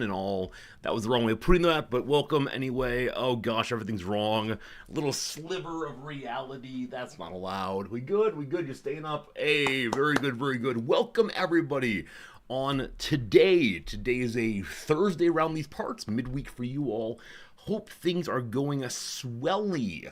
and all. That was the wrong way of putting that, but welcome anyway. Oh gosh, everything's wrong. A little sliver of reality. That's not allowed. We good? We good? You're staying up? Hey, very good, very good. Welcome everybody on today. Today is a Thursday around these parts, midweek for you all. Hope things are going a swelly,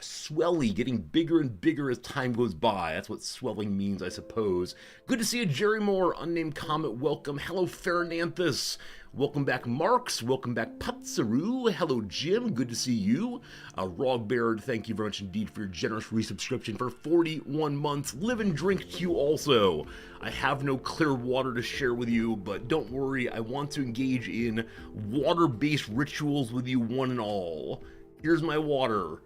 getting bigger and bigger as time goes by. That's what swelling means, I suppose. Good to see you, Jerry Moore, unnamed comment. Welcome. Hello, Fernanthus. Welcome back, Marks. Welcome back, Patsaru. Hello, Jim. Good to see you. Rog Baird, thank you very much indeed for your generous resubscription for 41 months. Live and drink to you also. I have no clear water to share with you, but don't worry, I want to engage in water-based rituals with you one and all. Here's my water.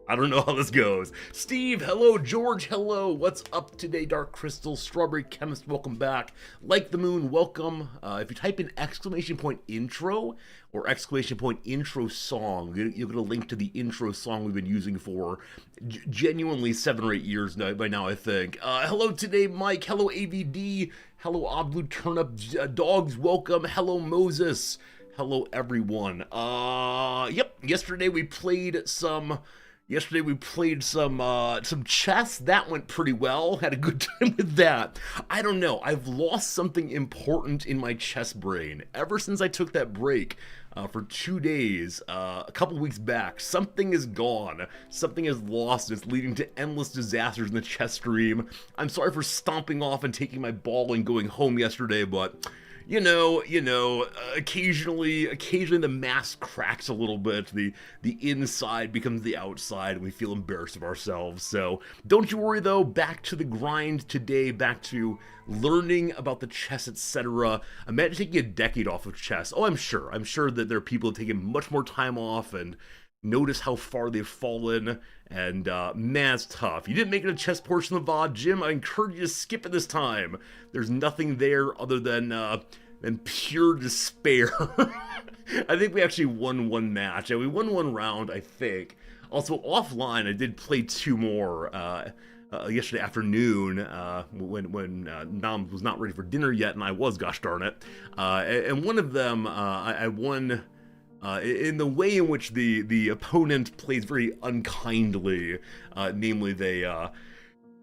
I don't know how this goes. Steve, hello. George, hello. What's up today, Dark Crystal? Strawberry Chemist, welcome back. Like the Moon, welcome. If you type in exclamation point intro or exclamation point intro song, you'll get a link to the intro song we've been using for genuinely 7 or 8 years now, by now, I think. Hello today, Mike. Hello, AVD. Hello, Odd Blue Turnip. Dogs, welcome. Hello, Moses. Hello, everyone. Yep, yesterday we played some chess. That went pretty well. Had a good time with that. I don't know. I've lost something important in my chess brain. Ever since I took that break for 2 days, a couple weeks back, something is gone. Something is lost. It's leading to endless disasters in the chess stream. I'm sorry for stomping off and taking my ball and going home yesterday, but you know, occasionally the mask cracks a little bit, the inside becomes the outside, and we feel embarrassed of ourselves. So don't you worry though, back to the grind today, back to learning about the chess, etc. Imagine taking a decade off of chess. Oh, I'm sure that there are people who have taken much more time off and notice how far they've fallen, and man, it's tough. You didn't make it a chess portion of the VOD, Jim. I encourage you to skip it this time. There's nothing there other than pure despair. I think we actually won one match, and we won one round, I think. Also, offline, I did play 2 more yesterday afternoon when Nam was not ready for dinner yet, and I was, gosh darn it. And one of them, I won in the way in which the opponent plays very unkindly. Namely, they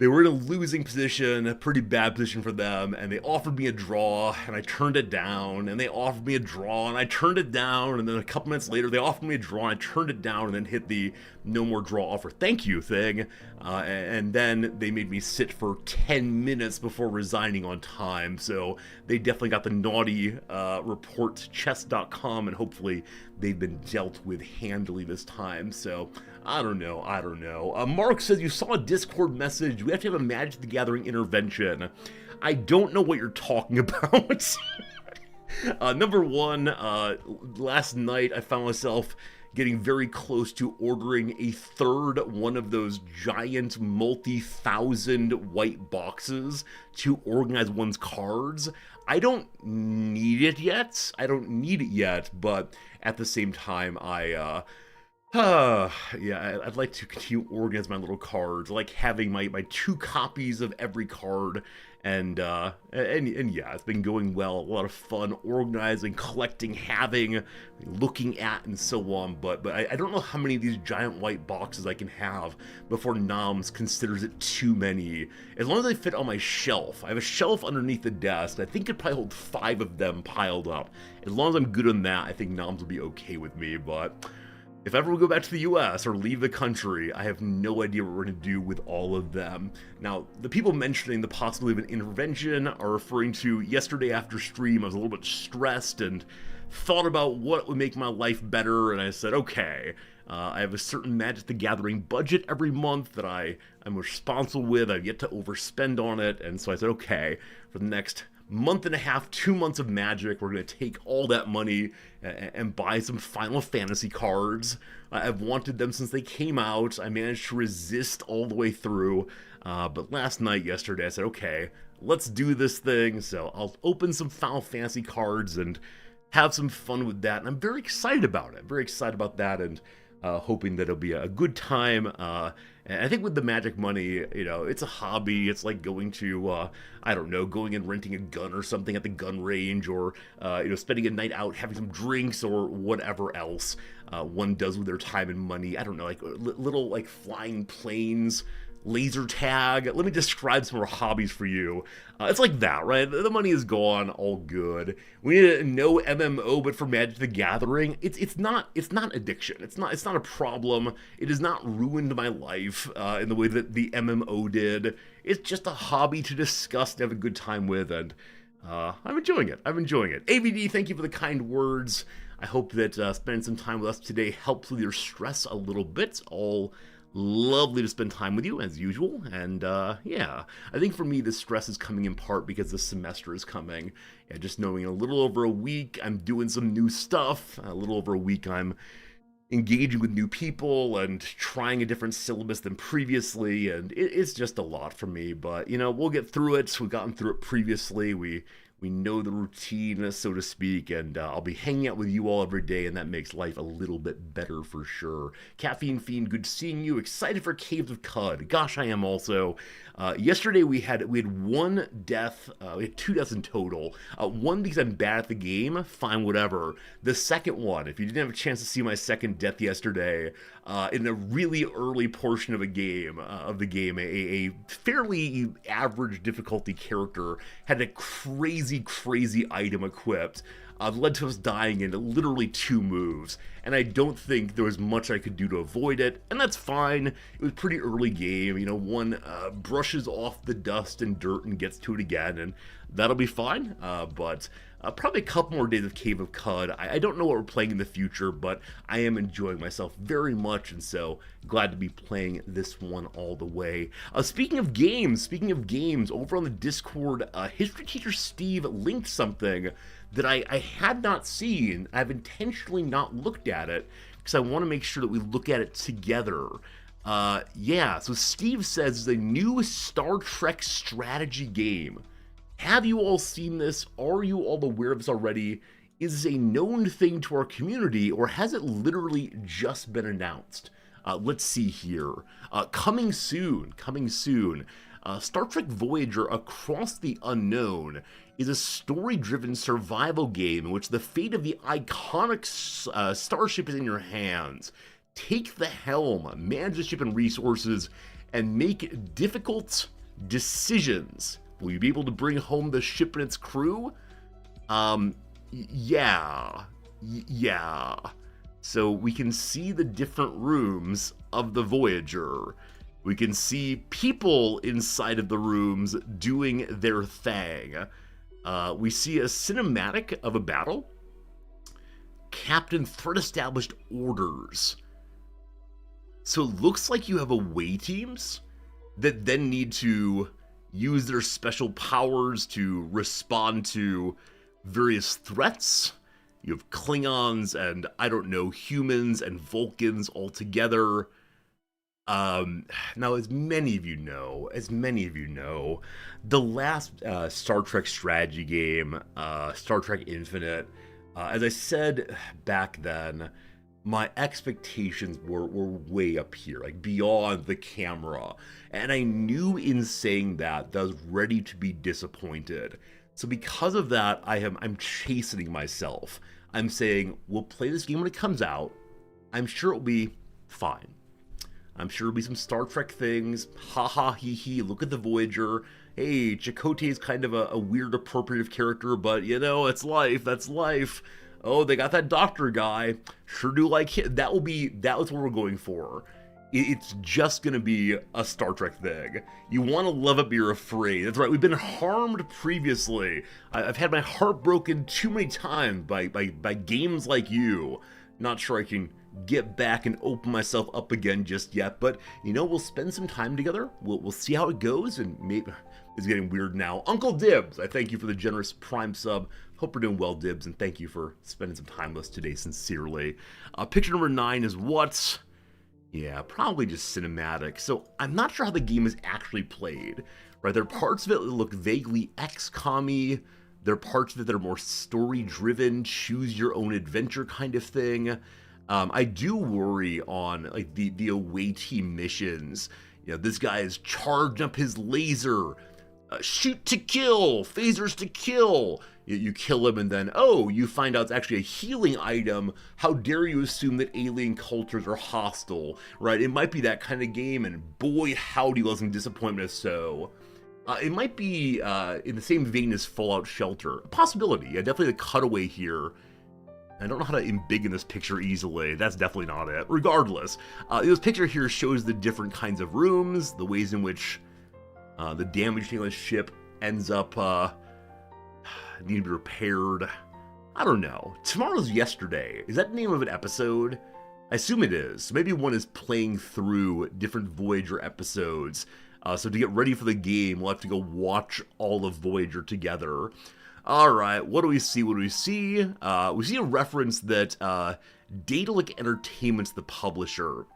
were in a losing position, a pretty bad position for them, and they offered me a draw, and I turned it down, and they offered me a draw, and I turned it down, and then a couple minutes later, they offered me a draw, and I turned it down, and then hit the no more draw offer thank you thing, and then they made me sit for 10 minutes before resigning on time, so they definitely got the naughty report to chess.com, and hopefully they've been dealt with handily this time, so I don't know. Mark says you saw a Discord message. We have to have a Magic the Gathering intervention. I don't know what you're talking about. Number one, last night I found myself getting very close to ordering a third one of those giant multi-thousand white boxes to organize one's cards. I don't need it yet, but at the same time, yeah, I'd like to continue to organize my little cards. I like having my 2 copies of every card, and yeah, it's been going well. A lot of fun organizing, collecting, having, looking at, and so on. But I don't know how many of these giant white boxes I can have before Noms considers it too many. As long as they fit on my shelf. I have a shelf underneath the desk. I think it probably hold 5 of them piled up. As long as I'm good on that, I think Noms will be okay with me, but if ever we go back to the US or leave the country, I have no idea what we're going to do with all of them. Now, the people mentioning the possibility of an intervention are referring to yesterday after stream. I was a little bit stressed and thought about what would make my life better, and I said, okay, I have a certain Magic the Gathering budget every month that I'm responsible with. I've yet to overspend on it, and so I said, okay, for the next month and a half, 2 months of Magic, we're going to take all that money and buy some Final Fantasy cards. I've wanted them since they came out. I managed to resist all the way through, but yesterday, I said, okay, let's do this thing. So I'll open some Final Fantasy cards and have some fun with that, and I'm very excited about it. Very excited about that, and hoping that it'll be a good time. And I think with the magic money, it's a hobby. It's like going to, I don't know, going and renting a gun or something at the gun range, or spending a night out having some drinks or whatever else one does with their time and money. I don't know, like little like flying planes, laser tag. Let me describe some more hobbies for you. It's like that, right? The money is gone, all good. We need no MMO, but for Magic the Gathering, it's not addiction. It's not a problem. It has not ruined my life in the way that the MMO did. It's just a hobby to discuss and have a good time with, and I'm enjoying it. AVD, thank you for the kind words. I hope that spending some time with us today helps with your stress a little bit. All lovely to spend time with you as usual, and yeah, I think for me the stress is coming in part because the semester is coming. Yeah, just knowing in a little over a week I'm doing some new stuff, a little over a week I'm engaging with new people and trying a different syllabus than previously, and it's just a lot for me, but we'll get through it. We've gotten through it previously. We know the routine, so to speak, and I'll be hanging out with you all every day, and that makes life a little bit better for sure. Caffeine Fiend, good seeing you. Excited for Caves of Qud. Gosh, I am also. Yesterday we had one death. We had 2 deaths in total. One because I'm bad at the game. Fine, whatever. The second one, if you didn't have a chance to see my second death yesterday, in a really early portion of the game, a fairly average difficulty character had a crazy item equipped. Led to us dying in literally 2 moves, and I don't think there was much I could do to avoid it, and that's fine. It was pretty early game, one brushes off the dust and dirt and gets to it again, and that'll be fine, but probably a couple more days of Cave of Qud. I don't know what we're playing in the future, but I am enjoying myself very much, and so glad to be playing this one all the way. Speaking of games, over on the Discord, History Teacher Steve linked something that I had not seen. I've intentionally not looked at it because I want to make sure that we look at it together. Yeah, so Steve says the new Star Trek strategy game. Have you all seen this? Are you all aware of this already? Is this a known thing to our community, or has it literally just been announced? Let's see here. Coming soon. Star Trek Voyager Across the Unknown is a story-driven survival game in which the fate of the iconic starship is in your hands. Take the helm, manage the ship and resources, and make difficult decisions. Will you be able to bring home the ship and its crew? Yeah. So we can see the different rooms of the Voyager. We can see people inside of the rooms doing their thing. We see a cinematic of a battle. Captain, threat established, orders. So it looks like you have away teams that then need to use their special powers to respond to various threats. You have Klingons and, I don't know, humans and Vulcans all together. Now, as many of you know, the last Star Trek strategy game, Star Trek Infinite, as I said back then, my expectations were way up here, like beyond the camera, and I knew in saying that I was ready to be disappointed. So because of that, I'm chastening myself. I'm saying, we'll play this game when it comes out. I'm sure it'll be fine. I'm sure it'll be some Star Trek things. Ha ha hee hee, look at the Voyager. Hey, Chakotay is kind of a weird appropriative character, but it's life, that's life. Oh, they got that doctor guy. Sure do like him. That was what we're going for. It's just gonna be a Star Trek thing. You want to love it, but you're afraid. That's right, we've been harmed previously. I've had my heart broken too many times by games like you. Not sure I can get back and open myself up again just yet, but we'll spend some time together. We'll see how it goes, and maybe it's getting weird now. Uncle Dibs, I thank you for the generous Prime sub. Hope we're doing well, Dibs, and thank you for spending some time with us today, sincerely. Picture number 9 is what? Yeah, probably just cinematic. So I'm not sure how the game is actually played, right? There are parts of it that look vaguely XCOM-y. There are parts of it that are more story-driven, choose-your-own-adventure kind of thing. I do worry on like the away team missions. You know, this guy is charging up his laser, shoot to kill, phasers to kill. You kill him and then, oh, you find out it's actually a healing item. How dare you assume that alien cultures are hostile, right? It might be that kind of game, and boy, howdy, wasn't disappointment if so. It might be in the same vein as Fallout Shelter. A possibility, yeah, definitely the cutaway here. I don't know how to embiggen this picture easily. That's definitely not it. Regardless, this picture here shows the different kinds of rooms, the ways in which the damaged thing on the ship ends up needing to be repaired. I don't know. Tomorrow's Yesterday. Is that the name of an episode? I assume it is. Maybe one is playing through different Voyager episodes. So to get ready for the game, we'll have to go watch all of Voyager together. Alright, what do we see? What do we see? We see a reference that Daedalic Entertainment's the publisher.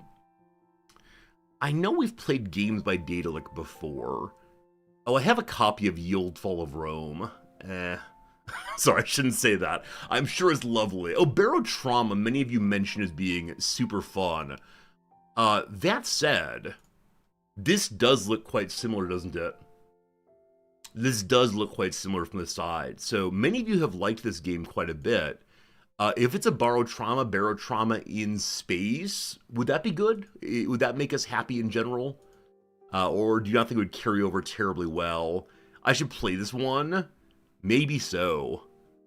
I know we've played games by Daedalic before. Oh, I have a copy of Yield Fall of Rome. Sorry, I shouldn't say that. I'm sure it's lovely. Oh, Barotrauma, many of you mentioned as being super fun. That said, this does look quite similar, doesn't it? This does look quite similar from the side. So many of you have liked this game quite a bit. If it's a Barotrauma in space, would that be good? Would that make us happy in general? Or do you not think it would carry over terribly well? I should play this one? Maybe so.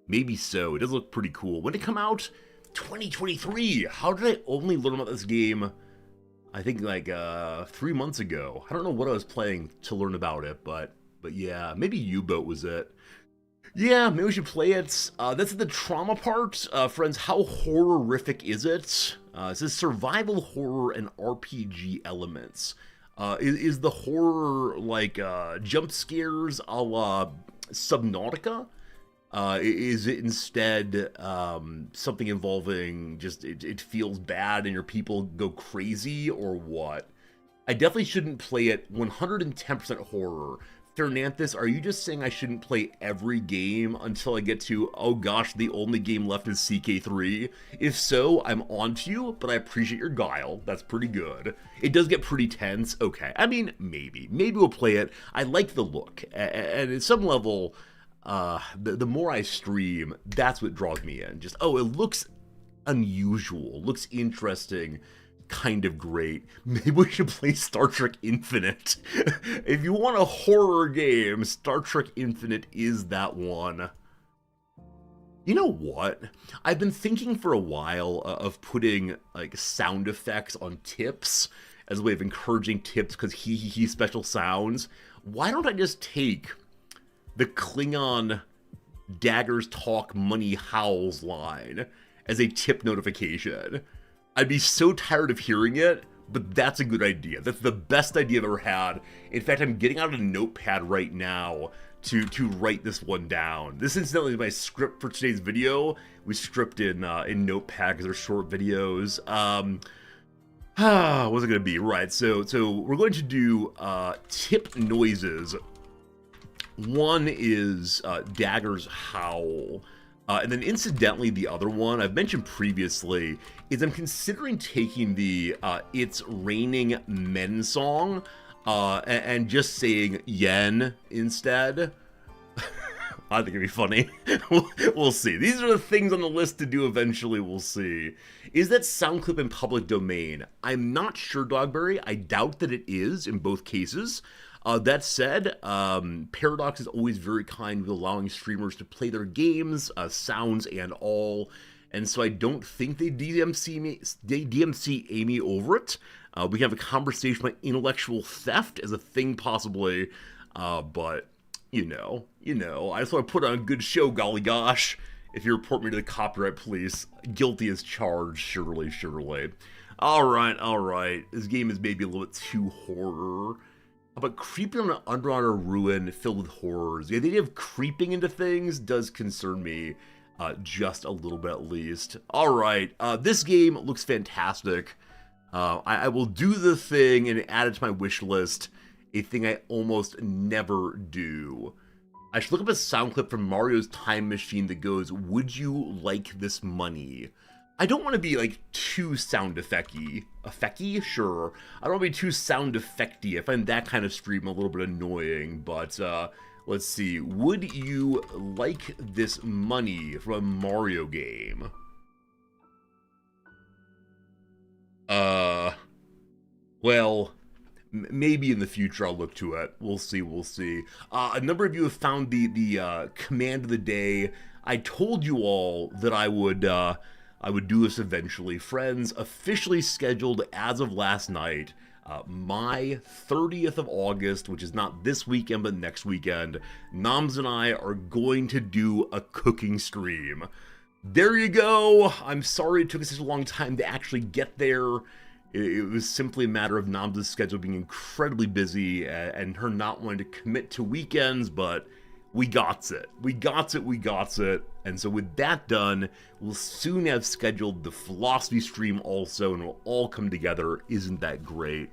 Maybe so. It does look pretty cool. When did it come out? 2023. How did I only learn about this game? I think like 3 months ago. I don't know what I was playing to learn about it, but yeah, maybe U-Boat was it. Yeah, maybe we should play it. That's the trauma part. Friends, how horrific is it? It says survival horror and RPG elements. Is the horror like jump scares a la Subnautica? Is it instead something involving just it feels bad and your people go crazy, or what? I definitely shouldn't play it 110% horror. Fernanthus, are you just saying I shouldn't play every game until I get to, oh gosh, the only game left is CK3? If so, I'm on to you, but I appreciate your guile. That's pretty good. It does get pretty tense. Okay, I mean, maybe. Maybe we'll play it. I like the look. And at some level, the more I stream, that's what draws me in. Just, oh, it looks unusual, looks interesting, kind of great. Maybe we should play Star Trek Infinite. If you want a horror game, Star Trek Infinite is that one. You know what? I've been thinking for a while of putting like sound effects on tips as a way of encouraging tips because he special sounds. Why don't I just take the Klingon daggers talk money howls line as a tip notification? I'd be so tired of hearing it, but that's a good idea. That's the best idea I've ever had. In fact, I'm getting out a notepad right now to write this one down. This incidentally is my script for today's video. We script in Notepad because they're short videos. What's it gonna be? Right, so we're going to do tip noises. One is Dagger's Howl. And then incidentally, the other one I've mentioned previously is I'm considering taking the It's Raining Men song and just saying yen instead. I think it'd be funny. We'll see. These are the things on the list to do eventually. We'll see. Is that sound clip in public domain? I'm not sure, Dogberry. I doubt that it is in both cases. That said, Paradox is always very kind with allowing streamers to play their games, sounds and all, and so I don't think they DMC Amy over it. We can have a conversation about intellectual theft as a thing possibly, but you know, I just want to put on a good show, golly gosh. If you report me to the copyright police, guilty as charged, surely. Alright, this game is maybe a little bit too horror. But creeping on an underwater ruin filled with horrors. The idea of creeping into things does concern me just a little bit at least. Alright, this game looks fantastic. I will do the thing and add it to my wish list, a thing I almost never do. I should look up a sound clip from Mario's Time Machine that goes, "Would you like this money?" I don't want to be like too sound effecty, sure. I don't want to be too sound effecty. I find that kind of stream a little bit annoying, but let's see. Would you like this money from a Mario game? Well, maybe in the future I'll look to it. We'll see, we'll see. A number of you have found the command of the day. I told you all that I would do this eventually. Friends, officially scheduled as of last night, my 30th of August, which is not this weekend but next weekend, Noms and I are going to do a cooking stream. There you go. I'm sorry it took us such a long time to actually get there. It was simply a matter of Noms' schedule being incredibly busy and her not wanting to commit to weekends, but we got it. We got it. And so with that done, we'll soon have scheduled the philosophy stream also, and it'll all come together. Isn't that great?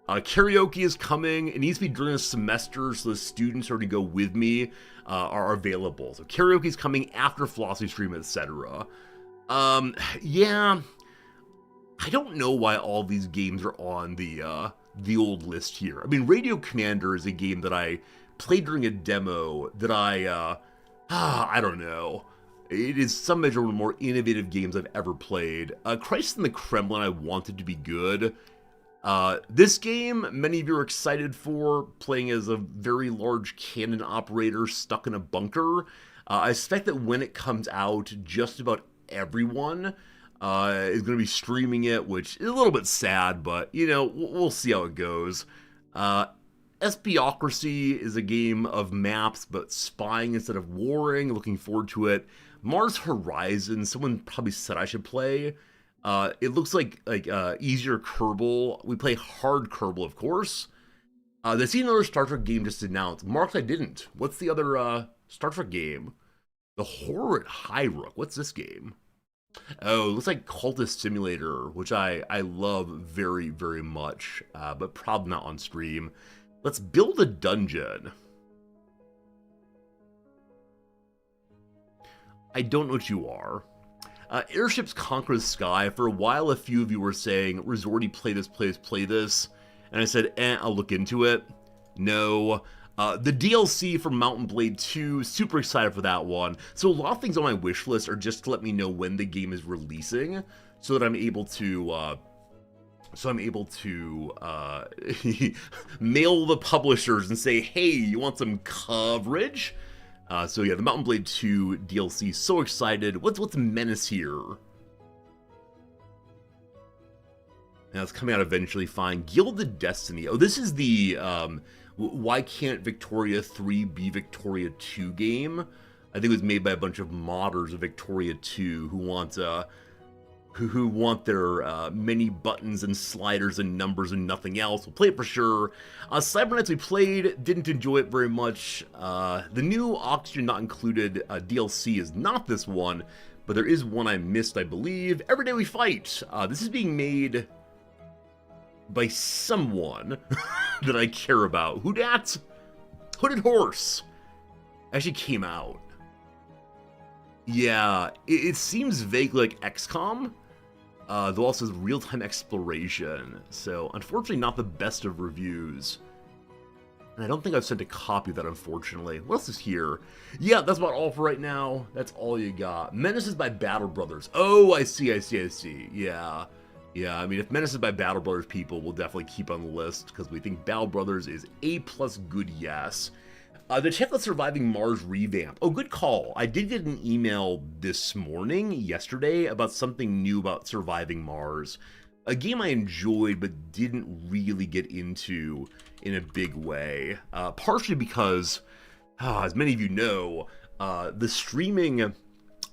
Karaoke is coming. It needs to be during the semester, so the students who are to go with me are available. So karaoke is coming after philosophy stream, etc. Yeah, I don't know why all these games are on the old list here. I mean, Radio Commander is a game that I played during a demo that I don't know. It is some measure one of the more innovative games I've ever played. Crisis in the Kremlin I wanted to be good. This game, many of you are excited for, playing as a very large cannon operator stuck in a bunker. I suspect that when it comes out, just about everyone is going to be streaming it, which is a little bit sad, but, you know, we'll see how it goes. Espiocracy is a game of maps, but spying instead of warring. Looking forward to it. Mars Horizon, someone probably said I should play. It looks like easier Kerbal. We play hard Kerbal, of course. There's another Star Trek game just announced. Mark, I didn't. What's the other Star Trek game? The Horror at Hyrook. What's this game? Oh, it looks like Cultist Simulator, which I love very, very much, but probably not on stream. Let's build a dungeon. I don't know what you are. Airships Conquer the Sky. For a while, a few of you were saying, Resorty, play this. And I said, I'll look into it. No. The DLC for Mountain Blade 2, super excited for that one. So a lot of things on my wish list are just to let me know when the game is releasing, so that I'm able to mail the publishers and say, hey, you want some coverage? So yeah, the Mountain Blade 2 DLC, so excited. What's Menace here? Now it's coming out eventually, fine. Gilded Destiny. Oh, this is the why can't Victoria 3 be Victoria 2 game? I think it was made by a bunch of modders of Victoria 2 who want their many buttons and sliders and numbers and nothing else. We'll play it for sure. Cybernetics we played, didn't enjoy it very much. The new Oxygen Not Included DLC is not this one, but there is one I missed, I believe. Every Day We Fight. This is being made by someone that I care about. Who dat? Hooded Horse. Actually came out. Yeah, it seems vaguely like XCOM. Though also has real-time exploration, so unfortunately not the best of reviews. And I don't think I've sent a copy of that, unfortunately. What else is here? Yeah, that's about all for right now. That's all you got. Menaces by Battle Brothers. Oh, I see. Yeah, I mean, if Menaces by Battle Brothers people, we'll definitely keep on the list, because we think Battle Brothers is A+ good, yes. The check out Surviving Mars revamp. Oh, good call. I did get an email this morning, yesterday, about something new about Surviving Mars. A game I enjoyed but didn't really get into in a big way. Partially because, as many of you know, the streaming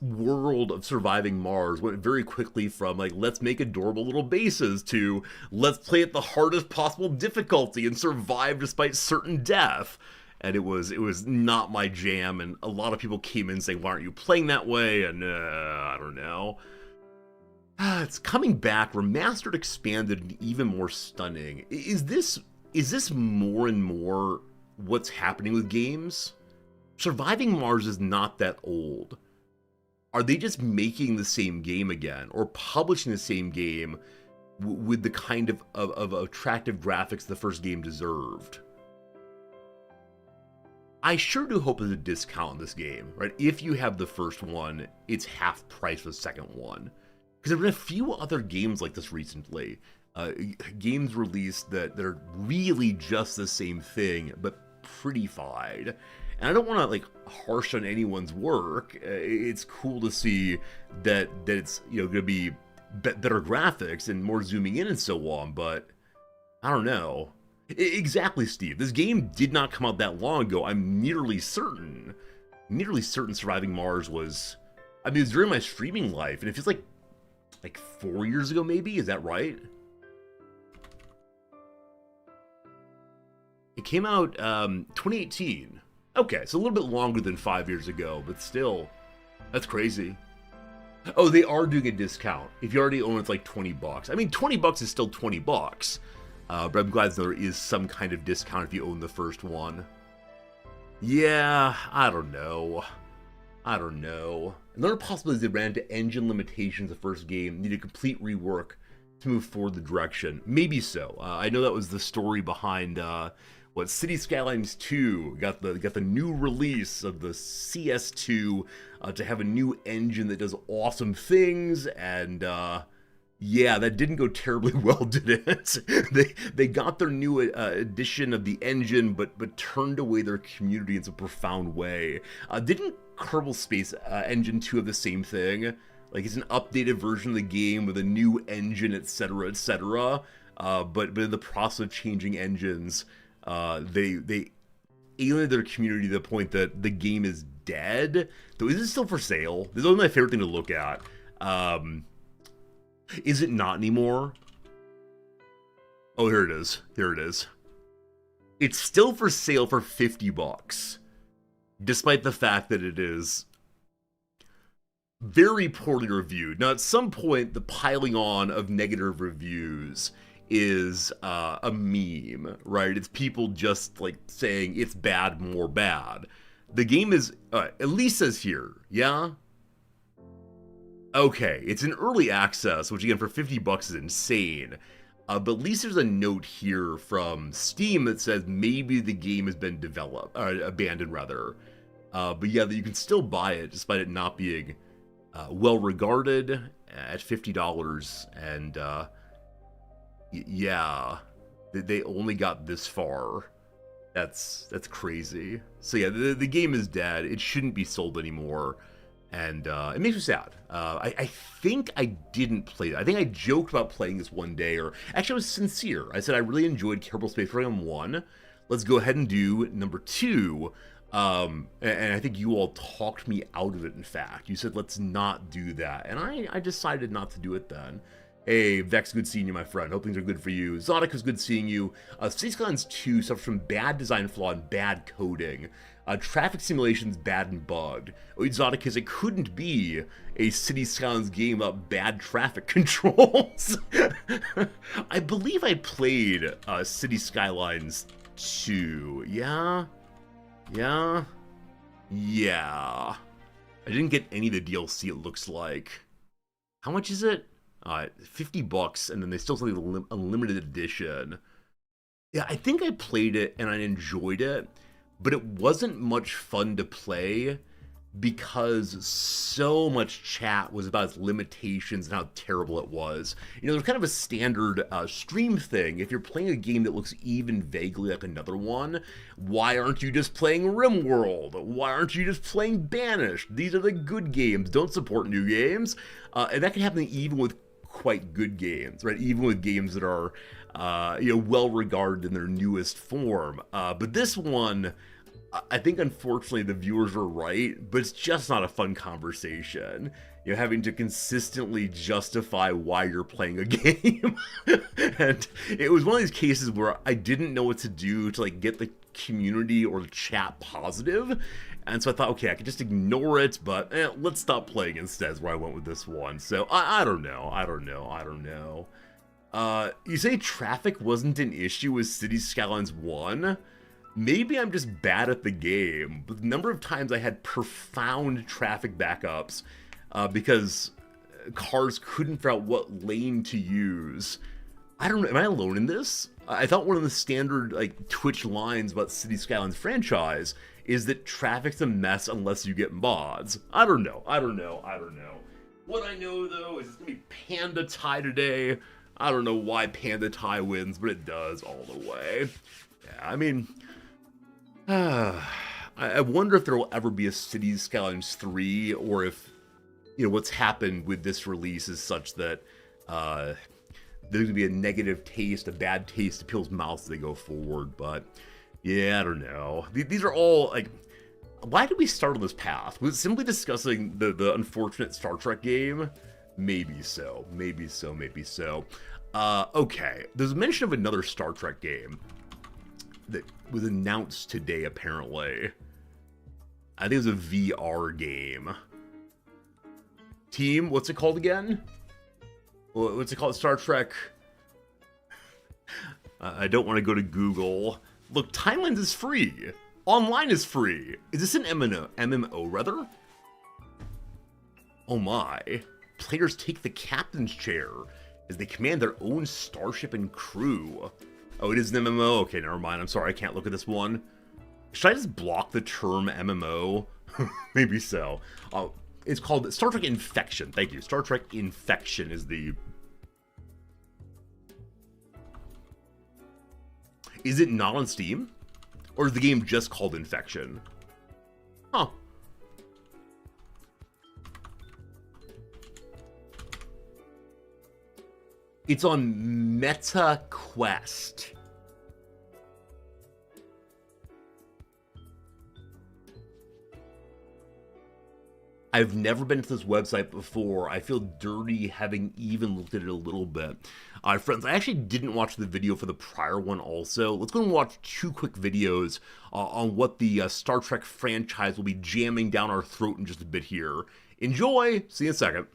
world of Surviving Mars went very quickly from, like, let's make adorable little bases to let's play at the hardest possible difficulty and survive despite certain death. And it was not my jam, and a lot of people came in saying, why aren't you playing that way? And I don't know. It's coming back, remastered, expanded, and even more stunning. Is this more and more what's happening with games? Surviving Mars is not that old. are they just making the same game again, or publishing the same game with the kind of attractive graphics the first game deserved? I sure do hope there's a discount on this game, right? If you have the first one, it's half price for the second one. Because there have been a few other games like this recently. Games released that are really just the same thing, but prettified. And I don't want to like harsh on anyone's work. It's cool to see that it's going to be better graphics and more zooming in and so on, but I don't know. Exactly, Steve. This game did not come out that long ago. I'm nearly certain Surviving Mars was, I mean, it was during my streaming life, and it feels like 4 years ago, maybe? Is that right? It came out 2018. Okay, so a little bit longer than 5 years ago, but still, that's crazy. Oh, they are doing a discount. If you already own it, it's like $20. I mean, $20 is still $20. But I'm glad there is some kind of discount if you own the first one. Yeah, I don't know. Another possibility is they ran into engine limitations the first game, needed a complete rework to move forward the direction. Maybe so. I know that was the story behind City Skylines 2 got the new release of the CS2 to have a new engine that does awesome things, and yeah, that didn't go terribly well, did it? They got their new edition of the engine, but turned away their community in a profound way. Didn't Kerbal Space Engine 2 have the same thing? Like, it's an updated version of the game with a new engine, etc., etc. But in the process of changing engines, they alienated their community to the point that the game is dead. Though, is it still for sale? This is always my favorite thing to look at. Is it not anymore? Oh, here it is. It's still for sale for $50, despite the fact that it is very poorly reviewed. Now, at some point, the piling on of negative reviews is a meme, right? It's people just like saying it's bad, more bad. The game is, at least says here, yeah? Okay, it's in early access, which again for $50 is insane. But at least there's a note here from Steam that says maybe the game has been abandoned rather. But yeah, that you can still buy it despite it not being well regarded at $50. And yeah, they only got this far. That's crazy. So yeah, the game is dead. It shouldn't be sold anymore. And it makes me sad. I think I didn't play it. I think I joked about playing this one day, or actually I was sincere. I said I really enjoyed Kerbal Space Program 1. Let's go ahead and do number 2. And I think you all talked me out of it, in fact. You said, let's not do that. And I decided not to do it then. Hey, Vex, good seeing you, my friend. Hope things are good for you. Zodic is good seeing you. City Skylines 2 suffers from bad design flaw and bad coding. Traffic simulations bad and bugged. Exoticus, it couldn't be a City Skylines game about bad traffic controls. I believe I played City Skylines 2. Yeah? I didn't get any of the DLC, it looks like. How much is it? $50, and then they still sell the unlimited edition. Yeah, I think I played it and I enjoyed it. But it wasn't much fun to play because so much chat was about its limitations and how terrible it was. You know, there's kind of a standard stream thing. If you're playing a game that looks even vaguely like another one, why aren't you just playing RimWorld? Why aren't you just playing Banished? These are the good games. Don't support new games. And that can happen even with quite good games, right? Even with games that are well regarded in their newest form. But this one, I think unfortunately the viewers were right, but it's just not a fun conversation. You know, having to consistently justify why you're playing a game. And it was one of these cases where I didn't know what to do to like get the community or the chat positive. And so I thought, okay, I could just ignore it, but let's stop playing instead is where I went with this one. So I don't know. You say traffic wasn't an issue with City Skylines 1? Maybe I'm just bad at the game, but the number of times I had profound traffic backups because cars couldn't figure out what lane to use. I don't know. Am I alone in this? I thought one of the standard like Twitch lines about City Skylines franchise is that traffic's a mess unless you get mods. I don't know. What I know though is it's gonna be Panda Tie today. I don't know why Panda Tie wins, but it does all the way. Yeah, I mean, I wonder if there will ever be a Cities Skylines 3, or if, you know, what's happened with this release is such that there's going to be a negative taste, a bad taste to people's mouths as they go forward. But yeah, I don't know. These are all like, why did we start on this path? Was it simply discussing the unfortunate Star Trek game? Maybe so. Okay, there's a mention of another Star Trek game that was announced today, apparently. I think it was a VR game. Team, what's it called again? What's it called? Star Trek. I don't want to go to Google. Look, Timelines is free. Online is free. Is this an MMO, rather? Oh my. Players take the captain's chair as they command their own starship and crew. Oh, it is an MMO? Okay, never mind. I'm sorry, I can't look at this one. Should I just block the term MMO? Maybe so. It's called Star Trek Infection. Thank you. Star Trek Infection is the... Is it not on Steam? Or is the game just called Infection? Huh. It's on Meta Quest. I've never been to this website before. I feel dirty having even looked at it a little bit. Friends, I actually didn't watch the video for the prior one also. Let's go and watch two quick videos on what the Star Trek franchise will be jamming down our throat in just a bit here. Enjoy! See you in a second.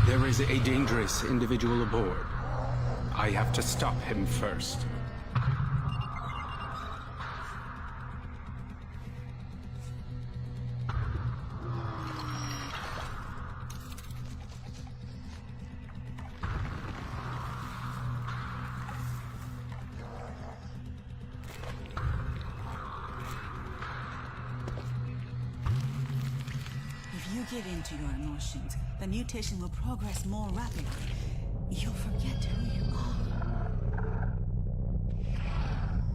There is a dangerous individual aboard. I have to stop him first. If you give in to your emotions, the mutation will progress more rapidly. You'll forget who you are.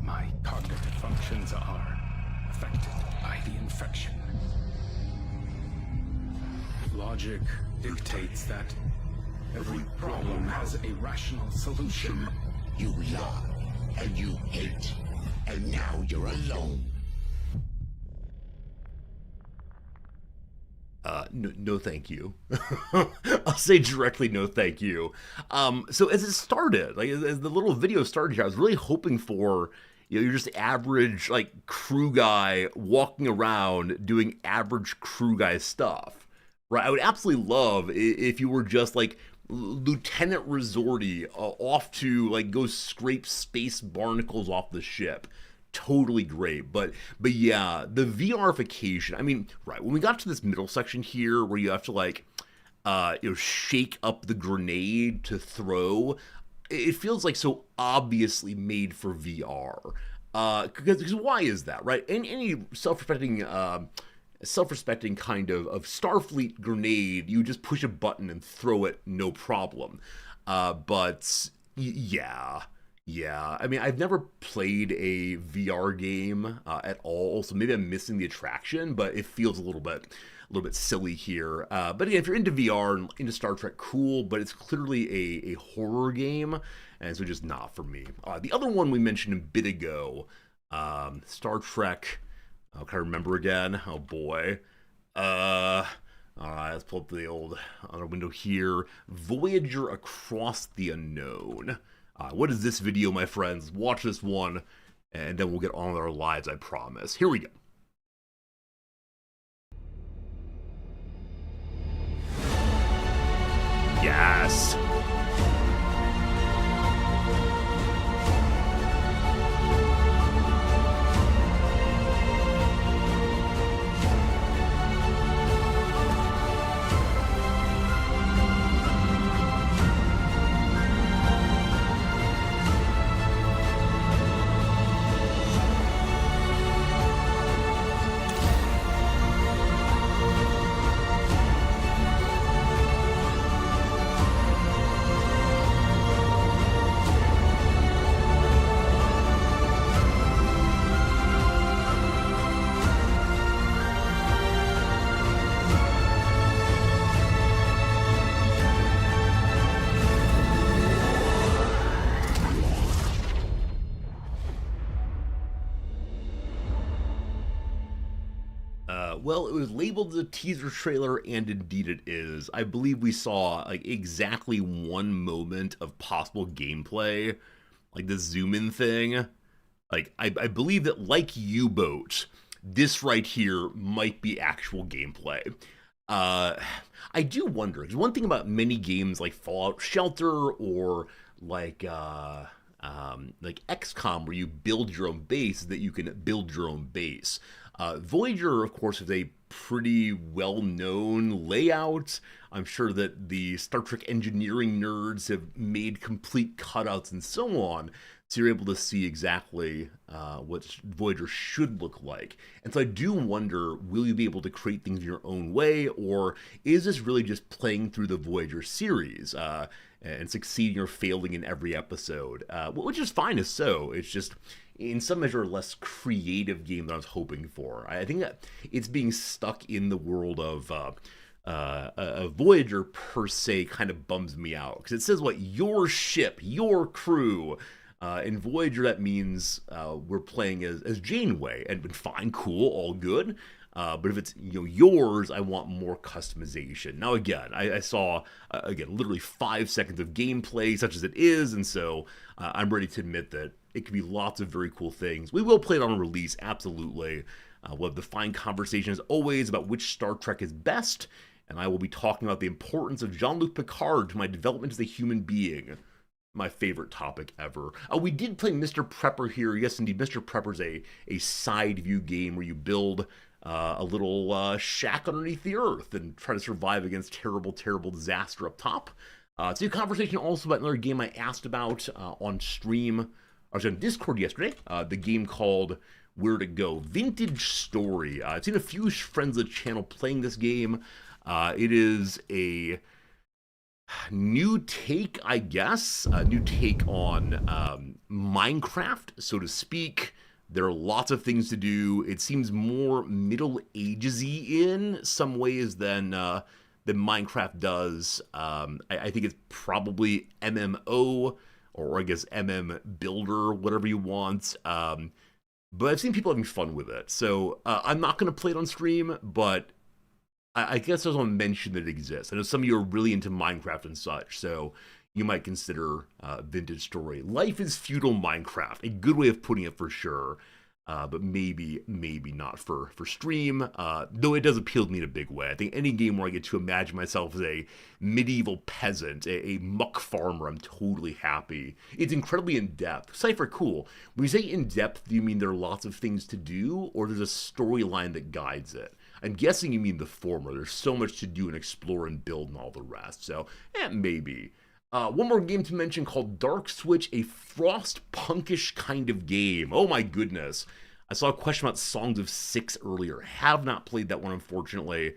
My cognitive functions are affected by the infection. Logic dictates that every problem has a rational solution. You lie, and you hate, and now you're alone. No thank you. I'll say directly no thank you. So as it started, like as the little video started here, I was really hoping for, you know, you're just average like crew guy walking around doing average crew guy stuff, right? I would absolutely love if you were just like Lieutenant Resorty off to like go scrape space barnacles off the ship. Totally great, but yeah, the VRification. I mean, right when we got to this middle section here, where you have to like, you know, shake up the grenade to throw, it feels like so obviously made for VR. Because why is that, right? Any self-respecting kind of Starfleet grenade, you just push a button and throw it, no problem. But yeah. Yeah, I mean, I've never played a VR game at all, so maybe I'm missing the attraction, but it feels a little bit silly here. But again, if you're into VR and into Star Trek, cool, but it's clearly a horror game, and so just not for me. The other one we mentioned a bit ago, Star Trek, can I remember again? Oh boy. All right, let's pull up the old other window here. Voyager Across the Unknown. What is this video, my friends? Watch this one, and then we'll get on with our lives, I promise. Here we go. Yes. Well, it was labeled as a teaser trailer, and indeed it is. I believe we saw like exactly one moment of possible gameplay, like the zoom in thing. Like I believe that, like U-Boat, this right here might be actual gameplay. I do wonder, because one thing about many games like Fallout Shelter or like XCOM, where you build your own base, is that you can build your own base. Voyager, of course, is a pretty well-known layout. I'm sure that the Star Trek engineering nerds have made complete cutouts and so on, so you're able to see exactly what Voyager should look like. And so I do wonder, will you be able to create things in your own way, or is this really just playing through the Voyager series and succeeding or failing in every episode? Which is fine as so. It's just, in some measure, a less creative game than I was hoping for. I think that it's being stuck in the world of Voyager per se kind of bums me out, because it says what, your ship, your crew. In Voyager, that means we're playing as Janeway, and fine, cool, all good. But if it's yours, I want more customization. Now again, I saw literally 5 seconds of gameplay, such as it is, and so I'm ready to admit that it could be lots of very cool things. We will play it on release, absolutely. We'll have the fine conversation as always about which Star Trek is best, and I will be talking about the importance of Jean-Luc Picard to my development as a human being. My favorite topic ever. We did play Mr. Prepper here. Yes, indeed, Mr. Prepper's a side view game where you build a little shack underneath the earth and try to survive against terrible, terrible disaster up top. It's a conversation also about another game I asked about on stream. I was on Discord yesterday. The game called Where to Go. Vintage Story. I've seen a few friends of the channel playing this game. It is a new take, I guess. A new take on Minecraft, so to speak. There are lots of things to do. It seems more Middle Ages-y in some ways than Minecraft does. I think it's probably MMO, or I guess MM Builder, whatever you want. But I've seen people having fun with it. So I'm not going to play it on stream, but I guess I just want to mention that it exists. I know some of you are really into Minecraft and such, so you might consider Vintage Story. Life is feudal Minecraft. A good way of putting it for sure. But maybe not for stream, though it does appeal to me in a big way. I think any game where I get to imagine myself as a medieval peasant, a muck farmer, I'm totally happy. It's incredibly in-depth. Cypher, cool. When you say in-depth, do you mean there are lots of things to do, or there's a storyline that guides it? I'm guessing you mean the former. There's so much to do and explore and build and all the rest, so maybe. One more game to mention called Dark Switch, a frost-punkish kind of game. Oh my goodness. I saw a question about Songs of Six earlier. Have not played that one, unfortunately.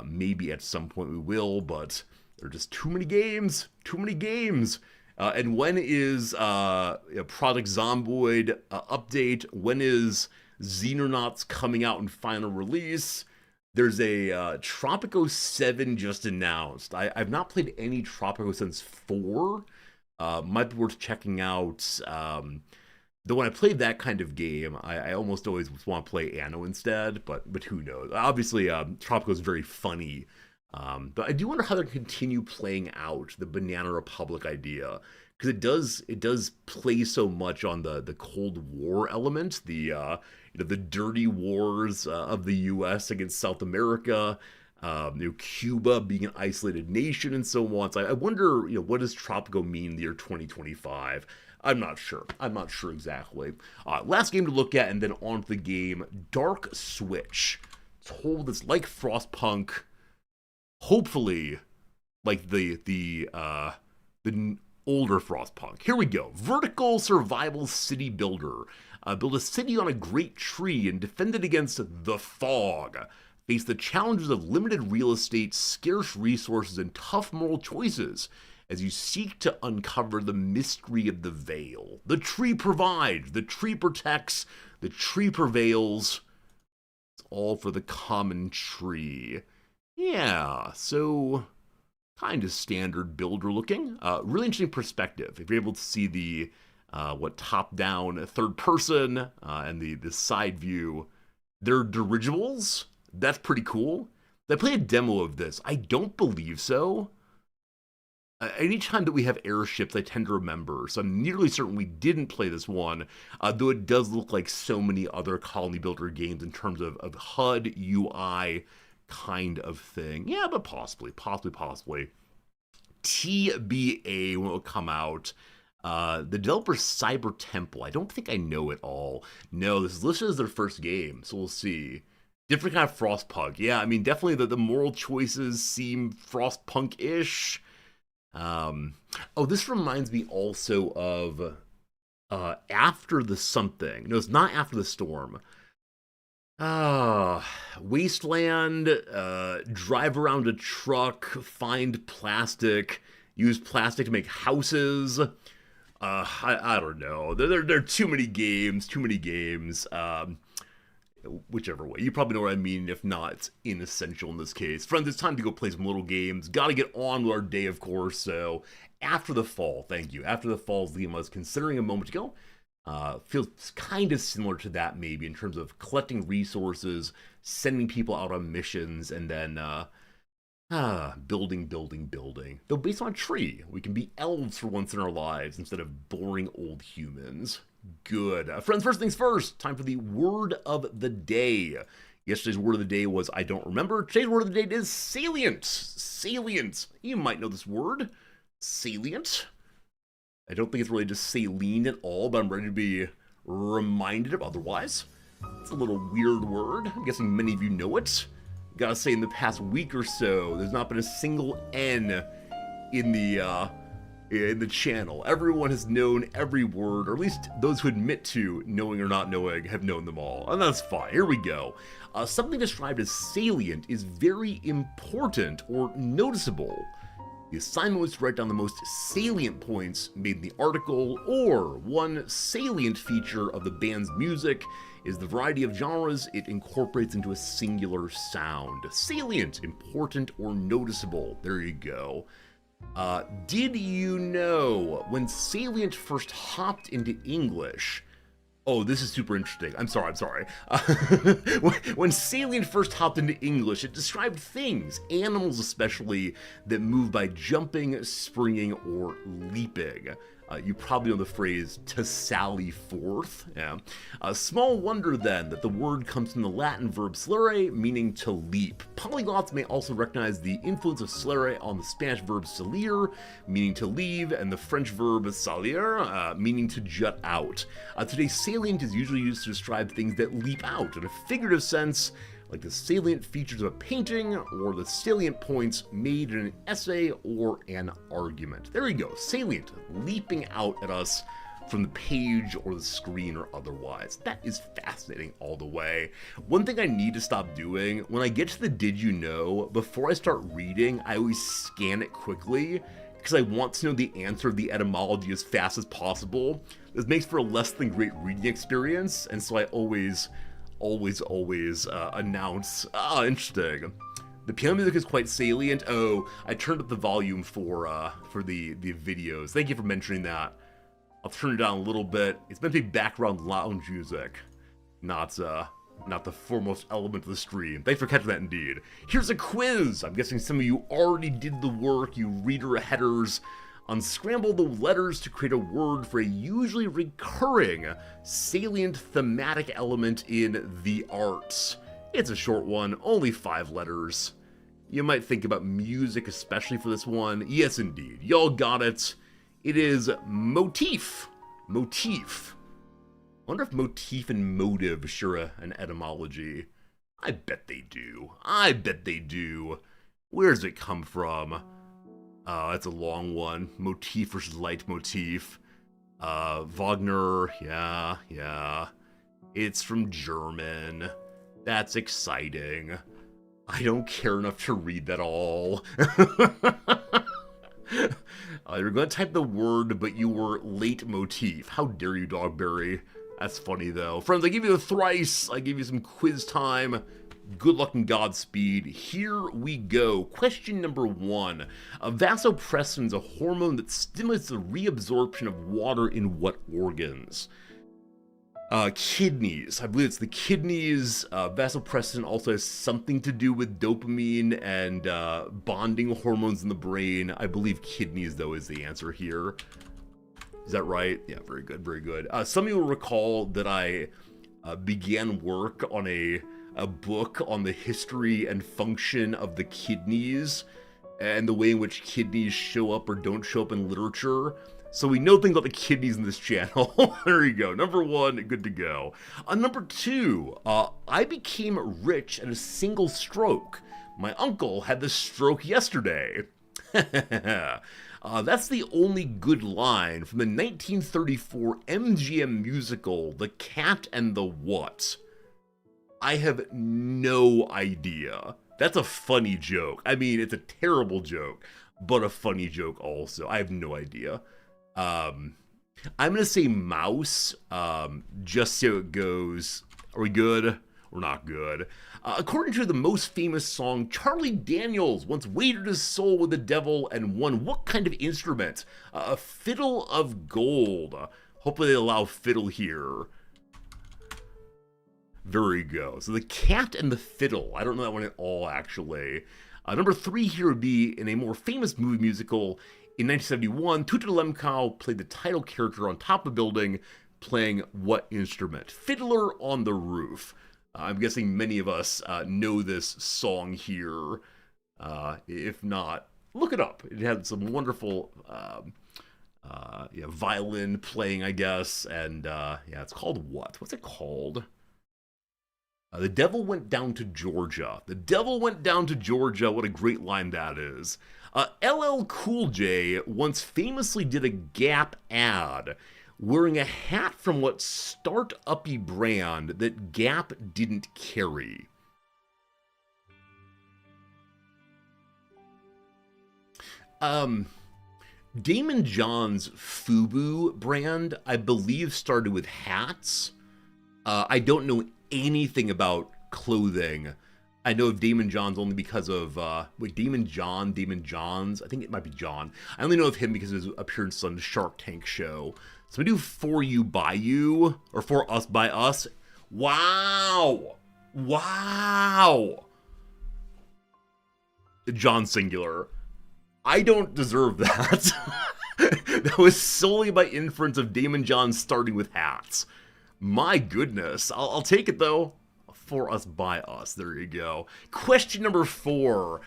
Maybe at some point we will, but there are just too many games. Too many games. And when is Project Zomboid update? When is Xenonauts coming out in final release? There's a Tropico 7 just announced. I've not played any Tropico since 4. Might be worth checking out. Though when I played that kind of game, I almost always want to play Anno instead, but who knows. Obviously, Tropico is very funny. But I do wonder how they're going to continue playing out the Banana Republic idea. because it does play so much on the Cold War element, the dirty wars of the U.S. against South America, Cuba being an isolated nation and so on. So I wonder, what does Tropico mean in the year 2025? I'm not sure. I'm not sure exactly. Last game to look at, and then on to the game, Dark Switch. Told it's like Frostpunk, hopefully like the older Frostpunk. Here we go. Vertical survival city builder. Build a city on a great tree and defend it against the fog. Face the challenges of limited real estate, scarce resources, and tough moral choices as you seek to uncover the mystery of the Veil. The tree provides, the tree protects, the tree prevails. It's all for the common tree. Yeah, so kind of standard builder looking. Really interesting perspective. If you're able to see the top-down third person and the side view, they're dirigibles. That's pretty cool. Did I play a demo of this? I don't believe so. Anytime that we have airships, I tend to remember, so I'm nearly certain we didn't play this one, though it does look like so many other colony builder games in terms of HUD, UI kind of thing. Yeah, but possibly. TBA when it will come out. The developer Cyber Temple. I don't think I know it all. No, this is listed as their first game, so we'll see. Different kind of Frostpunk. Yeah, I mean, definitely the moral choices seem Frostpunk-ish. This reminds me also of After the Something. No, it's not After the Storm. Wasteland, drive around a truck, find plastic, use plastic to make houses. I don't know. There are too many games. Whichever way. You probably know what I mean. If not, it's inessential in this case. Friends, it's time to go play some little games. Gotta get on with our day, of course. So, After the Fall, thank you. After the Fall is the game I was considering a moment ago. Feels kind of similar to that, maybe, in terms of collecting resources, sending people out on missions, and then building. Though based on a tree, we can be elves for once in our lives instead of boring old humans. Good. Friends, first things first, time for the word of the day. Yesterday's word of the day was I don't remember. Today's word of the day is salient. Salient. You might know this word. Salient. I don't think it's really just saline at all, but I'm ready to be reminded of otherwise. It's a little weird word. I'm guessing many of you know it. Gotta say, in the past week or so, there's not been a single N in the channel. Everyone has known every word, or at least those who admit to knowing or not knowing have known them all, and that's fine. Here we go. Something described as salient is very important or noticeable. The assignment was to write down the most salient points made in the article, or one salient feature of the band's music is the variety of genres it incorporates into a singular sound. Salient, important, or noticeable. There you go. Did you know when salient first hopped into English? Oh, this is super interesting. I'm sorry. When salient first hopped into English, it described things, animals especially, that move by jumping, springing, or leaping. You probably know the phrase, to sally forth. Yeah. Small wonder then that the word comes from the Latin verb salire, meaning to leap. Polyglots may also recognize the influence of salire on the Spanish verb salir, meaning to leave, and the French verb salir, meaning to jut out. Today, salient is usually used to describe things that leap out in a figurative sense, like the salient features of a painting, or the salient points made in an essay or an argument. There you go, salient, leaping out at us from the page or the screen or otherwise. That is fascinating all the way. One thing I need to stop doing, when I get to the did you know, before I start reading, I always scan it quickly, because I want to know the answer of the etymology as fast as possible. This makes for a less than great reading experience, and so I always announce, interesting. The piano music is quite salient. Oh, I turned up the volume for the videos. Thank you for mentioning that. I'll turn it down a little bit. It's meant to be background lounge music, not the foremost element of the stream. Thanks for catching that indeed. Here's a quiz. I'm guessing some of you already did the work, you reader headers. Unscramble the letters to create a word for a usually recurring, salient thematic element in the arts. It's a short one, only 5 letters. You might think about music especially for this one. Yes, indeed. Y'all got it. It is motif. Motif. I wonder if motif and motive share an etymology. I bet they do. I bet they do. Where does it come from? That's a long one. Motif versus leitmotif. Wagner, yeah. It's from German. That's exciting. I don't care enough to read that all. You're going to type the word, but you were leitmotif. How dare you, Dogberry? That's funny, though. Friends, I give you the thrice. I give you some quiz time. Good luck and Godspeed. Here we go. Question number 1. Vasopressin is a hormone that stimulates the reabsorption of water in what organs? Kidneys. I believe it's the kidneys. Vasopressin also has something to do with dopamine and bonding hormones in the brain. I believe kidneys, though, is the answer here. Is that right? Yeah, very good, very good. Some of you will recall that I began work on a book on the history and function of the kidneys and the way in which kidneys show up or don't show up in literature. So we know things about the kidneys in this channel. There you go. Number 1, good to go. Number 2, I became rich at a single stroke. My uncle had this stroke yesterday. That's the only good line from the 1934 MGM musical, The Cat and the What? I have no idea. That's a funny joke. I mean, it's a terrible joke, but a funny joke also. I have no idea. I'm going to say mouse, just so it goes. Are we good? We're not good. According to the most famous song, Charlie Daniels once waded his soul with the devil and won what kind of instrument? A fiddle of gold. Hopefully they allow fiddle here. Very good. So the cat and the fiddle. I don't know that one at all, actually. Number 3 here would be in a more famous movie musical. In 1971, Tuta Lemkow played the title character on top of a building, playing what instrument? Fiddler on the Roof. I'm guessing many of us know this song here. If not, look it up. It had some wonderful violin playing, I guess. And it's called what? What's it called? The Devil Went Down to Georgia. The Devil Went Down to Georgia. What a great line that is. LL Cool J once famously did a Gap ad wearing a hat from what start-uppy brand that Gap didn't carry. Damon John's FUBU brand, I believe, started with hats. I don't know anything about clothing. I know of Damon John's only because of, Damon John's? I think it might be John. I only know of him because of his appearance on the Shark Tank show. So we do For You By You, or For Us By Us. Wow! Wow! John singular. I don't deserve that. That was solely by inference of Damon John starting with hats. My goodness. I'll take it, though. For Us By Us. There you go. Question number 4.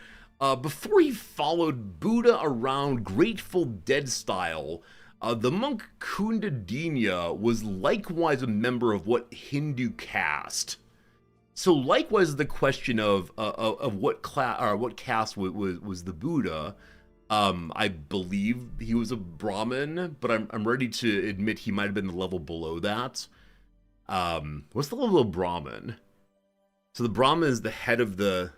Before he followed Buddha around Grateful Dead style, the monk Kundadinya was likewise a member of what Hindu caste? So likewise the question of what class or what caste was the Buddha. I believe he was a Brahmin, but I'm ready to admit he might have been the level below that. What's the level of Brahmin? So the Brahmin is the head of the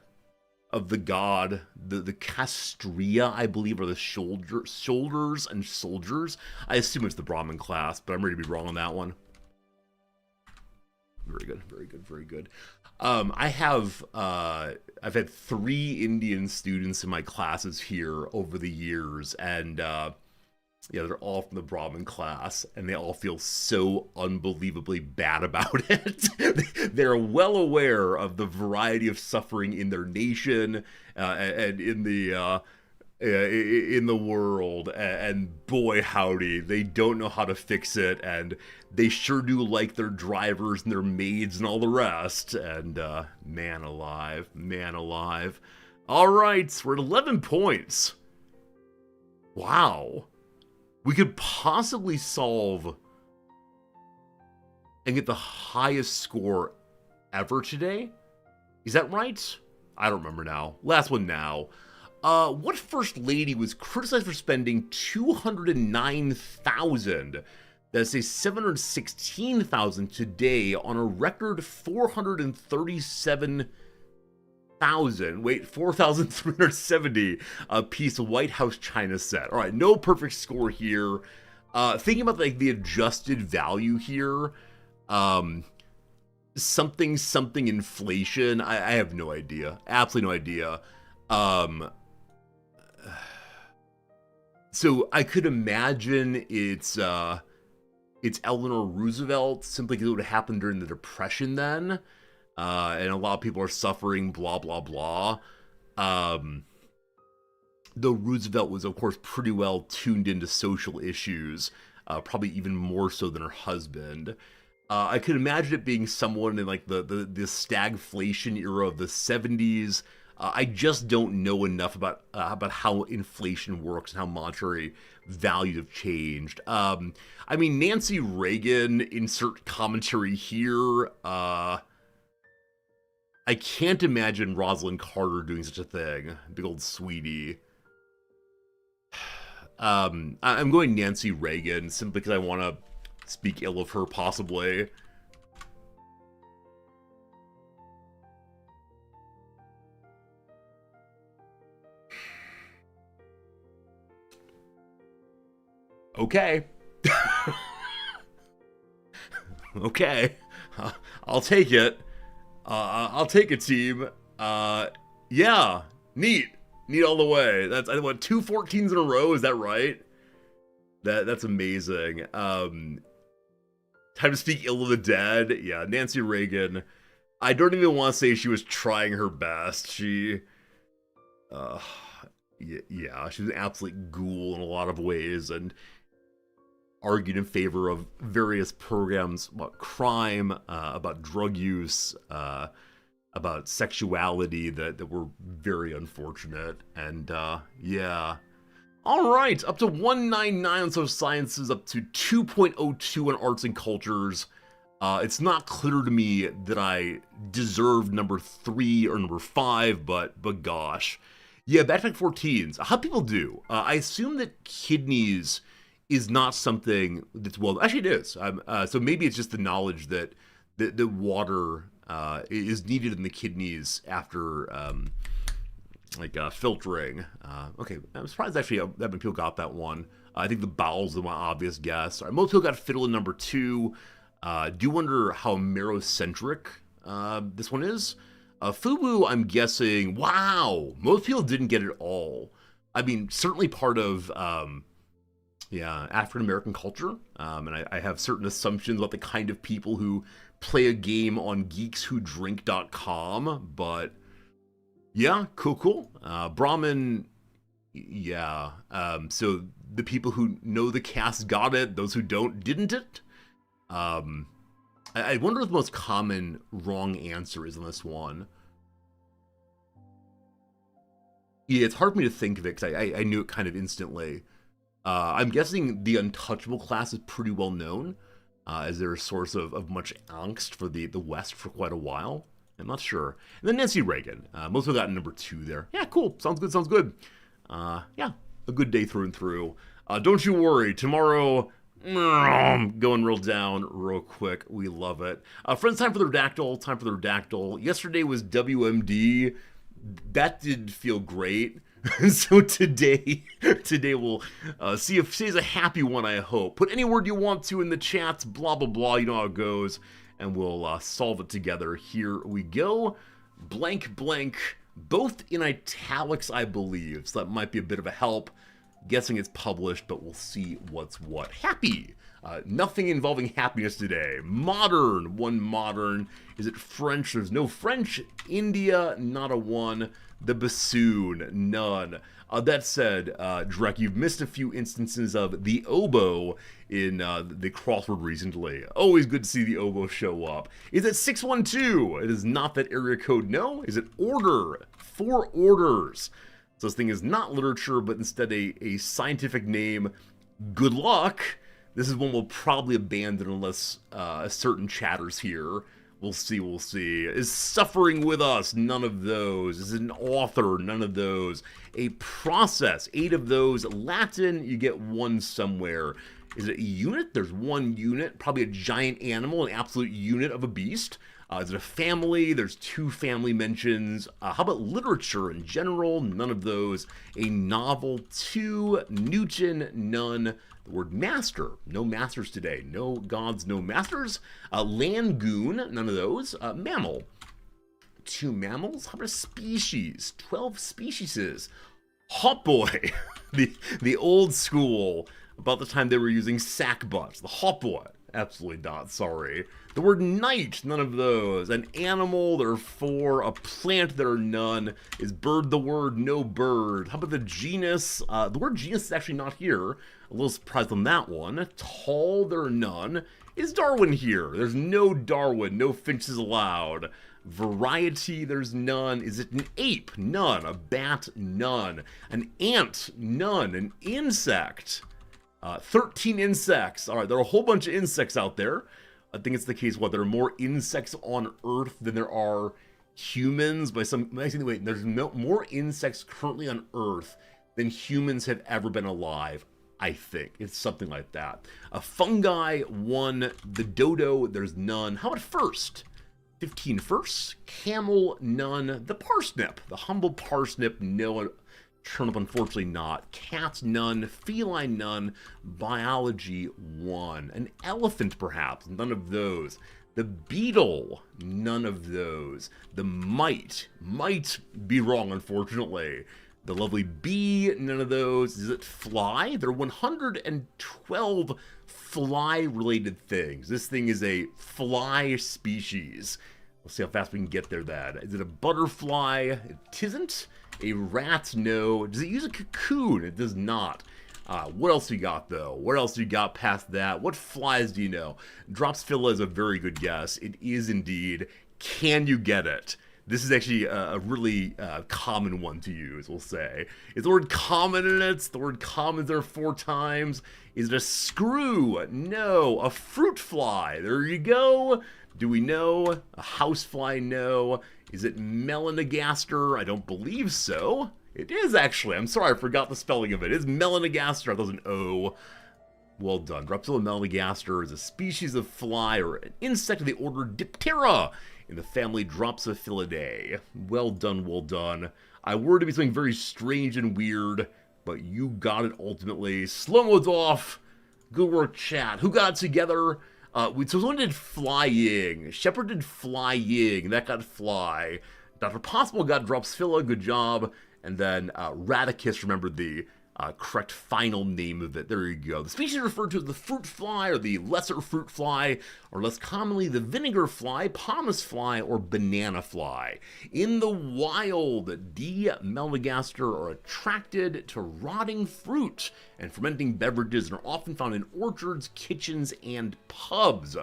god. The Castriya, I believe, are the shoulders and soldiers. I assume it's the Brahmin class, but I'm ready to be wrong on that one. Very good, very good, very good. I've had 3 Indian students in my classes here over the years, and they're all from the Brahmin class, and they all feel so unbelievably bad about it. They're well aware of the variety of suffering in their nation and in the in the world, and boy howdy, they don't know how to fix it, and they sure do like their drivers and their maids and all the rest, and man alive, man alive. Alright, we're at 11 points. Wow. We could possibly solve and get the highest score ever today? Is that right? I don't remember now. Last one now. What first lady was criticized for spending $209,000? That's a $716,000 today on a record $437,000 piece White House China set. All right, no perfect score here. Thinking about like the adjusted value here, something inflation. I have no idea. Absolutely no idea. So I could imagine it's Eleanor Roosevelt, simply because it would have happened during the Depression then, and a lot of people are suffering, blah, blah, blah. Though Roosevelt was, of course, pretty well tuned into social issues, probably even more so than her husband. I could imagine it being someone in like the stagflation era of the 70s. I just don't know enough about how inflation works and how monetary values have changed. I mean, Nancy Reagan, insert commentary here. I can't imagine Rosalind Carter doing such a thing. Big old sweetie. I'm going Nancy Reagan simply because I want to speak ill of her, possibly. Okay. Okay. I'll take it. I'll take it, team. Yeah. Neat. Neat all the way. That's, what, 2 14s in a row? Is that right? That's amazing. Time to speak ill of the dead. Yeah, Nancy Reagan. I don't even want to say she was trying her best. She... yeah, she was an absolute ghoul in a lot of ways, and argued in favor of various programs about crime, about drug use, about sexuality that were very unfortunate. And yeah. All right, up to 199 on social sciences, up to 2.02 on arts and cultures. It's not clear to me that I deserve number 3 or number 5, but gosh. Yeah, back-to-back 14s. How people do? I assume that kidneys is not something that's well... Actually, it is. So maybe it's just the knowledge that the water is needed in the kidneys after filtering. Okay, I'm surprised actually that many people got that one. I think the bowels is my obvious guess. All right, most people got fiddle in number 2. Do wonder how merocentric this one is. Fubu, I'm guessing, wow, most people didn't get it all. I mean, certainly part of, African-American culture, and I have certain assumptions about the kind of people who play a game on geekswhodrink.com, but yeah, cool. Brahmin, yeah, so the people who know the cast got it, those who don't, didn't it? I wonder what the most common wrong answer is on this one. Yeah, it's hard for me to think of it because I knew it kind of instantly. I'm guessing the Untouchable class is pretty well known, as they're a source of much angst for the West for quite a while. I'm not sure. And then Nancy Reagan. Most people got number 2 there. Yeah, cool. Sounds good. Yeah, a good day through and through. Don't you worry. Tomorrow... going real down real quick. We love it. Friends, time for the redactyl. Yesterday was WMD. That did feel great. So today we'll see if today's a happy one, I hope. Put any word you want to in the chats, blah blah blah, you know how it goes, and we'll solve it together. Here we go. Blank blank, both in italics, I believe, so that might be a bit of a help. Guessing it's published, but we'll see what's what. Happy. Nothing involving happiness today. Modern. One modern. Is it French? There's no French. India, not a one. The bassoon, none. That said, Drek, you've missed a few instances of the oboe in the crossword recently. Always good to see the oboe show up. Is it 612? It is not that area code, no. Is it order? 4 orders. So this thing is not literature, but instead a scientific name. Good luck. This is one we'll probably abandon unless a certain chatter's here. We'll see, we'll see. Is suffering with us? None of those. Is it an author? None of those. A process? 8 of those. Latin, you get 1 somewhere. Is it a unit? There's 1 unit. Probably a giant animal, an absolute unit of a beast. Is it a family? There's 2 family mentions. How about literature in general? None of those. A novel? 2. Newton? None. The word master. No masters today. No gods, no masters. Langoon? None of those. Mammal? 2 mammals. How about a species? 12 specieses. Hot boy. the old school. About the time they were using sack butts. The hot boy. Absolutely not, sorry. The word knight, none of those. An animal, there are 4. A plant, there are none. Is bird the word? No bird. How about the genus? The word genus is actually not here. A little surprised on that one. Tall, there are none. Is Darwin here? There's no Darwin, no finches allowed. Variety, there's none. Is it an ape? None. A bat? None. An ant? None. An insect? 13 insects. All right, there are a whole bunch of insects out there. I think it's the case, what, there are more insects on Earth than there are humans. By some, wait, there's more insects currently on Earth than humans have ever been alive. I think it's something like that. A fungi, 1. The dodo, there's none. How about first? 15 firsts. Camel, none. The parsnip, the humble parsnip, no. Turnip, unfortunately not. Cats, none. Feline, none. Biology, 1. An elephant, perhaps. None of those. The beetle, none of those. The might be wrong, unfortunately. The lovely bee, none of those. Is it fly? There are 112 fly-related things. This thing is a fly species. We'll see how fast we can get there, then. Is it a butterfly? It isn't. A rat, no. Does it use a cocoon? It does not. What else you got, though? What else you got past that? What flies do you know? Dropsphila is a very good guess. It is indeed. Can you get it? This is actually a really common one to use, we'll say. Is the word common in it? The word common is there 4 times. Is it a screw? No. A fruit fly. There you go. Do we know? A housefly? No. Is it melanogaster? I don't believe so. It is actually. I'm sorry, I forgot the spelling of it. It is melanogaster. There's an O. Well done. Dropsphila melanogaster is a species of fly or an insect of the order Diptera in the family Dropsophilidae. Well done, well done. I were to be something very strange and weird, but you got it ultimately. Slow mode's off. Good work, chat. Who got it together? So someone did flying. Shepard did flying. That got fly. Dr. Possible got Dropsphila. Good job. And then Radicus remembered the correct final name of it. There you go. The species referred to as the fruit fly or the lesser fruit fly, or less commonly the vinegar fly, pomace fly, or banana fly. In the wild, D. melanogaster are attracted to rotting fruit and fermenting beverages and are often found in orchards, kitchens, and pubs.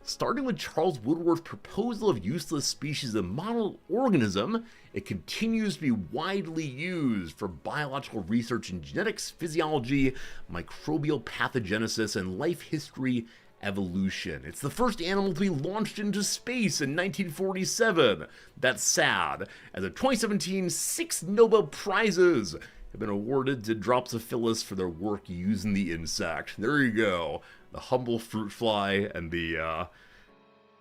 Starting with Charles Woodworth's proposal of useless species of model organism, it continues to be widely used for biological research in genetics, physiology, microbial pathogenesis, and life history evolution. It's the first animal to be launched into space in 1947. That's sad. As of 2017, 6 Nobel Prizes have been awarded to Dropsophilus for their work using the insect. There you go. The humble fruit fly and the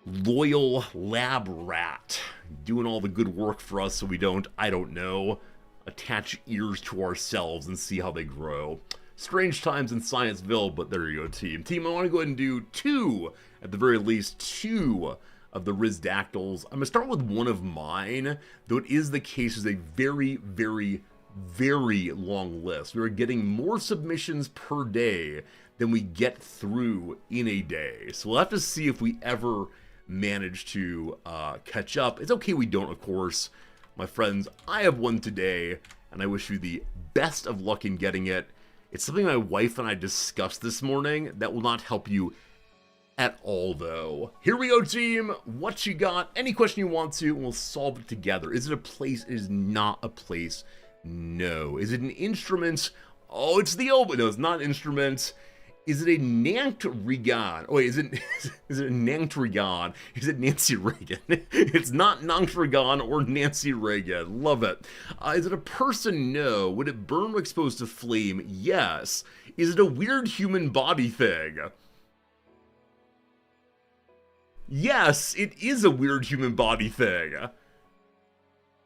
loyal lab rat doing all the good work for us so we don't, I don't know, attach ears to ourselves and see how they grow. Strange times in Scienceville, but there you go, team. Team, I want to go ahead and do 2, at the very least, 2 of the Rizdactyls. I'm going to start with one of mine, though it is the case there's a very, very, very long list. We are getting more submissions per day than we get through in a day. So we'll have to see if we ever manage to catch up. It's okay we don't, of course. My friends, I have one today, and I wish you the best of luck in getting it. It's something my wife and I discussed this morning that will not help you at all, though. Here we go, team. What you got? Any question you want to, and we'll solve it together. Is it a place? It is not a place. No. Is it an instrument? Oh, it's the elbow. No, it's not an instrument. Is it a Nantrigan? Oh, wait, is it a Nantrigan? Is it Nancy Reagan? It's not Nantrigan or Nancy Reagan. Love it. Is it a person? No. Would it burn when exposed to flame? Yes. Is it a weird human body thing? Yes, it is a weird human body thing.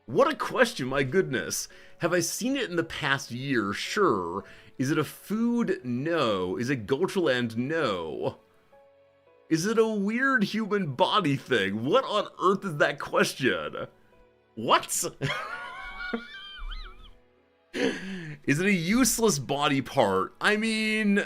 What a question, my goodness. Have I seen it in the past year? Sure. Is it a food? No. Is it Gulchland? No. Is it a weird human body thing? What on earth is that question? What? Is it a useless body part? I mean,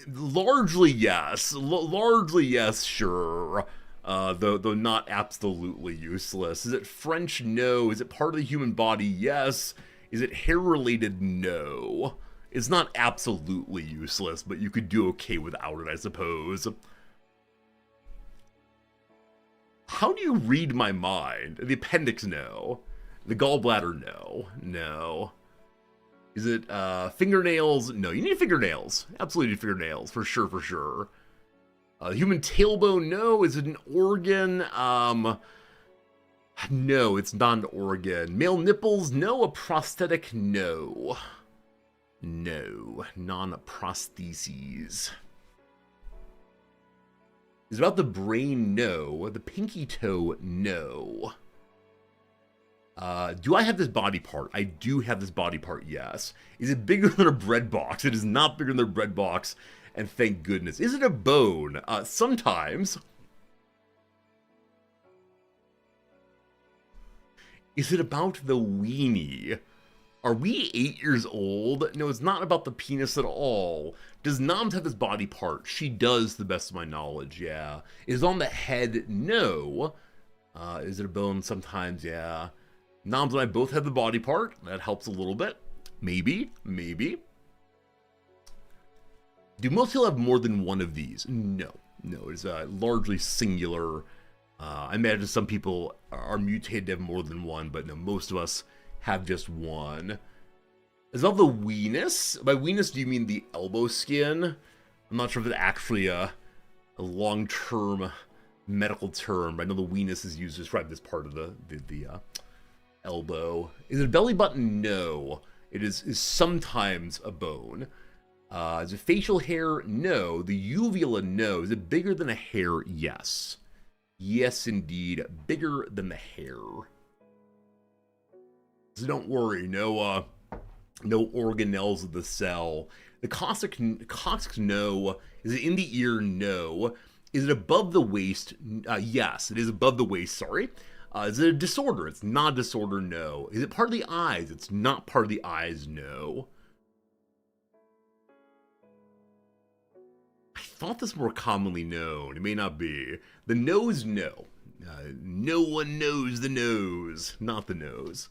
largely yes. Largely yes, sure. Though not absolutely useless. Is it French? No. Is it part of the human body? Yes. Is it hair-related? No. It's not absolutely useless, but you could do okay without it, I suppose. How do you read my mind? The appendix? No. The gallbladder? No. No. Is it fingernails? No, you need fingernails. Absolutely need fingernails, for sure, for sure. Human tailbone? No. Is it an organ? No, it's not an organ. Male nipples? No. A prosthetic? No. No. Non-prostheses. Is it about the brain? No. The pinky toe? No. Do I have this body part? I do have this body part, yes. Is it bigger than a bread box? It is not bigger than a bread box, and thank goodness. Is it a bone? Sometimes. Is it about the weenie? Are we 8 years old? No, it's not about the penis at all. Does Noms have this body part? She does, to the best of my knowledge, yeah. Is it on the head? No. Is it a bone? Sometimes, yeah. Noms and I both have the body part. That helps a little bit. Maybe. Maybe. Do most people have more than one of these? No. No, it's largely singular. I imagine some people are mutated to have more than one, but no, most of us have just one. Is that the weenus? By weenus, do you mean the elbow skin? I'm not sure if it's actually a long-term medical term, but I know the weenus is used to describe this part of the elbow. Is it a belly button? No. It is sometimes a bone. Is it facial hair? No. The uvula? No. Is it bigger than a hair? Yes. Yes, indeed. Bigger than the hair. So don't worry. No organelles of the cell. The coccyx? No. Is it in the ear? No. Is it above the waist? Yes, it is above the waist. Sorry. Is it a disorder? It's not a disorder. No. Is it part of the eyes? It's not part of the eyes. No. I thought this more commonly known. It may not be. The nose? No. No one knows the nose. Not the nose.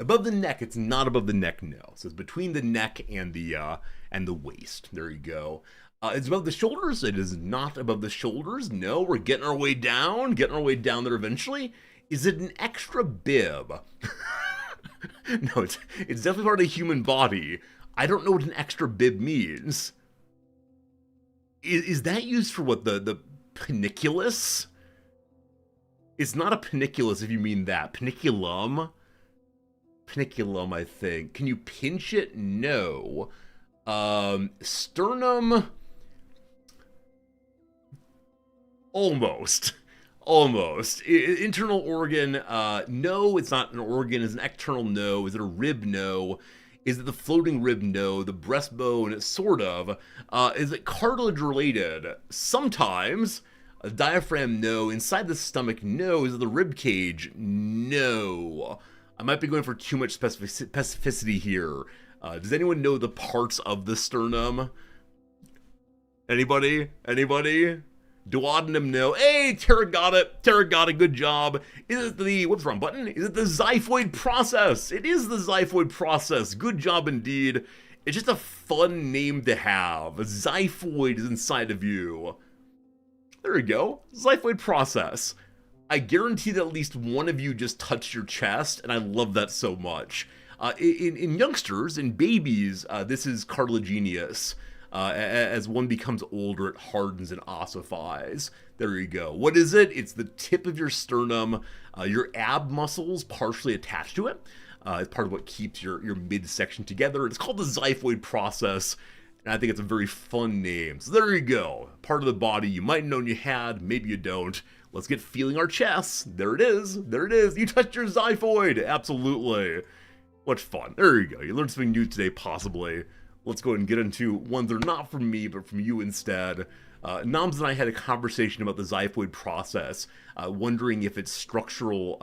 Above the neck? It's not above the neck. No. So it's between the neck and the waist. There you go. It's above the shoulders. It is not above the shoulders. No, we're getting our way down. Getting our way down there eventually. Is it an extra bib? No, it's definitely part of the human body. I don't know what an extra bib means. Is that used for what, the paniculus? It's not a paniculus if you mean that. Paniculum? Paniculum, I think. Can you pinch it? No. Sternum? Almost. Almost. Internal organ? No, it's not an organ. It's an external? No. Is it a rib? No. Is it the floating rib? No. The breastbone? Sort of. Is it cartilage related? Sometimes. A diaphragm? No. Inside the stomach? No. Is it the rib cage? No. I might be going for too much specificity here. Does anyone know the parts of the sternum? Anybody? Anybody? Duodenum, no. Hey, Tara got it. Tara got it. Good job. Is it the, whoops, wrong button? Is it the xiphoid process? It is the xiphoid process. Good job indeed. It's just a fun name to have. A xiphoid is inside of you. There we go. Xiphoid process. I guarantee that at least one of you just touched your chest, and I love that so much. In youngsters, in babies, this is cartilaginous. As one becomes older, it hardens and ossifies. There you go. What is it? It's the tip of your sternum, your ab muscles partially attached to it. It's part of what keeps your midsection together. It's called the xiphoid process, and I think it's a very fun name. So there you go. Part of the body you might have known you had, maybe you don't. Let's get feeling our chests. There it is. There it is. You touched your xiphoid. Absolutely. What fun. There you go. You learned something new today, possibly. Let's go ahead and get into ones that are not from me, but from you instead. Noms and I had a conversation about the xiphoid process, wondering if its structural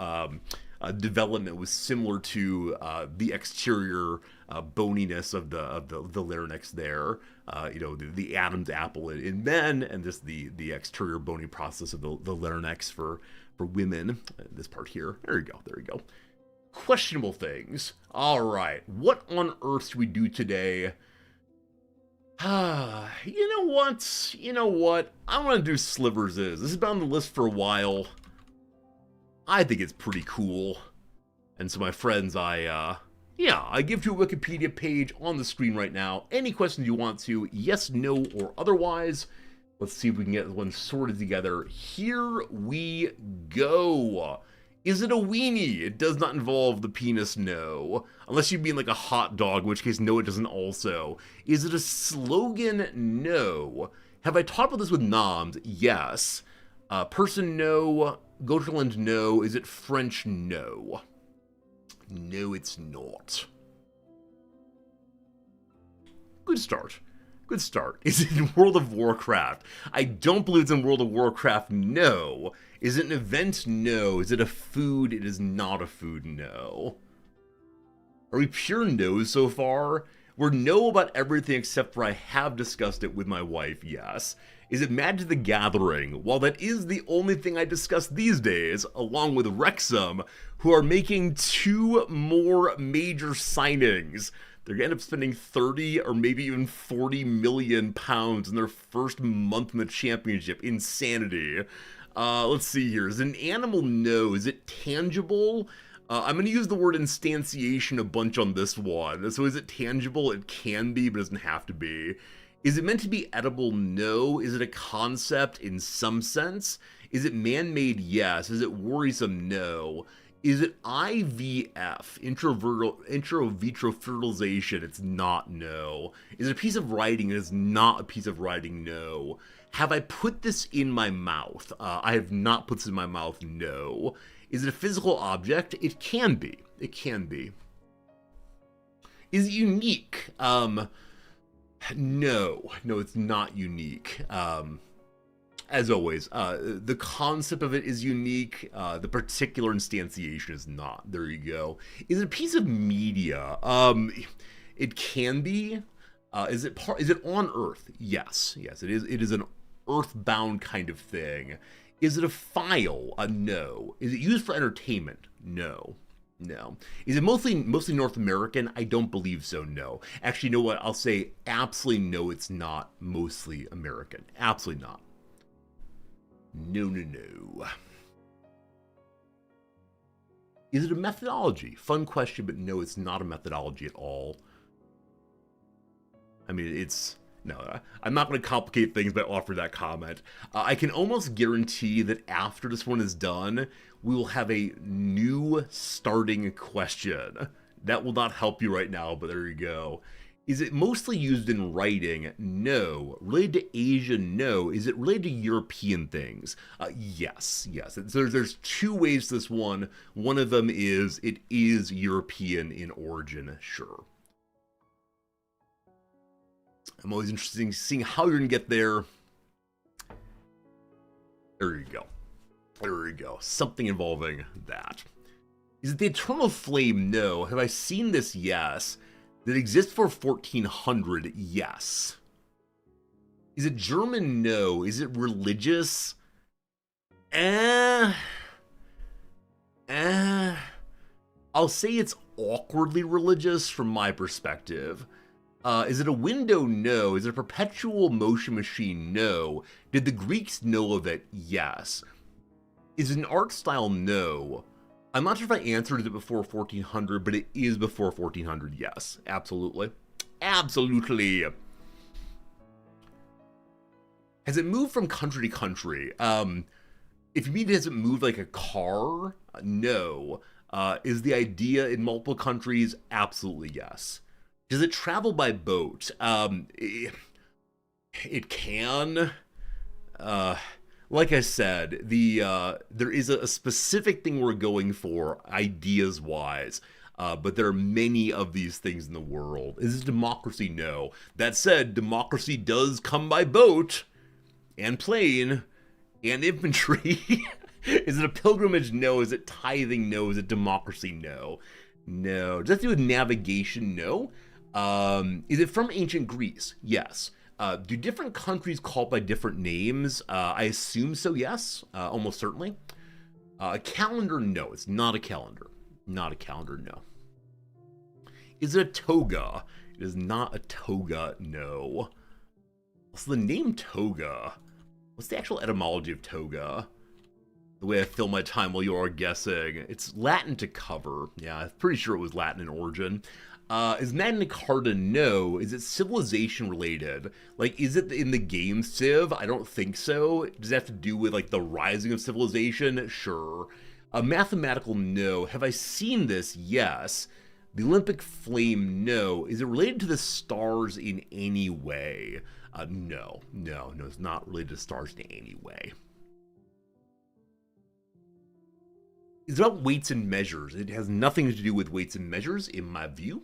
development was similar to the exterior boniness of the larynx there. You know, the Adam's apple in men, and just the exterior bony process of the larynx for women. This part here. There you go. There you go. Questionable things. All right. What on earth should we do today? You know what? You know what? I want to do Slivers Is. This has been on the list for a while. I think it's pretty cool. And so my friends, I give you a Wikipedia page on the screen right now. Any questions you want to, yes, no, or otherwise. Let's see if we can get one sorted together. Here we go. Is it a weenie? It does not involve the penis, no. Unless you mean like a hot dog, in which case, no, it doesn't also. Is it a slogan? No. Have I talked about this with noms? Yes. Person, no. Goterland, no. Is it French? No. No, it's not. Good start. Good start. Is it in World of Warcraft? I don't believe it's in World of Warcraft, no. Is it an event? No. Is it a food? It is not a food, no. Are we pure no's so far? We're no about everything except for I have discussed it with my wife, yes. Is it Magic the Gathering? Well, that is the only thing I discuss these days, along with Wrexham, who are making 2 more major signings. They're going to end up spending 30 or maybe even 40 million pounds in their first month in the championship. Insanity. Let's see here. Is it an animal? No. Is it tangible? I'm going to use the word instantiation a bunch on this one. So is it tangible? It can be, but it doesn't have to be. Is it meant to be edible? No. Is it a concept in some sense? Is it man-made? Yes. Is it worrisome? No. Is it IVF, intro vitro fertilization? It's not, no. Is it a piece of writing? It is not a piece of writing, no. Have I put this in my mouth? I have not put this in my mouth, no. Is it a physical object? It can be. It can be. Is it unique? No. No, it's not unique. As always, the concept of it is unique. The particular instantiation is not. There you go. Is it a piece of media? It can be. Is it on Earth? Yes. Yes, it is. It is an earthbound kind of thing. Is it a file? No. Is it used for entertainment? No. No. Is it mostly North American? I don't believe so, no. Actually, you know what? I'll say absolutely no, it's not mostly American. Absolutely not. No, no, no. Is it a methodology? Fun question, but no, it's not a methodology at all. I mean, it's... No, I'm not going to complicate things by offering that comment. I can almost guarantee that after this one is done, we will have a new starting question. That will not help you right now, but there you go. Is it mostly used in writing? No. Related to Asia? No. Is it related to European things? Yes, yes. There's 2 ways to this one. One of them is it is European in origin, sure. I'm always interested in seeing how you're going to get there. There you go. There you go. Something involving that. Is it the Eternal Flame? No. Have I seen this? Yes. Did it exist for 1400? Yes. Is it German? No. Is it religious? I'll say it's awkwardly religious from my perspective. Is it a window? No. Is it a perpetual motion machine? No. Did the Greeks know of it? Yes. Is it an art style? No. I'm not sure if I answered it before 1400, but it is before 1400. Yes, absolutely. Absolutely. Has it moved from country to country? If you mean has it moved like a car? No. Is the idea in multiple countries? Absolutely yes. Does it travel by boat? It can. Like I said, there is a specific thing we're going for, ideas-wise, but there are many of these things in the world. Is it democracy? No. That said, democracy does come by boat, and plane, and infantry. Is it a pilgrimage? No. Is it tithing? No. Is it democracy? No. No. Does that have to do with navigation? No. Is it from ancient Greece? Yes. Do different countries call it by different names? I assume so, yes. Almost certainly. A calendar? No, it's not a calendar. Not a calendar, no. Is it a toga? It is not a toga, no. So the name toga, what's the actual etymology of toga? The way I fill my time while you are guessing. It's Latin to cover. Yeah, I'm pretty sure it was Latin in origin. Is Magna Carta? No. Is it civilization related? Like, is it in the game Civ? I don't think so. Does it have to do with, like, the rising of civilization? Sure. Mathematical? No. Have I seen this? Yes. The Olympic Flame? No. Is it related to the stars in any way? No. No, it's not related to stars in any way. Is it about weights and measures? It has nothing to do with weights and measures, in my view.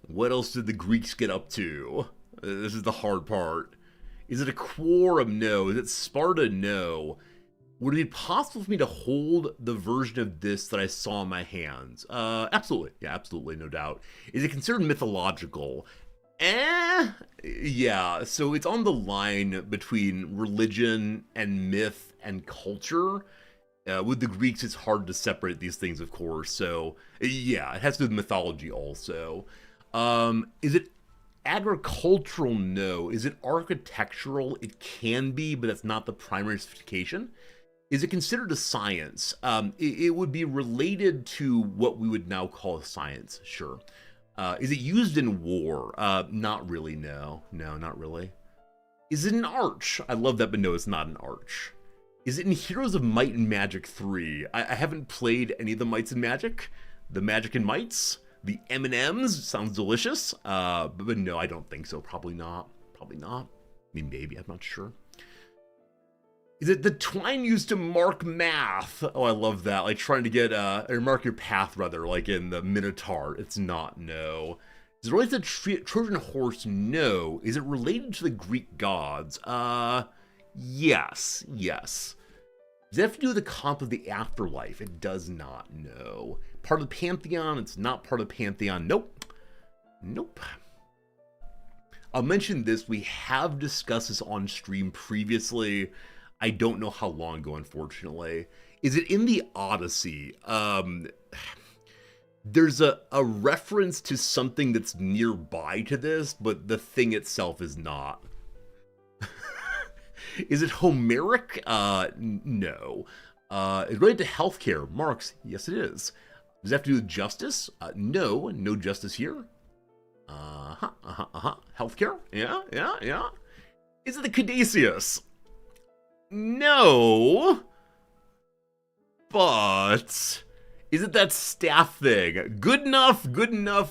What else did the Greeks get up to? This is the hard part. Is it a quorum? No. Is it Sparta? No. Would it be possible for me to hold the version of this that I saw in my hands? Absolutely. Yeah, absolutely, no doubt. Is it considered mythological? Yeah, so it's on the line between religion and myth and culture. With the Greeks, it's hard to separate these things, of course. So, yeah, it has to do with mythology also. Is it agricultural? No. Is it architectural? It can be, but that's not the primary specification. Is it considered a science? It would be related to what we would now call a science, sure. Is it used in war? Not really, no. No, not really. Is it an arch? I love that, but no, it's not an arch. Is it in Heroes of Might and Magic 3? I haven't played any of the Mights and Magic. The Magic and Mights. The M&Ms sounds delicious, but no, I don't think so. Probably not. Probably not. I mean, maybe. I'm not sure. Is it the twine used to mark math? Oh, I love that. Like trying to get, or mark your path, rather, like in the Minotaur. It's not, no. Is it related to Trojan horse? No. Is it related to the Greek gods? Yes. Yes. Does it have to do with the concept of the afterlife? It does not, no. Part of the Pantheon? It's not part of the Pantheon. Nope. Nope. I'll mention this. We have discussed this on stream previously. I don't know how long ago, unfortunately. Is it in the Odyssey? There's a reference to something that's nearby to this, but the thing itself is not. Is it Homeric? No. Is it related to healthcare? Marks? Yes, it is. Does it have to do with justice? No. No justice here. Healthcare? Yeah. Is it the Caduceus? No. But is it that staff thing? Good enough.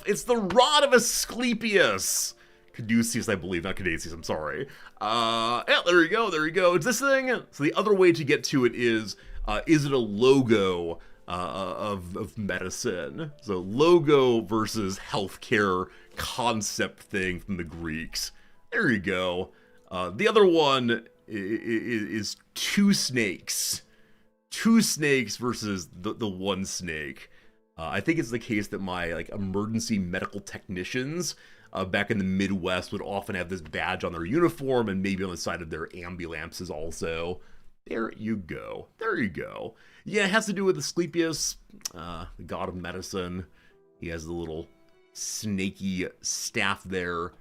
It's the Rod of Asclepius. Caduceus, I believe, not Caduceus, I'm sorry. Yeah, there you go. It's this thing. So the other way to get to it is it a logo of medicine? So logo versus healthcare concept thing from the Greeks. There you go. The other one is two snakes. 2 snakes versus the 1 snake. I think it's the case that my like emergency medical technicians back in the Midwest would often have this badge on their uniform and maybe on the side of their ambulances also. There you go. There you go. Yeah, it has to do with Asclepius, the god of medicine. He has the little snaky staff there.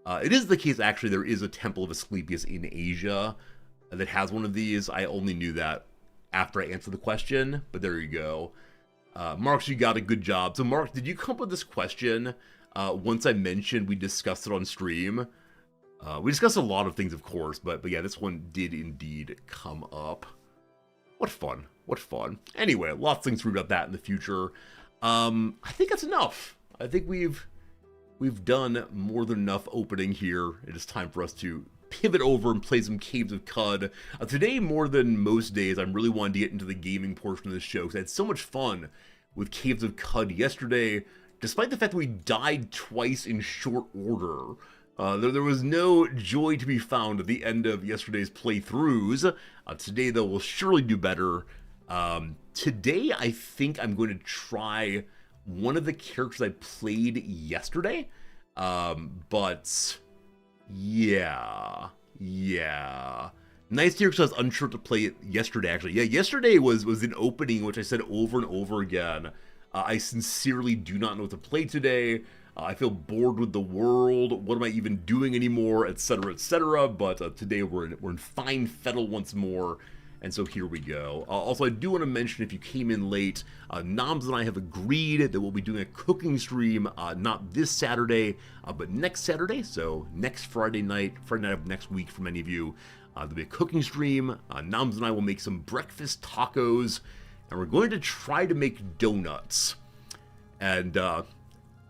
It is the case, actually, there is a temple of Asclepius in Asia that has one of these. I only knew that after I answered the question, but there you go. Marks, you got a good job. So, Mark, did you come up with this question once I mentioned we discussed it on stream? We discussed a lot of things, of course, but yeah, this one did indeed come up. What fun. What fun. Anyway, lots of things to read about that in the future. I think that's enough. I think we've done more than enough opening here. It is time for us to pivot over and play some Caves of Qud. Today, more than most days, I'm really wanting to get into the gaming portion of the show because I had so much fun with Caves of Qud yesterday, despite the fact that we died twice in short order. There was no joy to be found at the end of yesterday's playthroughs. Today, though, we'll surely do better. Today, I think I'm going to try one of the characters I played yesterday. But yeah. Nice here because I was unsure to play it yesterday, actually. Yeah, yesterday was an opening, which I said over and over again. I sincerely do not know what to play today. I feel bored with the world. What am I even doing anymore, etc., etc. But today we're in fine fettle once more. And so here we go. Also, I do want to mention, if you came in late, Noms and I have agreed that we'll be doing a cooking stream, not this Saturday, but next Saturday. So next Friday night of next week for many of you, there'll be a cooking stream. Noms and I will make some breakfast tacos, and we're going to try to make donuts. And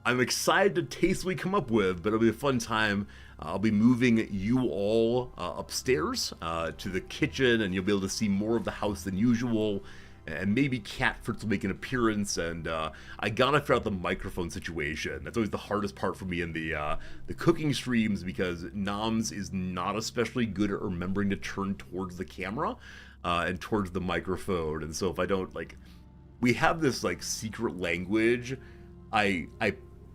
I'm excited to taste what we come up with, but it'll be a fun time. I'll be moving you all upstairs to the kitchen, and you'll be able to see more of the house than usual. And maybe Cat Fritz will make an appearance, and I gotta figure out the microphone situation. That's always the hardest part for me in the cooking streams, because Noms is not especially good at remembering to turn towards the camera and towards the microphone. And so if I don't, like, we have this like secret language. I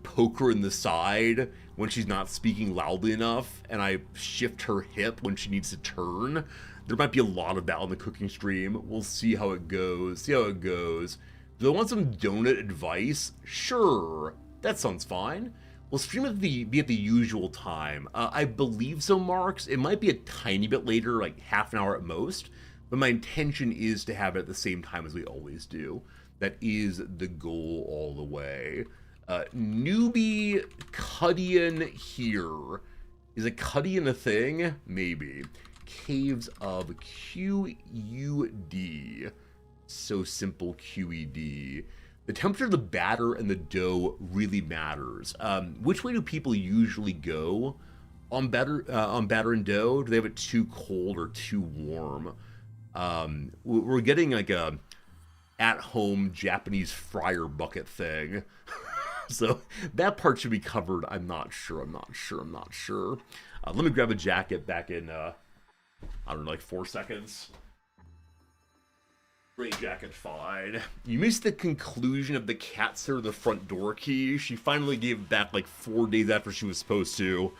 poke her in the side when she's not speaking loudly enough, and I shift her hip when she needs to turn. There might be a lot of that on the cooking stream. We'll see how it goes. Do I want some donut advice? Sure, that sounds fine. We'll stream at be at the usual time. I believe so, Marks. It might be a tiny bit later, like half an hour at most, but my intention is to have it at the same time as we always do. That is the goal all the way. Newbie Quddian here. Is a Quddian a thing? Maybe. Caves of Qud. So simple, QED. The temperature of the batter and the dough really matters. Which way do people usually go on batter and dough? Do they have it too cold or too warm? We're getting like a at-home Japanese fryer bucket thing. So that part should be covered. I'm not sure. Let me grab a jacket back in, I don't know, like 4 seconds. Gray jacket, fine. You missed the conclusion of the cat sitter the front door key. She finally gave it back like 4 days after she was supposed to.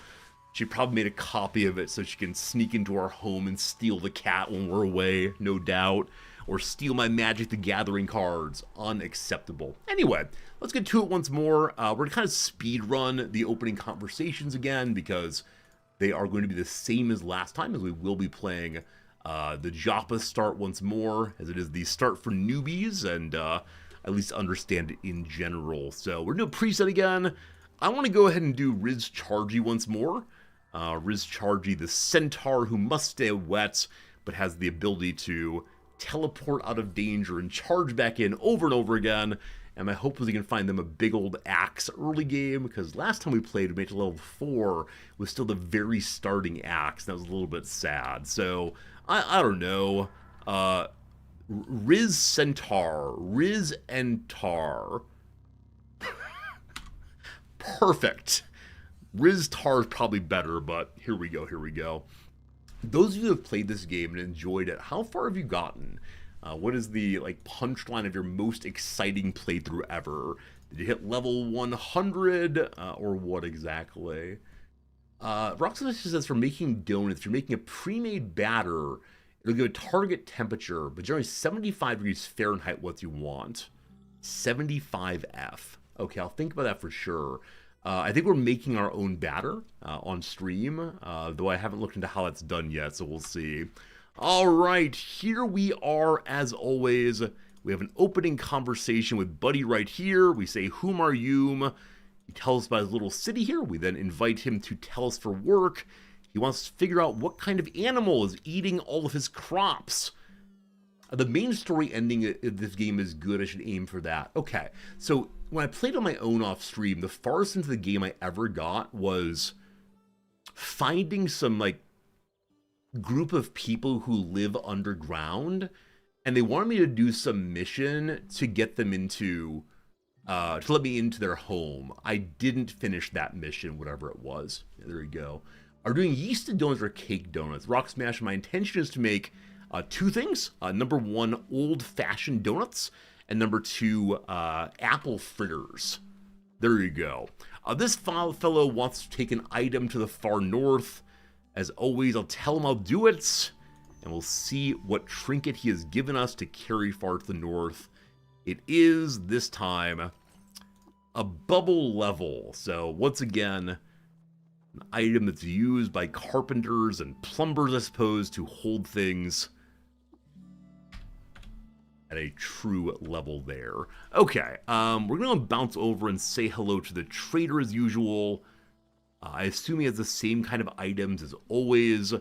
She probably made a copy of it so she can sneak into our home and steal the cat when we're away, no doubt. Or steal my Magic the Gathering cards. Unacceptable. Anyway, let's get to it once more. We're going to kind of speed run the opening conversations again, because they are going to be the same as last time, as we will be playing the Joppa start once more, as it is the start for newbies, and at least understand it in general. So we're going to do a preset again. I want to go ahead and do Riz Chargy once more. Riz Chargy, the centaur who must stay wet, but has the ability to teleport out of danger and charge back in over and over again. And my hope was we can find them a big old axe early game, because last time we played, we made it to level 4 with still the very starting axe. That was a little bit sad. So I don't know. Riz Centaur, Riz Entar. Perfect. Riz Tar is probably better, but here we go. Those of you who have played this game and enjoyed it, how far have you gotten? What is the like punchline of your most exciting playthrough ever? Did you hit level 100 or what exactly? Roxas says for making donuts, if you're making a pre-made batter, it'll give a target temperature, but generally 75 degrees Fahrenheit what you want. 75F. Okay, I'll think about that for sure. I think we're making our own batter on stream, though I haven't looked into how that's done yet, so we'll see. All right, here we are as always. We have an opening conversation with Buddy right here. We say, "Whom are you?" He tells us about his little city here. We then invite him to tell us for work. He wants to figure out what kind of animal is eating all of his crops. The main story ending of this game is good. I should aim for that. Okay, so when I played on my own off stream, the farthest into the game I ever got was finding some like group of people who live underground, and they wanted me to do some mission to get them into, to let me into their home. I didn't finish that mission, whatever it was. Yeah, there we go. Are doing yeasted donuts or cake donuts? Rock Smash, my intention is to make two things. Number one, old-fashioned donuts, and number two, apple fritters. There you go. This fellow wants to take an item to the far north. As always, I'll tell him I'll do it, and we'll see what trinket he has given us to carry far to the north. It is, this time, a bubble level. So, once again, an item that's used by carpenters and plumbers, I suppose, to hold things at a true level there. Okay, we're going to bounce over and say hello to the trader as usual. I assume he has the same kind of items as always.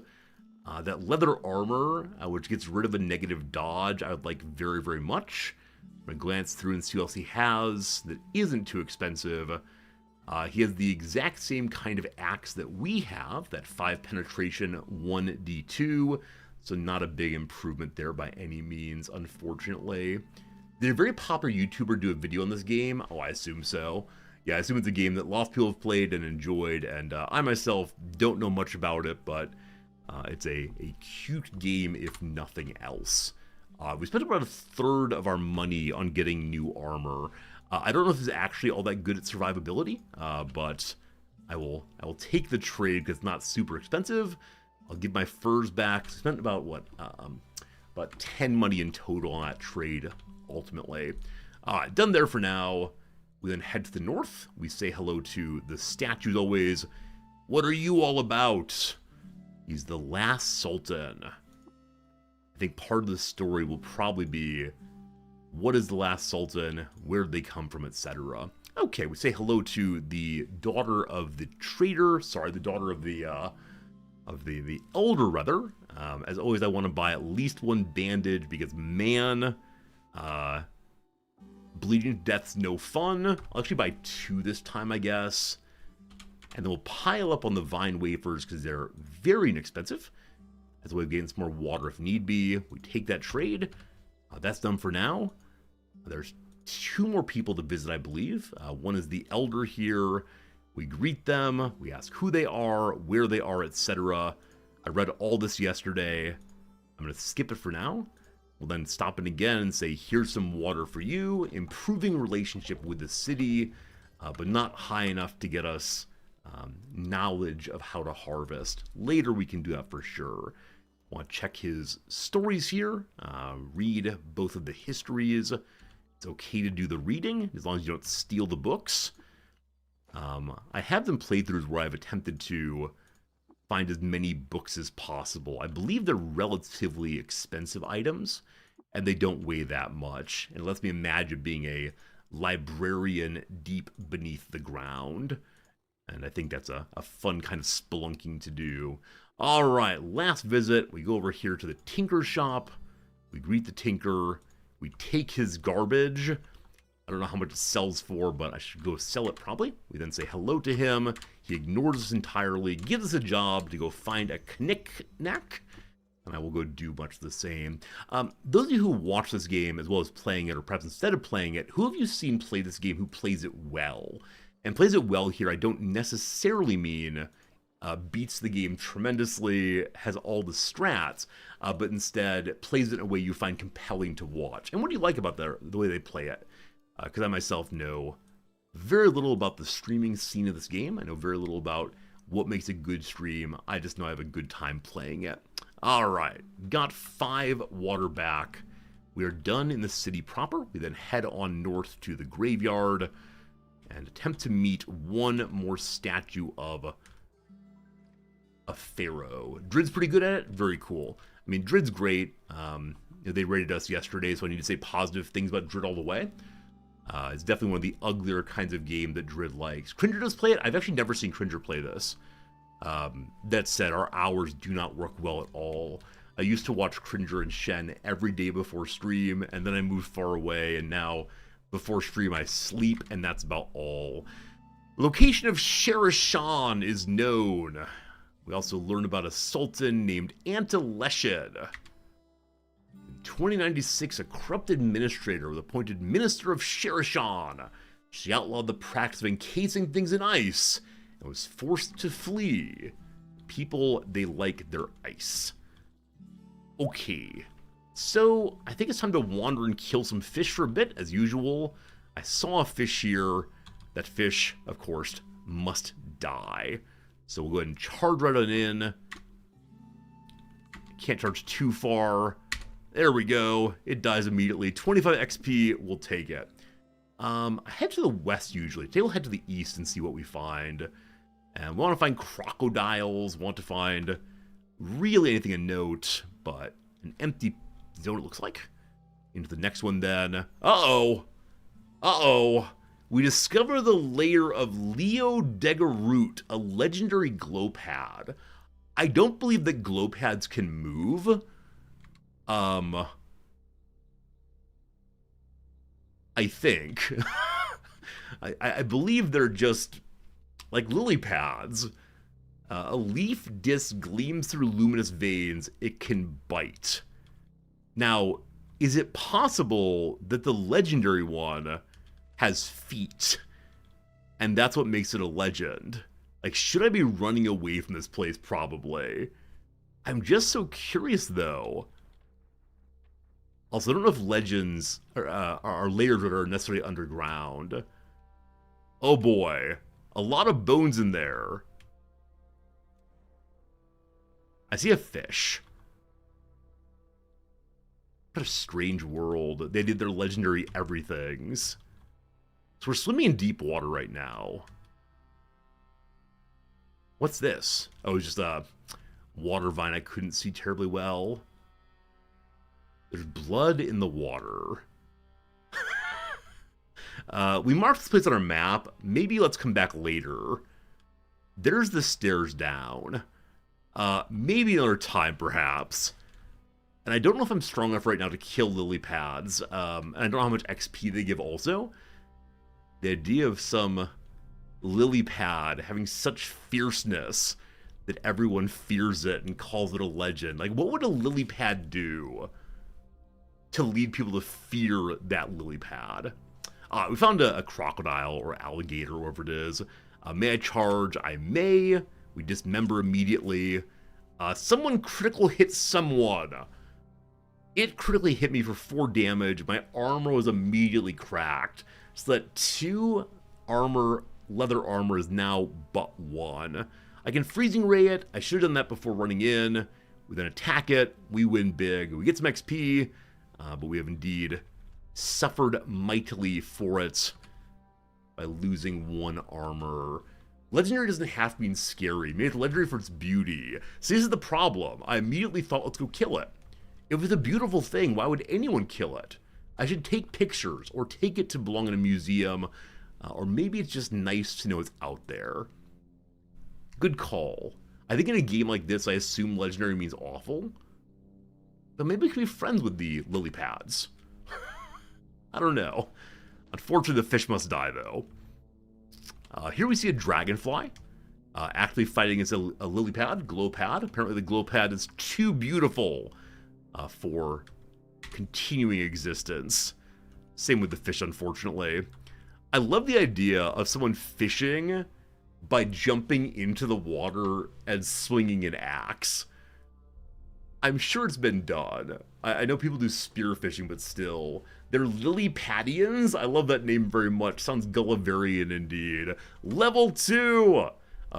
That leather armor, which gets rid of a negative dodge, I would like very, very much. I'm going to glance through and see what else he has that isn't too expensive. He has the exact same kind of axe that we have, that 5 penetration, 1d2. So not a big improvement there by any means, unfortunately. Did a very popular YouTuber do a video on this game? Oh, I assume so. Yeah, I assume it's a game that lots of people have played and enjoyed, and I myself don't know much about it, but it's a cute game if nothing else. We spent about a third of our money on getting new armor. I don't know if this is actually all that good at survivability, but I will take the trade because it's not super expensive. I'll give my furs back. I spent about, about 10 money in total on that trade, ultimately. Done there for now. We then head to the north. We say hello to the statues always. What are you all about? He's the last sultan. I think part of the story will probably be, what is the last sultan? Where did they come from, etc. Okay, we say hello to the daughter of the trader. Sorry, the daughter of the elder, rather. As always, I want to buy at least one bandage because, man, bleeding to death's no fun. I'll actually buy 2 this time, I guess. And then we'll pile up on the vine wafers because they're very inexpensive. As a way of getting some more water if need be. We take that trade. That's done for now. There's 2 more people to visit, I believe. One is the elder here. We greet them. We ask who they are, where they are, etc. I read all this yesterday. I'm going to skip it for now. We'll then stop it again and say, here's some water for you. Improving relationship with the city, but not high enough to get us knowledge of how to harvest. Later we can do that for sure. Want to check his stories here. Read both of the histories. It's okay to do the reading as long as you don't steal the books. I have done playthroughs where I've attempted to find as many books as possible. I believe they're relatively expensive items, and they don't weigh that much. And it lets me imagine being a librarian deep beneath the ground. And I think that's a fun kind of spelunking to do. All right, last visit. We go over here to the tinker shop. We greet the tinker. We take his garbage. I don't know how much it sells for, but I should go sell it probably. We then say hello to him. He ignores us entirely, gives us a job to go find a knick-knack, and I will go do much the same. Those of you who watch this game as well as playing it, or perhaps instead of playing it, who have you seen play this game who plays it well? And plays it well here, I don't necessarily mean beats the game tremendously, has all the strats, but instead plays it in a way you find compelling to watch. And what do you like about the way they play it? Because I myself know very little about the streaming scene of this game. I know very little about what makes a good stream. I just know I have a good time playing it. All right, got 5 water back. We are done in the city proper. We then head on north to the graveyard and attempt to meet one more statue of a pharaoh. Drid's pretty good at it. Very cool. I mean, Drid's great. They rated us yesterday, so I need to say positive things about Drid all the way. It's definitely one of the uglier kinds of game that Drid likes. Cringer does play it. I've actually never seen Cringer play this. That said, our hours do not work well at all. I used to watch Cringer and Shen every day before stream, and then I moved far away, and now before stream I sleep, and that's about all. The location of Sher-Shan is known. We also learn about a sultan named Antileshed. In 2096, a corrupt administrator was appointed Minister of Sher-Shan. She outlawed the practice of encasing things in ice and was forced to flee. People, they like their ice. Okay, so I think it's time to wander and kill some fish for a bit, as usual. I saw a fish here. That fish, of course, must die. So we'll go ahead and charge right on in. Can't charge too far. There we go. It dies immediately. 25 XP, we'll take it. I head to the west usually. Today we'll head to the east and see what we find. And we want to find crocodiles, want to find really anything of note, but an empty zone it looks like. Into the next one then. Uh-oh. Uh-oh. We discover the lair of Leo Degarut, a legendary glow pad. I don't believe that glow pads can move. I think. I believe they're just like lily pads. A leaf disc gleams through luminous veins. It can bite. Now, is it possible that the legendary one has feet, and that's what makes it a legend? Like, should I be running away from this place? Probably. I'm just so curious, though. Also, I don't know if legends are layers that are necessarily underground. Oh boy. A lot of bones in there. I see a fish. What a strange world. They did their legendary everythings. So we're swimming in deep water right now. What's this? Oh, it's just a water vine I couldn't see terribly well. There's blood in the water. We marked this place on our map. Maybe let's come back later. There's the stairs down. Maybe another time, perhaps. And I don't know if I'm strong enough right now to kill lily pads. And I don't know how much XP they give also. The idea of some lily pad having such fierceness that everyone fears it and calls it a legend. Like, what would a lily pad do to lead people to fear that lily pad? We found a crocodile or alligator, or whatever it is. May I charge? I may. We dismember immediately. Someone critical hit someone. It critically hit me for 4 damage. My armor was immediately cracked. So that 2 leather armor is now but 1. I can freezing ray it. I should have done that before running in. We then attack it. We win big. We get some XP, but we have indeed suffered mightily for it by losing 1 armor. Legendary doesn't have to be scary. Maybe it's legendary for its beauty. See, this is the problem. I immediately thought, let's go kill it. If it's a beautiful thing, why would anyone kill it? I should take pictures, or take it to belong in a museum, or maybe it's just nice to know it's out there. Good call. I think in a game like this, I assume legendary means awful. But maybe we can be friends with the lily pads. I don't know. Unfortunately, the fish must die, though. Here we see a dragonfly actually fighting against a lily pad, glow pad. Apparently the glow pad is too beautiful for continuing existence. Same with the fish, unfortunately. I love the idea of someone fishing by jumping into the water and swinging an axe. I'm sure it's been done. I know people do spearfishing, but still. They're Lilliputians. I love that name very much. Sounds Gulliverian indeed. Level 2!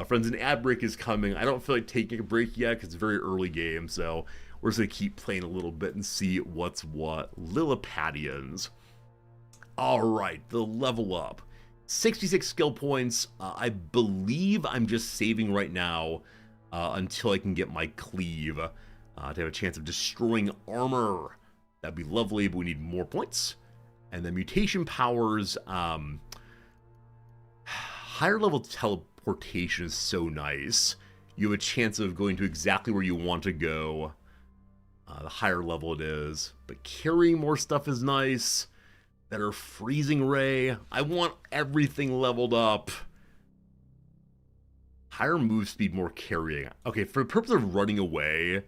Friends, an ad break is coming. I don't feel like taking a break yet because it's a very early game, so we're just going to keep playing a little bit and see what's what. Lilliputians. Alright, the level up. 66 skill points. I believe I'm just saving right now until I can get my cleave to have a chance of destroying armor. That'd be lovely, but we need more points. And then mutation powers. Higher level teleportation is so nice. You have a chance of going to exactly where you want to go. The higher level it is. But carrying more stuff is nice. Better freezing ray. I want everything leveled up. Higher move speed, more carrying. Okay, for the purpose of running away,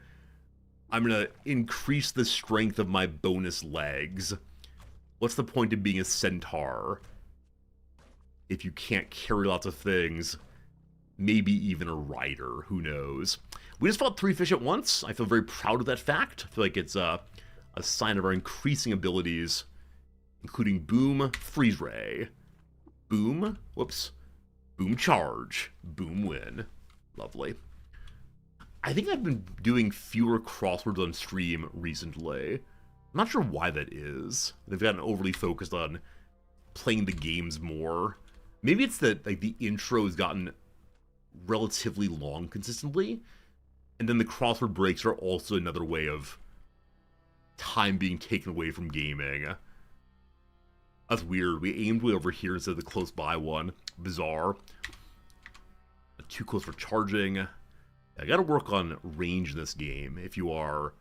I'm going to increase the strength of my bonus legs. What's the point of being a centaur if you can't carry lots of things? Maybe even a rider, who knows. We just fought 3 fish at once. I feel very proud of that fact. I feel like it's a sign of our increasing abilities, including boom, freeze ray, boom, whoops, boom charge, boom win. Lovely. I think I've been doing fewer crosswords on stream recently. I'm not sure why that is. They've gotten overly focused on playing the games more. Maybe it's that like the intro has gotten relatively long consistently, and then the crossword breaks are also another way of time being taken away from gaming. That's weird. We aimed way over here instead of the close by one. Bizarre. Too close for charging. I gotta work on range in this game. If you are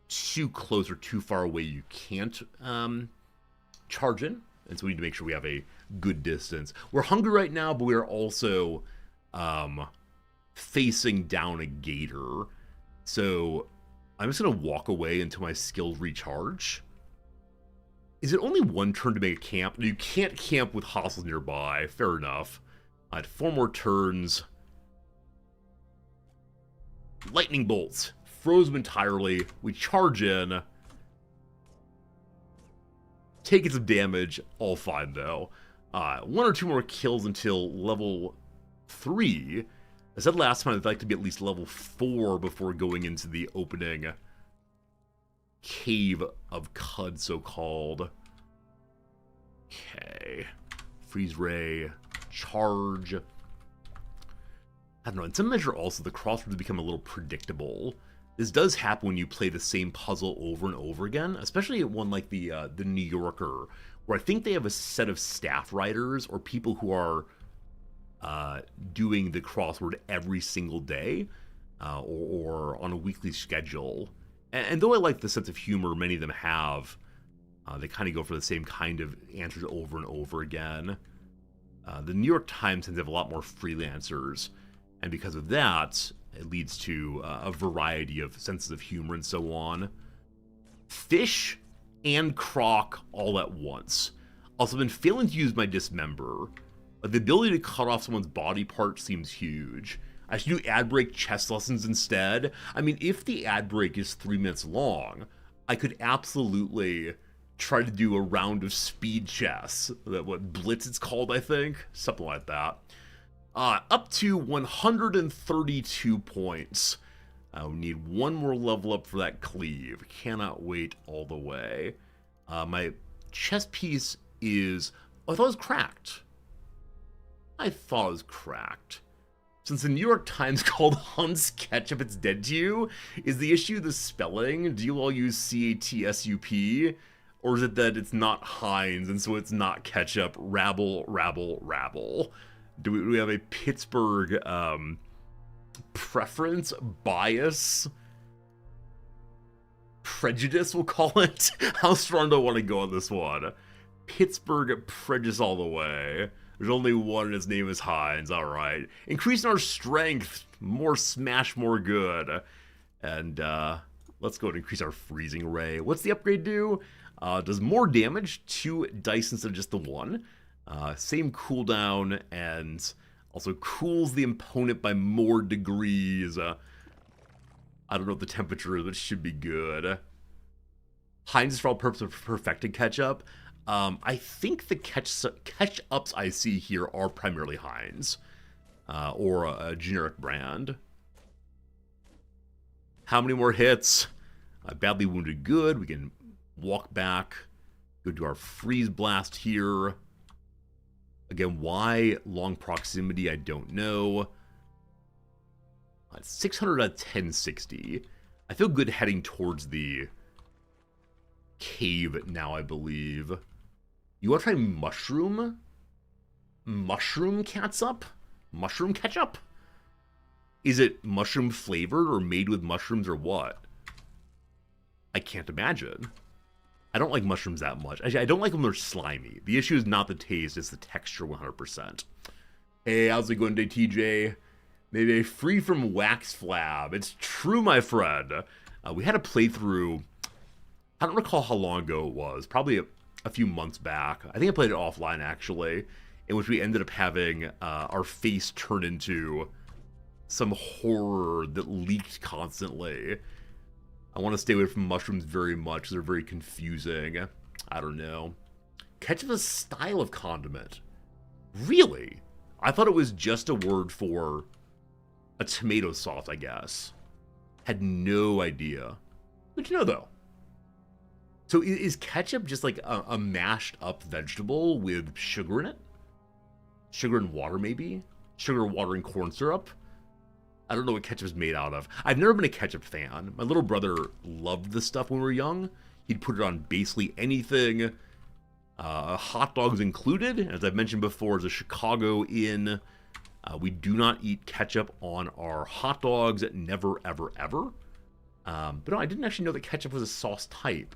too close or too far away, you can't charge in. And so we need to make sure we have a good distance. We're hungry right now, but we are also facing down a gator. So I'm just gonna walk away until my skills recharge. Is it only one turn to make a camp? You can't camp with hostiles nearby. Fair enough. I had 4 more turns. Lightning bolts. Froze them entirely. We charge in. Taking some damage. All fine, though. 1 or 2 more kills until level 3. I said last time I'd like to be at least level 4 before going into the opening Cave of Qud, so-called. Okay. Freeze ray. Charge. I don't know, in some measure also the crosswords become a little predictable. This does happen when you play the same puzzle over and over again, especially at one like the New Yorker, where I think they have a set of staff writers or people who are doing the crossword every single day or on a weekly schedule. And though I like the sense of humor many of them have, they kind of go for the same kind of answers over and over again. The New York Times tends to have a lot more freelancers, and because of that, it leads to a variety of senses of humor and so on. Fish and croc all at once. Also been failing to use my dismember. The ability to cut off someone's body part seems huge. I should do ad break chess lessons instead. I mean, if the ad break is 3 minutes long, I could absolutely try to do a round of speed chess. What Blitz it's called, I think? Something like that. Up to 132 points. We need 1 more level up for that cleave. Cannot wait all the way. My chess piece is... Oh, I thought it was cracked. I thought it was cracked. Since the New York Times called Hunt's Ketchup It's Dead to You, is the issue the spelling? Do you all use C-A-T-S-U-P? Or is it that it's not Heinz, and so it's not ketchup? Rabble, rabble, rabble. Do we have a Pittsburgh preference, bias, prejudice, we'll call it? How strong do I want to go on this one? Pittsburgh prejudice all the way. There's only one, and his name is Heinz. All right. Increasing our strength. More smash, more good. And let's go and increase our freezing ray. What's the upgrade do? Does more damage, 2 dice instead of just the 1. Same cooldown, and Also cools the opponent by more degrees. I don't know what the temperature is, but it should be good. Heinz is for all purposes of perfected ketchup. I think the ketchups I see here are primarily Heinz. Or a generic brand. How many more hits? Badly wounded, good. We can walk back. Go do our freeze blast here. Again, why long proximity, I don't know. 600 at 1060. I feel good heading towards the cave now, I believe. You want to try mushroom? Mushroom catsup? Mushroom ketchup? Is it mushroom flavored or made with mushrooms or what? I can't imagine. I don't like mushrooms that much. Actually, I don't like them when they're slimy. The issue is not the taste, it's the texture 100%. Hey, how's it going today, TJ? Maybe free from wax flab. It's true, my friend. We had a playthrough. I don't recall how long ago it was. Probably a few months back. I think I played it offline, actually, in which we ended up having our face turn into some horror that leaked constantly. I want to stay away from mushrooms very much. They're very confusing. I don't know. Ketchup is a style of condiment. Really? I thought it was just a word for a tomato sauce, I guess. Had no idea. Good to know, though. So is ketchup just like a mashed up vegetable with sugar in it? Sugar and water, maybe? Sugar, water, and corn syrup? I don't know what ketchup is made out of. I've never been a ketchup fan. My little brother loved this stuff when we were young. He'd put it on basically anything, hot dogs included. As I've mentioned before, as a Chicago inn, we do not eat ketchup on our hot dogs. Never, ever, ever. But no, I didn't actually know that ketchup was a sauce type.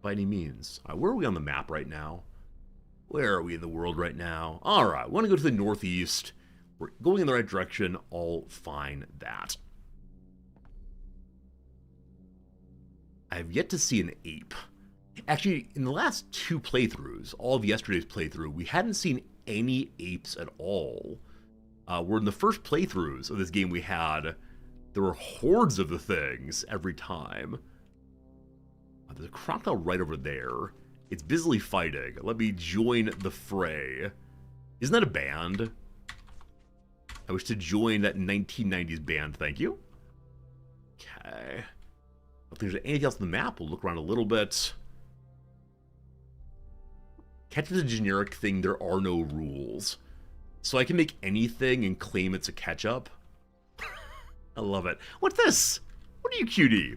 By any means. Where are we on the map right now? Where are we in the world right now? Alright, we want to go to the northeast. We're going in the right direction. I'll find that. I have yet to see an ape. Actually, in the last two playthroughs, all of yesterday's playthrough, we hadn't seen any apes at all. Where in the first playthroughs of this game we had, there were hordes of the things every time. There's a crocodile right over there. It's busily fighting. Let me join the fray. Isn't that a band? I wish to join that 1990s band, thank you. Okay. If there's anything else on the map, we'll look around a little bit. Ketchup is a generic thing, there are no rules. So I can make anything and claim it's a ketchup. I love it. What's this? What are you, cutie?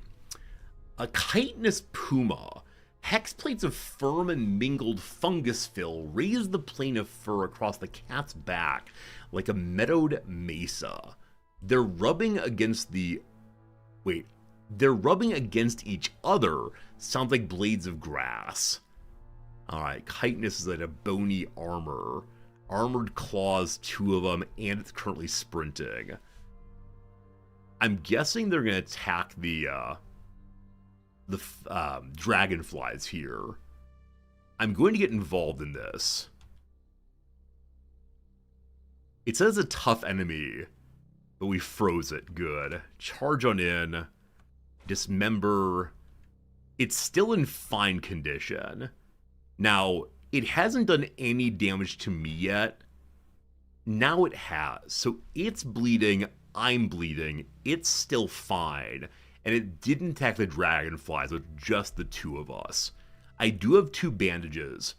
A chitinous puma. Hex plates of firm and mingled fungus fill raise the plane of fur across the cat's back like a meadowed mesa. They're rubbing against each other. Sounds like blades of grass. Alright, chitinous is like a bony armor. Armored claws, 2 of them, and it's currently sprinting. I'm guessing they're going to attack the dragonflies here. I'm going to get involved in this. It says a tough enemy, but we froze it. Good. Charge on in. Dismember. It's still in fine condition. Now, it hasn't done any damage to me yet. Now it has. So it's bleeding. I'm bleeding. It's still fine. And it didn't attack the dragonflies with just the 2 of us. I do have 2 bandages.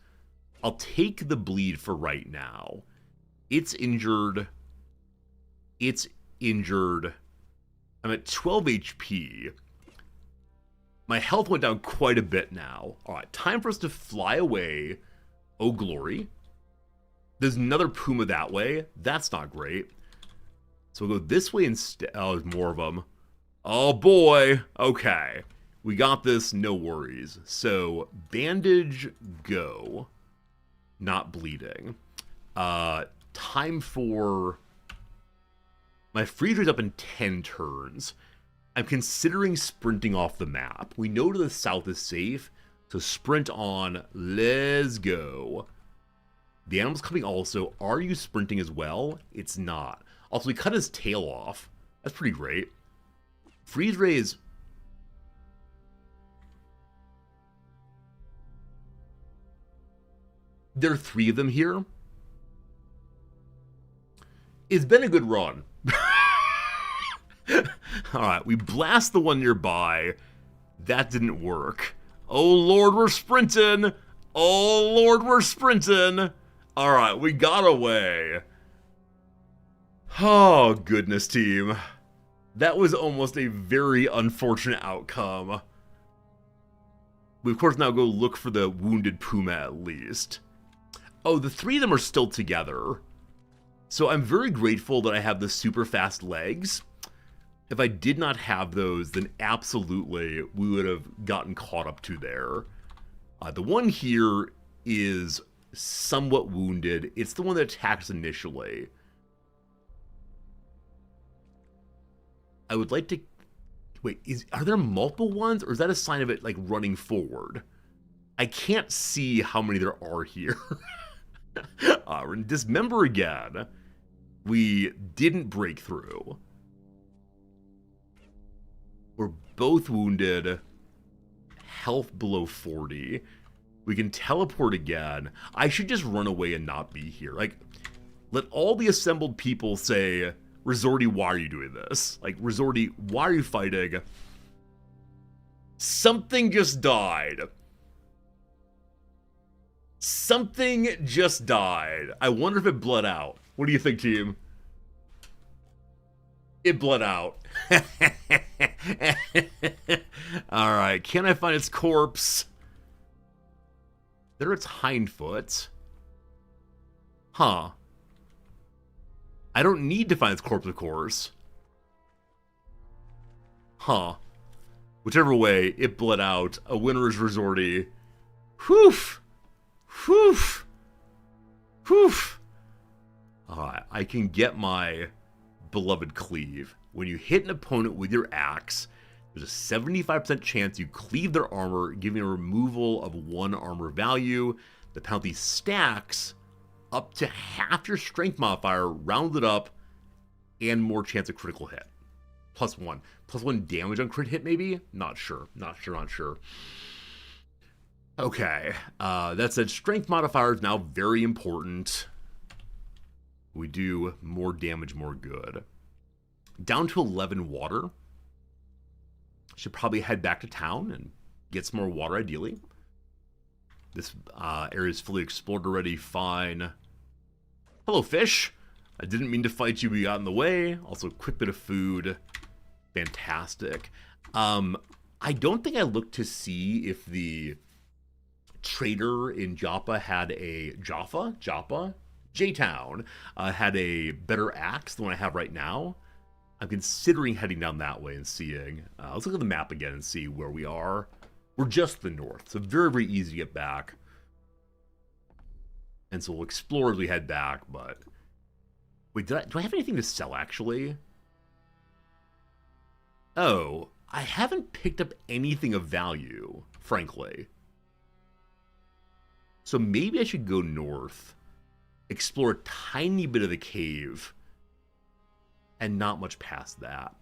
I'll take the bleed for right now. It's injured. It's injured. I'm at 12 HP. My health went down quite a bit now. Alright, time for us to fly away. Oh, glory. There's another puma that way. That's not great. So we'll go this way instead. Oh, there's more of them. Oh boy. Okay. We got this, no worries. So, bandage, go. Not bleeding. Time for... My freeze rate's up in 10 turns. I'm considering sprinting off the map. We know to the south is safe, so sprint on. Let's go. The animal's coming also. Are you sprinting as well? It's not. Also, we cut his tail off. That's pretty great. Freeze ray is... There are 3 of them here. It's been a good run. Alright, we blast the one nearby. That didn't work. Oh lord, we're sprinting! Oh lord, we're sprinting! Alright, we got away. Oh, goodness, team. That was almost a very unfortunate outcome. We, of course, now go look for the wounded puma at least. Oh, the 3 of them are still together. So I'm very grateful that I have the super fast legs. If I did not have those, then absolutely we would have gotten caught up to there. The one here is somewhat wounded. It's the one that attacks initially. I would like to... Wait, are there multiple ones? Or is that a sign of it, like, running forward? I can't see how many there are here. We're going to dismember again. We didn't break through. We're both wounded. Health below 40. We can teleport again. I should just run away and not be here. Like, let all the assembled people say, Resorty, why are you doing this? Like, Resorty, why are you fighting? Something just died. Something just died. I wonder if it bled out. What do you think, team? It bled out. Alright, can I find its corpse? There its hindfoot. Huh. I don't need to find its corpse, of course. Huh. Whichever way, it bled out. A winner is Resorty. Whew! Whew! Whew! Alright, I can get my beloved cleave. When you hit an opponent with your axe, there's a 75% chance you cleave their armor, giving a removal of 1 armor value. The penalty stacks up to half your strength modifier, rounded up, and more chance of critical hit. +1. +1 damage on crit hit, maybe? Not sure. Not sure. Okay. That said, strength modifier is now very important. We do more damage, more good. Down to 11 water. Should probably head back to town and get some more water, ideally. This area is fully explored already. Fine. Hello, fish. I didn't mean to fight you, but you got in the way. Also, quick bit of food. Fantastic. I don't think I looked to see if the trader in Joppa had a... Joppa? J-Town had a better axe than what I have right now. I'm considering heading down that way and seeing. Let's look at the map again and see where we are. We're just to the north, so very, very easy to get back. And so we'll explore as we head back, but... Wait, do I have anything to sell, actually? Oh, I haven't picked up anything of value, frankly. So maybe I should go north, explore a tiny bit of the cave, and not much past that.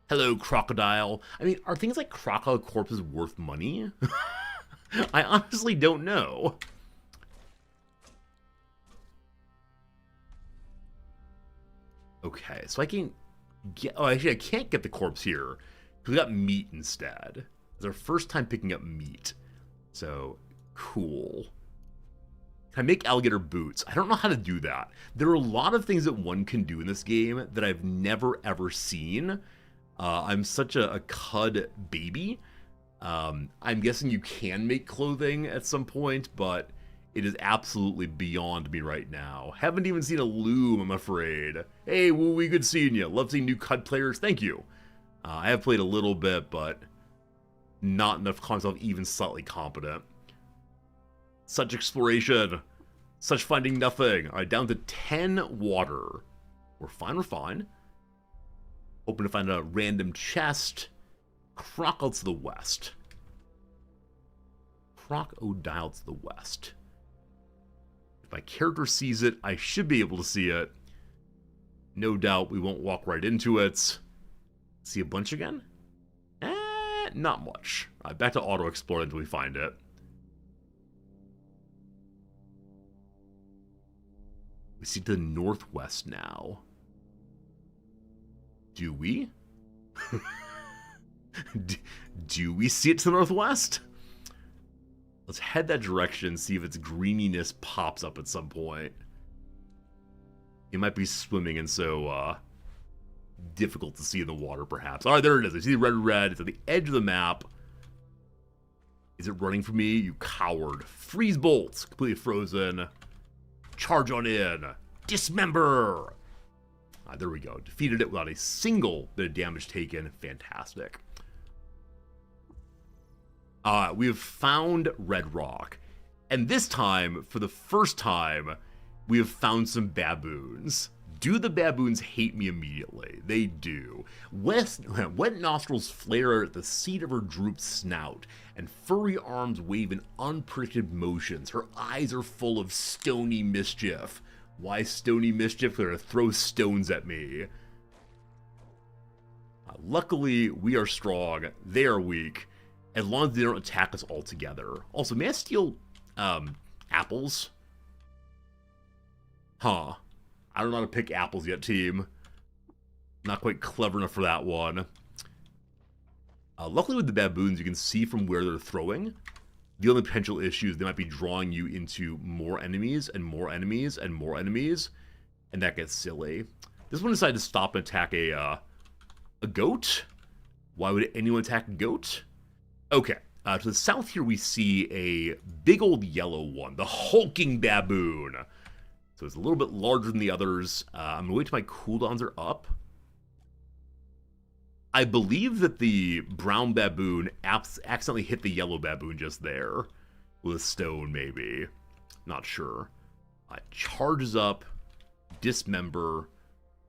Hello, crocodile. I mean, are things like crocodile corpses worth money? I honestly don't know. Okay, so I can get... Oh, actually, I can't get the corpse here, because we got meat instead. It's our first time picking up meat. So, cool. Can I make alligator boots? I don't know how to do that. There are a lot of things that one can do in this game that I've never, ever seen. I'm such a Qud baby. I'm guessing you can make clothing at some point, but it is absolutely beyond me right now. Haven't even seen a loom, I'm afraid. Hey, Wooey, good seeing you. Love seeing new Qud players. Thank you. I have played a little bit, but not enough to call myself even slightly competent. Such exploration. Such finding nothing. Alright, down to 10 water. We're fine. Hoping to find a random chest. Crocodile to the west. Crocodile to the west. If my character sees it, I should be able to see it. No doubt we won't walk right into it. See a bunch again? Not much. Back to auto explore until we find it. We see to the northwest now. Do we? Do we see it to the northwest? Let's head that direction, see if its greeniness pops up at some point. It might be swimming and so difficult to see in the water, perhaps. All right, there it is. I see the red. It's at the edge of the map. Is it running for me? You coward. Freeze bolts. Completely frozen. Charge on in. Dismember. There we go. Defeated it without a single bit of damage taken. Fantastic. We have found Red Rock. And this time, for the first time, we have found some baboons. Do the baboons hate me immediately? They do. Wet nostrils flare at the seat of her drooped snout, and furry arms wave in unpredicted motions. Her eyes are full of stony mischief. Why stony mischief? They're gonna throw stones at me. Luckily, we are strong. They are weak. As long as they don't attack us altogether. Also, may I steal apples? Huh. I don't know how to pick apples yet, team. Not quite clever enough for that one. Luckily with the baboons, you can see from where they're throwing. The only potential issue is they might be drawing you into more enemies and more enemies and more enemies. And that gets silly. This one decided to stop and attack a goat. Why would anyone attack a goat? Okay. To the south here we see a big old yellow one. The hulking baboon. So it's a little bit larger than the others. I'm going to wait till my cooldowns are up. I believe that the brown baboon accidentally hit the yellow baboon just there. With a stone, maybe. Not sure. Charges up. Dismember.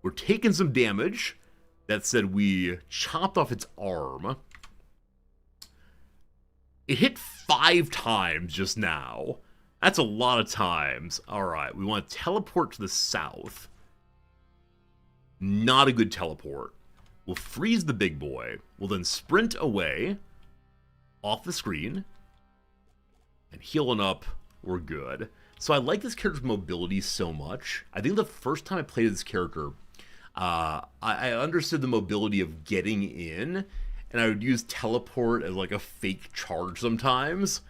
We're taking some damage. That said, we chopped off its arm. It hit 5 times just now. That's a lot of times. Alright, we want to teleport to the south. Not a good teleport. We'll freeze the big boy. We'll then sprint away. Off the screen. And healing up. We're good. So I like this character's mobility so much. I think the first time I played this character, I understood the mobility of getting in. And I would use teleport as like a fake charge sometimes.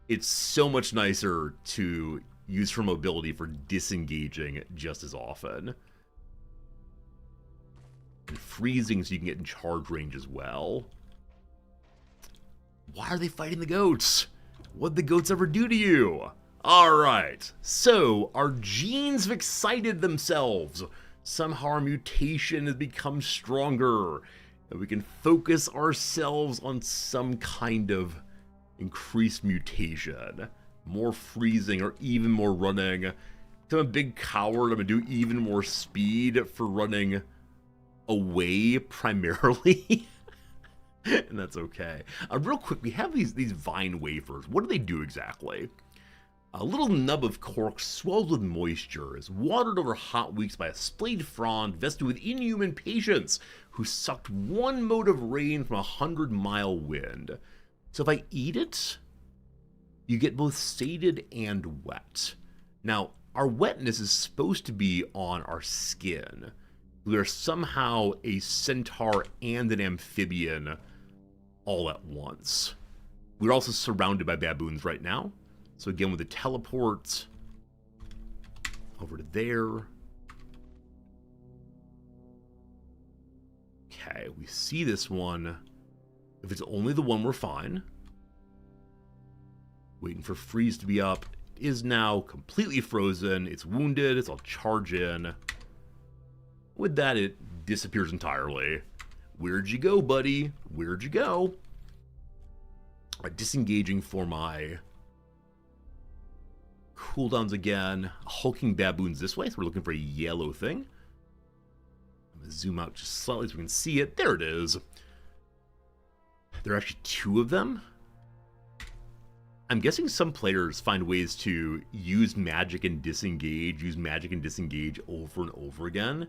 It's so much nicer to use for mobility for disengaging just as often. And freezing so you can get in charge range as well. Why are they fighting the goats? What'd the goats ever do to you? Alright, so our genes have excited themselves. Somehow our mutation has become stronger. And we can focus ourselves on some kind of increased mutation. More freezing or even more running. If I'm a big coward, I'm going to do even more speed for running away primarily. And that's okay. Real quick, we have these vine wafers. What do they do exactly? A little nub of cork swells with moisture, is watered over hot weeks by a splayed frond vested with inhuman patience, who sucked one mote of rain from 100-mile wind. So if I eat it, you get both sated and wet. Now, our wetness is supposed to be on our skin. We are somehow a centaur and an amphibian all at once. We're also surrounded by baboons right now. So again, with the teleport over to there. Okay, we see this one. If it's only the one, we're fine. Waiting for freeze to be up. It is now completely frozen. It's wounded. So I'll charge in. With that, it disappears entirely. Where'd you go, buddy? Where'd you go? Disengaging for my cooldowns again. Hulking baboons this way, so we're looking for a yellow thing. I'm going to zoom out just slightly so we can see it. There it is. There are actually 2 of them. I'm guessing some players find ways to use magic and disengage, over and over again.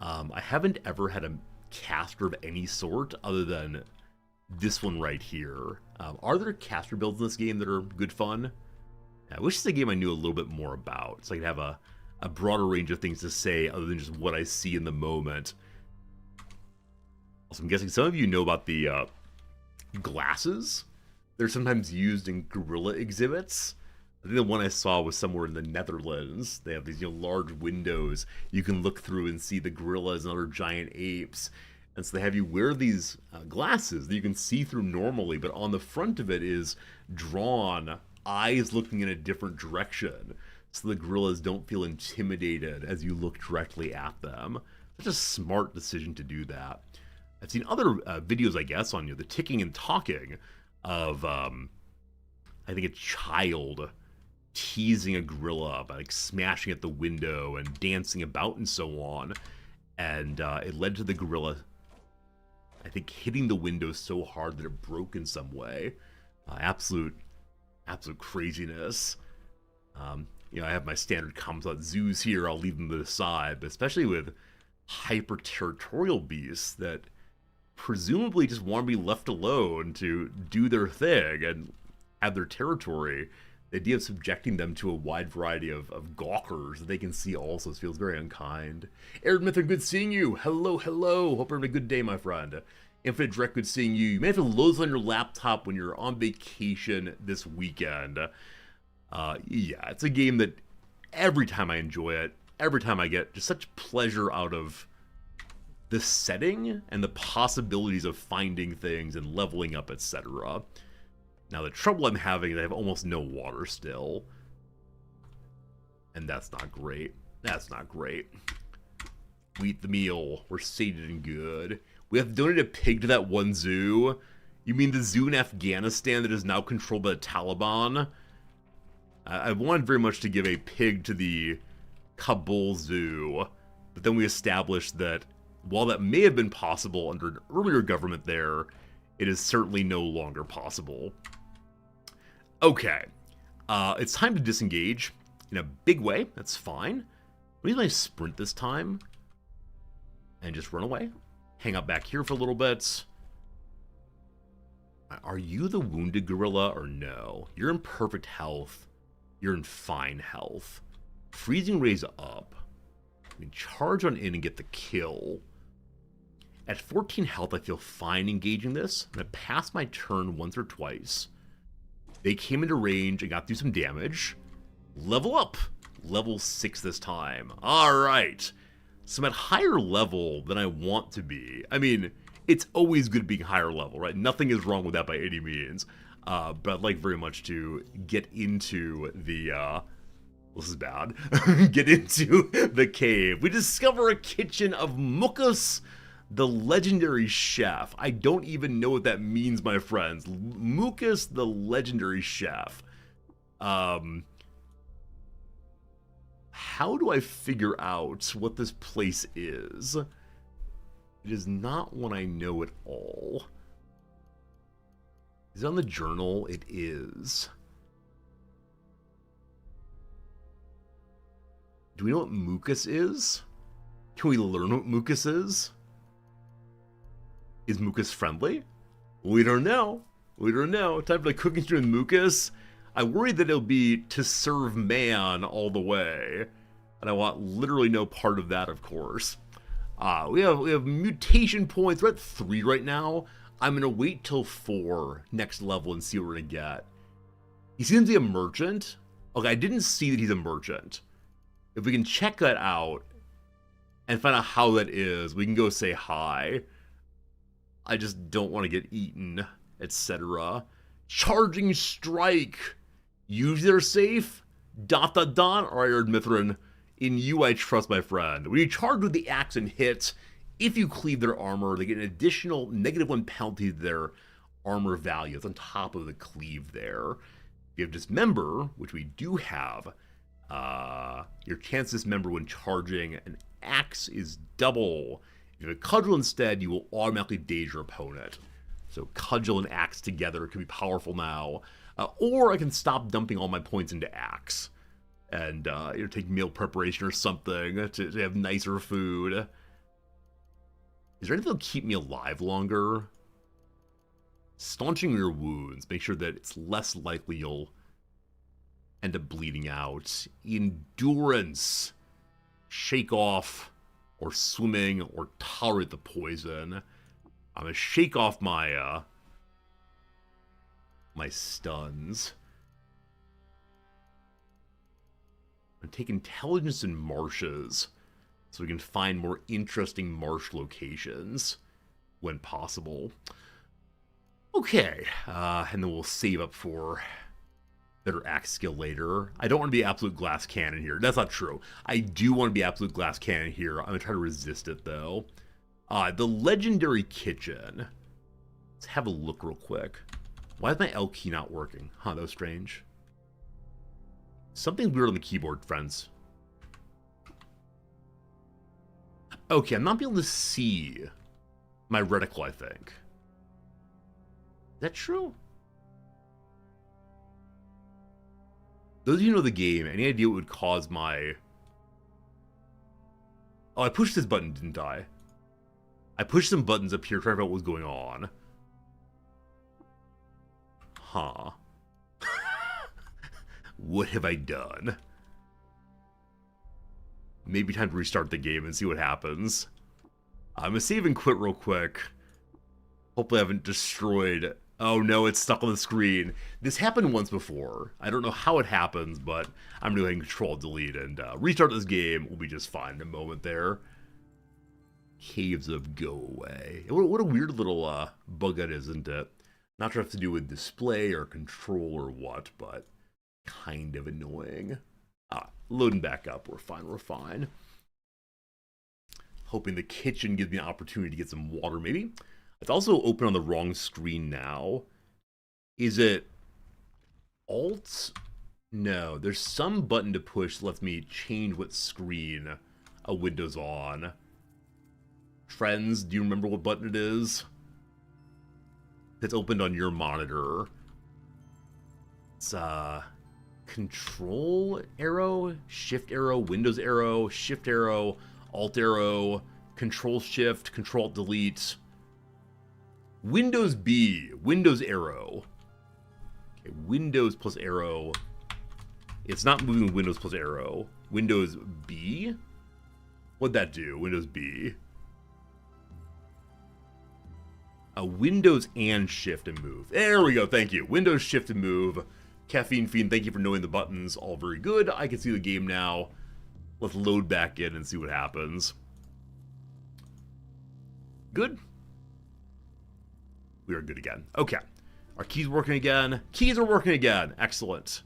I haven't ever had a caster of any sort other than this one right here. Are there caster builds in this game that are good fun? I wish it's a game I knew a little bit more about, so I could have a broader range of things to say other than just what I see in the moment. Also, I'm guessing some of you know about the glasses. They're sometimes used in gorilla exhibits. I think the one I saw was somewhere in the Netherlands. They have these large windows you can look through and see the gorillas and other giant apes. And so they have you wear these glasses that you can see through normally, but on the front of it is drawn eyes looking in a different direction, so the gorillas don't feel intimidated as you look directly at them. It's a smart decision to do that. I've seen other videos, I guess, on the ticking and talking of, I think, a child teasing a gorilla by smashing at the window and dancing about and so on. And it led to the gorilla, I think, hitting the window so hard that it broke in some way. Absolute craziness. I have my standard comments about zoos here. I'll leave them to the side, but especially with hyper-territorial beasts that presumably just want to be left alone to do their thing and have their territory. The idea of subjecting them to a wide variety of gawkers that they can see also feels very unkind. Aaron Mithra, good seeing you. Hello. Hope you're having a good day, my friend. Infinite Direct, good seeing you. You may have to load on your laptop when you're on vacation this weekend. Yeah, it's a game that every time I enjoy it, every time I get just such pleasure out of the setting and the possibilities of finding things and leveling up, etc. Now, the trouble I'm having is I have almost no water still. And that's not great. We eat the meal. We're sated and good. We have to donate a pig to that one zoo. You mean the zoo in Afghanistan that is now controlled by the Taliban? I wanted very much to give a pig to the Kabul Zoo, but then we established that while that may have been possible under an earlier government there, it is certainly no longer possible. Okay, it's time to disengage in a big way. That's fine. Maybe I sprint this time and just run away. Hang out back here for a little bit. Are you the wounded gorilla or no? You're in perfect health. You're in fine health. Freezing rays up. I mean, charge on in and get the kill. At 14 health, I feel fine engaging this. I'm going to pass my turn once or twice. They came into range and got through some damage. Level up. Level 6 this time. Alright. So I'm at higher level than I want to be. I mean, it's always good being higher level, right? Nothing is wrong with that by any means. But I'd like very much to get into the, this is bad, get into the cave. We discover a kitchen of Mukus, the legendary chef. I don't even know what that means, my friends. Mukus, the legendary chef. How do I figure out what this place is? It is not one I know at all. Is it on the journal? It is. Do we know what mucus is? Can we learn what mucus is? Is mucus friendly? We don't know. Time for the cooking stream with mucus. I worry that it'll be to serve man all the way. And I want literally no part of that, of course. We have mutation points. We're at 3 right now. I'm going to wait till 4 next level and see what we're going to get. He seems to be a merchant. Okay, I didn't see that he's a merchant. If we can check that out and find out how that is, we can go say hi. I just don't want to get eaten, etc. Charging strike. Usually they're safe. ... Alright, Mithrin. In you I trust, my friend. When you charge with the axe and hit, if you cleave their armor, they get an additional -1 penalty to their armor value. It's on top of the cleave there. If you have dismember, which we do have, your chance to dismember when charging an axe is double. If you have a cudgel instead, you will automatically daze your opponent. So cudgel and axe together can be powerful now. Or I can stop dumping all my points into Axe. And, take meal preparation or something to have nicer food. Is there anything that'll keep me alive longer? Staunching your wounds. Make sure that it's less likely you'll end up bleeding out. Endurance. Shake off, or swimming, or tolerate the poison. I'm gonna shake off my, my stuns. I'm gonna take intelligence in marshes, so we can find more interesting marsh locations when possible. Okay, and then we'll save up for better axe skill later. I don't want to be absolute glass cannon here. That's not true. I do want to be absolute glass cannon here. I'm going to try to resist it, though. The legendary kitchen. Let's have a look real quick. Why is my L key not working? Huh, that was strange. Something weird on the keyboard, friends. Okay, I'm not able to see my reticle, I think. Is that true? Those of you who know the game, any idea what would cause my... Oh, I pushed this button, didn't I? I pushed some buttons up here trying to figure out what was going on. Huh. What have I done? Maybe time to restart the game and see what happens. I'm gonna save and quit real quick. Hopefully I haven't destroyed... Oh no, it's stuck on the screen. This happened once before. I don't know how it happens, but I'm doing Control-Delete and restart this game. We'll be just fine in a moment there. Caves of Go Away. What a weird little bug that is, isn't it? Not sure if it's to do with display or control or what, but kind of annoying. Loading back up. We're fine, we're fine. Hoping the kitchen gives me an opportunity to get some water, maybe. It's also open on the wrong screen now. Is it Alt? No, there's some button to push that lets me change what screen a window's on. Friends, do you remember what button it is? It's opened on your monitor. It's Control arrow, Shift arrow, Windows arrow, Shift arrow, Alt arrow, Control Shift, Control Delete. Windows B, Windows arrow. Okay, Windows plus arrow. It's not moving with Windows plus arrow. Windows B? What'd that do? Windows B. Windows and Shift and move. There we go, thank you. Windows, Shift, and move. Caffeine Fiend, thank you for knowing the buttons. All very good. I can see the game now. Let's load back in and see what happens. Good. We are good again. Okay. Our keys working again. Keys are working again. Excellent.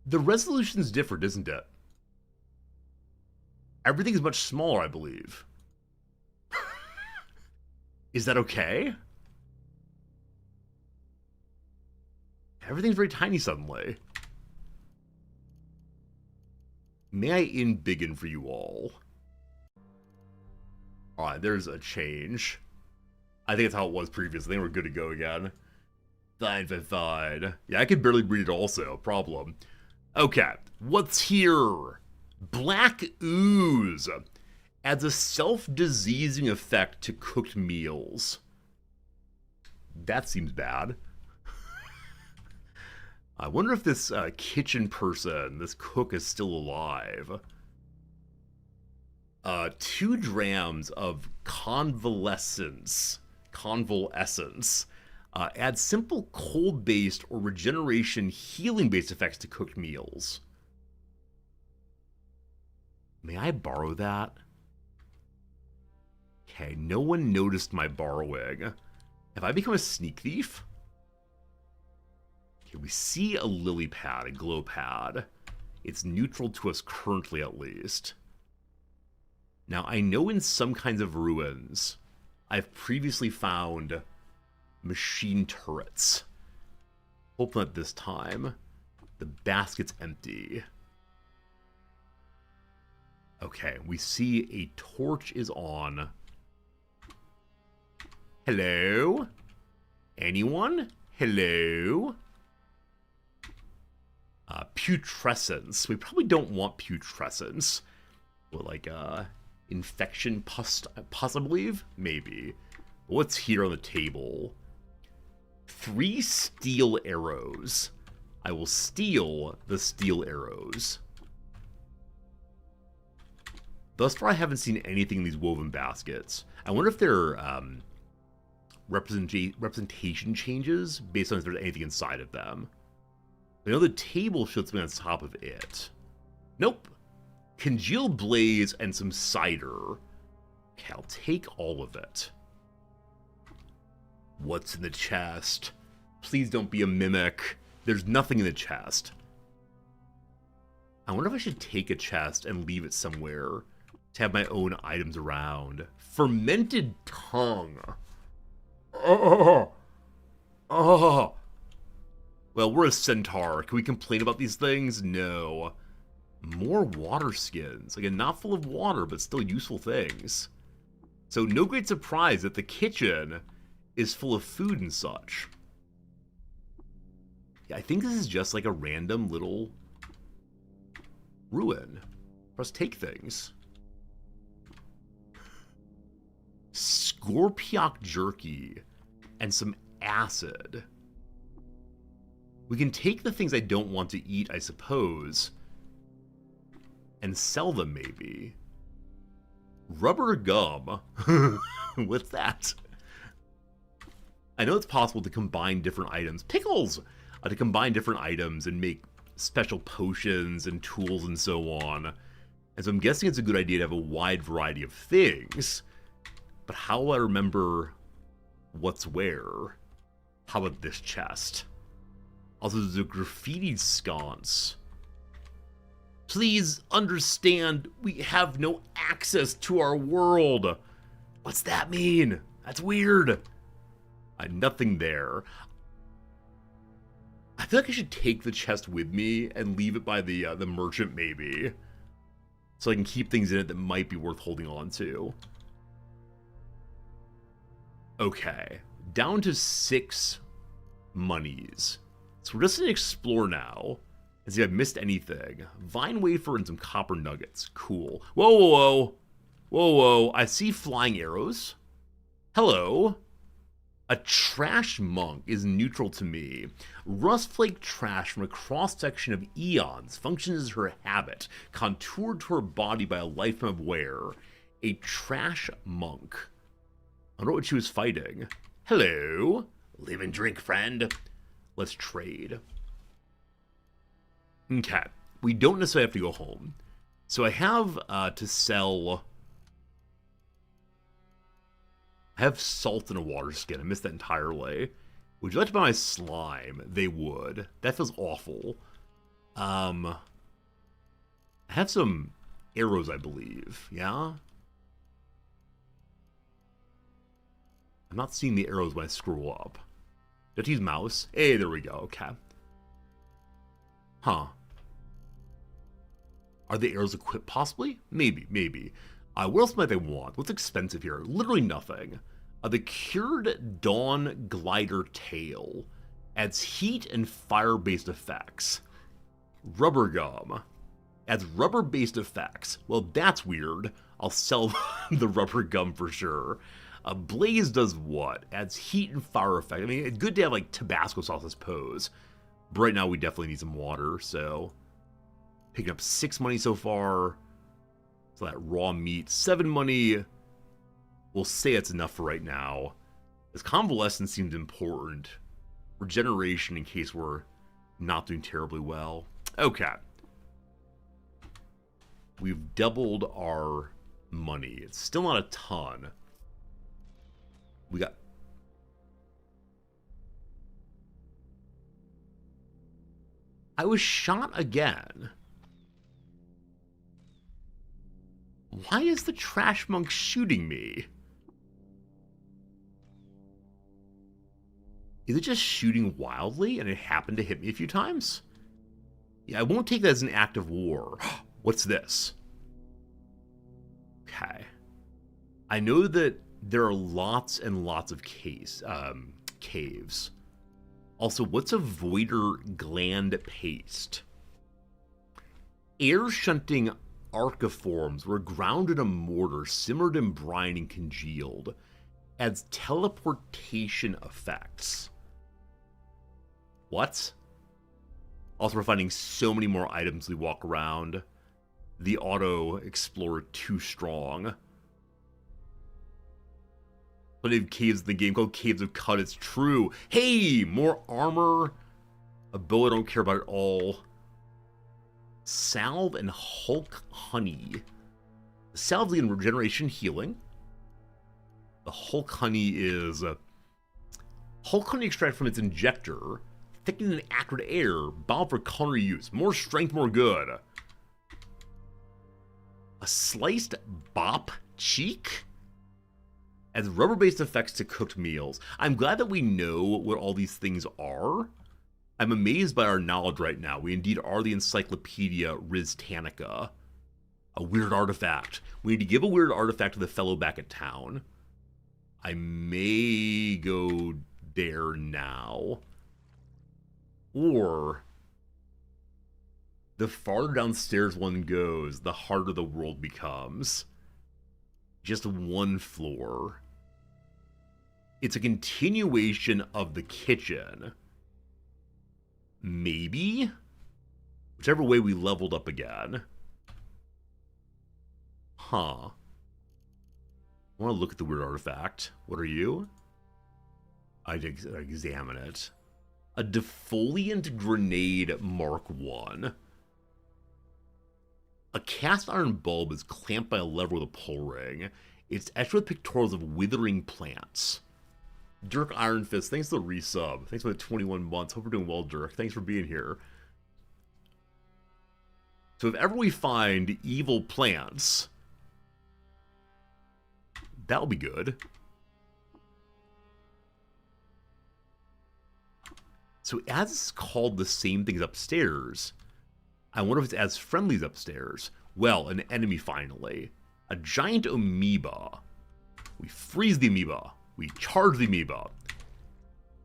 The resolution's different, isn't it? Everything is much smaller, I believe. Is that okay? Everything's very tiny suddenly. May I embiggen for you all? Alright, there's a change. I think it's how it was previously. I think we're good to go again. Fine, fine, fine. Yeah, I could barely breathe also. Problem. Okay, what's here? Black ooze. Adds a self-diseasing effect to cooked meals. That seems bad. I wonder if this kitchen person, this cook, is still alive. 2 drams of convalescence. Add simple cold-based or regeneration healing-based effects to cooked meals. May I borrow that? Okay, no one noticed my borrowing. Have I become a sneak thief? Okay, we see a lily pad, a glow pad. It's neutral to us currently, at least. Now, I know in some kinds of ruins, I've previously found machine turrets. Hope not this time. The basket's empty. Okay, we see a torch is on. Hello? Anyone? Hello? Putrescence. We probably don't want putrescence. What, like, infection pus, possibly? Maybe. What's here on the table? 3 steel arrows. I will steal the steel arrows. Thus far, I haven't seen anything in these woven baskets. I wonder if they're representation changes based on if there's anything inside of them. I know the table shows something on top of it. Nope. Congealed blaze and some cider. Okay, I'll take all of it. What's in the chest? Please don't be a mimic. There's nothing in the chest. I wonder if I should take a chest and leave it somewhere to have my own items around. Fermented tongue. Oh. Well, we're a centaur. Can we complain about these things? No. More water skins. Again, not full of water, but still useful things. So no great surprise that the kitchen is full of food and such. Yeah, I think this is just like a random little ruin. Let's take things. Scorpiok jerky and some acid. We can take the things I don't want to eat, I suppose, and sell them maybe. Rubber gum. What's that? I know it's possible to combine different items. Pickles! To combine different items and make special potions and tools and so on. And so I'm guessing it's a good idea to have a wide variety of things. But how will I remember what's where? How about this chest? Also, there's a graffiti sconce. Please understand, we have no access to our world. What's that mean? That's weird. Nothing there. I feel like I should take the chest with me and leave it by the merchant, maybe. So I can keep things in it that might be worth holding on to. Okay. Down to 6 monies. So we're just going to explore now and see if I've missed anything. Vine wafer and some copper nuggets. Cool. Whoa, whoa, whoa. Whoa, whoa. I see flying arrows. Hello. A trash monk is neutral to me. Rustflake trash from a cross-section of eons functions as her habit, contoured to her body by a lifetime of wear. A trash monk. I don't know what she was fighting. Hello. Live and drink, friend. Let's trade. Okay. We don't necessarily have to go home. So I have to sell... I have salt in a water skin. I missed that entirely. Would you like to buy my slime? They would. That feels awful. I have some arrows, I believe. Yeah? I'm not seeing the arrows when I scroll up. Do I have to use mouse? Hey, there we go. Okay. Huh. Are the arrows equipped, possibly? Maybe, maybe. What else might they want? What's expensive here? Literally nothing. The Cured Dawn Glider Tail adds heat and fire-based effects. Rubber gum adds rubber-based effects. Well, that's weird. I'll sell the rubber gum for sure. Blaze does what? Adds heat and fire effect. I mean, it's good to have, like, Tabasco sauce, I suppose. But right now, we definitely need some water, so... Picking up 6 money so far. So that raw meat. 7 money. We'll say it's enough for right now. This convalescence seems important. Regeneration in case we're not doing terribly well. Okay. We've doubled our money. It's still not a ton. We got... I was shot again. Why is the trash monk shooting me? Is it just shooting wildly and it happened to hit me a few times? Yeah, I won't take that as an act of war. What's this? Okay. I know that There are lots and lots of caves. Also, what's a voider gland paste? Air shunting archiforms were ground in a mortar, simmered in brine, and congealed. Adds teleportation effects. What? Also, we're finding so many more items as we walk around. The Auto Explorer too strong. Plenty of caves in the game called Caves of Qud. It's true. Hey, more armor. A bow I don't care about at all. Salve and Hulk Honey. The salve lead in regeneration healing. The Hulk Honey is Hulk Honey extract from its injector, thickened in acrid air, bound for culinary use. More strength, more good. A sliced bop cheek adds rubber-based effects to cooked meals. I'm glad that we know what all these things are. I'm amazed by our knowledge right now. We indeed are the Encyclopedia Riztanica. A weird artifact. We need to give a weird artifact to the fellow back at town. I may go there now. Or the farther downstairs one goes, the harder the world becomes. Just one floor. It's a continuation of the kitchen. Maybe? Whichever way we leveled up again. Huh. I want to look at the weird artifact. What are you? I'd examine it. A defoliant grenade Mark 1. A cast iron bulb is clamped by a lever with a pull ring. It's etched with pictorials of withering plants. Dirk Ironfist, thanks for the resub. Thanks for the 21 months. Hope we're doing well, Dirk. Thanks for being here. So if ever we find evil plants, that'll be good. So as it's called the same things upstairs, I wonder if it's as friendly as upstairs. Well, an enemy finally. A giant amoeba. We freeze the amoeba. We charge the amoeba.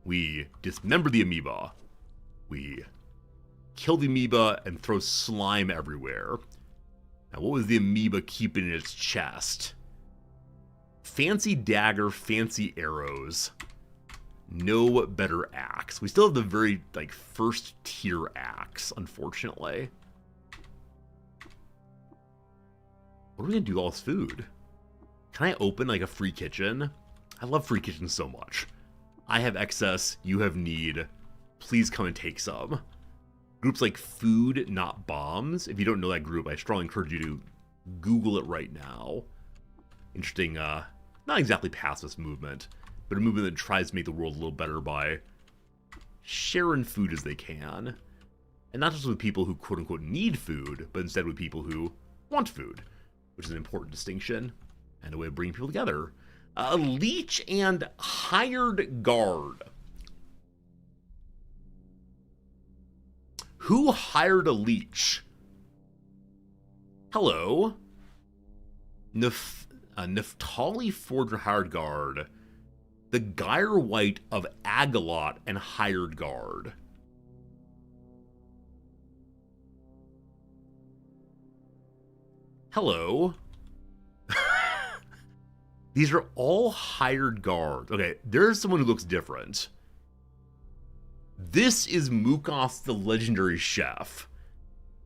We dismember the amoeba. We kill the amoeba and throw slime everywhere. Now, what was the amoeba keeping in its chest? Fancy dagger, fancy arrows. No better axe. We still have the very, first tier axe, unfortunately. What are we gonna do with all this food? Can I open, a free kitchen? I love free kitchens so much. I have excess, you have need. Please come and take some. Groups like Food Not Bombs. If you don't know that group, I strongly encourage you to Google it right now. Interesting, not exactly pacifist movement, but a movement that tries to make the world a little better by sharing food as they can. And not just with people who quote-unquote need food, but instead with people who want food, which is an important distinction and a way of bringing people together. A leech and hired guard. Who hired a leech? Hello. Neftali Forger hired guard. The Gyre White of Agalot and hired guard. Hello. These are all hired guards. Okay, there's someone who looks different. This is Mukos the legendary chef.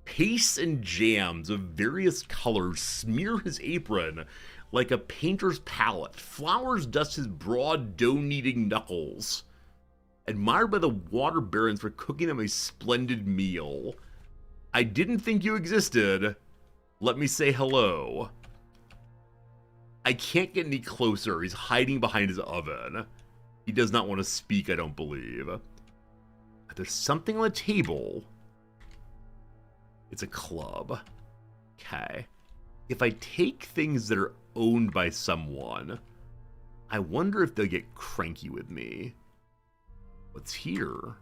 Pastes and jams of various colors smear his apron like a painter's palette. Flowers dust his broad dough-kneading knuckles. Admired by the water barons for cooking him a splendid meal. I didn't think you existed. Let me say hello. I can't get any closer. He's hiding behind his oven. He does not want to speak, I don't believe. There's something on the table. It's a club. Okay. If I take things that are owned by someone, I wonder if they'll get cranky with me. What's here?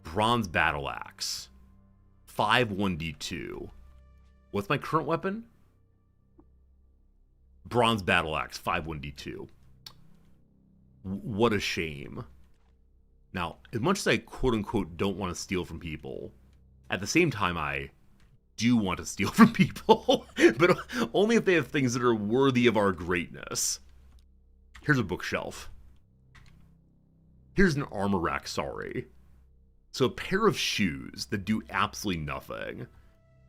Bronze battle axe. 5 1d2. What's my current weapon? Bronze Battle Axe, 5-1d2. What a shame. Now, as much as I quote-unquote don't want to steal from people, at the same time I do want to steal from people, but only if they have things that are worthy of our greatness. Here's a bookshelf. Here's an armor rack, sorry. So a pair of shoes that do absolutely nothing,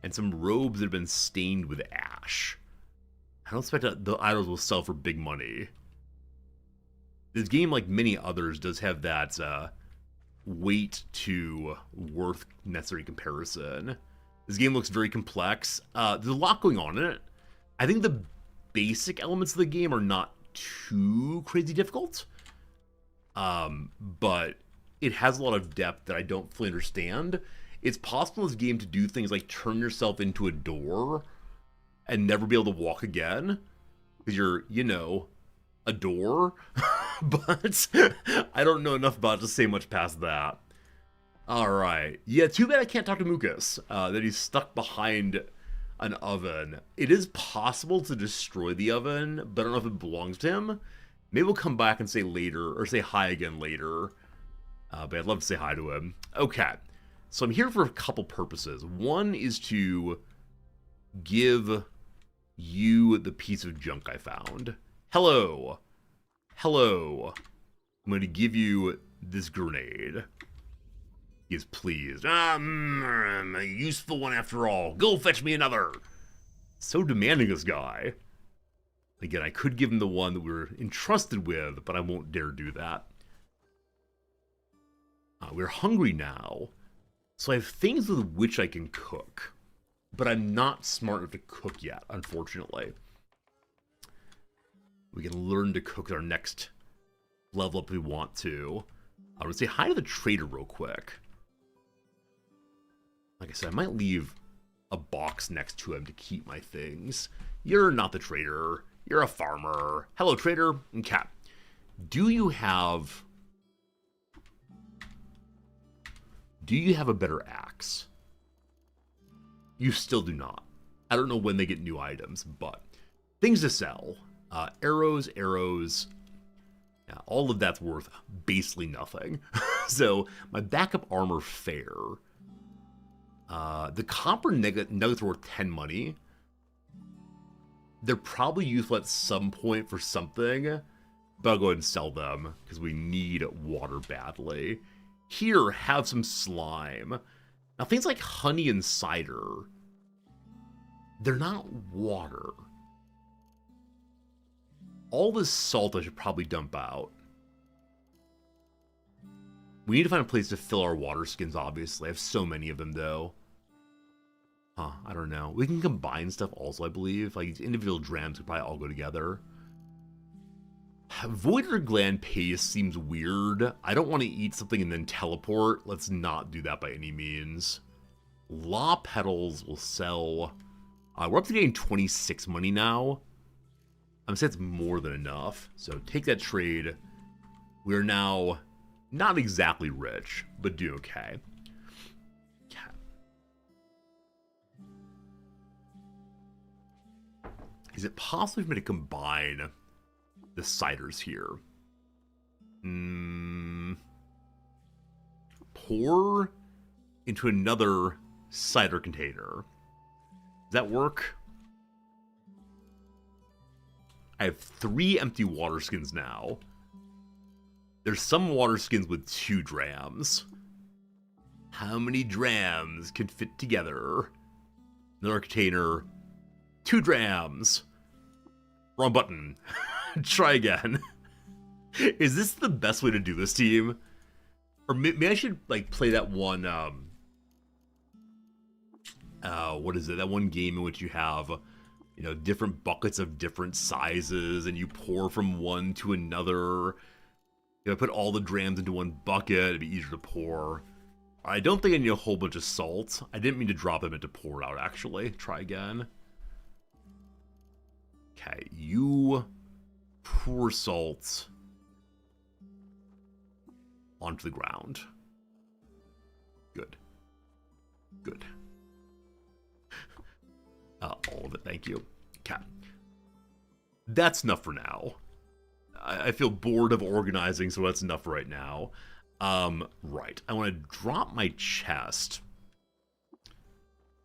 and some robes that have been stained with ash. I don't expect that the items will sell for big money. This game, like many others, does have that weight to worth necessary comparison. This game looks very complex. There's a lot going on in it. I think the basic elements of the game are not too crazy difficult. But it has a lot of depth that I don't fully understand. It's possible in this game to do things like turn yourself into a door and never be able to walk again. Because you're, you know, a door. But I don't know enough about it to say much past that. Alright. Yeah, too bad I can't talk to Mucus. That he's stuck behind an oven. It is possible to destroy the oven, but I don't know if it belongs to him. Maybe we'll come back and say later, or say hi again later. But I'd love to say hi to him. Okay. So I'm here for a couple purposes. One is to give you the piece of junk I found. Hello. Hello. I'm going to give you this grenade. He is pleased. I'm a useful one after all. Go fetch me another. So demanding, this guy. Again, I could give him the one that we were entrusted with, but I won't dare do that. We're hungry now, so I have things with which I can cook, but I'm not smart enough to cook yet, unfortunately. We can learn to cook at our next level up if we want to. I would say hi to the trader real quick. Like I said, I might leave a box next to him to keep my things. You're not the trader. You're a farmer. Hello, trader. Okay. Do you have a better axe? You still do not. I don't know when they get new items, but things to sell. Arrows. Yeah, all of that's worth basically nothing. So my backup armor fair. The copper nuggets are worth 10 money. They're probably useful at some point for something, but I'll go ahead and sell them because we need water badly. Here, have some slime. Now, things like honey and cider, they're not water. All this salt I should probably dump out. We need to find a place to fill our water skins, obviously. I have so many of them, though. Huh, I don't know. We can combine stuff also, I believe. Like, these individual drams could probably all go together. Voider gland paste seems weird. I don't want to eat something and then teleport. Let's not do that by any means. Law petals will sell. We're up to getting 26 money now. I'm saying it's more than enough. So take that trade. We're now not exactly rich, but do okay. Is it possible for me to combine the ciders here? Pour into another cider container. Does that work? I have 3 empty water skins now. There's some water skins with 2 drams. How many drams can fit together? Another container. 2 drams. Wrong button. Try again. Is this the best way to do this, team? Or maybe I should, like, play that one, what is it? That one game in which you have, you know, different buckets of different sizes, and you pour from one to another. If I put all the drams into one bucket, it'd be easier to pour. I don't think I need a whole bunch of salt. I didn't mean to drop them into pour out, actually. Try again. Okay, you pour salt onto the ground. Good. Good. All of it, thank you. Okay. That's enough for now. I feel bored of organizing, so that's enough right now. Right. I want to drop my chest.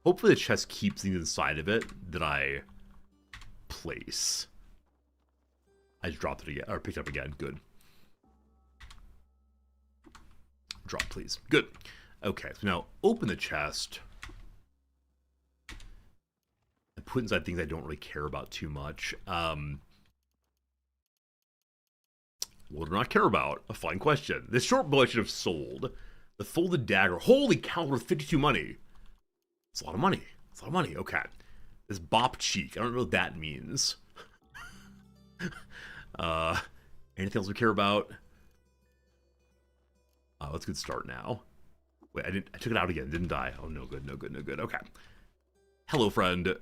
Hopefully the chest keeps things inside of it that I place. I just dropped it again, or picked it up again. Good. Drop, please. Good. Okay, so now open the chest. And put inside things I don't really care about too much. What do I not care about? A fine question. This short bow I should have sold. The folded dagger. Holy cow, worth 52 money. It's a lot of money. It's a lot of money. Okay. This bop cheek. I don't know what that means. Anything else we care about? Let's get start now. Wait, I took it out again, didn't I? Oh, no good, no good, no good. Okay. Hello, friend.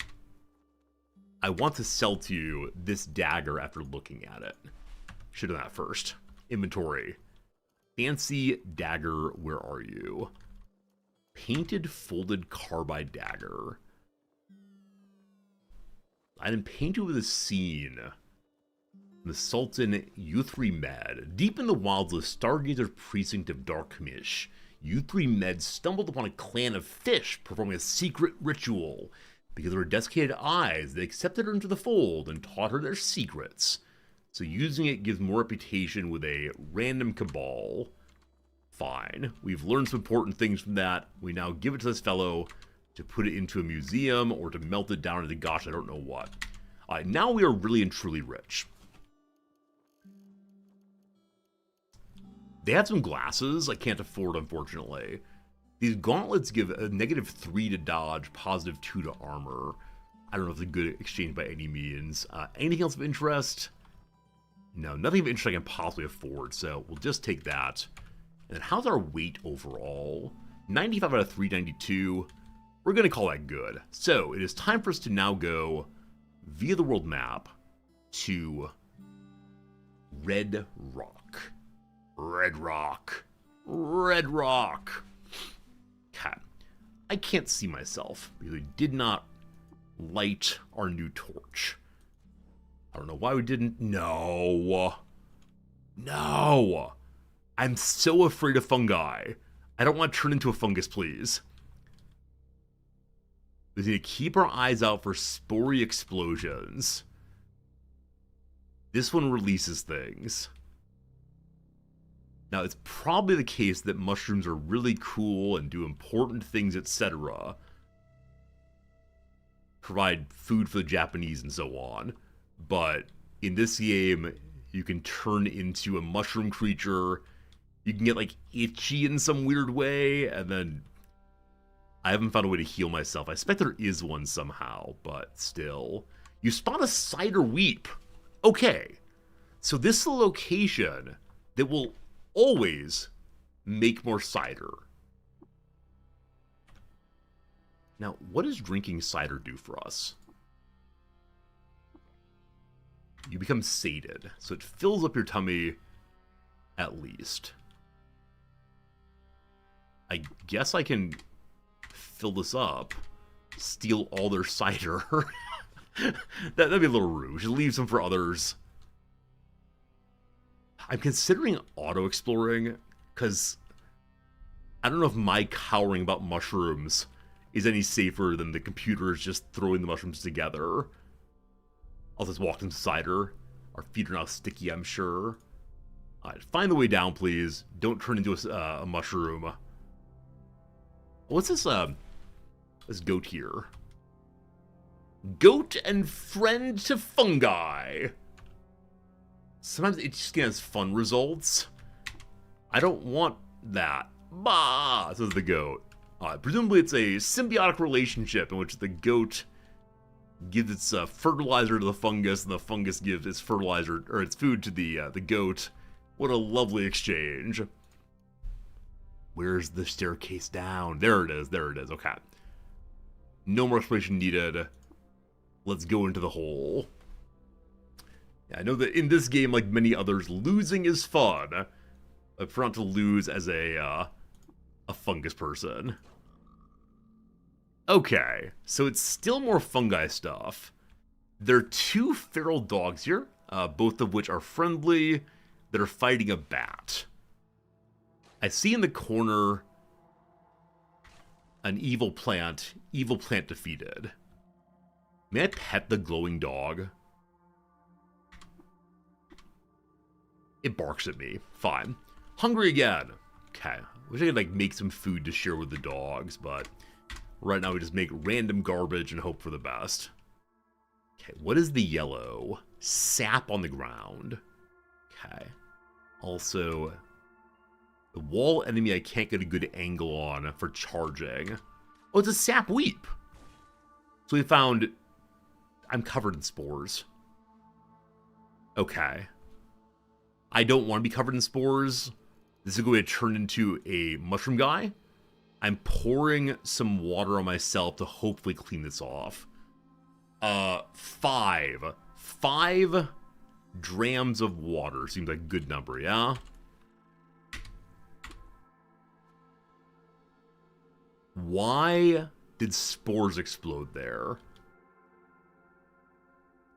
I want to sell to you this dagger after looking at it. Should have done that first. Inventory. Fancy dagger, where are you? Painted folded carbide dagger. Item painted with a scene. The Sultan Yuthri Med. Deep in the wilds of Stargazer's precinct of Darkmish, Yuthri Med stumbled upon a clan of fish performing a secret ritual. Because of her desiccated eyes, they accepted her into the fold and taught her their secrets. So using it gives more reputation with a random cabal. Fine. We've learned some important things from that. We now give it to this fellow to put it into a museum or to melt it down into gosh, I don't know what. Alright, now we are really and truly rich. They have some glasses I can't afford, unfortunately. These gauntlets give a -3 to dodge, +2 to armor. I don't know if it's a good exchange by any means. Anything else of interest? No, nothing of interest I can possibly afford, so we'll just take that. And then how's our weight overall? 95 out of 392. We're going to call that good. So it is time for us to now go via the world map to Red Rock. Red Rock. Red Rock. Okay. I can't see myself because we did not light our new torch. I don't know why we didn't. No. No. I'm so afraid of fungi. I don't want to turn into a fungus, please. We need to keep our eyes out for spory explosions. This one releases things. Now, it's probably the case that mushrooms are really cool and do important things, etc. Provide food for the Japanese and so on. But in this game, you can turn into a mushroom creature. You can get, like, itchy in some weird way. And then I haven't found a way to heal myself. I suspect there is one somehow, but still. You spawn a cider weep. Okay. So this is a location that will always make more cider. Now, what does drinking cider do for us? You become sated, so it fills up your tummy at least. I guess I can fill this up, steal all their cider. That'd be a little rude. We should leave some for others. I'm considering auto-exploring, because I don't know if my cowering about mushrooms is any safer than the computers just throwing the mushrooms together. I'll just walk into cider. Our feet are now sticky, I'm sure. Alright, find the way down, please. Don't turn into a mushroom. What's this goat here? Goat and friend to fungi. Sometimes it just gets fun results. I don't want that. Bah! Says the goat. Presumably it's a symbiotic relationship in which the goat gives its fertilizer to the fungus, and the fungus gives its fertilizer or its food to the goat. What a lovely exchange. Where's the staircase down? There it is. There it is. Okay. No more explanation needed. Let's go into the hole. Yeah, I know that in this game, like many others, losing is fun. I prefer not to lose as a fungus person. Okay, so it's still more fungi stuff. There are two feral dogs here, both of which are friendly, that are fighting a bat. I see in the corner an evil plant defeated. May I pet the glowing dog? It barks at me. Fine. Hungry again. Okay. Wish I could, like, make some food to share with the dogs, but right now we just make random garbage and hope for the best. Okay, what is the yellow? Sap on the ground. Okay. Also, the wall enemy I can't get a good angle on for charging. Oh, it's a sap weep. So we found... I'm covered in spores. Okay. I don't want to be covered in spores. This is going to turn into a mushroom guy. I'm pouring some water on myself to hopefully clean this off. 5 drams of water. Seems like a good number, yeah? Why did spores explode there?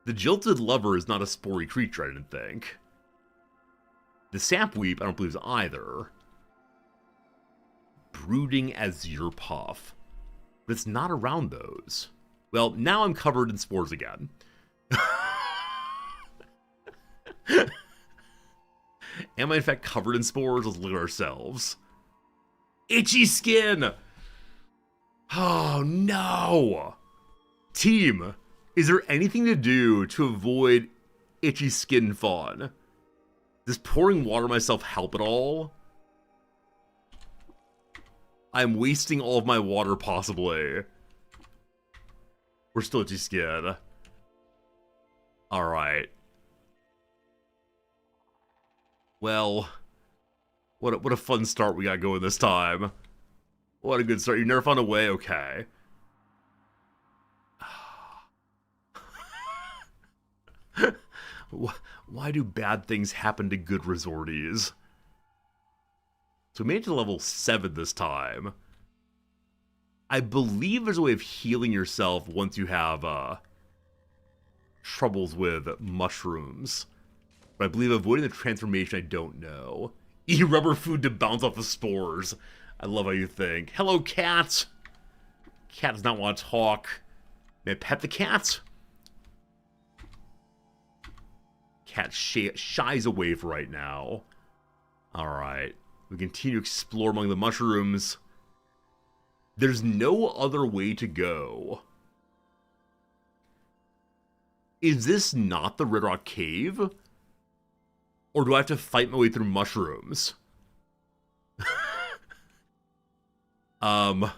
The jilted lover is not a spory creature, I didn't think. The sapweep, I don't believe, is either. Brooding azure puff. But it's not around those. Well, now I'm covered in spores again. Am I in fact covered in spores? Let's look at ourselves. Itchy skin! Oh no! Team, is there anything to do to avoid itchy skin fun? Does pouring water myself help at all? I'm wasting all of my water, possibly. We're still itchy skin. Alright. Well, what a fun start we got going this time. What a good start. You never found a way? Okay. Why do bad things happen to good resortees? So we made it to level 7 this time. I believe there's a way of healing yourself once you have troubles with mushrooms. But I believe avoiding the transformation, I don't know. Eat rubber food to bounce off the spores. I love how you think. Hello, cat! Cat does not want to talk. May I pet the cat? Cat shies away for right now. Alright. We continue to explore among the mushrooms. There's no other way to go. Is this not the Red Rock Cave? Or do I have to fight my way through mushrooms? I'm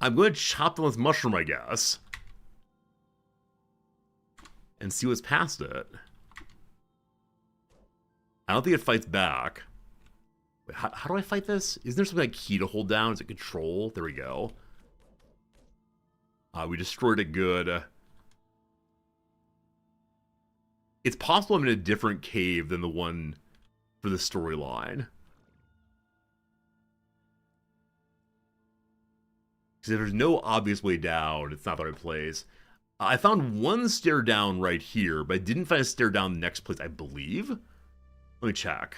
going to chop down this mushroom, I guess. And see what's past it. I don't think it fights back. Wait, how do I fight this? Isn't there something like key to hold down? Is it control? There we go. We destroyed it good. It's possible I'm in a different cave than the one for the storyline. Because if there's no obvious way down, it's not the right place. I found one stair down right here, but I didn't find a stair down the next place, I believe. Let me check.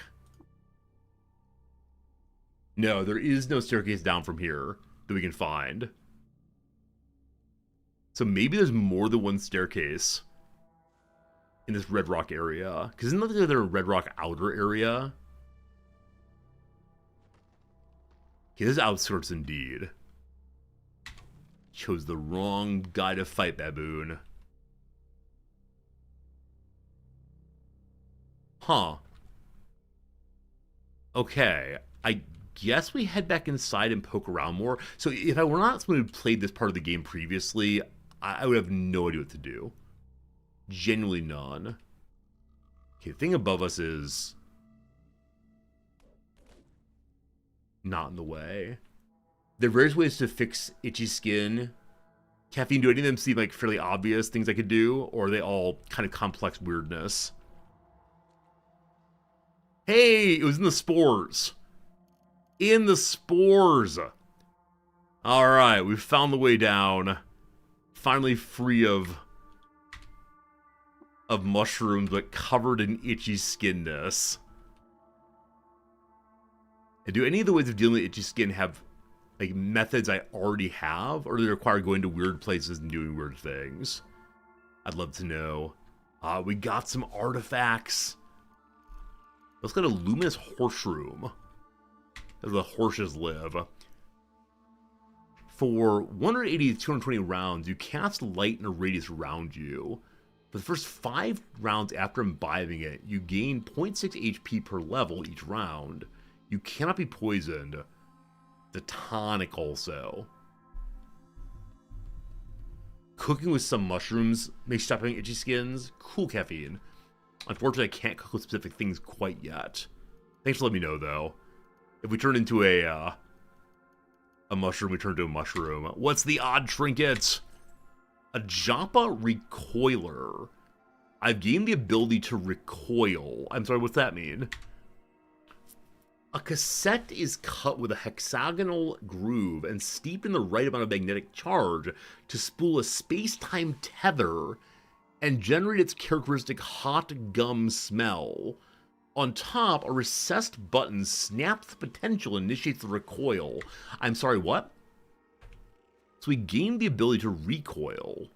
No, there is no staircase down from here that we can find. So maybe there's more than one staircase in this Red Rock area. Because isn't there a Red Rock outer area? Okay, this is outskirts indeed. Chose the wrong guy to fight, baboon. Huh. Okay, I guess we head back inside and poke around more. So if I were not someone who played this part of the game previously, I would have no idea what to do. Genuinely none. Okay, the thing above us is not in the way. There are various ways to fix itchy skin. Caffeine, do any of them seem like fairly obvious things I could do? Or are they all kind of complex weirdness? Hey, it was in the spores. In the spores. Alright, we've found the way down. Finally free of of mushrooms, but covered in itchy skinness. And do any of the ways of dealing with itchy skin have, like, methods I already have? Or do they require going to weird places and doing weird things? I'd love to know. We got some artifacts. Let's get a luminous horse room. As the horses live. For 180 to 220 rounds, you cast light in a radius around you. For the first 5 rounds after imbibing it, you gain 0.6 HP per level each round. You cannot be poisoned. The tonic also. Cooking with some mushrooms makes stop having itchy skins. Cool caffeine. Unfortunately, I can't cook with specific things quite yet. Thanks for letting me know, though. If we turn into a mushroom, we turn into a mushroom. What's the odd trinket? A Joppa recoiler. I've gained the ability to recoil. I'm sorry, what's that mean? A cassette is cut with a hexagonal groove and steeped in the right amount of magnetic charge to spool a space-time tether and generate its characteristic hot gum smell. On top, a recessed button snaps the potential and initiates the recoil. I'm sorry, what? So we gain the ability to recoil.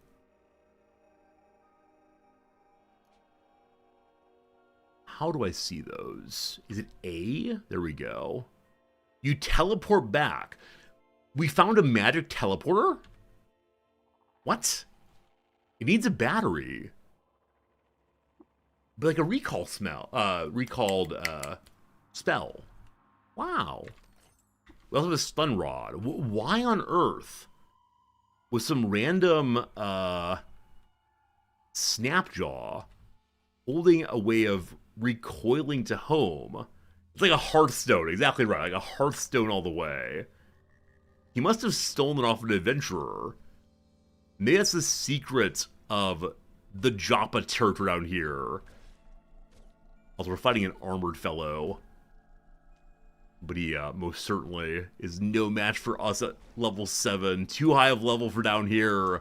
How do I see those? Is it A? There we go. You teleport back. We found a magic teleporter? What? It needs a battery. But like a recalled spell. Wow. We also have a stun rod. Why on earth? With some random Snapjaw holding a way of recoiling to home. It's like a Hearthstone, exactly right, like a Hearthstone all the way. He must have stolen it off an adventurer. Maybe that's the secret of the Joppa territory down here. Also, we're fighting an armored fellow. But he most certainly is no match for us at level 7. Too high of level for down here.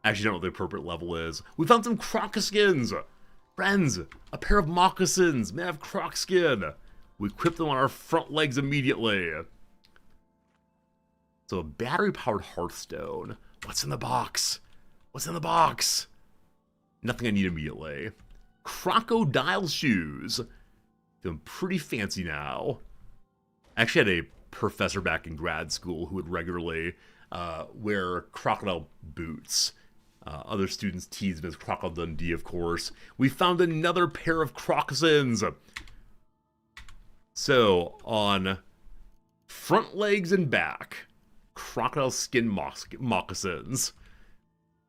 Actually, don't know what the appropriate level is. We found some croc skins! Friends, a pair of moccasins may have croc skin. We equip them on our front legs immediately. So a battery-powered Hearthstone. What's in the box? What's in the box? Nothing I need immediately. Crocodile shoes. Feeling pretty fancy now. I actually had a professor back in grad school who would regularly wear crocodile boots. Other students teased him as Crocodile Dundee, of course. We found another pair of crocsins. So, on front legs and back, crocodile skin moccasins.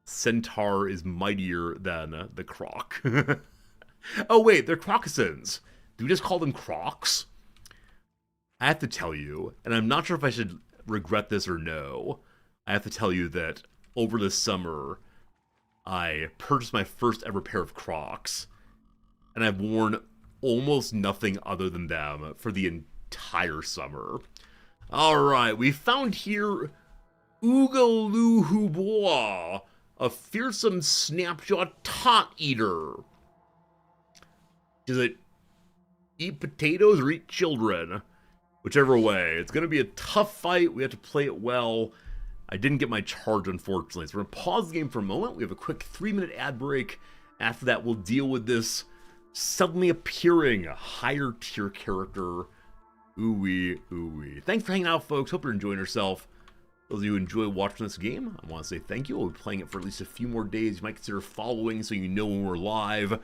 Centaur is mightier than the croc. Oh wait, they're crocsins. Do we just call them crocs? I have to tell you, and I'm not sure if I should regret this or no, I have to tell you that over the summer, I purchased my first ever pair of Crocs, and I've worn almost nothing other than them for the entire summer. Alright, we found here Oogalooohooboah, a fearsome snapshot tot eater. Does it eat potatoes or eat children? Whichever way. It's going to be a tough fight. We have to play it well. I didn't get my charge, unfortunately. So we're going to pause the game for a moment. We have a quick 3-minute ad break. After that, we'll deal with this suddenly appearing higher tier character. Ooh-wee, ooh-wee. Thanks for hanging out, folks. Hope you're enjoying yourself. Those of you who enjoy watching this game, I want to say thank you. We'll be playing it for at least a few more days. You might consider following so you know when we're live.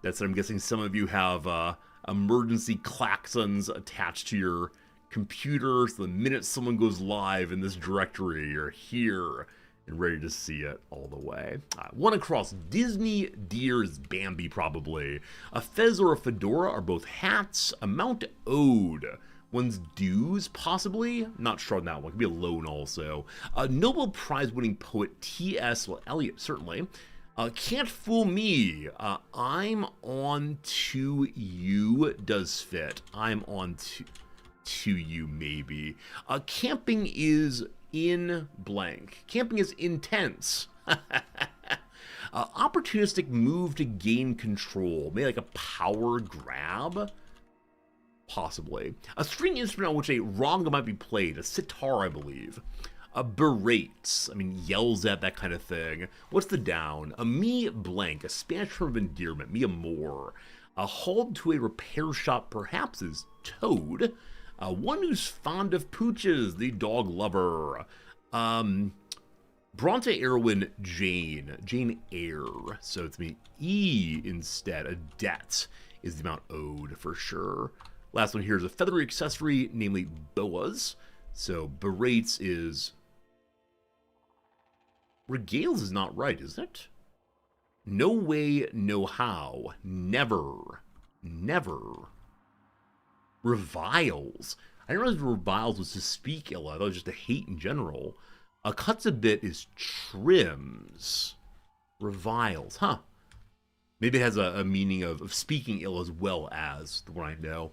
That's what I'm guessing some of you have emergency klaxons attached to your computer, so the minute someone goes live in this directory, you're here and ready to see it all the way. One across Disney Deer's Bambi, probably. A fez or a fedora are both hats. Amount owed. One's dues, possibly? Not sure on that one. Could be a loan also. Nobel Prize winning poet T.S. Eliot, certainly. Can't fool me. I'm on to you does fit. I'm on to you, maybe. Camping is in blank. Camping is intense. Opportunistic move to gain control. Maybe like a power grab? Possibly. A string instrument on which a ranga might be played. A sitar, I believe. Berates. I mean, yells at, that kind of thing. What's the down? A me blank. A Spanish term of endearment. Me amor. Hauled to a repair shop, perhaps is Toad. One who's fond of pooches. The dog lover. Bronte heroine Jane. Jane Eyre. So it's me E instead. A debt is the amount owed for sure. Last one here is a feathery accessory, namely boas. So berates is... regales is not right, is it? No way, no how. Never. Never. Reviles. I didn't realize reviles was to speak ill. I thought it was just to hate in general. Cuts a bit is trims. Reviles, huh. Maybe it has a meaning of speaking ill as well as the one I know.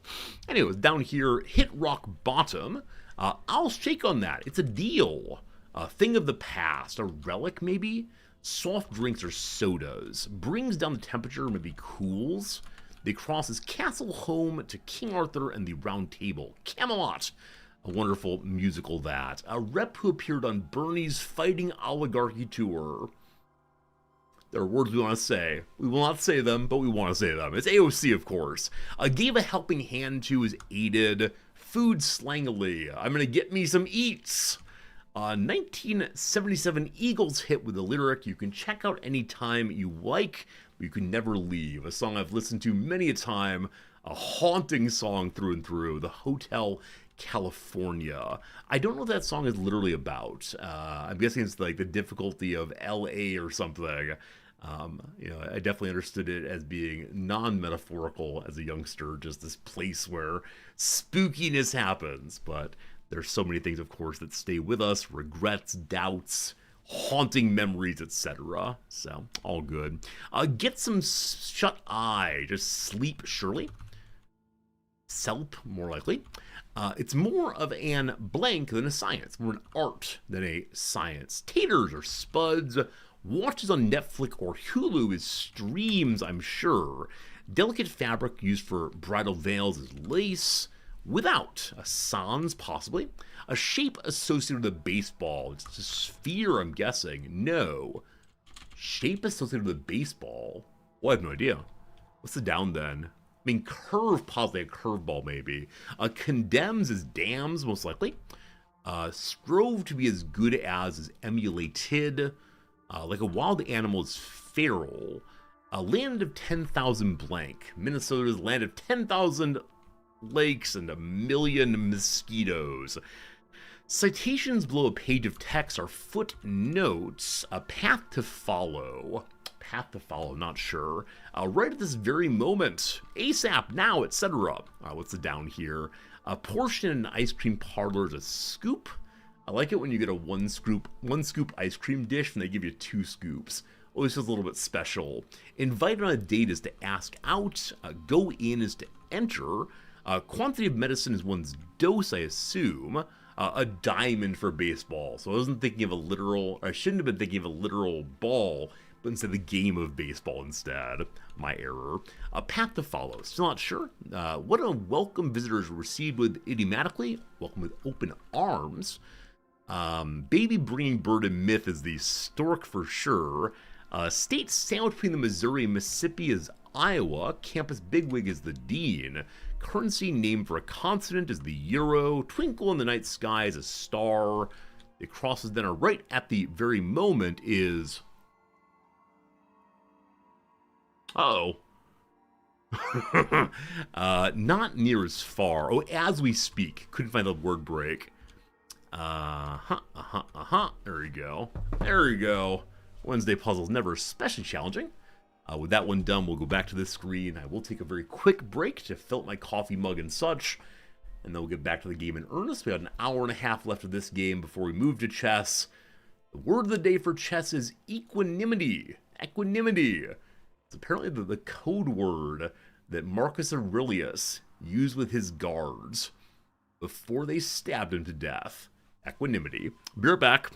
Anyways, down here, hit rock bottom. I'll shake on that. It's a deal. A thing of the past. A relic, maybe? Soft drinks or sodas. Brings down the temperature, maybe cools. They cross his castle home to King Arthur and the Round Table. Camelot. A wonderful musical that. A rep who appeared on Bernie's Fighting Oligarchy Tour. There are words we want to say. We will not say them, but we want to say them. It's AOC, of course. Gave a helping hand to his aided. Food slangily. I'm going to get me some eats. 1977 Eagles hit with the lyric, you can check out anytime you like, but you can never leave. A song I've listened to many a time. A haunting song through and through. The Hotel California. I don't know what that song is literally about. I'm guessing it's like the difficulty of LA or something. I definitely understood it as being non-metaphorical as a youngster, just this place where spookiness happens. But there's so many things, of course, that stay with us. Regrets, doubts, haunting memories, etc. So, all good. Get some shut eye. Just sleep, surely. Selp, more likely. It's more of an blank than a science. More an art than a science. Taters or spuds. Watches on Netflix or Hulu is streams, I'm sure. Delicate fabric used for bridal veils is lace. Without a sans, possibly. A shape associated with a baseball. It's a sphere, I'm guessing. No. Shape associated with a baseball? Well, I have no idea. What's the down then? I mean, curve, possibly a curveball, maybe. Condemns is dams, most likely. Strove to be as good as is emulated. Like a wild animal is feral. A land of 10,000 blank. Minnesota's land of 10,000 lakes and 1,000,000 mosquitoes. Citations below a page of text are footnotes. A path to follow. Path to follow, not sure. Right at this very moment. ASAP, now, etc. What's the down here? A portion in an ice cream parlor is a scoop. I like it when you get a one scoop ice cream dish and they give you 2 scoops. Always feels a little bit special. Invite on a date is to ask out. Go in is to enter. Quantity of medicine is one's dose, I assume. A diamond for baseball. So I wasn't thinking of a literal, or I shouldn't have been thinking of a literal ball, but instead the game of baseball instead. My error. A path to follow. Still not sure. What a welcome visitors received with idiomatically. Welcome with open arms. Baby bringing bird and myth is the stork for sure. State sandwich between the Missouri and Mississippi is Iowa. Campus bigwig is the dean. Currency named for a consonant is the euro. Twinkle in the night sky is a star. The crosses then are right at the very moment is... Uh-oh. Not near as far. Oh, as we speak. Couldn't find the word break. There we go. There we go. Wednesday puzzles never especially challenging. With that one done, we'll go back to this screen. I will take a very quick break to fill up my coffee mug and such, and then we'll get back to the game in earnest. We have an hour and a half left of this game before we move to chess. The word of the day for chess is equanimity. Equanimity. It's apparently the code word that Marcus Aurelius used with his guards before they stabbed him to death. Equanimity. Be right back.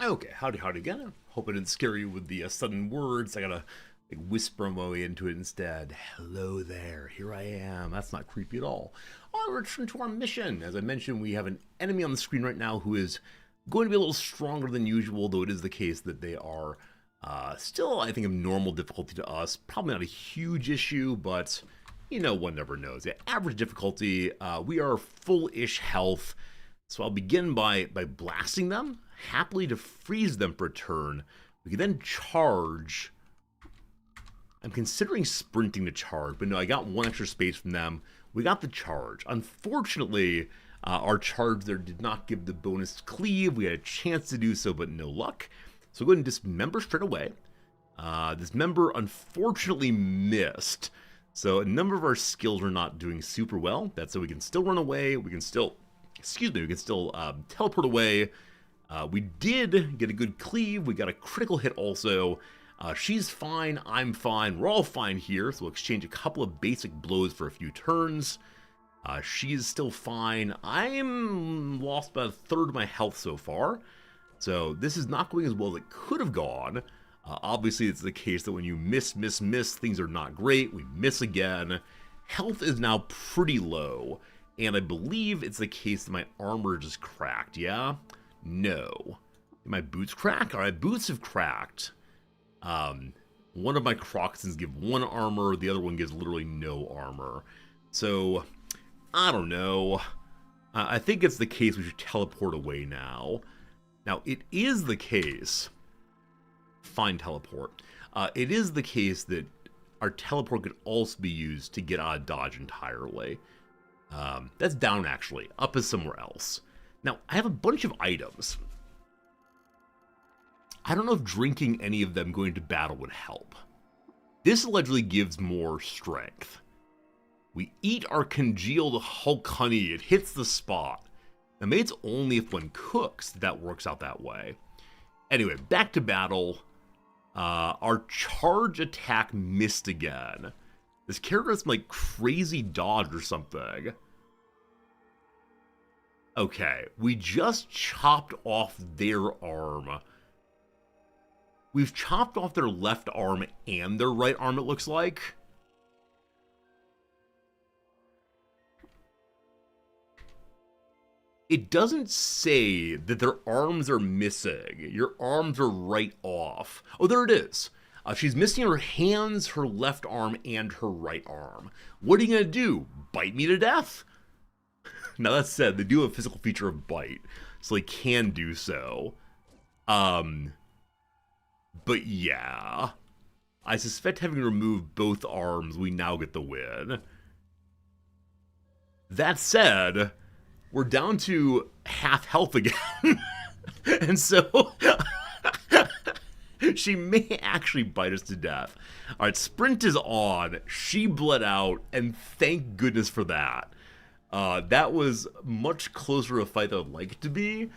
Okay, howdy again. Hope I didn't scare you with the sudden words. I gotta whisper my way into it instead. Hello there, here I am. That's not creepy at all. I'll return to our mission. As I mentioned, we have an enemy on the screen right now who is going to be a little stronger than usual, though it is the case that they are still, I think, of normal difficulty to us. Probably not a huge issue, but you know, one never knows. Yeah, average difficulty. We are full-ish health. So I'll begin by blasting them, happily to freeze them for a turn. We can then charge. I'm considering sprinting to charge, but no, I got one extra space from them. We got the charge. Unfortunately, our charge there did not give the bonus cleave. We had a chance to do so, but no luck. So go ahead and dismember straight away. Dismember unfortunately missed. So a number of our skills are not doing super well. That's so we can still run away. We can still, we can still teleport away. We did get a good cleave. We got a critical hit also. She's fine. I'm fine. We're all fine here. So we'll exchange a couple of basic blows for a few turns. She's still fine. I'm lost about a third of my health so far. So this is not going as well as it could have gone. Obviously, it's the case that when you miss, things are not great. We miss again. Health is now pretty low. And I believe it's the case that my armor just cracked, yeah? No. Did my boots crack? Alright, boots have cracked. One of my Crocsons give 1 armor, the other one gives literally no armor. So, I don't know. I think it's the case we should teleport away now. Now, it is the case... Fine teleport. It is the case that our teleport could also be used to get out of dodge entirely. That's down, actually. Up is somewhere else. Now, I have a bunch of items. I don't know if drinking any of them going to battle would help. This allegedly gives more strength. We eat our congealed Hulk honey. It hits the spot. Now, maybe it's only if one cooks that works out that way. Anyway, back to battle. Our charge attack missed again. This character has like crazy dodge or something. Okay, we just chopped off their arm. We've chopped off their left arm and their right arm, it looks like. It doesn't say that their arms are missing. Your arms are right off. Oh, there it is. She's missing her hands, her left arm, and her right arm. What are you going to do? Bite me to death? Now, that said, they do have a physical feature of bite, so they can do so. But yeah. I suspect having removed both arms, we now get the win. That said... We're down to half health again. And so she may actually bite us to death. All right, sprint is on. She bled out, and thank goodness for that. That was much closer a fight than I'd like it to be.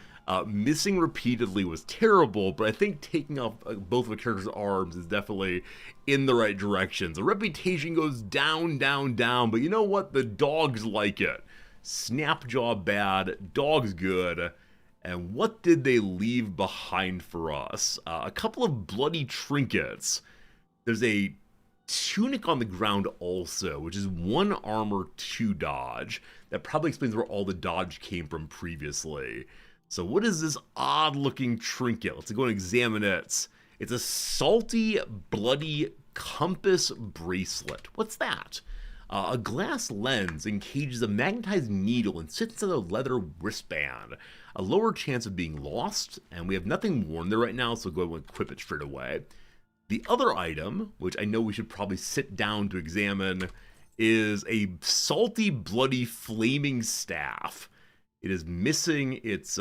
Missing repeatedly was terrible, but I think taking off both of a character's arms is definitely in the right direction. The reputation goes down, but you know what? The dogs like it. Snapjaw bad, dogs good, and what did they leave behind for us? A couple of bloody trinkets. There's a tunic on the ground also, which is 1 armor, 2 dodge. That probably explains where all the dodge came from previously. So what is this odd-looking trinket? Let's go and examine it. It's a salty, bloody compass bracelet. What's that? A glass lens encages a magnetized needle and sits in a leather wristband. A lower chance of being lost, and we have nothing worn there right now, so go ahead and equip it straight away. The other item, which I know we should probably sit down to examine, is a salty, bloody, flaming staff. It is missing its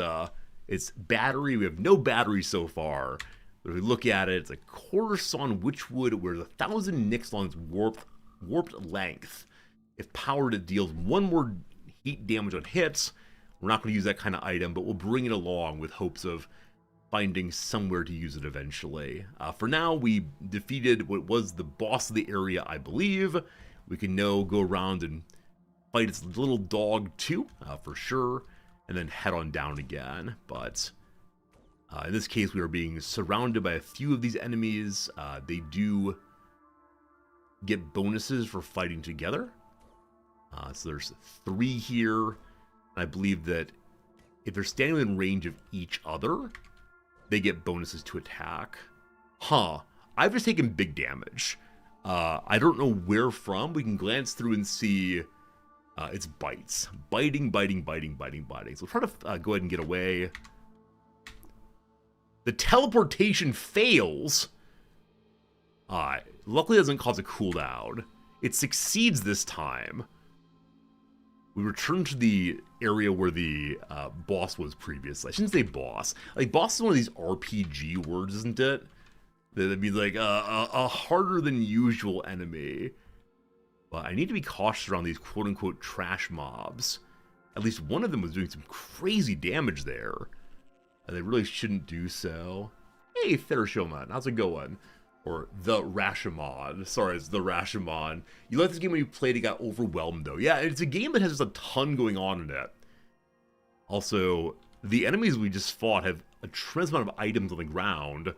battery. We have no battery so far. But if we look at it, it's a Coruscant Witchwood where 1,000 Nixlong's warped length. If powered, it deals 1 more heat damage on hits. We're not going to use that kind of item, but we'll bring it along with hopes of finding somewhere to use it eventually. For now, we defeated what was the boss of the area, I believe. We can now go around and fight its little dog too, for sure, and then head on down again. But In this case, we are being surrounded by a few of these enemies. They do get bonuses for fighting together. So there's 3 here. I believe that if they're standing within range of each other, they get bonuses to attack. Huh. I've just taken big damage. I don't know where from. We can glance through and see it's bites. Biting. So we'll try to go ahead and get away. The teleportation fails. Luckily it doesn't cause a cooldown. It succeeds this time. We return to the area where the boss was previously. I shouldn't say boss. Like, boss is one of these RPG words, isn't it? That'd be like a harder than usual enemy. But I need to be cautious around these quote-unquote trash mobs. At least one of them was doing some crazy damage there. And they really shouldn't do so. Hey, Therashomon, how's it going? Or the Rashomon. Sorry, it's the Rashomon. You like this game when you played it, got overwhelmed though. Yeah, it's a game that has just a ton going on in it. Also, the enemies we just fought have a tremendous amount of items on the ground.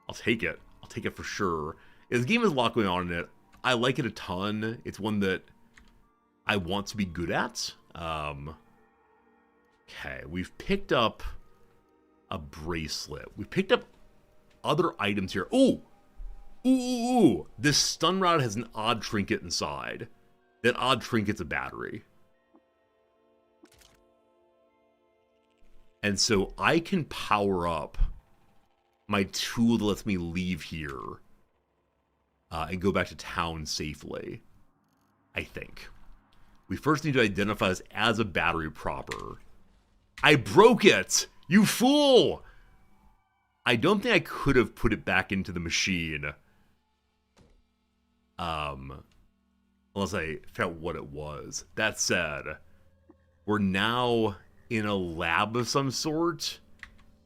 I'll take it. I'll take it for sure. Yeah, this game has a lot going on in it. I like it a ton. It's one that I want to be good at. Okay, we've picked up a bracelet. We picked up other items here. Ooh, this stun rod has an odd trinket inside. That odd trinket's a battery. And so I can power up my tool that lets me leave here and go back to town safely, I think. We first need to identify this as a battery proper. I broke it! You fool! I don't think I could have put it back into the machine. Unless I found what it was. That said, we're now in a lab of some sort.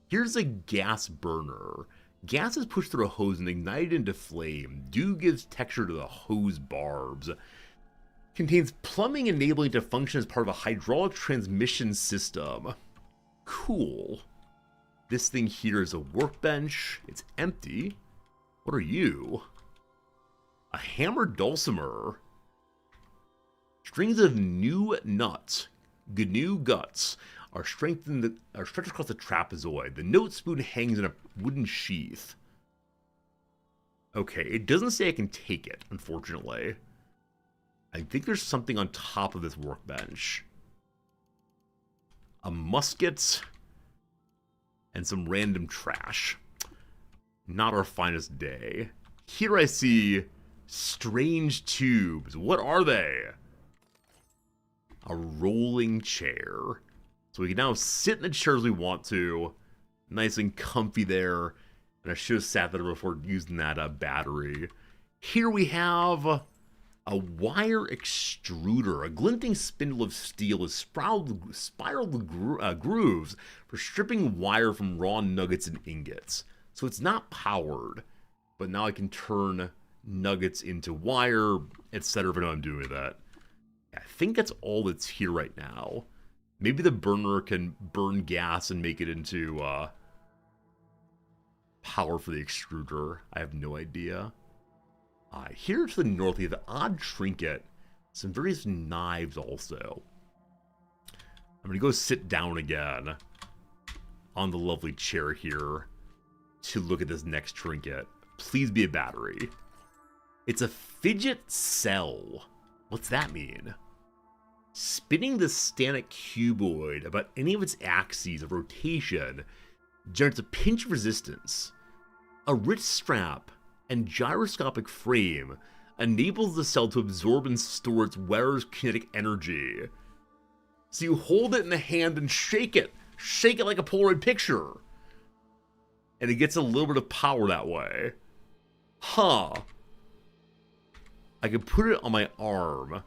Here's a gas burner. Gas is pushed through a hose and ignited into flame. Dew gives texture to the hose barbs. Contains plumbing enabling it to function as part of a hydraulic transmission system. Cool. This thing here is a workbench. It's empty. What are you? A hammered dulcimer. Strings of new nuts. GNU guts are stretched across the trapezoid. The note spoon hangs in a wooden sheath. Okay, it doesn't say I can take it, unfortunately. I think there's something on top of this workbench. A musket and some random trash. Not our finest day. Here I see strange tubes. What are they? A rolling chair. So we can now sit in the chair as we want to. Nice and comfy there. And I should have sat there before using that battery. Here we have a wire extruder. A glinting spindle of steel is spiraled grooves for stripping wire from raw nuggets and ingots. So it's not powered, but now I can turn nuggets into wire, etc. if I know what I'm doing with that. I think that's all that's here right now. Maybe the burner can burn gas and make it into power for the extruder. I have no idea. Here to the north, we have the odd trinket. Some various knives also. I'm going to go sit down again on the lovely chair here to look at this next trinket. Please be a battery. It's a fidget cell. What's that mean? Spinning the stanic cuboid about any of its axes of rotation generates a pinch resistance. A rich strap and gyroscopic frame enables the cell to absorb and store its wearer's kinetic energy. So you hold it in the hand and shake it. Shake it like a Polaroid picture. And it gets a little bit of power that way. Huh. I can put it on my arm.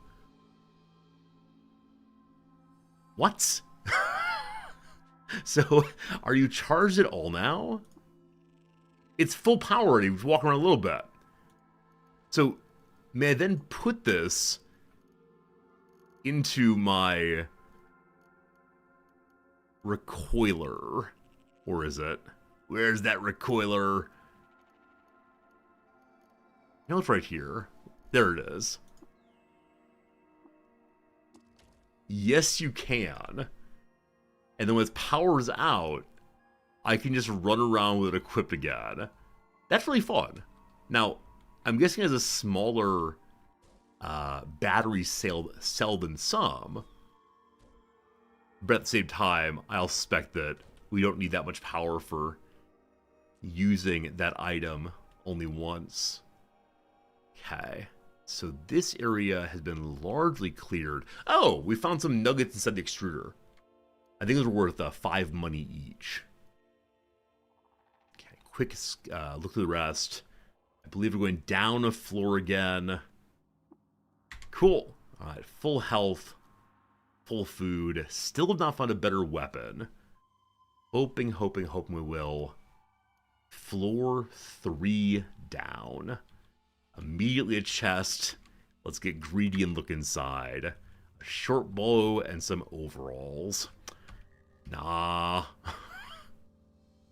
What? So, are you charged at all now? It's full power already. He's walking around a little bit. So, may I then put this into my recoiler? Or is it? Where's that recoiler? No, it's right here. There it is. Yes, you can. And then when its power's out, I can just run around with it equipped again. That's really fun. Now, I'm guessing it has a smaller battery cell than some. But at the same time, I'll suspect that we don't need that much power for using that item only once. Okay. So this area has been largely cleared. Oh, we found some nuggets inside the extruder. I think those are worth 5 money each. Okay, quick look through the rest. I believe we're going down a floor again. Cool. All right, full health, full food. Still have not found a better weapon. Hoping we will. Floor 3 down. Immediately a chest. Let's get greedy and look inside. A short bow and some overalls. Nah.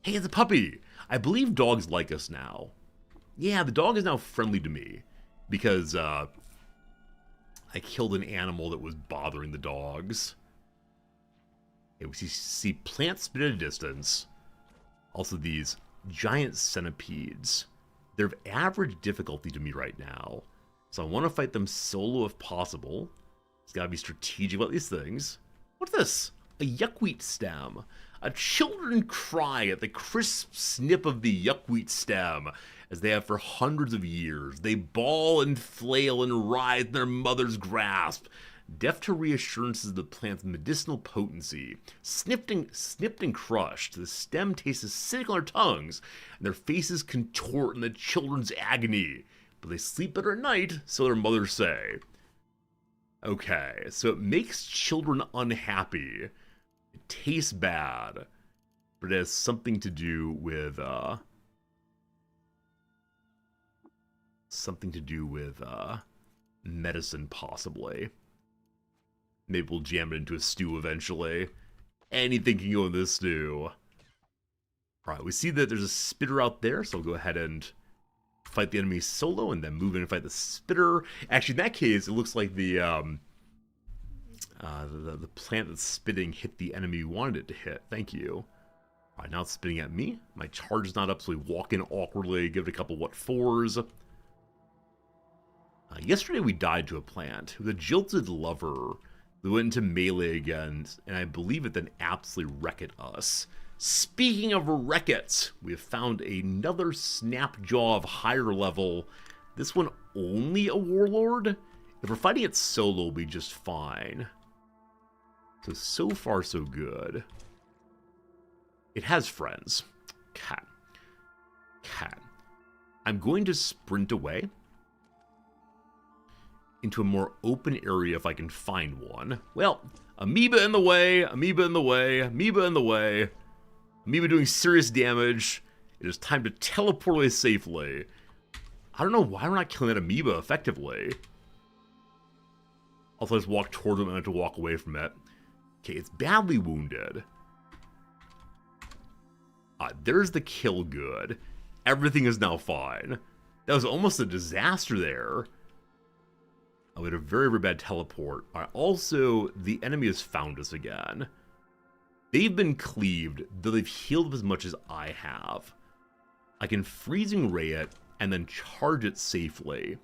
Hey, it's a puppy. I believe dogs like us now. Yeah, the dog is now friendly to me. Because, I killed an animal that was bothering the dogs. Okay, we see plants spit at a distance. Also these giant centipedes. They're of average difficulty to me right now. So I want to fight them solo if possible. It's got to be strategic about these things. What's this? A yuckweed stem. A children cry at the crisp snip of the yuckweed stem, as they have for hundreds of years. They bawl and flail and writhe in their mother's grasp, deaf to reassurances of the plant's medicinal potency. Snipped and crushed, the stem tastes acidic on their tongues, and their faces contort in the children's agony. But they sleep better at night, so their mothers say. Okay, so it makes children unhappy. It tastes bad, but it has something to do with, medicine, possibly. Maybe we'll jam it into a stew eventually. Anything can go in this stew. Alright, we see that there's a spitter out there, so I'll go ahead and fight the enemy solo and then move in and fight the spitter. Actually, in that case, it looks like the plant that's spitting hit the enemy we wanted it to hit. Thank you. Alright, now it's spitting at me. My charge is not up, so we walk in awkwardly, give it a couple what fours. Yesterday we died to a plant with a jilted lover. We went into melee again, and I believe it then absolutely wrecked us. Speaking of wreck it, we have found another Snapjaw of higher level. This one only a warlord? If we're fighting it solo, we'll be just fine. So far so good. It has friends. Cat. I'm going to sprint away into a more open area if I can find one. Well, amoeba in the way, amoeba in the way, amoeba in the way. Amoeba doing serious damage. It is time to teleport away safely. I don't know why we're not killing that amoeba effectively. Also, I just walk towards him and I have to walk away from it. Okay, it's badly wounded. There's the kill good. Everything is now fine. That was almost a disaster there. We had a very, very bad teleport. Also, the enemy has found us again. They've been cleaved, though they've healed as much as I have. I can freezing ray it and then charge it safely.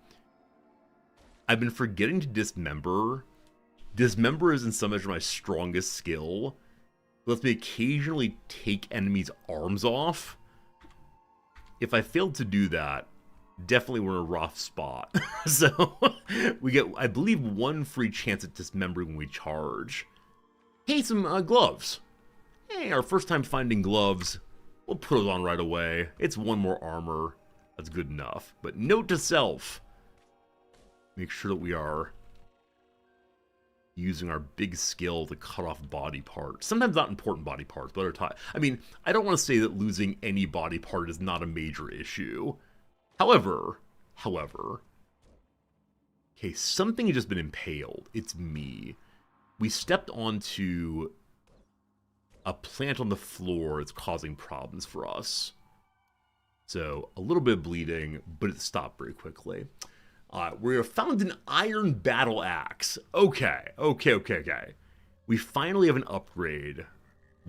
I've been forgetting to dismember. Dismember is in some measure my strongest skill. It lets me occasionally take enemies' arms off. If I failed to do that, definitely we're in a rough spot. So we get, I believe, one free chance at dismembering when we charge. Hey, some gloves. Hey, our first time finding gloves. We'll put it on right away. It's one more armor. That's good enough. But note to self. Make sure that we are using our big skill to cut off body parts. Sometimes not important body parts, but other times. I mean, I don't want to say that losing any body part is not a major issue. However, okay, something has just been impaled. It's me. We stepped onto a plant on the floor is causing problems for us. So a little bit of bleeding, but it stopped very quickly. We found an iron battle axe. Okay. We finally have an upgrade.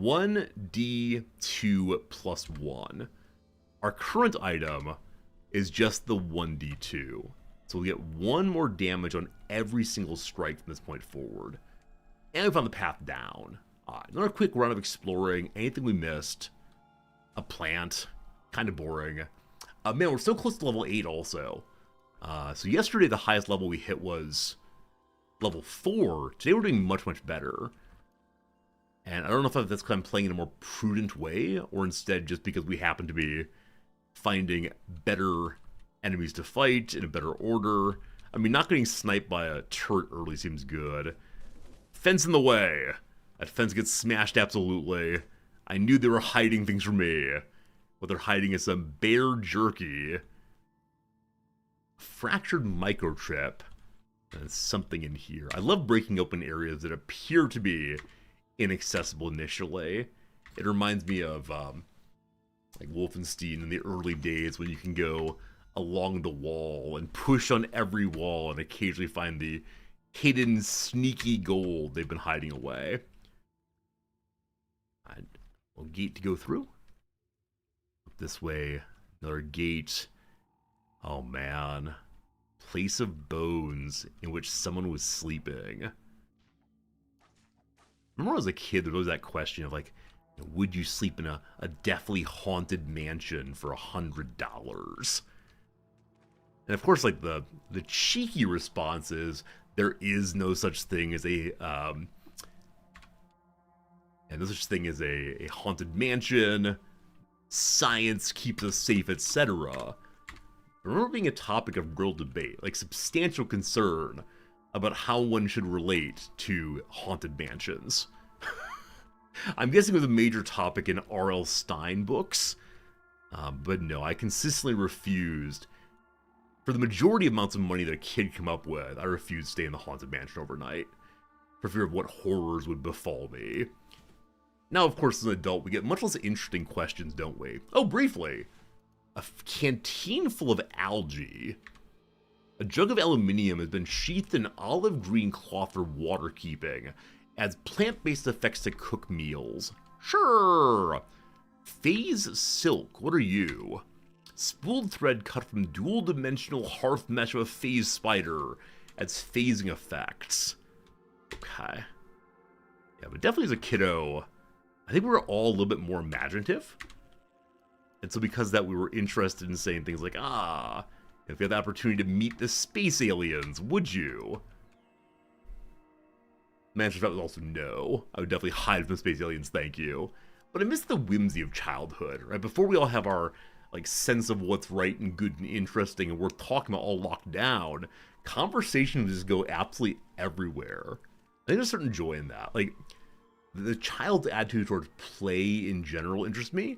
1d2 plus 1. Our current item is just the 1d2. So we get 1 more damage on every single strike from this point forward. And we found the path down. Another quick run of exploring. Anything we missed? A plant. Kind of boring. Man, we're so close to level 8 also. So yesterday the highest level we hit was level 4. Today we're doing much, much better. And I don't know if that's because I'm playing in a more prudent way, or instead just because we happen to be finding better enemies to fight in a better order. I mean, not getting sniped by a turret early seems good. Fence in the way. That fence gets smashed absolutely. I knew they were hiding things from me. What they're hiding is some bear jerky. Fractured microchip. And something in here. I love breaking open areas that appear to be inaccessible initially. It reminds me of like Wolfenstein in the early days when you can go along the wall and push on every wall and occasionally find the hidden sneaky gold they've been hiding away. A gate to go through. This way, another gate. Oh man. Place of bones in which someone was sleeping. Remember when I was a kid, there was that question of like, would you sleep in a deathly haunted mansion for $100? And of course, like the cheeky response is there is no such thing as a haunted mansion. Science keeps us safe, etc. I remember being a topic of real debate, like substantial concern about how one should relate to haunted mansions. I'm guessing it was a major topic in R.L. Stine books, but no, I consistently refused. For the majority of amounts of money that a kid came up with, I refused to stay in the haunted mansion overnight, for fear of what horrors would befall me. Now, of course, as an adult, we get much less interesting questions, don't we? Oh, briefly. A canteen full of algae. A jug of aluminium has been sheathed in olive green cloth for water keeping. Adds plant-based effects to cook meals. Sure. Phase silk, what are you? Spooled thread cut from dual-dimensional hearth mesh of a phase spider. Adds phasing effects. Okay. Yeah, but definitely as a kiddo, I think we were all a little bit more imaginative. And so because of that, we were interested in saying things like, if you had the opportunity to meet the space aliens, would you? My answer to that was also no. I would definitely hide from space aliens, thank you. But I miss the whimsy of childhood, right? Before we all have our like sense of what's right and good and interesting and worth talking about all locked down, conversations just go absolutely everywhere. I think there's a certain joy in that. Like, the child's attitude towards play in general interests me,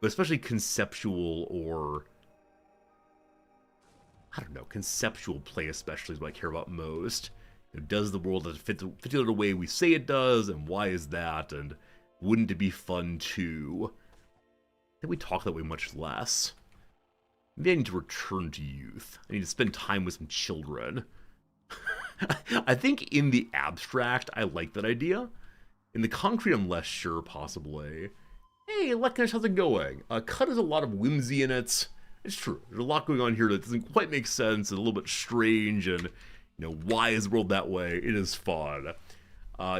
but especially conceptual or, I don't know, conceptual play especially is what I care about most. You know, does the world fit the way we say it does, and why is that, and wouldn't it be fun too? I think we talk that way much less. Maybe I need to return to youth. I need to spend time with some children. I think in the abstract, I like that idea. In the concrete, I'm less sure, possibly. Hey, Leknish, how's it going? Qud has a lot of whimsy in it. It's true. There's a lot going on here that doesn't quite make sense, and a little bit strange, and, you know, why is the world that way? It is fun.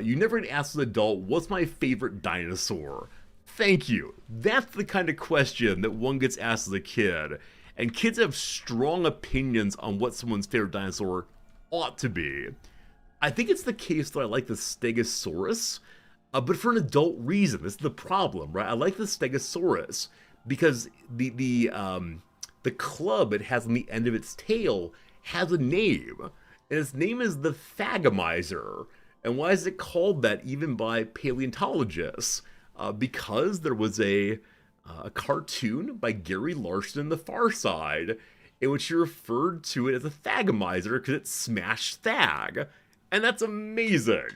You never get asked as an adult, what's my favorite dinosaur? Thank you. That's the kind of question that one gets asked as a kid. And kids have strong opinions on what someone's favorite dinosaur ought to be. I think it's the case that I like the Stegosaurus, but for an adult reason. This is the problem, right? I like the Stegosaurus because the club it has on the end of its tail has a name, and its name is the Thagomizer. And why is it called that even by paleontologists? Because there was a cartoon by Gary Larson in The Far Side in which he referred to it as a Thagomizer because it smashed Thag. And that's amazing.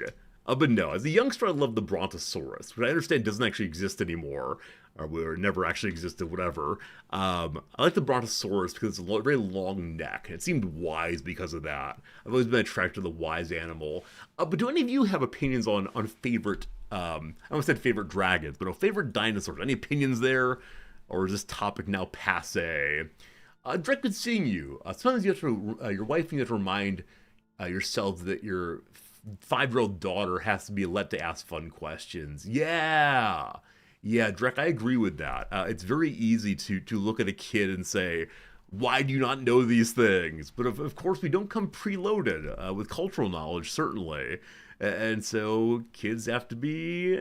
But no, as a youngster, I loved the Brontosaurus, which I understand doesn't actually exist anymore, or never actually existed, whatever. I like the Brontosaurus because it's a very long neck, and it seemed wise because of that. I've always been attracted to the wise animal. But do any of you have opinions on favorite, I almost said favorite dragons, but no, favorite dinosaurs? Any opinions there? Or is this topic now passe? Drake, good seeing you. Sometimes you have to, your wife, you have to remind yourselves that your 5-year-old daughter has to be let to ask fun questions. Yeah, Drek, I agree with that. It's very easy to look at a kid and say, why do you not know these things? But of course, we don't come preloaded with cultural knowledge, certainly. And so kids have to be,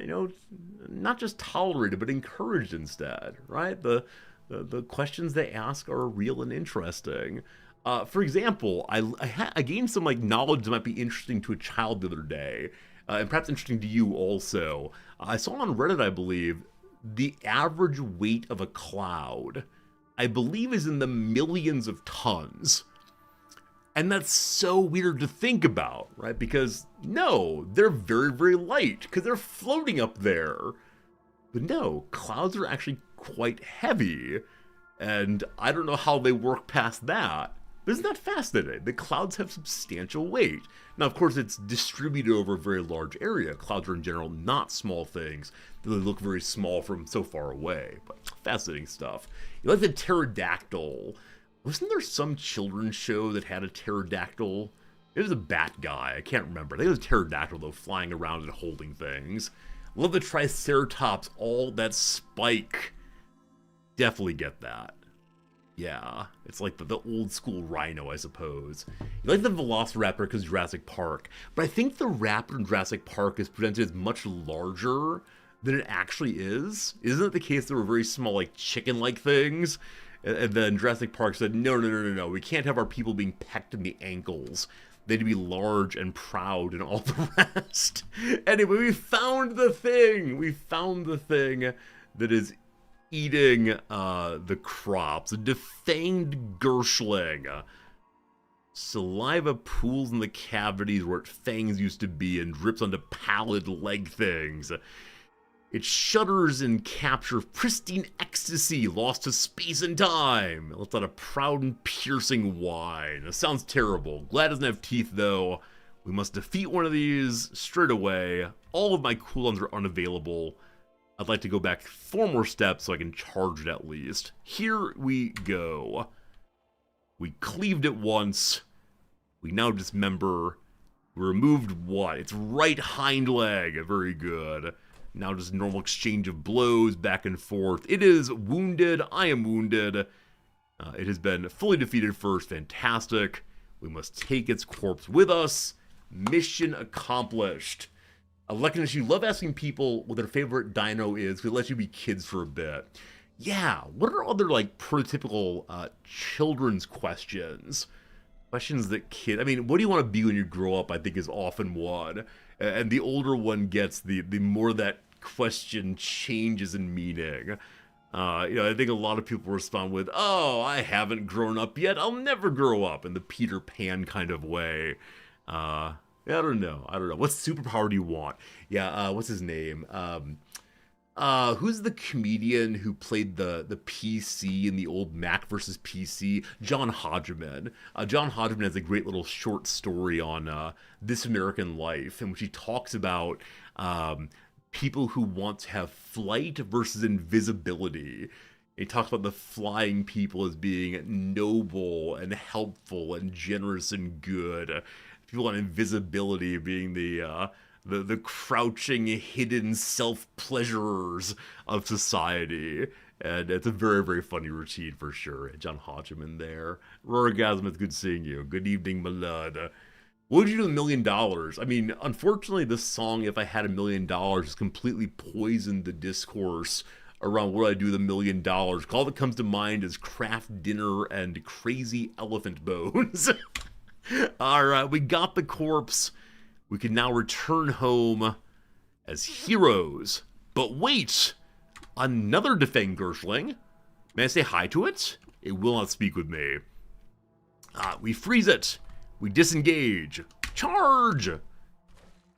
not just tolerated, but encouraged instead, right? The questions they ask are real and interesting. For example, I gained some knowledge that might be interesting to a child the other day, and perhaps interesting to you also. I saw on Reddit, I believe, the average weight of a cloud, I believe, is in the millions of tons. And that's so weird to think about, right? Because no, they're very, very light because they're floating up there. But no, clouds are actually quite heavy. And I don't know how they work past that. But isn't that fascinating? The clouds have substantial weight. Now, of course, it's distributed over a very large area. Clouds are in general not small things. They look very small from so far away. But fascinating stuff. You like the pterodactyl. Wasn't there some children's show that had a pterodactyl? It was a bat guy. I can't remember. I think it was a pterodactyl, though, flying around and holding things. Love the Triceratops. All that spike. Definitely get that. Yeah, it's like the old school rhino, I suppose. You like the Velociraptor because Jurassic Park, but I think the raptor in Jurassic Park is presented as much larger than it actually is. Isn't it the case they were very small, like chicken-like things? And then Jurassic Park said, no, we can't have our people being pecked in the ankles. They need to be large and proud and all the rest. Anyway, we found the thing. We found the thing that is eating the crops. A defanged Gershling. Saliva pools in the cavities where its fangs used to be and drips onto pallid leg things. It shudders in capture of pristine ecstasy lost to space and time. It lets out a proud and piercing whine. It sounds terrible. Glad it doesn't have teeth, though. We must defeat one of these straight away. All of my cooldowns are unavailable. I'd like to go back 4 more steps so I can charge it at least. Here we go. We cleaved it once. We now dismember. We removed what? Its right hind leg. Very good. Now just normal exchange of blows back and forth. It is wounded. I am wounded. It has been fully defeated first. Fantastic. We must take its corpse with us. Mission accomplished. Lekinus, you love asking people what their favorite dino is because it lets you be kids for a bit. Yeah, what are other prototypical children's questions? Questions that kids, what do you want to be when you grow up, I think is often one. And the older one gets, the more that question changes in meaning. I think a lot of people respond with, oh, I haven't grown up yet, I'll never grow up, in the Peter Pan kind of way. I don't know. What superpower do you want? Yeah, what's his name? Who's the comedian who played the PC in the old Mac versus PC? John Hodgman. John Hodgman has a great little short story on This American Life, in which he talks about people who want to have flight versus invisibility. He talks about the flying people as being noble and helpful and generous and good. People on invisibility being the crouching, hidden self-pleasurers of society. And it's a very, very funny routine for sure. John Hodgman there. Rorgasm, it's good seeing you. Good evening, my lord. What would you do with $1 million? Unfortunately, this song, If I Had $1 Million, has completely poisoned the discourse around what I do with $1 million. All that comes to mind is Kraft Dinner and Crazy Elephant Bones. Alright, we got the corpse. We can now return home as heroes. But wait! Another defanged Gershling. May I say hi to it? It will not speak with me. We freeze it. We disengage. Charge!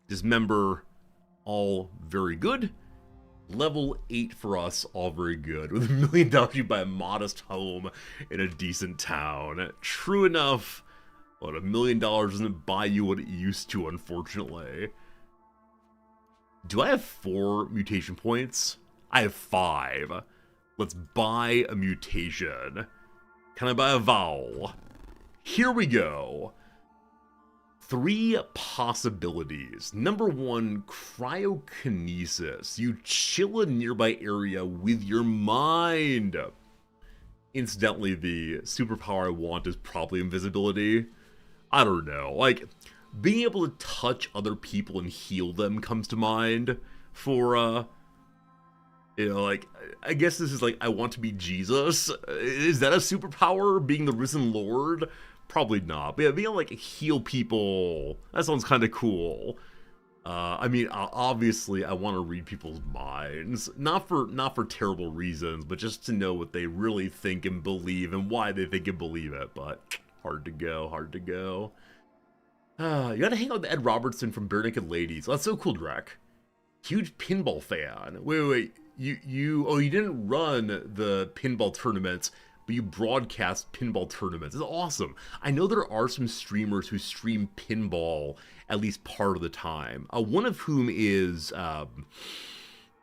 Dismember, all very good. Level 8 for us, all very good. With $1 million, you buy a modest home in a decent town. True enough, but $1 million doesn't buy you what it used to, unfortunately. Do I have 4 mutation points? I have 5. Let's buy a mutation. Can I buy a vowel? Here we go. 3 possibilities. Number 1, cryokinesis. You chill a nearby area with your mind. Incidentally, the superpower I want is probably invisibility. I don't know. Like, being able to touch other people and heal them comes to mind for, you know, like, I guess this is like, I want to be Jesus. Is that a superpower, being the risen Lord? Probably not. But yeah, being able to, like, heal people, that sounds kind of cool. I mean, obviously, I want to read people's minds. Not for terrible reasons, but just to know what they really think and believe and why they think and believe it. But hard to go, hard to go. You gotta hang out with Ed Robertson from Bare Naked Ladies. That's so cool, Drek. Huge pinball fan. Wait. You didn't run the pinball tournaments, but you broadcast pinball tournaments. It's awesome. I know there are some streamers who stream pinball at least part of the time. One of whom is,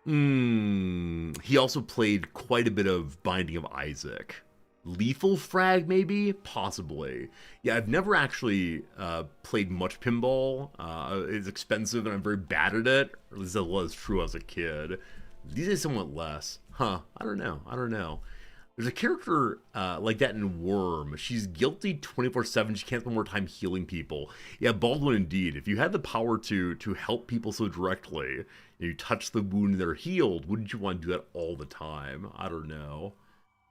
he also played quite a bit of Binding of Isaac. Lethal Frag, maybe? Possibly. Yeah, I've never actually played much pinball. It's expensive and I'm very bad at it. Or at least that was true as a kid. These days somewhat less. Huh, I don't know. There's a character like that in Worm. She's guilty 24/7. She can't spend more time healing people. Yeah, Baldwin indeed. If you had the power to help people so directly, and you touch the wound and they're healed, wouldn't you want to do that all the time? I don't know.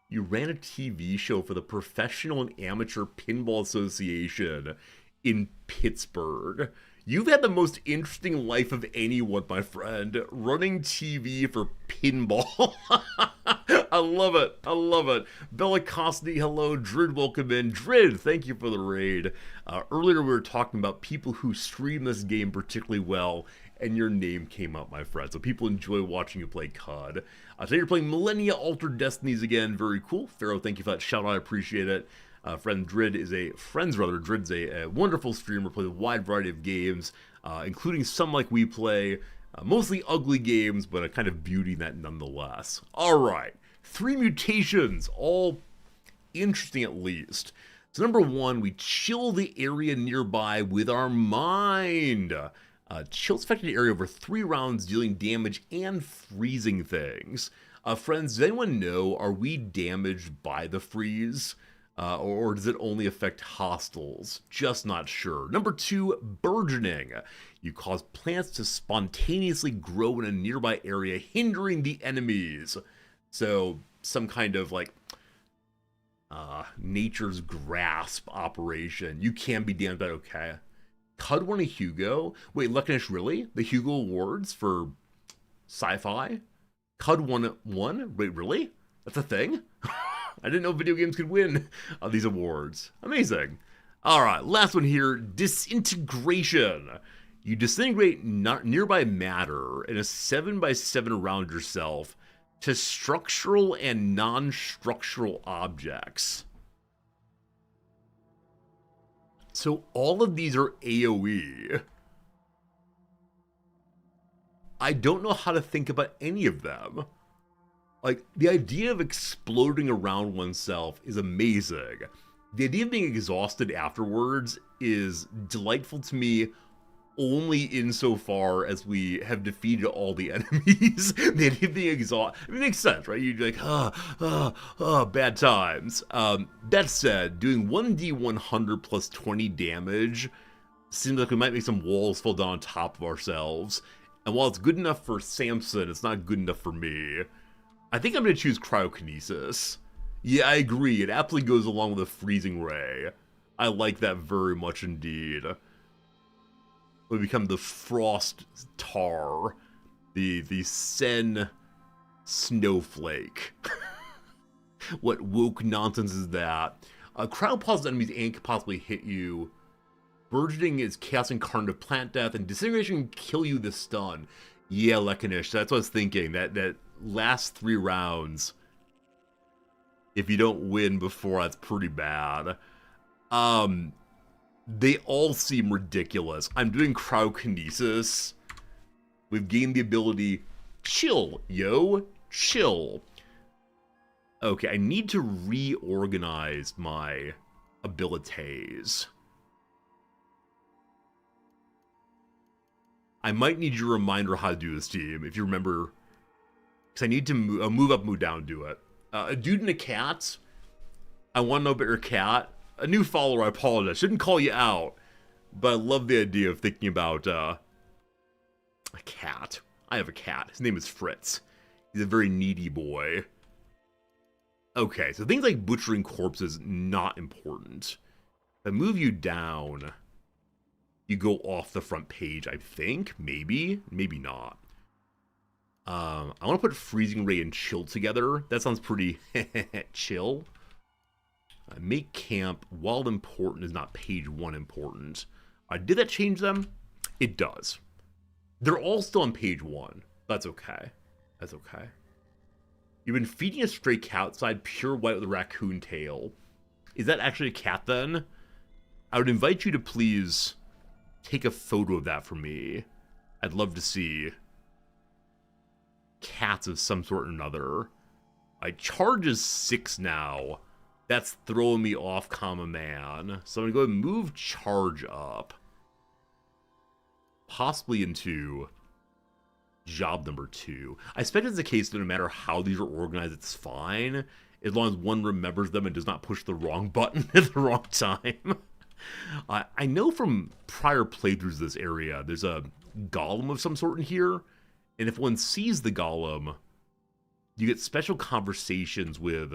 You ran a TV show for the Professional and Amateur Pinball Association in Pittsburgh. You've had the most interesting life of anyone, my friend. Running TV for pinball. I love it. Bella Costney, hello. Drid, welcome in. Drid, thank you for the raid. Earlier we were talking about people who stream this game particularly well, and your name came up, my friend. So people enjoy watching you play Qud. Today you're playing Millennia Altered Destinies again. Very cool. Pharaoh, thank you for that shout out. I appreciate it. Drid's a wonderful streamer, plays a wide variety of games, including some like we play, mostly ugly games, but a kind of beauty in that nonetheless. Alright, 3 mutations, all interesting at least. So number 1, we chill the area nearby with our mind. Chills affected area over 3 rounds, dealing damage and freezing things. Friends, does anyone know, are we damaged by the freeze? Or does it only affect hostiles? Just not sure. Number 2, burgeoning. You cause plants to spontaneously grow in a nearby area, hindering the enemies. So, some kind of, like, nature's grasp operation. You can be damned by it, okay. Qud won a Hugo? Wait, Lucknish, really? The Hugo Awards for sci-fi? Qud won one? Wait, really? That's a thing? I didn't know video games could win these awards. Amazing. Alright, last one here. Disintegration. You disintegrate nearby matter in a 7x7 around yourself to structural and non-structural objects. So all of these are AoE. I don't know how to think about any of them. Like, the idea of exploding around oneself is amazing. The idea of being exhausted afterwards is delightful to me only insofar as we have defeated all the enemies. The idea of being exhausted, it makes sense, right? You're like, bad times. That said, doing 1d100 plus 20 damage seems like we might make some walls fall down on top of ourselves. And while it's good enough for Samson, it's not good enough for me. I think I'm going to choose cryokinesis. Yeah, I agree. It aptly goes along with a freezing ray. I like that very much indeed. We become the frost tar. The Sen snowflake. What woke nonsense is that? Cryo pauses enemies and can possibly hit you Burgeoning is chaos incarnate of plant death, and disintegration can kill you with stun. Yeah, Lekanish, that's what I was thinking. That last 3 rounds, if you don't win before, that's pretty bad. They all seem ridiculous. I'm doing cryokinesis. We've gained the ability... Chill, yo. Chill. Okay, I need to reorganize my abilities. I might need your reminder how to do this, team, if you remember. Because I need to move up, move down, do it. A dude and a cat. I want to know about your cat. A new follower, I apologize. Shouldn't call you out. But I love the idea of thinking about a cat. I have a cat. His name is Fritz. He's a very needy boy. Okay, so things like butchering corpses, not important. If I move you down, you go off the front page, I think. Maybe. Maybe not. I want to put Freezing Ray and Chill together. That sounds pretty chill. Make camp, while important, is not page 1 important. Did that change them? It does. They're all still on page 1. That's okay. That's okay. You've been feeding a stray cat outside, pure white with a raccoon tail. Is that actually a cat then? I would invite you to please take a photo of that for me. I'd love to see cats of some sort or another. My charge is 6 now. That's throwing me off, comma man. So I'm going to go ahead and move charge up. Possibly into job number 2. I expect it's the case that no matter how these are organized, it's fine. As long as one remembers them and does not push the wrong button at the wrong time. I know from prior playthroughs of this area, there's a golem of some sort in here. And if one sees the golem, you get special conversations with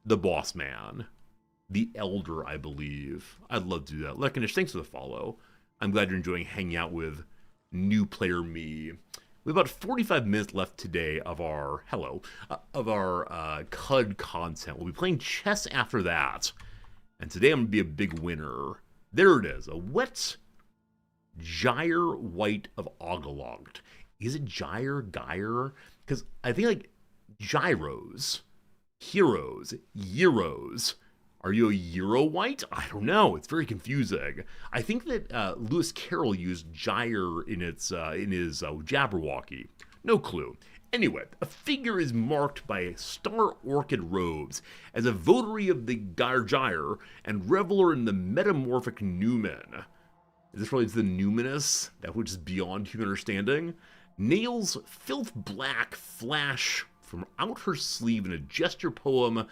the boss man. The elder, I believe. I'd love to do that. Lekanish, thanks for the follow. I'm glad you're enjoying hanging out with new player me. We have about 45 minutes left today of our, Qud content. We'll be playing chess after that. And today I'm going to be a big winner. There it is. A wet gyre white of Ogalogt. Is it gyre? Because I think like gyros, heroes, euros. Are you a Euro white? I don't know. It's very confusing. I think that Lewis Carroll used gyre in his Jabberwocky. No clue. Anyway, a figure is marked by star orchid robes as a votary of the gyre and reveler in the metamorphic numen. Is this related to the numinous, that which is beyond human understanding? Nails filth black flash from out her sleeve in a gesture poem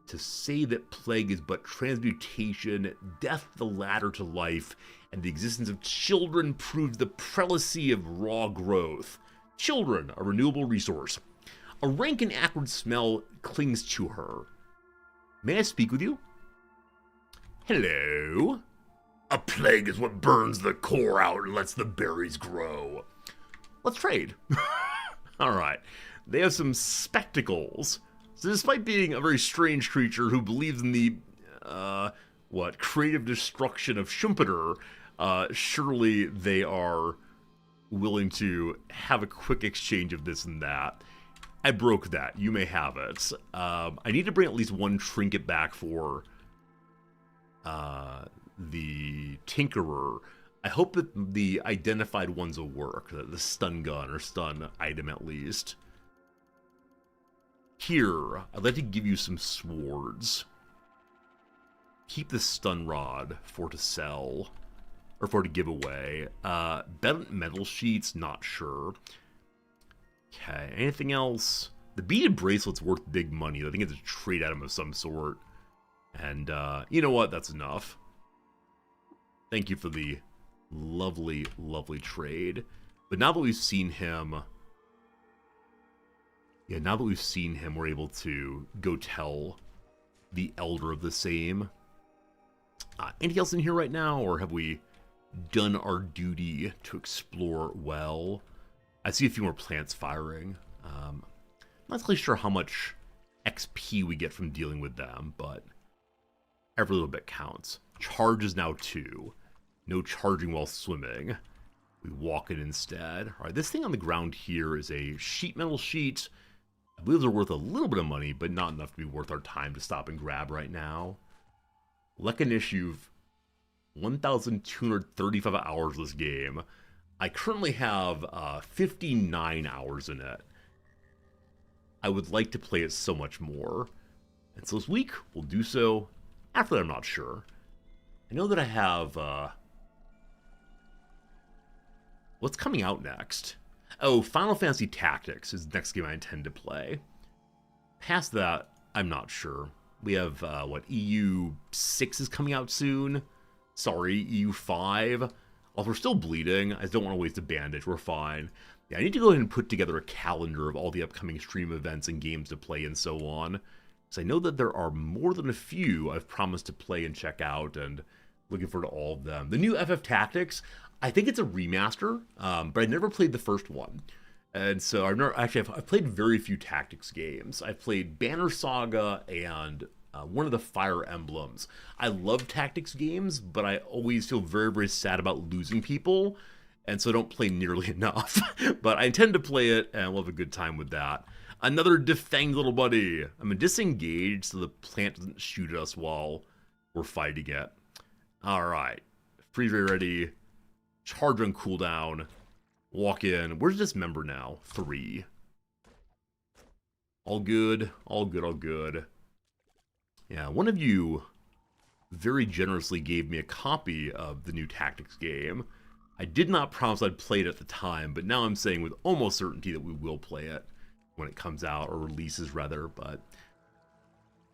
to say that plague is but transmutation, death the ladder to life, and the existence of children proves the prelacy of raw growth. Children, a renewable resource. A rank and acrid smell clings to her. May I speak with you? Hello? A plague is what burns the core out and lets the berries grow. Let's trade. Alright. They have some spectacles. So despite being a very strange creature who believes in the, creative destruction of Schumpeter, surely they are willing to have a quick exchange of this and that. I broke that. You may have it. I need to bring at least one trinket back for the Tinkerer. I hope that the identified ones will work. The stun gun or stun item at least. Here, I'd like to give you some swords. Keep the stun rod for to sell. Or for to give away. Bent metal sheets, not sure. Okay, anything else? The beaded bracelet's worth big money. I think it's a trade item of some sort. And, you know what? That's enough. Thank you for the lovely, lovely trade. But now that we've seen him... Yeah, now that we've seen him, we're able to go tell the Elder of the same. Anything else in here right now, or have we done our duty to explore well? I see a few more plants firing. I'm not really sure how much XP we get from dealing with them, but every little bit counts. Charge is now 2. No charging while swimming. We walk it instead. All right, this thing on the ground here is a sheet metal sheet. I believe they're worth a little bit of money, but not enough to be worth our time to stop and grab right now. Lekanish, 1,235 hours of this game. I currently have 59 hours in it. I would like to play it so much more. And so this week, we'll do so. After that, I'm not sure. I know that I have... what's coming out next? Oh, Final Fantasy Tactics is the next game I intend to play. Past that, I'm not sure. We have, EU 6 is coming out soon. Sorry, EU 5. Although we're still bleeding, I just don't want to waste a bandage. We're fine. Yeah, I need to go ahead and put together a calendar of all the upcoming stream events and games to play and so on. Because I know that there are more than a few I've promised to play and check out, and looking forward to all of them. The new FF Tactics, I think it's a remaster, but I never played the first one. And so I've played very few Tactics games. I've played Banner Saga and one of the Fire Emblems. I love Tactics games, but I always feel very, very sad about losing people, and so I don't play nearly enough. But I intend to play it, and we'll have a good time with that. Another defanged little buddy. I'm disengaged so the plant doesn't shoot at us while we're fighting it. Alright. Freeze ray ready. Charge on cooldown. Walk in. Where's this member now? 3. All good. All good, all good. Yeah, one of you very generously gave me a copy of the new Tactics game. I did not promise I'd play it at the time, but now I'm saying with almost certainty that we will play it when it comes out, or releases rather, but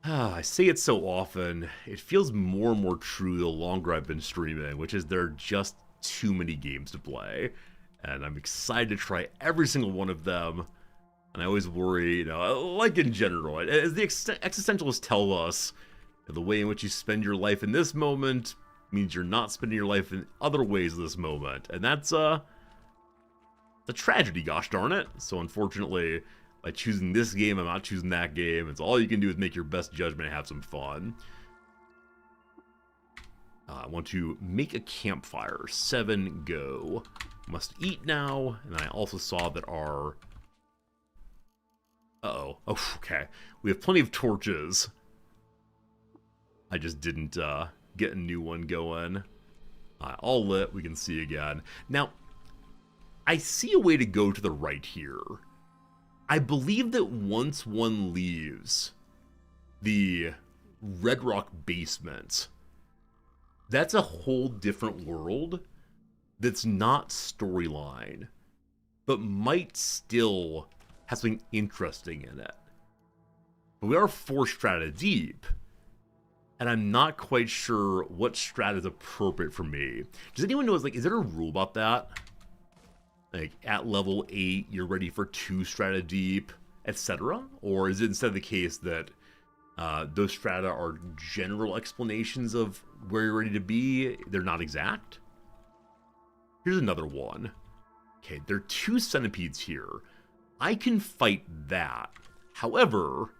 I say it so often, it feels more and more true the longer I've been streaming, which is there are just too many games to play, and I'm excited to try every single one of them. And I always worry, like in general, as the existentialists tell us, the way in which you spend your life in this moment means you're not spending your life in other ways in this moment. And that's a tragedy, gosh darn it. So unfortunately, by choosing this game, I'm not choosing that game. It's all you can do is make your best judgment and have some fun. I want to make a campfire. 7, go. Must eat now. And I also saw that our... Uh-oh. Oh, okay. We have plenty of torches. I just didn't get a new one going. All lit, we can see again. Now, I see a way to go to the right here. I believe that once one leaves the Red Rock basement, that's a whole different world that's not storyline, but might still have something interesting in it. But we are 4 strata deep, and I'm not quite sure what strata is appropriate for me. Does anyone know, is there a rule about that? Like, at level 8, you're ready for 2 strata deep, etc.? Or is it instead the case that those strata are general explanations of where you're ready to be? They're not exact? Here's another one. Okay, there are 2 centipedes here. I can fight that. However,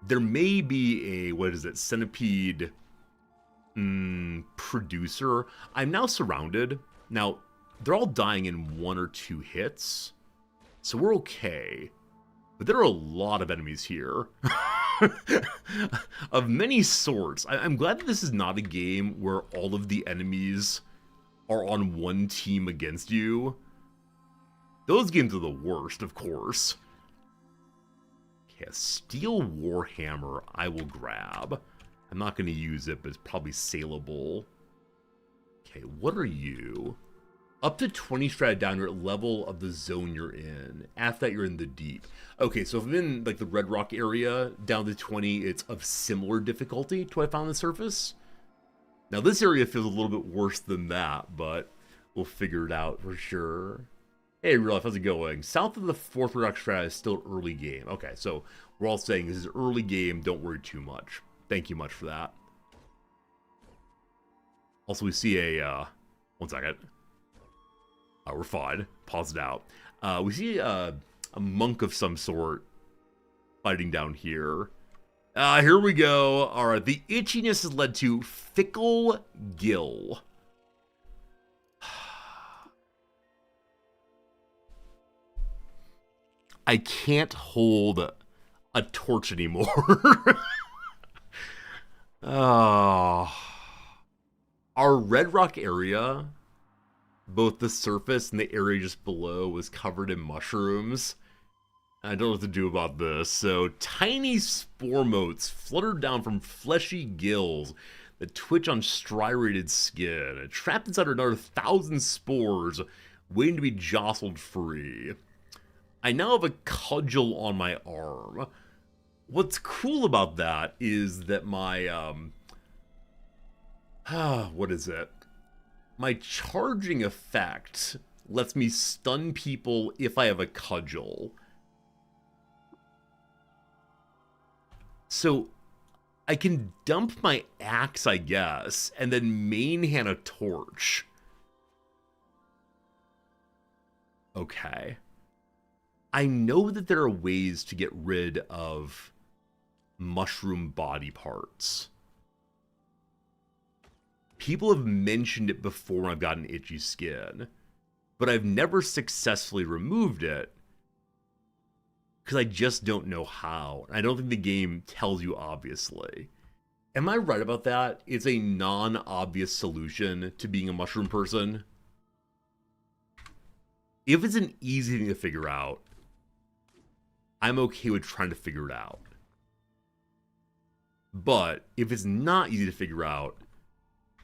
there may be a, centipede producer. I'm now surrounded. Now, they're all dying in 1 or 2 hits, so we're okay. But there are a lot of enemies here. Of many sorts. I'm glad that this is not a game where all of the enemies are on one team against you. Those games are the worst, of course. Okay, a steel warhammer I will grab. I'm not going to use it, but it's probably saleable. Okay, what are you? Up to 20 strata down, you're at level of the zone you're in. After that, you're in the deep. Okay, so if I'm in like the Red Rock area, down to 20, it's of similar difficulty to what I found on the surface. Now, this area feels a little bit worse than that, but we'll figure it out for sure. Hey, real life, how's it going? South of the 4th Red Rock strata is still early game. Okay, so we're all saying this is early game, don't worry too much. Thank you much for that. Also, we see a, one second. We're fine. Pause it out. We see a monk of some sort fighting down here. Here we go. All right, the itchiness has led to fickle gill. I can't hold a torch anymore. Oh. Our Red Rock area, both the surface and the area just below, was covered in mushrooms. I don't know what to do about this. So, tiny spore motes fluttered down from fleshy gills that twitch on striated skin, trapped inside another 1,000 spores, waiting to be jostled free. I now have a cudgel on my arm. What's cool about that is that my, what is it? My charging effect lets me stun people if I have a cudgel. So, I can dump my axe, I guess, and then main hand a torch. Okay. I know that there are ways to get rid of mushroom body parts. People have mentioned it before when I've gotten itchy skin, but I've never successfully removed it because I just don't know how. I don't think the game tells you obviously. Am I right about that? It's a non-obvious solution to being a mushroom person. If it's an easy thing to figure out, I'm okay with trying to figure it out. But if it's not easy to figure out,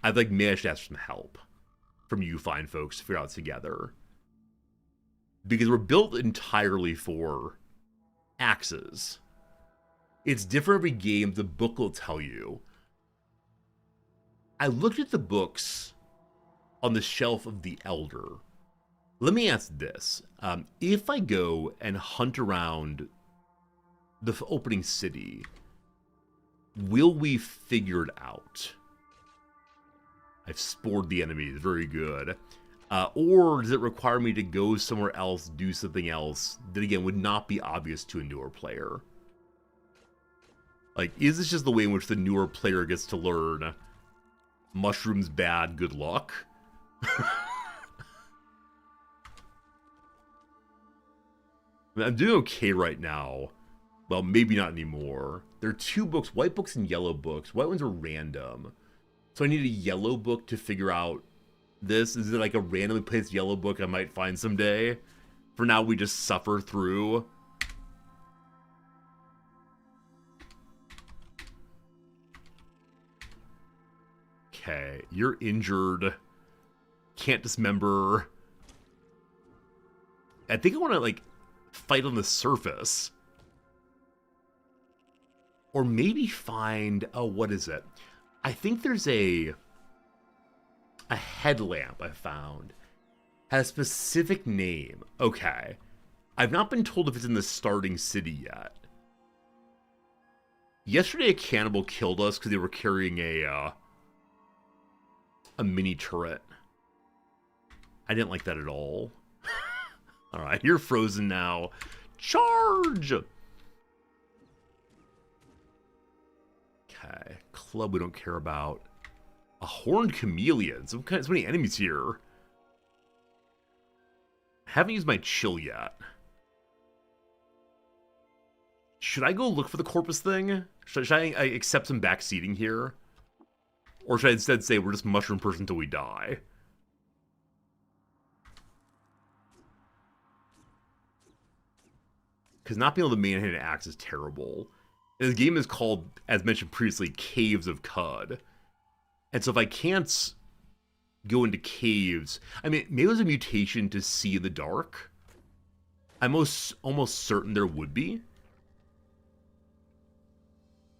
I'd like maybe I should ask for some help from you fine folks to figure out together. Because we're built entirely for axes. It's different every game. The book will tell you. I looked at the books on the shelf of the Elder. Let me ask this. If I go and hunt around the opening city, will we figure it out? I've spored the enemies. Very good. Or does it require me to go somewhere else, do something else that, again, would not be obvious to a newer player? Like, is this just the way in which the newer player gets to learn mushrooms bad, good luck? I'm doing okay right now. Well, maybe not anymore. There are two books, white books and yellow books. White ones are random. So I need a yellow book to figure out this. Is it like a randomly placed yellow book I might find someday? For now, we just suffer through. Okay, you're injured. Can't dismember. I think I want to, like, fight on the surface. Or maybe find, oh, what is it? I think there's a headlamp I found. Has a specific name. Okay. I've not been told if it's in the starting city yet. Yesterday a cannibal killed us because they were carrying a mini turret. I didn't like that at all. Alright, you're frozen now. Charge! Okay, club we don't care about. A horned chameleon. So many enemies here. Haven't used my chill yet. Should I go look for the corpus thing? Should I accept some backseating here? Or should I instead say we're just mushroom person until we die? Because not being able to manhandle an axe is terrible. And this game is called, as mentioned previously, Caves of Qud. And so if I can't go into caves... I mean, maybe there's a mutation to see in the dark. I'm almost certain there would be.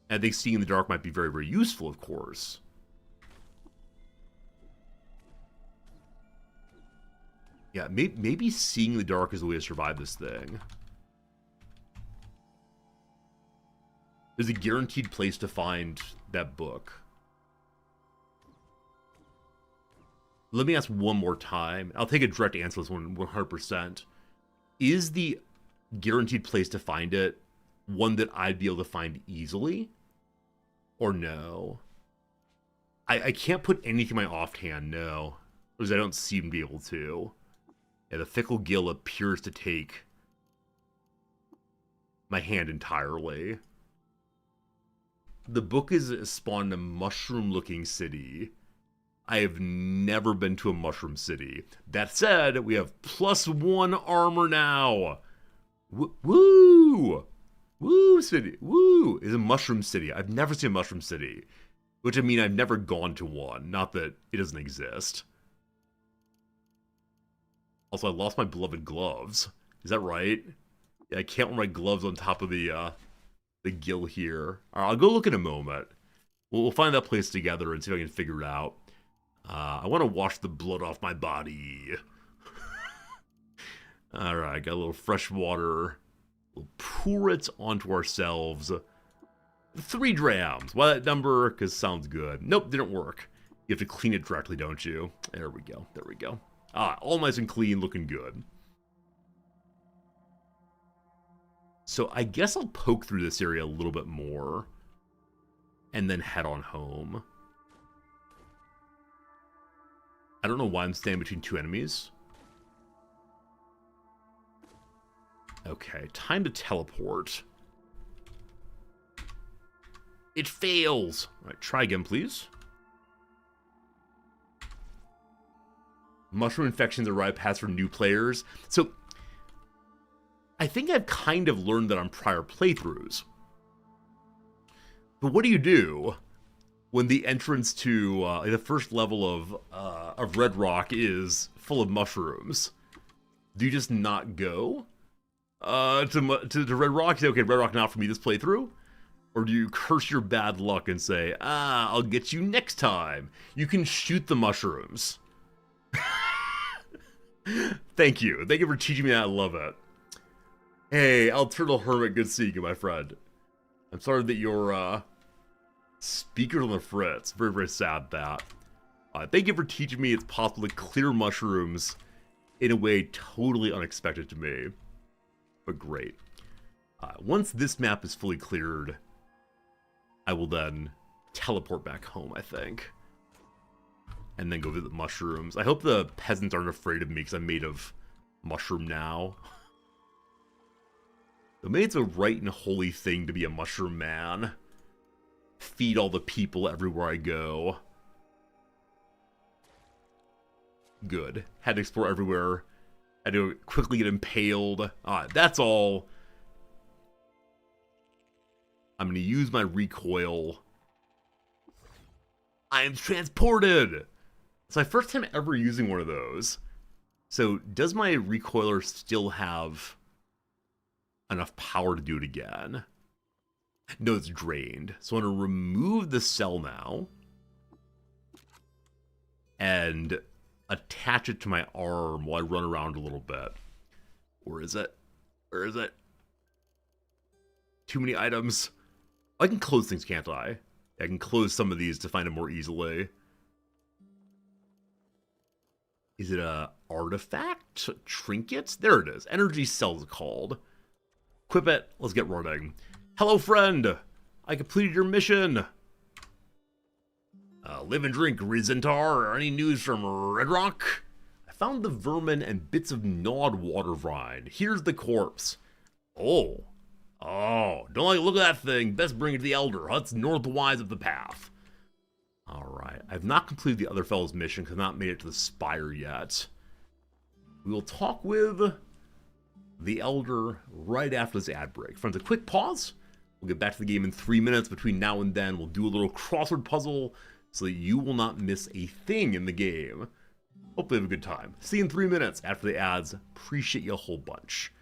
And I think seeing in the dark might be very, very useful, of course. Yeah, maybe seeing in the dark is the way to survive this thing. There's a guaranteed place to find that book. Let me ask one more time. I'll take a direct answer to this one 100%. Is the guaranteed place to find it one that I'd be able to find easily? Or no? I can't put anything in my offhand, no. Because I don't seem to be able to. Yeah, the Fickle Gill appears to take my hand entirely. The book is spawned a mushroom-looking city. I have never been to a mushroom city. That said, we have +1 armor now. Woo! Woo city. Woo! Is a mushroom city. I've never seen a mushroom city. Which, I mean, I've never gone to one. Not that it doesn't exist. Also, I lost my beloved gloves. Is that right? Yeah, I can't wear my gloves on top of the gill here. Alright, I'll go look in a moment. We'll find that place together and see if I can figure it out. I want to wash the blood off my body. Alright, got a little fresh water. We'll pour it onto ourselves. 3 drams. Why that number? Because sounds good. Nope, didn't work. You have to clean it directly, don't you? There we go. There we go. All nice and clean, looking good. So I guess I'll poke through this area a little bit more. And then head on home. I don't know why I'm standing between 2 enemies. Okay, time to teleport. It fails. All right, try again, please. Mushroom infections are right paths for new players. So, I think I've kind of learned that on prior playthroughs. But what do you do when the entrance to the first level of Red Rock is full of mushrooms? Do you just not go to Red Rock? Say, okay, Red Rock not for me this playthrough? Or do you curse your bad luck and say, I'll get you next time? You can shoot the mushrooms. Thank you. Thank you for teaching me that. I love it. Hey, El Turtle Hermit, good seeing you, my friend. I'm sorry that your speaker's on the fritz. Very, very sad that. Thank you for teaching me it's possible to clear mushrooms in a way totally unexpected to me. But great. Once this map is fully cleared, I will then teleport back home, I think. And then go visit mushrooms. I hope the peasants aren't afraid of me because I'm made of mushroom now. But maybe it's a right and holy thing to be a mushroom man. Feed all the people everywhere I go. Good. Had to explore everywhere. Had to quickly get impaled. That's all. I'm going to use my recoil. I am transported! It's my first time ever using one of those. So, does my recoiler still have enough power to do it again? No, it's drained. So I'm going to remove the cell now. And attach it to my arm while I run around a little bit. Where is it? Where is it? Too many items. I can close things, can't I? I can close some of these to find them more easily. Is it a artifact? Trinket? There it is. Energy cell is called. Equip it. Let's get running. Hello, friend. I completed your mission. Live and drink, Rizentar. Any news from Red Rock? I found the vermin and bits of gnawed water vine. Here's the corpse. Oh, don't like the look of that thing. Best bring it to the Elder Huts northwise of the path. Alright, I've not completed the other fellow's mission because I've not made it to the spire yet. We will talk with the Elder right after this ad break. Friends, a quick pause. We'll get back to the game in 3 minutes. Between now and then, we'll do a little crossword puzzle so that you will not miss a thing in the game. Hopefully have a good time. See you in 3 minutes after the ads. Appreciate you a whole bunch.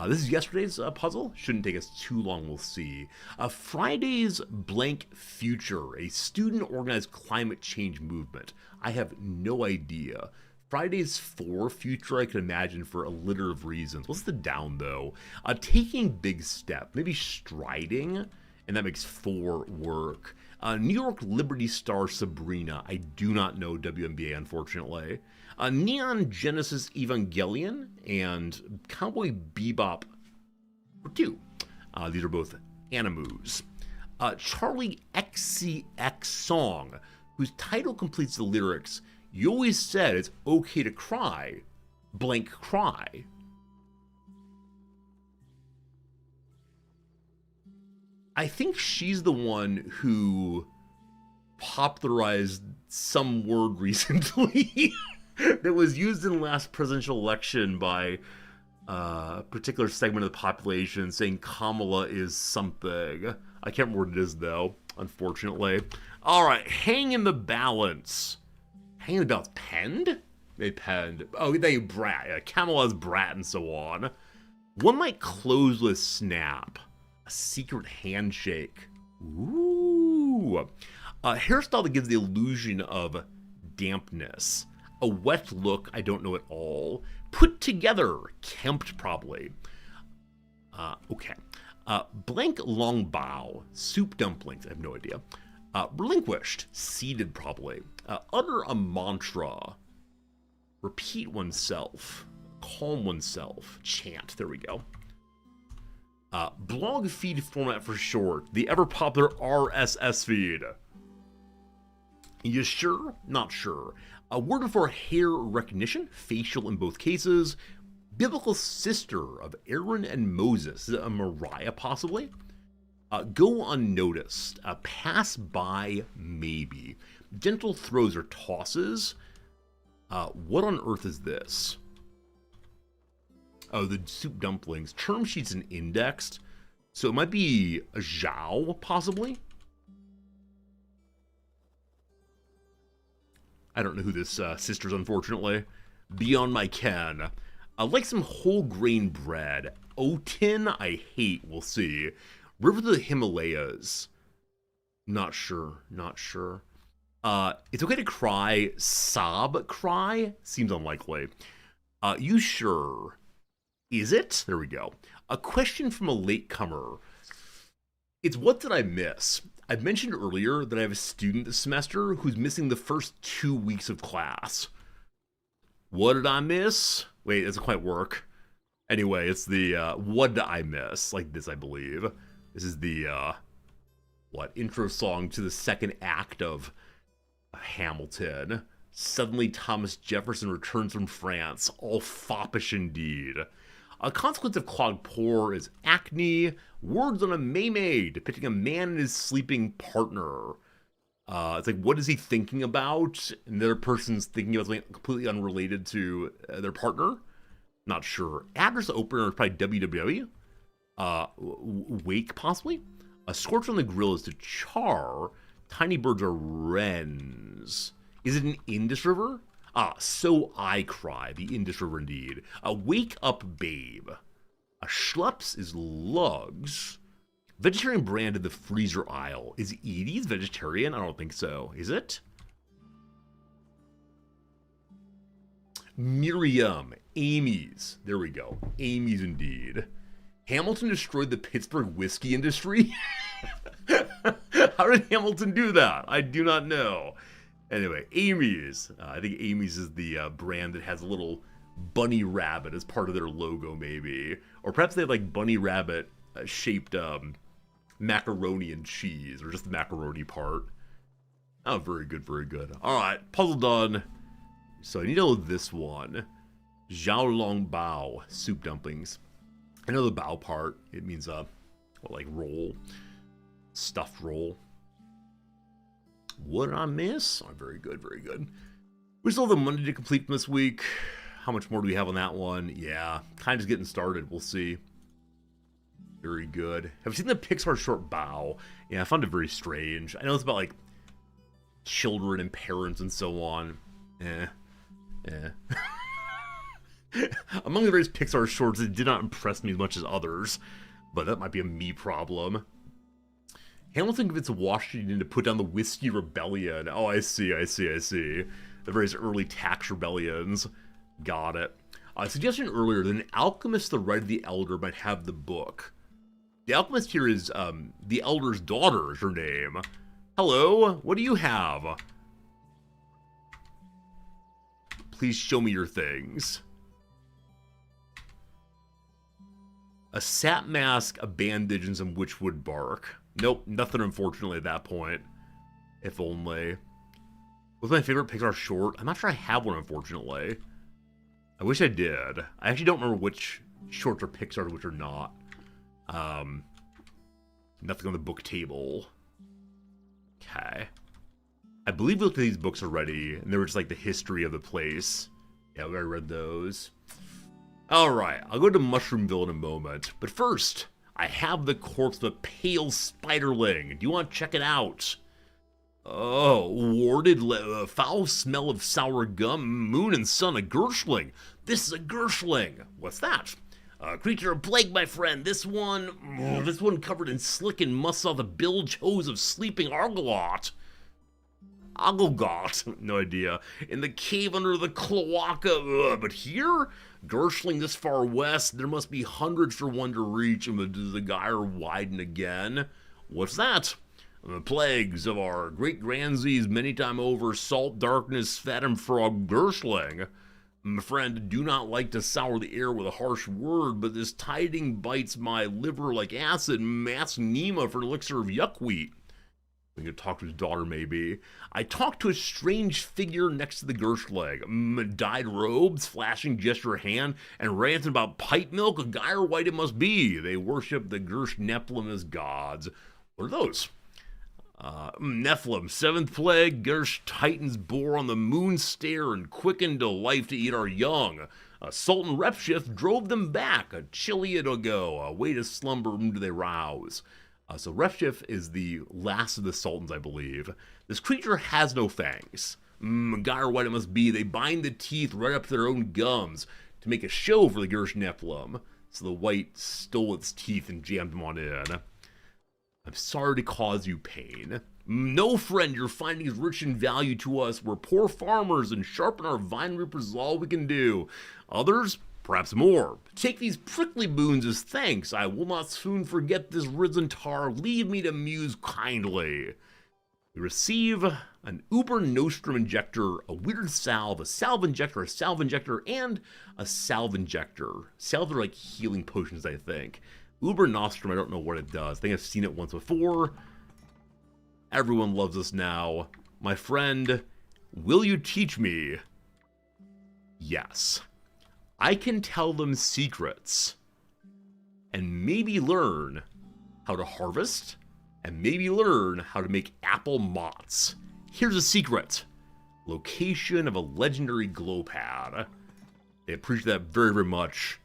This is yesterday's puzzle. Shouldn't take us too long, we'll see. Friday's Blank Future, a student-organized climate change movement. I have no idea. Fridays 4 future I can imagine for a litter of reasons. What's the down, though? Taking big step, maybe striding, and that makes 4 work. New York Liberty Star Sabrina, I do not know WNBA, unfortunately. Neon Genesis Evangelion, and Cowboy Bebop for 2. These are both animus. Charlie XCX song, whose title completes the lyrics, "You always said it's okay to cry, blank cry." I think she's the one who popularized some word recently that was used in the last presidential election by a particular segment of the population, saying Kamala is something. I can't remember what it is, though, unfortunately. All right, Hang in the Balance. Hang in the Balance. Penned? They penned. Oh, they brat. Yeah, Kamala's brat and so on. One might close with Snap. A secret handshake. Ooh. A hairstyle that gives the illusion of dampness. A wet look, I don't know at all. Put together, kempt probably. Okay. Blank long bow, soup dumplings, I have no idea. Relinquished, seated probably. Utter a mantra. Repeat oneself. Calm oneself. Chant, there we go. Blog feed format for short. The ever popular RSS feed. You sure? Not sure. A word for hair recognition, facial in both cases. Biblical sister of Aaron and Moses. Is it a Mariah, possibly? Go unnoticed. Pass by, maybe. Gentle throws or tosses. What on earth is this? Oh, the soup dumplings. Term sheets and indexed. So it might be a Zhao, possibly? I don't know who this sister's, unfortunately. Beyond my ken. I like some whole grain bread. Oaten, I hate, we'll see. River of the Himalayas. Not sure, not sure. It's okay to cry. Sob cry? Seems unlikely. You sure? Is it? There we go. A question from a latecomer. It's what did I miss? I mentioned earlier that I have a student this semester who's missing the first 2 weeks of class. What did I miss? Wait, it doesn't quite work. Anyway, it's the, what did I miss? Like this, I believe. This is the, intro song to the second act of Hamilton. Suddenly Thomas Jefferson returns from France, all foppish indeed. A consequence of Claude Pour is acne. Words on a Maymay, depicting a man and his sleeping partner. It's like, what is he thinking about? And the other person's thinking about something completely unrelated to their partner. Not sure. Address opener is probably www. Wake, possibly. A scorch on the grill is to char. Tiny birds are wrens. Is it an Indus River? So I cry. The Indus River indeed. Wake up, babe. A schleps is lugs. Vegetarian brand in the freezer aisle. Is Edie's vegetarian? I don't think so. Is it? Miriam. Amy's. There we go. Amy's indeed. Hamilton destroyed the Pittsburgh whiskey industry? How did Hamilton do that? I do not know. Anyway, Amy's. I think Amy's is the brand that has a little bunny rabbit as part of their logo, maybe. Or perhaps they have like bunny rabbit shaped macaroni and cheese, or just the macaroni part. Oh, very good, very good. All right, puzzle done. So I need to know this one. Zhao Long Bao, soup dumplings. I know the bao part. It means, like roll. Stuffed roll. What did I miss? Oh, very good, very good. We still have the Monday to complete from this week. How much more do we have on that one? Yeah, kind of getting started. We'll see. Very good. Have you seen the Pixar short Bao? Yeah, I found it very strange. I know it's about, like, children and parents and so on. Among the various Pixar shorts, it did not impress me as much as others. But that might be a me problem. Hamilton convinced Washington to put down the Whiskey Rebellion. Oh, I see. The various early tax rebellions. Got it. A suggestion earlier that an alchemist, the Right of the Elder, might have the book. The alchemist here is, the Elder's daughter is her name. Hello, what do you have? Please show me your things. A sap mask, a bandage, and some witchwood bark. Nope, nothing unfortunately at that point. If only. What's my favorite Pixar short? I'm not sure I have one, unfortunately. I wish I did. I actually don't remember which shorts are Pixar and which are not. Nothing on the book table. Okay. I believe we looked at these books already, and they were just like the history of the place. Yeah, we already read those. Alright, I'll go to Mushroomville in a moment. But first, I have the corpse of a pale spiderling. Do you want to check it out? Oh, warded, foul smell of sour gum, moon and sun, a Gershling. This is a Gershling. What's that? A creature of plague, my friend. This one covered in slick and musk off the bilge hose of sleeping Argolot. Agogot, no idea. In the cave under the cloaca. But here, Gershling this far west, there must be hundreds for one to reach, and does the gyre widen again? What's that? The plagues of our great grandees many time over, salt, darkness, phantom frog, Gershling. My friend, do not like to sour the air with a harsh word, but this tiding bites my liver like acid, mass Nema for an elixir of yuckweed. We could talk to his daughter, maybe. I talked to a strange figure next to the Gershling. Dyed robes, flashing gesture hand, and ranting about pipe milk. A gyre white it must be. They worship the Gersh Nephilim as gods. What are those? Nephilim, seventh plague, Gersh Titans bore on the moon stair and quickened to life to eat our young. Sultan Repshift drove them back, a chiliad ago, away to slumber do they rouse. So Repshift is the last of the Sultans, I believe. This creature has no fangs. Gyre what it must be, they bind the teeth right up to their own gums to make a show for the Gersh Nephilim. So the white stole its teeth and jammed them on in. I'm sorry to cause you pain. No, friend, your finding is rich in value to us. We're poor farmers, and sharpen our vine reapers is all we can do. Others, perhaps more. Take these prickly boons as thanks. I will not soon forget this risen tar. Leave me to muse kindly. We receive an Uber Nostrum injector, a weird salve, a salve injector, and a salve injector. Salves are like healing potions, I think. Uber Nostrum, I don't know what it does. I think I've seen it once before. Everyone loves us now. My friend, will you teach me? Yes. I can tell them secrets. And maybe learn how to harvest. And maybe learn how to make apple mots. Here's a secret. Location of a legendary glow pad. They appreciate that very, very much.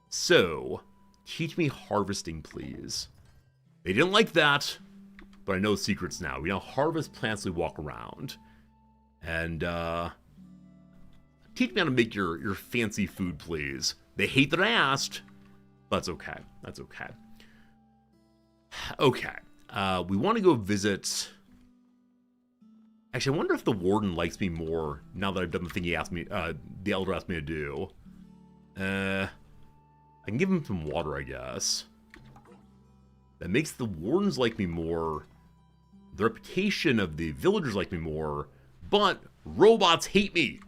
So, teach me harvesting, please. They didn't like that, but I know secrets now. We now harvest plants we walk around. And, teach me how to make your fancy food, please. They hate that I asked, but that's okay. That's okay. Okay. We want to go visit... Actually, I wonder if the warden likes me more now that I've done the thing he asked me, the elder asked me to do. I can give him some water, I guess. That makes the wardens like me more. The reputation of the villagers like me more. But robots hate me.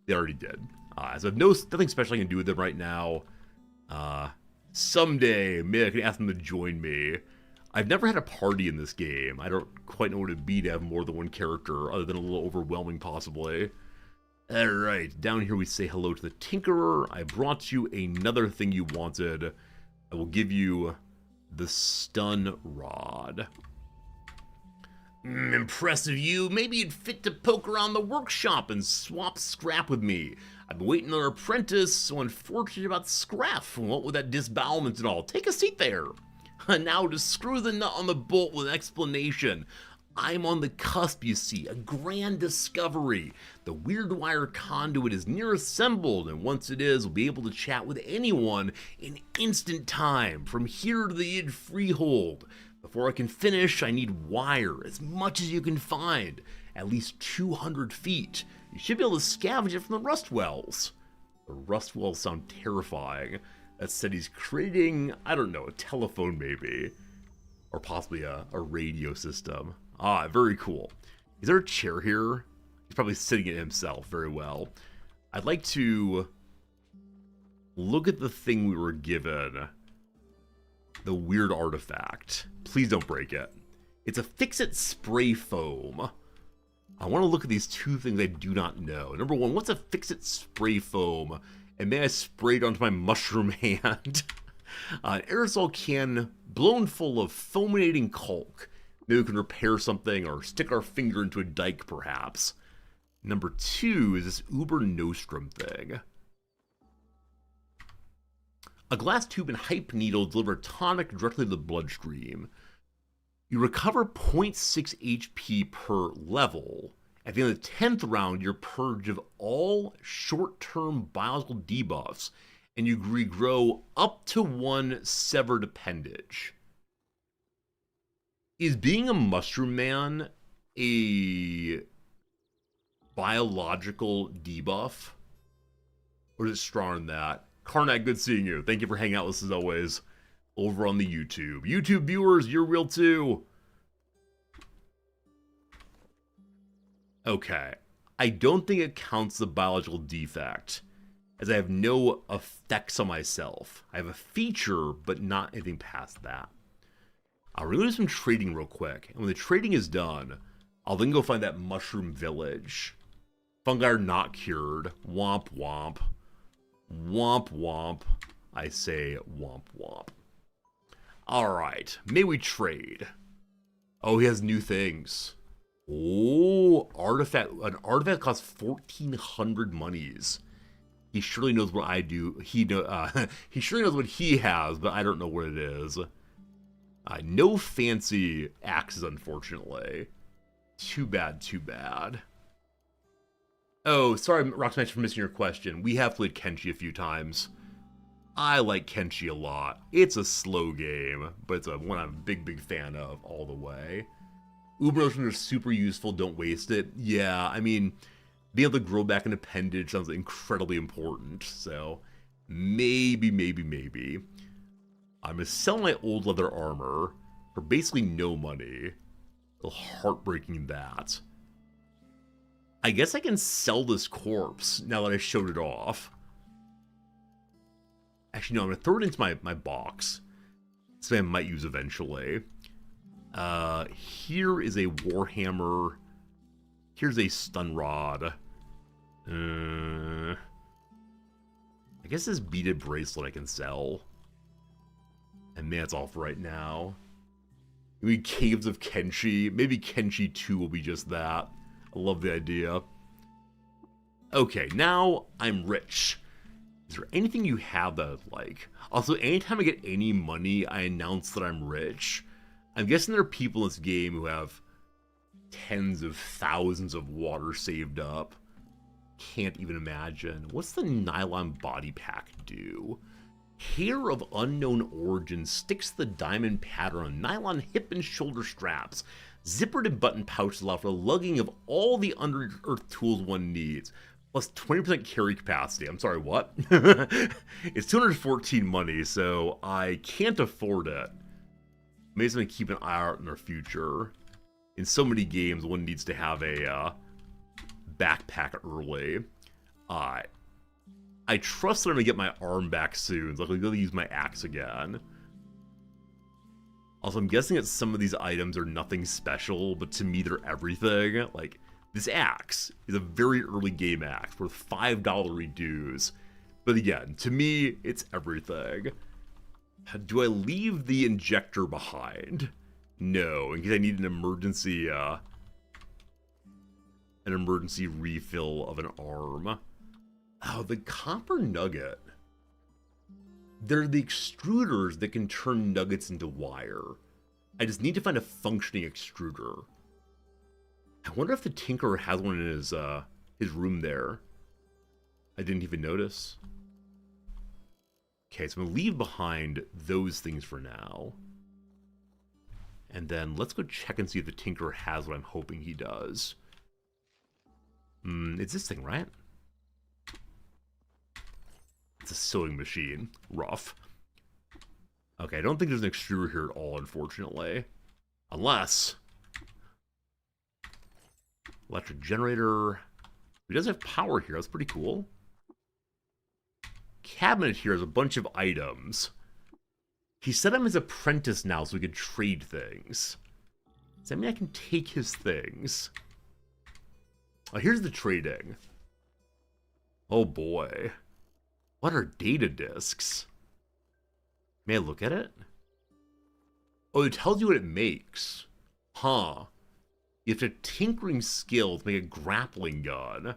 They already did. So I have nothing special I can do with them right now. Someday, maybe I can ask them to join me. I've never had a party in this game. I don't quite know what it'd be to have more than one character, other than a little overwhelming, possibly. Alright, down here we say hello to the Tinkerer. I brought you another thing you wanted. I will give you the Stun Rod. Impressive you. Maybe you'd fit to poke around the workshop and swap scrap with me. I've been waiting on an apprentice, so unfortunate about scrap. What with that disbowelment and all? Take a seat there. Now to screw the nut on the bolt with an explanation. I'm on the cusp, you see, a grand discovery. The weird wire conduit is near assembled, and once it is, we'll be able to chat with anyone in instant time, from here to the id freehold. Before I can finish, I need wire, as much as you can find, at least 200 feet. You should be able to scavenge it from the rust wells. The rust wells sound terrifying. That said, he's creating, I don't know, a telephone maybe, or possibly a radio system. Ah, very cool. Is there a chair here? He's probably sitting in it himself very well. I'd like to look at the thing we were given. The weird artifact. Please don't break it. It's a fix-it spray foam. I want to look at these two things I do not know. Number one, what's a fix-it spray foam? And may I spray it onto my mushroom hand? An aerosol can blown full of fulminating caulk. Maybe we can repair something or stick our finger into a dike, perhaps. Number two is this Uber Nostrum thing. A glass tube and hype needle deliver tonic directly to the bloodstream. You recover 0.6 HP per level. At the end of the 10th round, you're purged of all short-term biological debuffs, and you regrow up to 1 severed appendage. Is being a mushroom man a biological debuff? Or is it stronger than that? Karnak, good seeing you. Thank you for hanging out with us as always over on the YouTube. YouTube viewers, you're real too. Okay. I don't think it counts the biological defect, as I have no effects on myself. I have a feature, but not anything past that. I'll really do some trading real quick. And when the trading is done, I'll then go find that mushroom village. Fungi are not cured. Womp womp. Womp womp. I say womp womp. Alright, may we trade? Oh, he has new things. Oh, artifact. An artifact costs 1,400 monies. He surely knows what I do. He surely knows what he has, but I don't know what it is. No fancy axes, unfortunately. Too bad, too bad. Oh, sorry, Rocksmash, for missing your question. We have played Kenshi a few times. I like Kenshi a lot. It's a slow game, but it's one I'm a big fan of all the way. Uber Ocean is super useful, don't waste it. Yeah, I mean, being able to grow back an appendage sounds incredibly important, so maybe. I'm going to sell my old leather armor for basically no money. A little heartbreaking that. I guess I can sell this corpse now that I showed it off. Actually, no, I'm going to throw it into my box. Something I might use eventually. Here is a warhammer. Here's a stun rod. I guess this beaded bracelet I can sell. And man, that's all for right now. Maybe Caves of Kenshi. Maybe Kenshi 2 will be just that. I love the idea. Okay, now I'm rich. Is there anything you have that I like? Also, anytime I get any money, I announce that I'm rich. I'm guessing there are people in this game who have tens of thousands of water saved up. Can't even imagine. What's the nylon body pack do? Hair of unknown origin sticks the diamond pattern on nylon hip and shoulder straps. Zippered and button pouches allow for the lugging of all the under-earth tools one needs. Plus 20% carry capacity. I'm sorry, what? It's 214 money, so I can't afford it. Maybe I'm going to keep an eye out in our future. In so many games, one needs to have a backpack early. I trust that I'm going to get my arm back soon, so I'm going to use my axe again. Also, I'm guessing that some of these items are nothing special, but to me they're everything. Like, this axe is a very early game axe worth $5 reduce. But again, to me, it's everything. Do I leave the injector behind? No, in case I need an emergency refill of an arm. Oh, the copper nugget. They're the extruders that can turn nuggets into wire. I just need to find a functioning extruder. I wonder if the Tinkerer has one in his room there. I didn't even notice. Okay, so I'm going to leave behind those things for now. And then let's go check and see if the Tinkerer has what I'm hoping he does. It's this thing, right? It's a sewing machine. Rough. Okay, I don't think there's an extruder here at all, unfortunately. Unless... electric generator. He does have power here. That's pretty cool. Cabinet here has a bunch of items. He said I'm his apprentice now so we could trade things. Does that mean I can take his things? Oh, here's the trading. Oh boy. What are data disks? May I look at it? Oh, it tells you what it makes. Huh. You have to tinkering skill to make a grappling gun.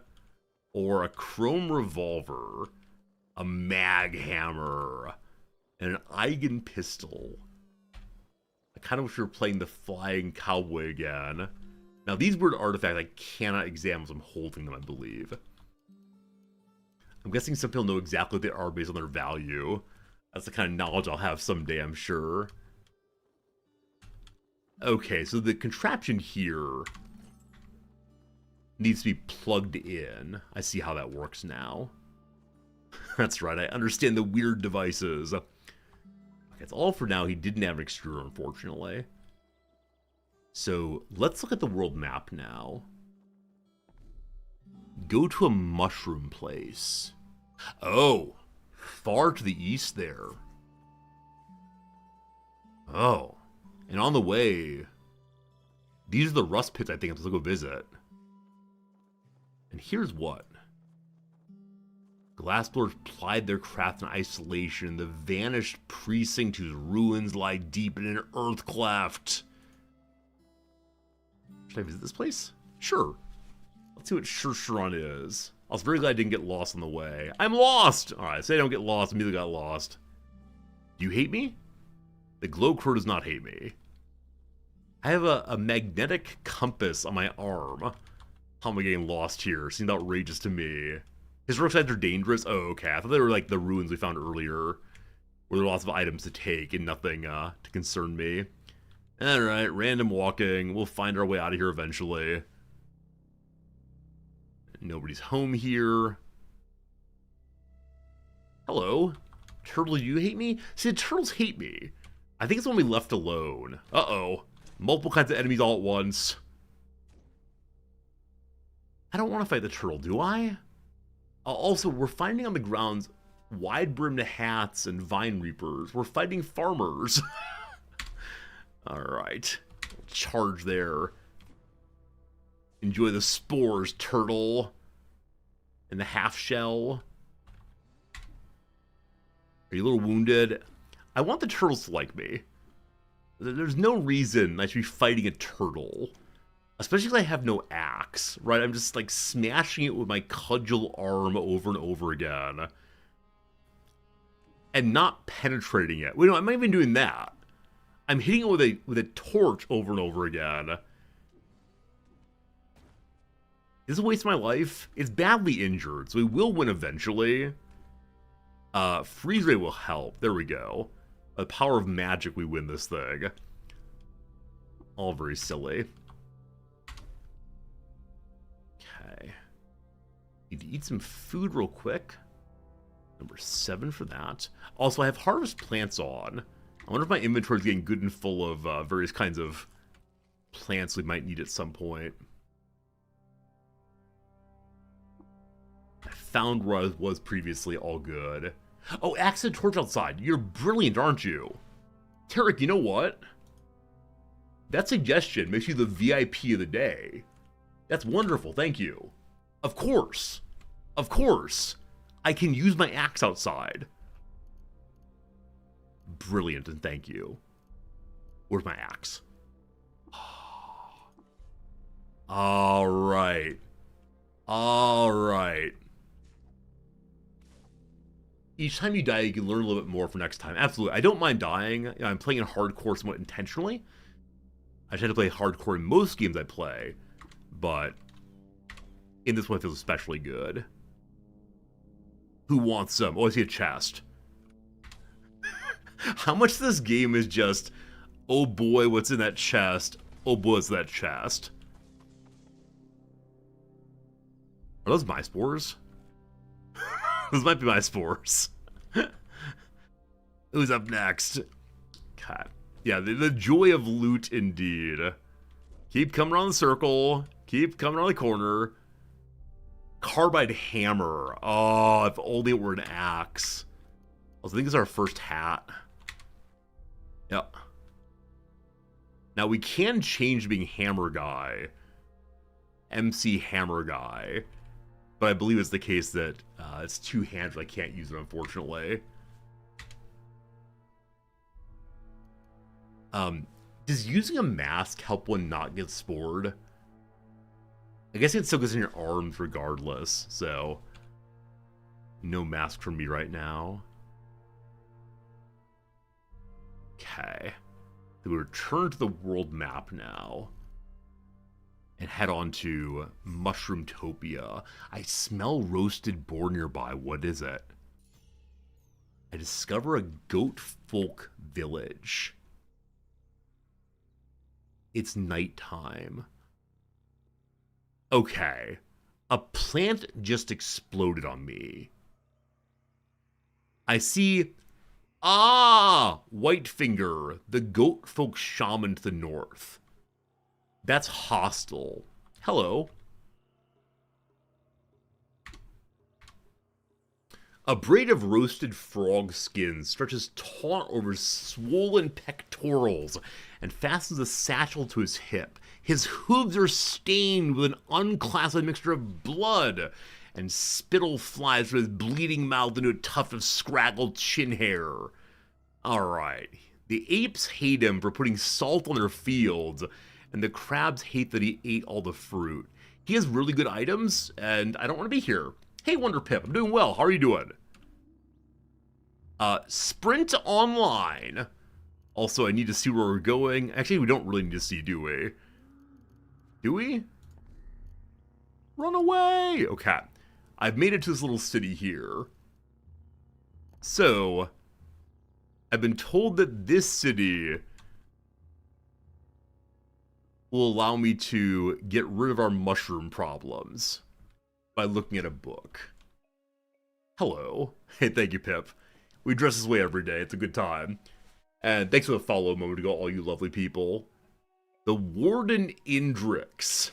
Or a chrome revolver. A mag hammer. And an Eigen pistol. I kind of wish we were playing the flying cowboy again. Now these weird artifacts I cannot examine as I'm holding them, I believe. I'm guessing some people know exactly what they are based on their value. That's the kind of knowledge I'll have someday, I'm sure. Okay, so the contraption here needs to be plugged in. I see how that works now. That's right, I understand the weird devices. Okay, that's all for now. He didn't have an extruder, unfortunately. So, let's look at the world map now. Go to a mushroom place. Oh, far to the east there. Oh, and on the way, these are the rust pits I think I'm supposed to go visit. And here's what. Glassblowers plied their craft in isolation in the vanished precinct whose ruins lie deep in an earth cleft. Should I visit this place? Sure. Let's see what Shurshuron is. I was very glad I didn't get lost on the way. I'm lost! Alright, say I don't get lost, I immediately got lost. Do you hate me? The glow crow does not hate me. I have a magnetic compass on my arm. How am I getting lost here? Seems outrageous to me. Historic sites are dangerous? Oh, okay. I thought they were like the ruins we found earlier, where there are lots of items to take and nothing to concern me. Alright, random walking. We'll find our way out of here eventually. Nobody's home here. Hello. Turtle, you hate me? See, the turtles hate me. I think it's when we left alone. Uh-oh. Multiple kinds of enemies all at once. I don't want to fight the turtle, do I? Also, we're finding on the grounds wide-brimmed hats and vine reapers. We're fighting farmers. Alright. Charge there. Enjoy the spores, turtle. And the half shell. Are you a little wounded? I want the turtles to like me. There's no reason I should be fighting a turtle. Especially because I have no axe, right? I'm just like smashing it with my cudgel arm over and over again. And not penetrating it. Wait, no, I'm not even doing that. I'm hitting it with a torch over and over again. This is a waste of my life. It's badly injured, so we will win eventually. Freeze ray will help. There we go. The power of magic, we win this thing. All very silly. Okay. Need to eat some food real quick. Number 7 for that. Also, I have harvest plants on. I wonder if my inventory is getting good and full of various kinds of plants we might need at some point. I found where I was previously, all good. Oh, axe and torch outside. You're brilliant, aren't you? Tarek, you know what? That suggestion makes you the VIP of the day. That's wonderful, thank you. Of course. Of course. I can use my axe outside. Brilliant, and thank you. Where's my axe? Alright. Alright. Each time you die, you can learn a little bit more for next time. Absolutely. I don't mind dying. I'm playing in hardcore somewhat intentionally. I try to play hardcore in most games I play, but in this one it feels especially good. Who wants some? Oh, I see a chest. How much of this game is just, oh boy, what's in that chest? Oh boy, what's in that chest? Are those my spores? Those might be my spores. Who's up next? God. Yeah, the joy of loot indeed. Keep coming around the circle. Keep coming around the corner. Carbide hammer. Oh, if only it were an axe. I think it's our first hat. Yep. Now we can change being Hammer Guy, MC Hammer Guy, but I believe it's the case that it's two hands, I can't use it, unfortunately. Does using a mask help one not get spored? I guess it still goes in your arms regardless, so no mask for me right now. Okay. So we return to the world map now and head on to Mushroomtopia. I smell roasted boar nearby. What is it? I discover a goat folk village. It's nighttime. Okay. A plant just exploded on me. I see... Ah! Whitefinger, the goat folk shaman to the north. That's hostile. Hello. A braid of roasted frog skin stretches taut over swollen pectorals and fastens a satchel to his hip. His hooves are stained with an unclassified mixture of blood, and spittle flies from his bleeding mouth into a tuft of scraggled chin hair. Alright. The apes hate him for putting salt on their fields, and the crabs hate that he ate all the fruit. He has really good items, and I don't want to be here. Hey, Wonder Pip, I'm doing well. How are you doing? Sprint online. Also, I need to see where we're going. Actually, we don't really need to see, do we? Do we? Run away! Okay. I've made it to this little city here. So, I've been told that this city will allow me to get rid of our mushroom problems by looking at a book. Hello. Hey, thank you, Pip. We dress this way every day. It's a good time. And thanks for the follow a moment ago, all you lovely people. The Warden Indrix.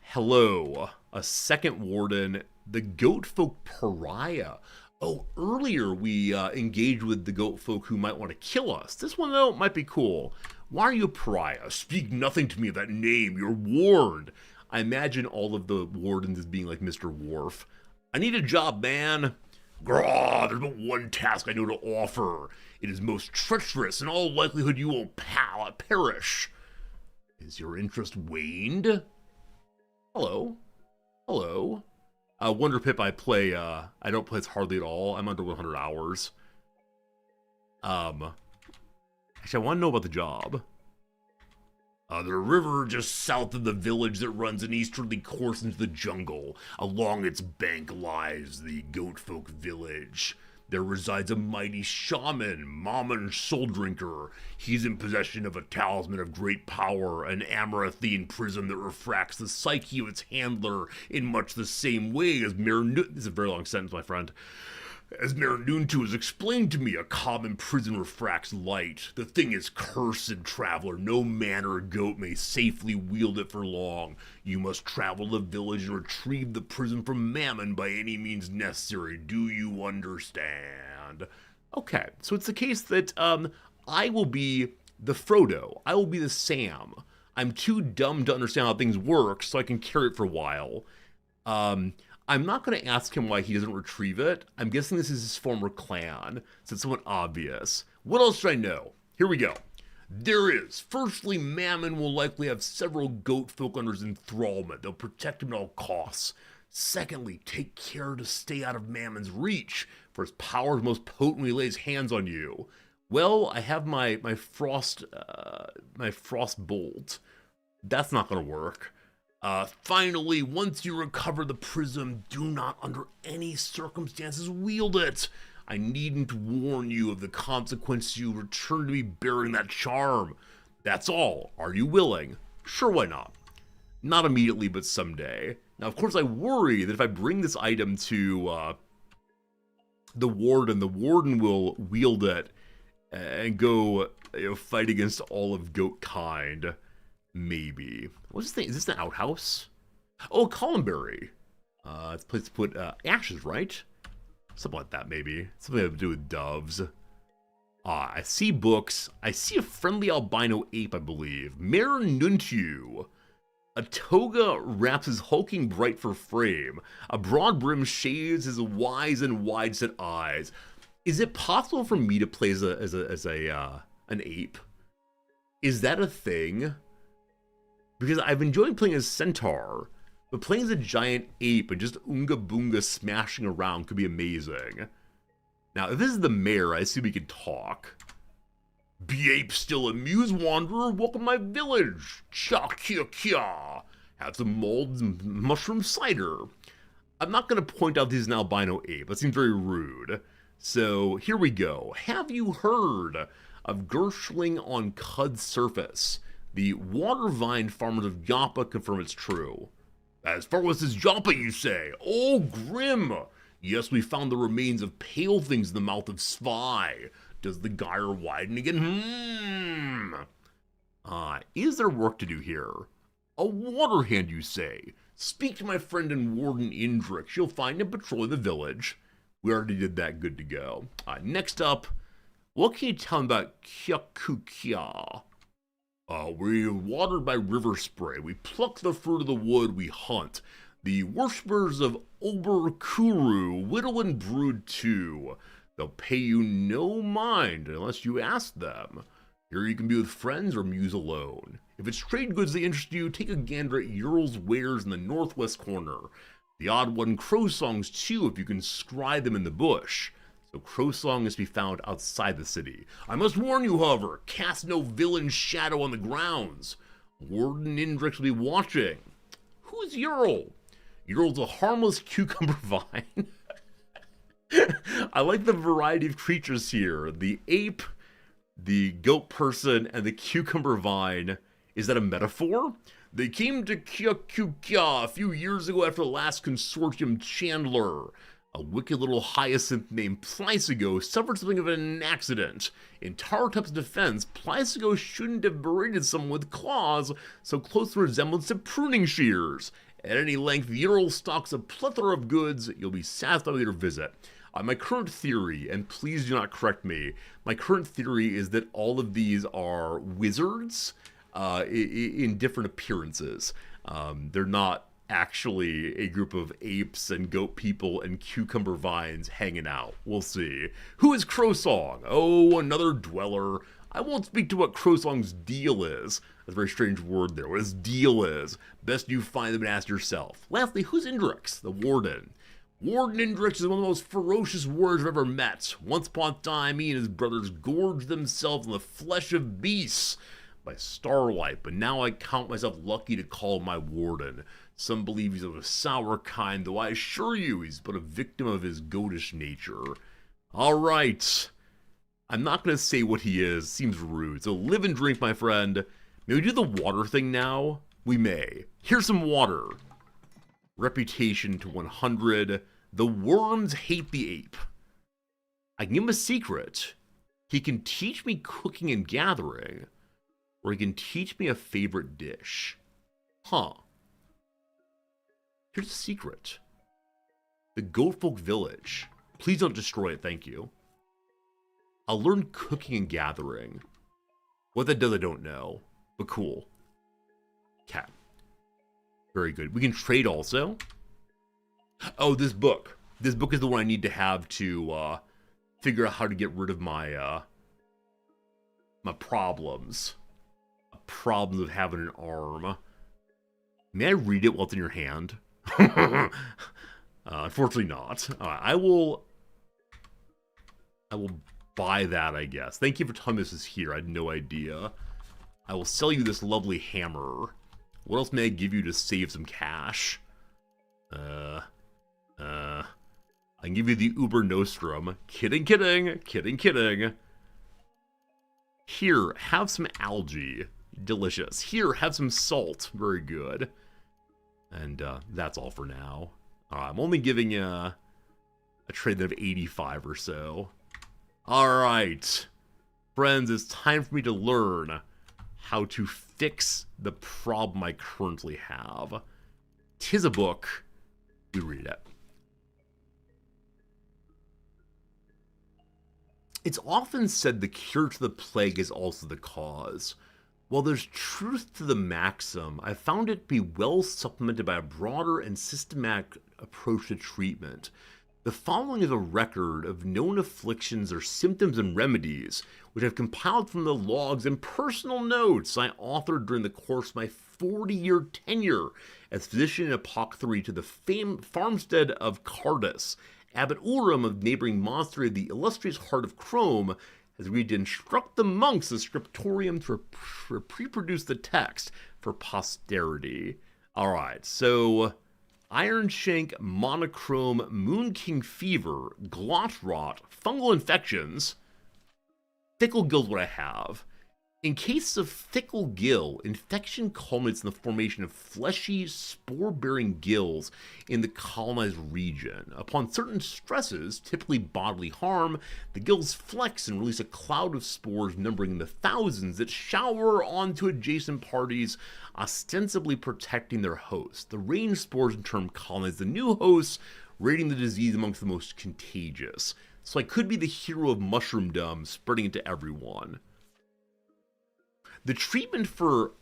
Hello. A second Warden. The Goat Folk Pariah. Oh, earlier we engaged with the Goat Folk who might want to kill us. This one, though, might be cool. Why are you a pariah? Speak nothing to me of that name. You're warned. I imagine all of the wardens as being like Mr. Worf. I need a job, man. Graw, there's but one task I know to offer. It is most treacherous. In all likelihood, you will perish. Is your interest waned? Hello. Hello. Wonder Pip, I play, I don't play this hardly at all. I'm under 100 hours. Actually, I want to know about the job. The river just south of the village that runs an easterly course into the jungle. Along its bank lies the Goatfolk village. There resides a mighty shaman, Mammon Soul Drinker. He's in possession of a talisman of great power, an amaranthine prism that refracts the psyche of its handler in much the same way as This is a very long sentence, my friend. As Marinuntu has explained to me, a common prism refracts light. The thing is cursed, traveler. No man or goat may safely wield it for long. You must travel the village and retrieve the prism from Mammon by any means necessary. Do you understand? Okay, so it's the case that I will be the Frodo. I will be the Sam. I'm too dumb to understand how things work, so I can carry it for a while. I'm not going to ask him why he doesn't retrieve it. I'm guessing this is his former clan, so it's somewhat obvious. What else should I know? Here we go. There is. Firstly, Mammon will likely have several goat folk under his enthrallment. They'll protect him at all costs. Secondly, take care to stay out of Mammon's reach, for his power is most potent when he lays hands on you. Well, I have my frost bolt. That's not going to work. Finally, once you recover the prism, do not under any circumstances wield it. I needn't warn you of the consequence you return to me bearing that charm. That's all. Are you willing? Sure, why not? Not immediately, but someday. Now, of course, I worry that if I bring this item to the warden will wield it and go fight against all of goat kind. Maybe. What's this thing? Is this an outhouse? Oh, Columberry. It's a place to put ashes, right? Something like that, maybe. Something to do with doves. I see books. I see a friendly albino ape, I believe. Mayor Nuntu. A toga wraps his hulking bright fur frame. A broad brim shades his wise and wide-set eyes. Is it possible for me to play as an ape? Is that a thing? Because I've enjoyed playing as Centaur, but playing as a giant ape and just Oonga Boonga smashing around could be amazing. Now, if this is the mayor, I assume he can talk. Be ape still a muse wanderer? Welcome to my village. Cha kia kia. Have some mulled and mushroom cider. I'm not going to point out this is an albino ape. That seems very rude. So, here we go. Have you heard of Gershling on Qud's surface? The water vine farmers of Joppa confirm it's true. As far as this Joppa, you say? Oh, grim! Yes, we found the remains of pale things in the mouth of Svi. Does the gyre widen again? Is there work to do here? A water hand, you say? Speak to my friend and warden Indrix. You'll find him patrolling the village. We already did that, good to go. Next up, what can you tell me about Kyakukia? We're watered by river spray. We pluck the fruit of the wood we hunt. The worshippers of Ober Kuru whittle and brood too. They'll pay you no mind unless you ask them. Here you can be with friends or muse alone. If it's trade goods that interest you, take a gander at Ural's wares in the northwest corner. The odd one crow songs too if you can scry them in the bush. So crow song is to be found outside the city. I must warn you, however, cast no villain shadow on the grounds. Warden Indrix will be watching. Who's Ural? Ural's a harmless cucumber vine. I like the variety of creatures here. The ape, the goat person, and the cucumber vine. Is that a metaphor? They came to Kyakukia a few years ago after the last consortium Chandler. A wicked little hyacinth named Plysigo suffered something of an accident. In Tartup's defense, Plysigo shouldn't have berated someone with claws so close to resemblance to pruning shears. At any length, Ural stocks a plethora of goods. You'll be satisfied with your visit. My current theory, and please do not correct me, my current theory is that all of these are wizards in different appearances. They're not actually a group of apes and goat people and cucumber vines hanging out. We'll see. Who is Crowsong? Oh, another dweller. I won't speak to what Crowsong's deal is. That's a very strange word there. What his deal is. Best you find them and ask yourself. Lastly, who's Indrix? The warden. Warden Indrix is one of the most ferocious warriors I've ever met. Once upon a time, he and his brothers gorged themselves on the flesh of beasts by starlight, but now I count myself lucky to call him my warden. Some believe he's of a sour kind, though I assure you he's but a victim of his goatish nature. Alright. I'm not going to say what he is. Seems rude. So live and drink, my friend. May we do the water thing now? We may. Here's some water. Reputation to 100. The worms hate the ape. I can give him a secret. He can teach me cooking and gathering. Or he can teach me a favorite dish. Huh. Here's a secret. The Goatfolk Village. Please don't destroy it, thank you. I'll learn cooking and gathering. What that does, I don't know. But cool. Cat. Very good. We can trade also. Oh, this book. This book is the one I need to have to figure out how to get rid of my my problems. Problems of having an arm. May I read it while it's in your hand? Unfortunately not. I will buy that, I guess. Thank you for telling me this is here. I had no idea. I will sell you this lovely hammer. What else may I give you to save some cash? I can give you the Uber Nostrum. Kidding, kidding, kidding, kidding. Here, have some algae. Delicious. Here, have some salt. Very good. And that's all for now. I'm only giving a trade of 85 or so. Alright. Friends, it's time for me to learn how to fix the problem I currently have. 'Tis a book. We read it. It's often said the cure to the plague is also the cause. While there's truth to the maxim, I've found it to be well supplemented by a broader and systematic approach to treatment. The following is a record of known afflictions or symptoms and remedies, which I've compiled from the logs and personal notes I authored during the course of my 40-year tenure as physician in apothecary to the farmstead of Cardus. Abbot Ulrim of neighboring monastery of the illustrious Heart of Chrome has agreed to instruct the monks of scriptorium to reproduce the text for posterity. Alright, so Iron Shank, Monochrome, Moon King Fever, Glot Rot, Fungal Infections. Fickle Gill's what I have. In cases of fickle gill, infection culminates in the formation of fleshy, spore-bearing gills in the colonized region. Upon certain stresses, typically bodily harm, the gills flex and release a cloud of spores numbering in the thousands that shower onto adjacent parties, ostensibly protecting their host. The range spores in turn colonize the new hosts, rating the disease amongst the most contagious. So I could be the hero of mushroomdom, spreading it to everyone. The treatment for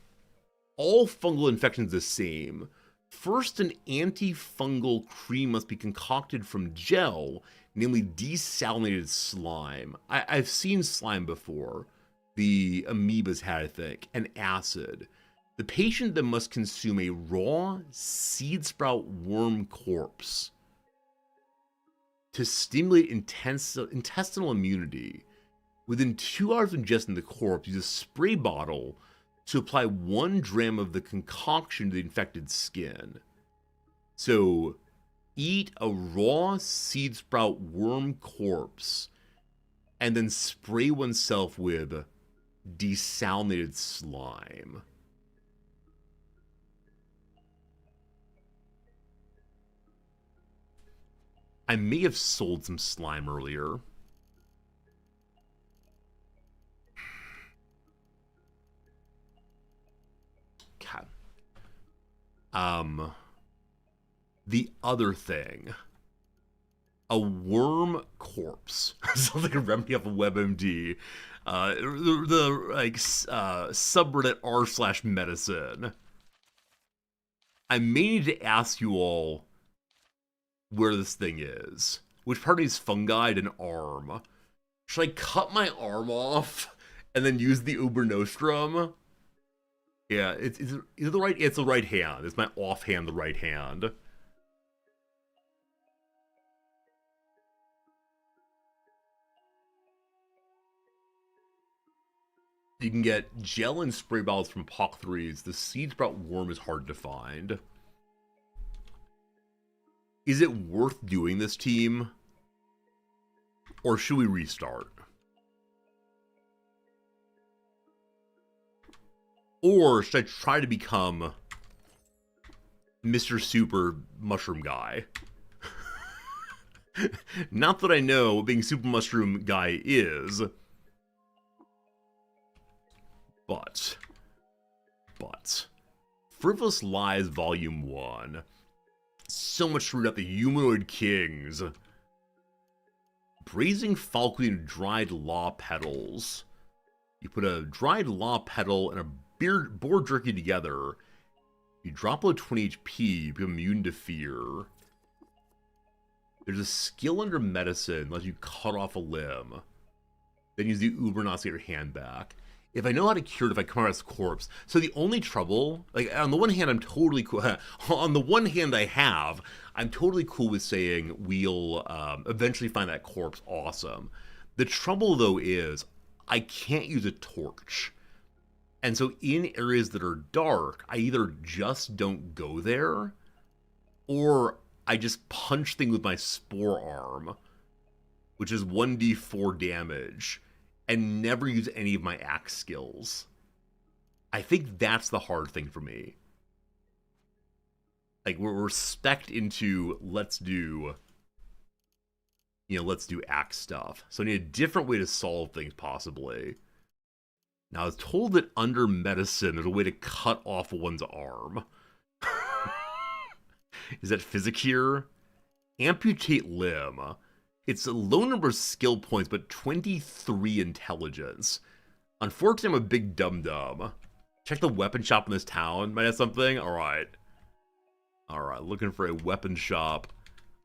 all fungal infections is the same. First, an antifungal cream must be concocted from gel, namely desalinated slime. I've seen slime before. The amoebas had, I think, and acid. The patient then must consume a raw seed sprout worm corpse to stimulate intestinal immunity. Within 2 hours of ingesting the corpse, use a spray bottle to apply 1 gram of the concoction to the infected skin. So, eat a raw seed sprout worm corpse and then spray oneself with desalinated slime. I may have sold some slime earlier. The other thing, a worm corpse, sounds like a remedy off of WebMD. Subreddit r/medicine. I may need to ask you all where this thing is. Which part of these fungi had an arm? Should I cut my arm off and then use the Uber Nostrum? Yeah, it's the right. It's the right hand. It's my offhand, the right hand. You can get gel and spray bottles from apothecaries. The seed sprout worm is hard to find. Is it worth doing this, team? Or should we restart? Or should I try to become Mr. Super Mushroom Guy? Not that I know what being Super Mushroom Guy is. But. Frivolous Lies Volume 1. So much screwed up the Humanoid Kings. Braising falconry and dried law petals. You put a dried law petal and a boar jerky together. You drop below 20 HP, you become immune to fear. There's a skill under medicine that lets you cut off a limb. Then use the Ubernaut to get your hand back. If I know how to cure it, if I come across a corpse. So the only trouble, like on the one hand, I'm totally cool. On the one hand, I'm totally cool with saying we'll eventually find that corpse awesome. The trouble though is I can't use a torch. And so in areas that are dark, I either just don't go there, or I just punch things with my spore arm, which is 1d4 damage, and never use any of my axe skills. I think that's the hard thing for me. Like, we're spec'd into let's do axe stuff. So I need a different way to solve things, possibly. Now, I was told that under medicine, there's a way to cut off one's arm. Is that Physicure? Amputate limb. It's a low number of skill points, but 23 intelligence. Unfortunately, I'm a big dum-dum. Check the weapon shop in this town. Might have something? Alright. Alright, looking for a weapon shop.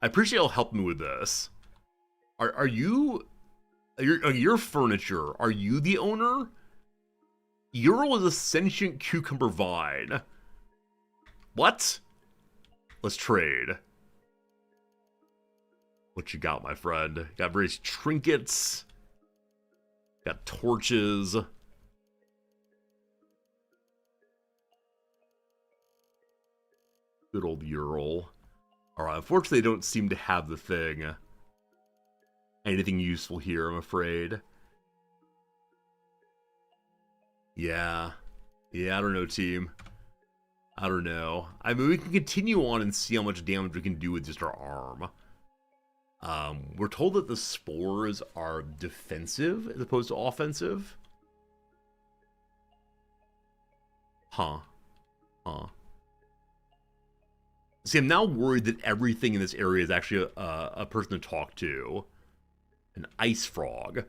I appreciate you'll help me with this. Are you... Your furniture. Are you the owner? Ural is a sentient cucumber vine. What? Let's trade. What you got, my friend? Got various trinkets. Got torches. Good old Ural. Alright, unfortunately, they don't seem to have the thing. Anything useful here, I'm afraid. Yeah. Yeah, I don't know, team. I don't know. I mean, we can continue on and see how much damage we can do with just our arm. We're told that the spores are defensive as opposed to offensive. Huh. Huh. See, I'm now worried that everything in this area is actually a person to talk to. An ice frog.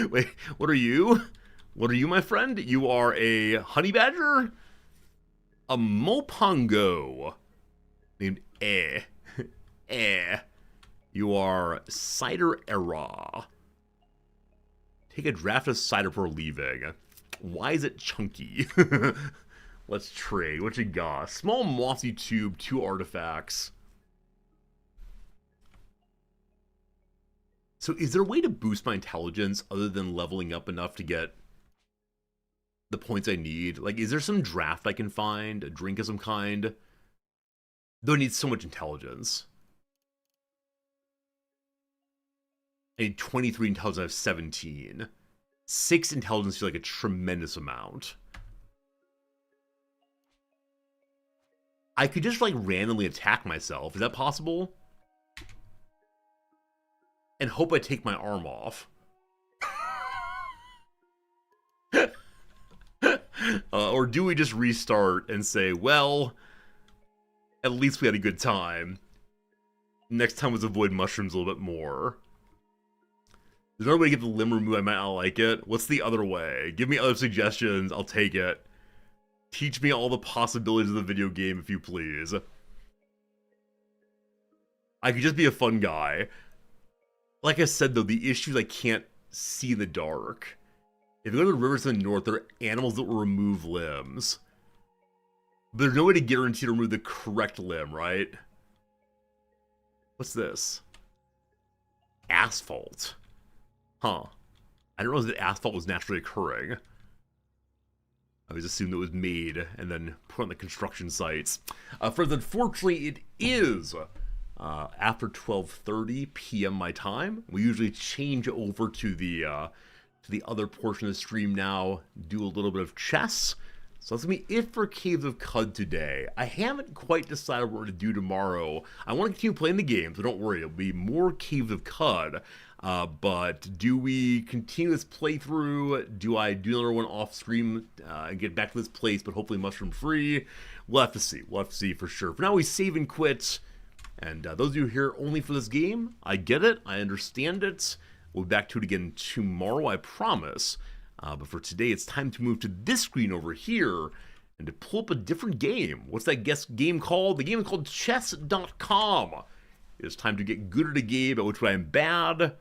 Wait, what are you? What are you, my friend? You are a honey badger? A mopongo named You are cider era. Take a draft of cider before leaving. Why is it chunky? Let's trade. What you got? Small mossy tube, 2 artifacts. So is there a way to boost my intelligence other than leveling up enough to get the points I need? Like, is there some draft I can find? A drink of some kind? Though I need so much intelligence. I need 23 intelligence, I have 17. 6 intelligence feels like a tremendous amount. I could just, like, randomly attack myself. Is that possible? And hope I take my arm off. Or do we just restart and say, well, at least we had a good time. Next time let's avoid mushrooms a little bit more. There's another way to get the limb removed, I might not like it. What's the other way? Give me other suggestions, I'll take it. Teach me all the possibilities of the video game, if you please. I could just be a fun guy. Like I said, though, the issue is I can't see in the dark. If you go to the rivers in the north, there are animals that will remove limbs. But there's no way to guarantee to remove the correct limb, right? What's this? Asphalt. Huh. I didn't realize that asphalt was naturally occurring. I always assumed it was made and then put on the construction sites. Friends, unfortunately, it is after 12:30 p.m. my time. We usually change over to the other portion of the stream now, do a little bit of chess. So that's going to be it for Caves of Qud today. I haven't quite decided what we're going to do tomorrow. I want to continue playing the game, so don't worry. It'll be more Caves of Qud. But do we continue this playthrough? Do I do another one off stream and get back to this place, but hopefully mushroom free? We'll have to see. We'll have to see for sure. For now, we save and quit. And those of you here only for this game, I get it. I understand it. We'll be back to it again tomorrow, I promise. But for today, it's time to move to this screen over here and to pull up a different game. What's that game called? The game is called chess.com. It's time to get good at a game at which I am bad.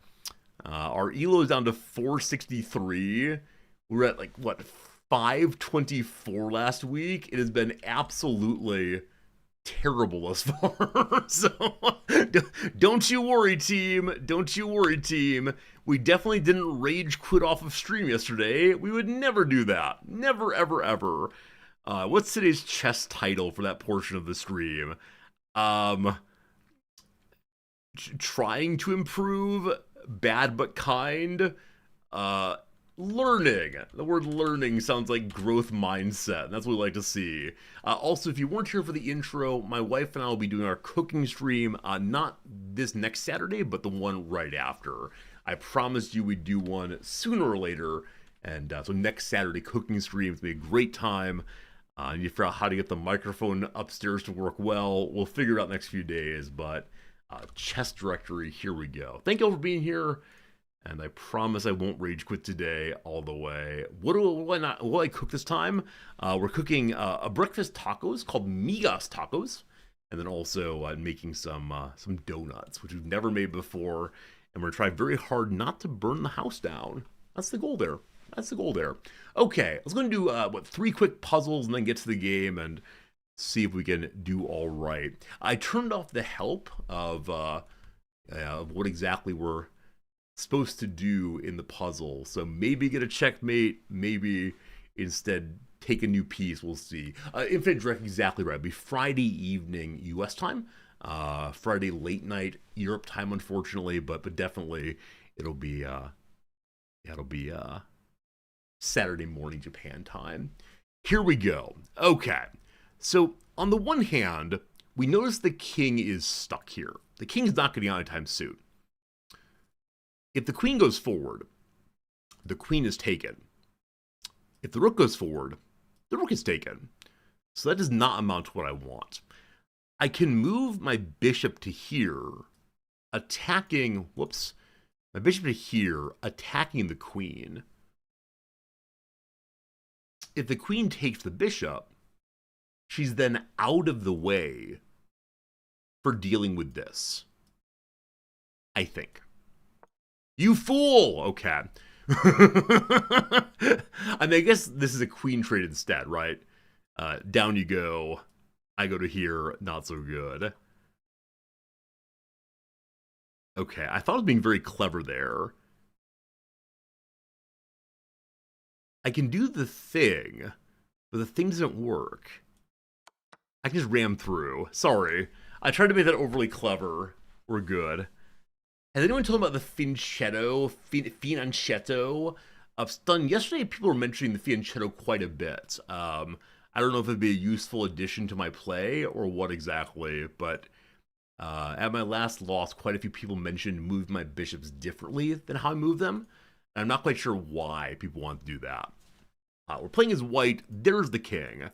Our elo is down to 463. We were at, like, what, 524 last week? It has been absolutely terrible thus far. So, don't you worry, team. Don't you worry, team. We definitely didn't rage quit off of stream yesterday. We would never do that. Never, ever, ever. What's today's chess title for that portion of the stream? Trying to improve, bad but kind, learning. The word learning sounds like growth mindset, and that's what we like to see. Also, if you weren't here for the intro, my wife and I will be doing our cooking stream, not this next Saturday, but the one right after. I promised you we'd do one sooner or later, and so next Saturday cooking stream is going to be a great time. You figure out how to get the microphone upstairs to work well. We'll figure it out next few days, but chess directory. Here we go. Thank you all for being here. And I promise I won't rage quit today all the way. What do I cook this time? We're cooking a breakfast tacos called migas tacos. And then also making some donuts, which we've never made before. And we're going to try very hard not to burn the house down. That's the goal there. That's the goal there. Okay, let's go and do, 3 quick puzzles and then get to the game and see if we can do all right. I turned off the help of what exactly we're supposed to do in the puzzle. So maybe get a checkmate, maybe instead take a new piece, we'll see. Infinite Direct, exactly right. It'll be Friday evening US time, Friday late night Europe time, unfortunately, but definitely it'll be Saturday morning Japan time. Here we go. Okay, so on the one hand, we notice the king is stuck here. The king's not getting out anytime soon. If the queen goes forward, the queen is taken. If the rook goes forward, the rook is taken. So that does not amount to what I want. I can move my bishop to here, attacking, my bishop to here, attacking the queen. If the queen takes the bishop, she's then out of the way for dealing with this. I think. You fool! Okay. I mean, I guess this is a queen trade instead, right? Down you go. I go to here. Not so good. Okay, I thought I was being very clever there. I can do the thing, but the thing doesn't work. I can just ram through. Sorry. I tried to make that overly clever. We're good. Has anyone told me about the fianchetto of stun? Yesterday, people were mentioning the fianchetto quite a bit. I don't know if it'd be a useful addition to my play or what exactly, but at my last loss, quite a few people mentioned move my bishops differently than how I move them. And I'm not quite sure why people want to do that. We're playing as white. There's the king.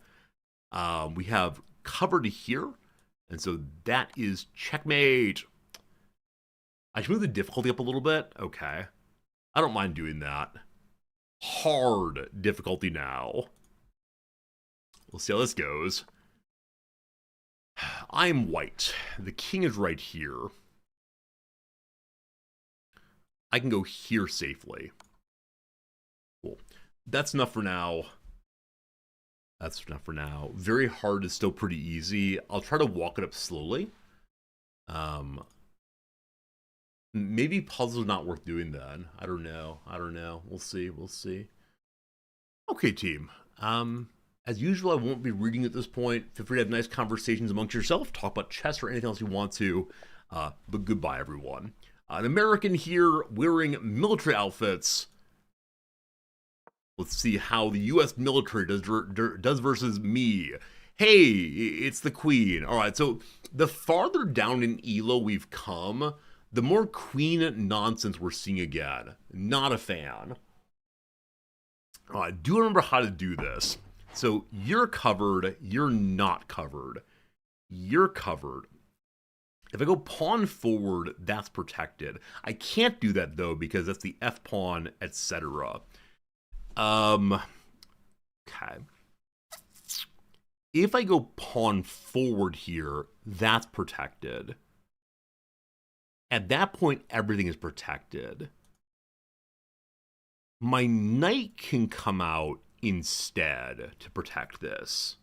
We have cover to here, and so that is checkmate. I should move the difficulty up a little bit. Okay. I don't mind doing that. Hard difficulty now. We'll see how this goes. I'm white. The king is right here. I can go here safely. Cool. That's enough for now. That's enough for now. Very hard is still pretty easy. I'll try to walk it up slowly. Maybe puzzle's not worth doing then. I don't know. We'll see. Okay, team. As usual, I won't be reading at this point. Feel free to have nice conversations amongst yourself. Talk about chess or anything else you want to. But goodbye, everyone. An American here wearing military outfits. Let's see how the U.S. military does versus me. Hey, it's the queen. All right, so the farther down in ELO we've come, the more queen nonsense we're seeing again. Not a fan. I do remember how to do this. So you're covered, you're not covered. You're covered. If I go pawn forward, that's protected. I can't do that though because that's the F pawn, etc. Okay. If I go pawn forward here, that's protected. At that point, everything is protected. My knight can come out instead to protect this.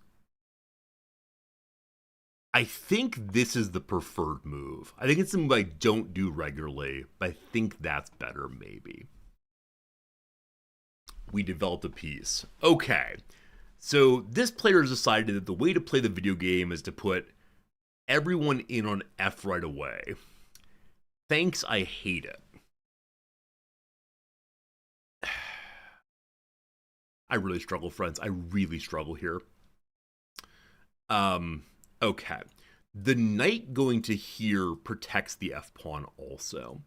I think this is the preferred move. I think it's something I don't do regularly, but I think that's better, maybe. We developed a piece. Okay, so this player has decided that the way to play the video game is to put everyone in on F right away. Thanks, I hate it. I really struggle, friends. I really struggle here. Okay. The knight going to here protects the F-pawn also.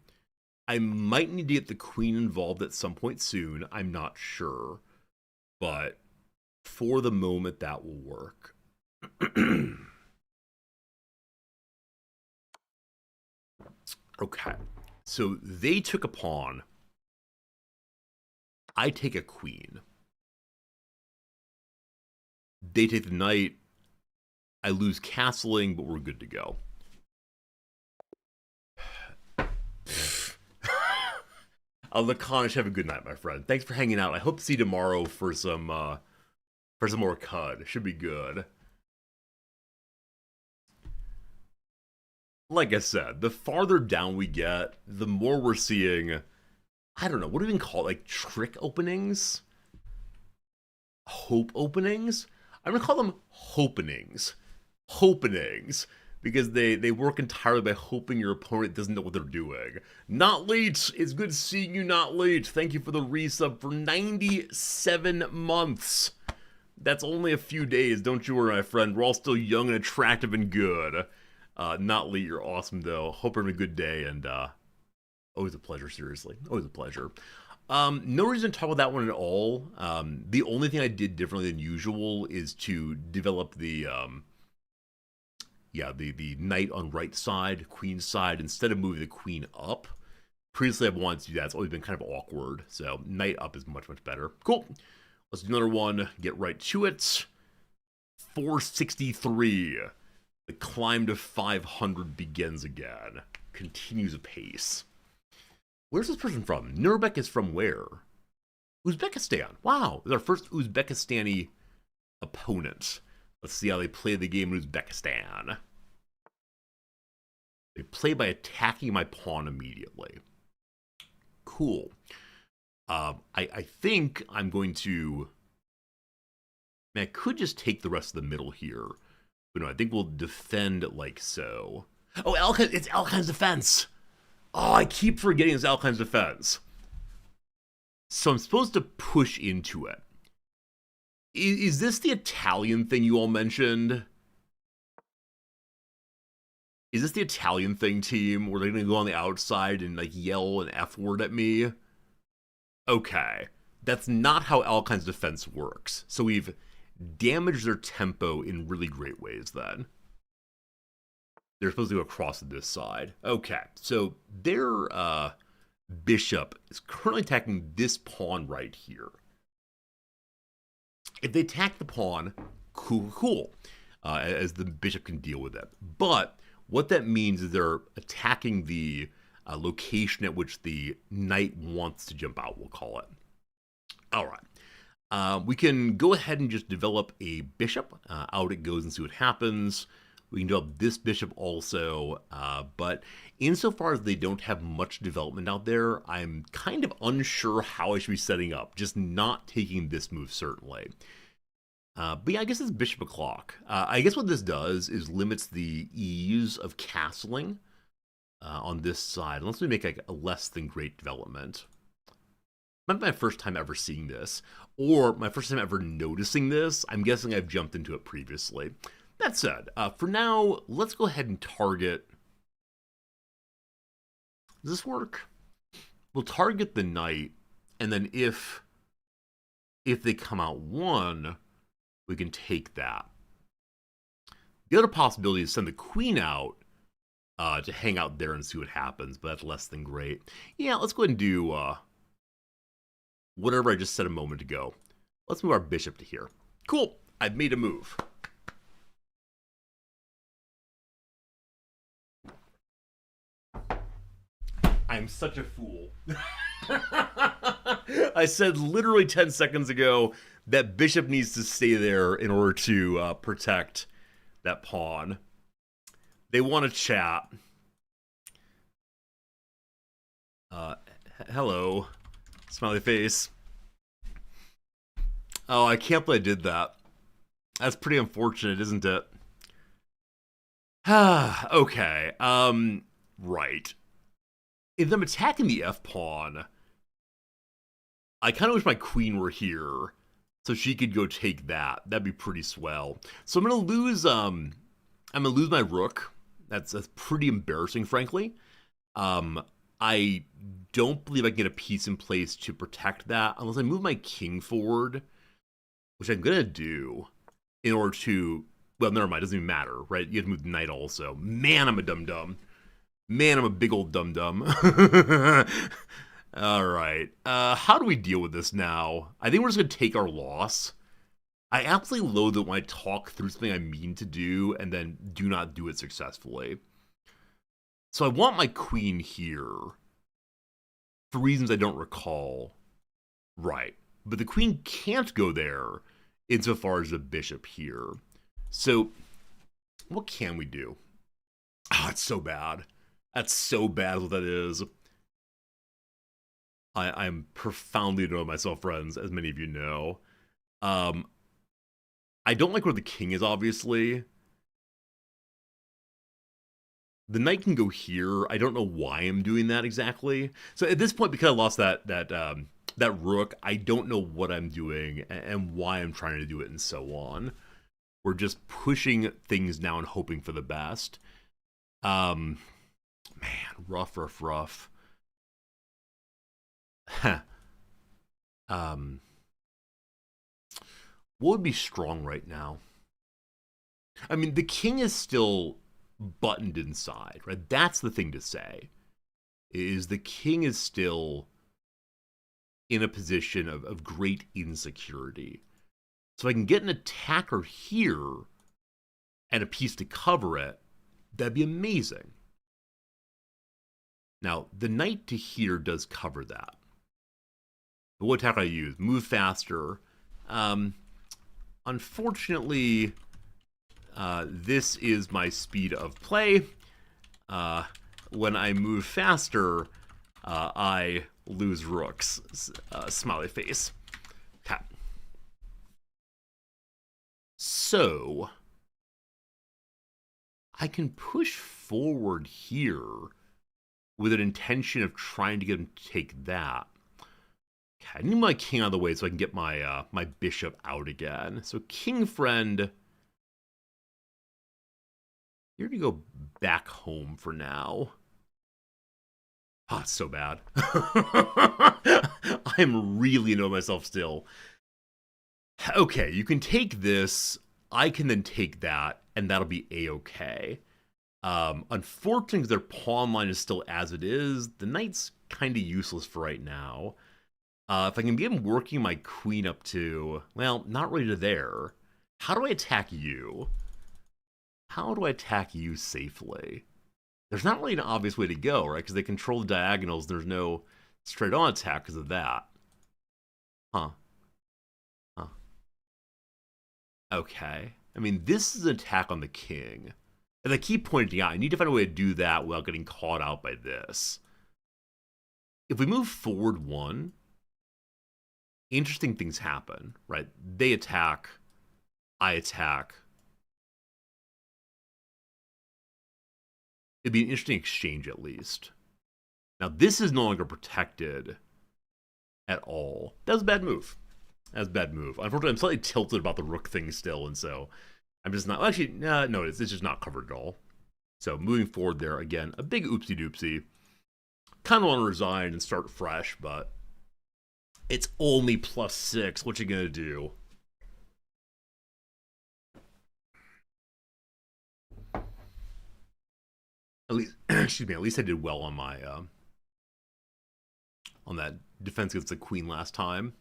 I might need to get the queen involved at some point soon. I'm not sure. But for the moment, that will work. Okay. So they took a pawn. I take a queen. They take the knight. I lose castling, but we're good to go. Lakonish, have a good night, my friend. Thanks for hanging out. I hope to see you tomorrow for some more Qud. Should be good. Like I said, the farther down we get, the more we're seeing, I don't know, what do we even call it? Like trick openings? Hope openings? I'm going to call them hopenings. Hopenings. Because they work entirely by hoping your opponent doesn't know what they're doing. Not late. It's good seeing you, not late. Thank you for the resub for 97 months. That's only a few days. Don't you worry, my friend. We're all still young and attractive and good. Not late. You're awesome, though. Hope you're having a good day. And always a pleasure, seriously. Always a pleasure. No reason to talk about that one at all. The only thing I did differently than usual is to develop the knight on right side, queen side, instead of moving the queen up. Previously, I've wanted to do that. It's always been kind of awkward. So knight up is much, much better. Cool. Let's do another one. Get right to it. 463. The climb to 500 begins again. Continues apace. Where's this person from? Nurbek is from where? Uzbekistan. Wow. It's our first Uzbekistani opponent. Let's see how they play the game in Uzbekistan. They play by attacking my pawn immediately. Cool. I think I'm going to... I could just take the rest of the middle here. But no, I think we'll defend like so. Oh, it's Alkheim's defense! Oh, I keep forgetting it's Alkheim's defense. So I'm supposed to push into it. Is this the Italian thing you all mentioned? Is this the Italian thing, team? Where they're going to go on the outside and like yell an F word at me? Okay. That's not how Alkheim's defense works. So we've damaged their tempo in really great ways then. They're supposed to go across to this side. Okay. So their bishop is currently attacking this pawn right here. If they attack the pawn, cool. As the bishop can deal with it. But what that means is they're attacking the location at which the knight wants to jump out, we'll call it. All right. We can go ahead and just develop a bishop. Out it goes and see what happens. We can develop this bishop also. But insofar as they don't have much development out there, I'm kind of unsure how I should be setting up. Just not taking this move, certainly. But yeah, I guess it's bishop o'clock. I guess what this does is limits the ease of castling on this side, unless we make like a less than great development. Might be my first time ever seeing this, or my first time ever noticing this. I'm guessing I've jumped into it previously. That said, for now, let's go ahead and target... Does this work? We'll target the knight, and then if they come out one, we can take that. The other possibility is send the queen out to hang out there and see what happens, but that's less than great. Yeah, let's go ahead and do whatever I just said a moment ago. Let's move our bishop to here. Cool, I've made a move. I'm such a fool. I said literally 10 seconds ago that bishop needs to stay there in order to protect that pawn. They want to chat. Hello. Smiley face. Oh, I can't believe I did that. That's pretty unfortunate, isn't it? Okay. Right. If I'm attacking the f-pawn, I kind of wish my queen were here so she could go take that. That'd be pretty swell. So I'm gonna lose my rook. That's pretty embarrassing, frankly. I don't believe I can get a piece in place to protect that unless I move my king forward, which I'm gonna do in order to, well, never mind, it doesn't even matter, right? You have to move the knight also. Man, I'm a dum-dum. Man, I'm a big old dum-dum. All right. How do we deal with this now? I think we're just going to take our loss. I absolutely loathe it when I talk through something I mean to do and then do not do it successfully. So I want my queen here for reasons I don't recall. Right. But the queen can't go there insofar as the bishop here. So what can we do? Oh, it's so bad. That's so bad what that is. I'm profoundly annoyed with myself, friends, as many of you know. I don't like where the king is, obviously. The knight can go here. I don't know why I'm doing that exactly. So at this point, because I lost that rook, I don't know what I'm doing and why I'm trying to do it and so on. We're just pushing things now and hoping for the best. Man, rough. What would be strong right now? I mean, the king is still buttoned inside, right? That's the thing to say, is the king is still in a position of great insecurity. So I can get an attacker here and a piece to cover it. That'd be amazing. Now, the knight to here does cover that. But what attack I use? Move faster. Unfortunately, this is my speed of play. When I move faster, I lose rooks. Smiley face. Okay. So, I can push forward here with an intention of trying to get him to take that. Okay, I need my king out of the way so I can get my my bishop out again. So king friend, you're gonna go back home for now. Oh, it's so bad. I'm really annoying myself still. Okay, you can take this. I can then take that, and that'll be a-okay. Unfortunately, their pawn line is still as it is. The knight's kind of useless for right now. If I can get him working my queen up to, well, not really to there. How do I attack you? How do I attack you safely? There's not really an obvious way to go, right? Because they control the diagonals. There's no straight-on attack because of that. Huh. Okay. I mean, this is an attack on the king. And I keep pointing out, I need to find a way to do that without getting caught out by this. If we move forward one, interesting things happen, right? They attack, I attack. It'd be an interesting exchange at least. Now, this is no longer protected at all. That was a bad move. That was a bad move. Unfortunately, I'm slightly tilted about the rook thing still, and so I'm just not... Actually, no, it's just not covered at all. So moving forward there, again, a big oopsie-doopsie. Kind of want to resign and start fresh, but it's only +6. What you gonna do? At least, excuse me, at least I did well on my, on that defense against the queen last time.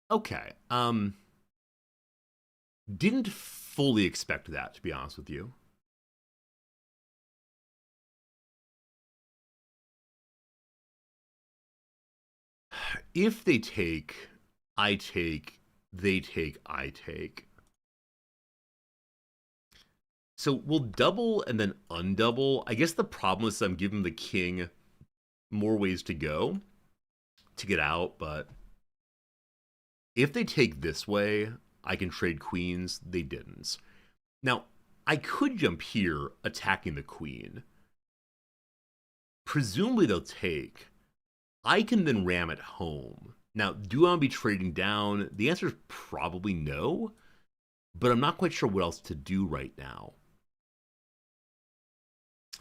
Okay, didn't fully expect that, to be honest with you. If they take, I take, they take, I take. So we'll double and then undouble. I guess the problem is I'm giving the king more ways to go to get out, but if they take this way, I can trade queens. They didn't. Now, I could jump here attacking the queen. Presumably they'll take. I can then ram it home. Now, do I want to be trading down? The answer is probably no, but I'm not quite sure what else to do right now.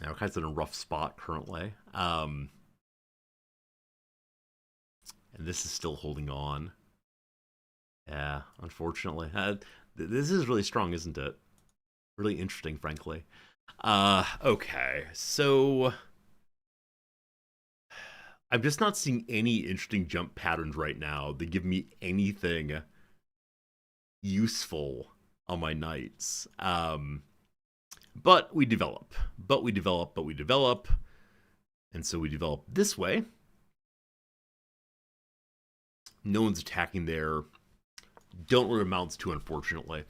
Our guy's in a rough spot currently. And this is still holding on. Yeah, unfortunately. This is really strong, isn't it? Really interesting, frankly. Okay, so I'm just not seeing any interesting jump patterns right now that give me anything useful on my knights. But we develop. But we develop, but we develop. And so we develop this way. No one's attacking there. Don't really amounts to, unfortunately.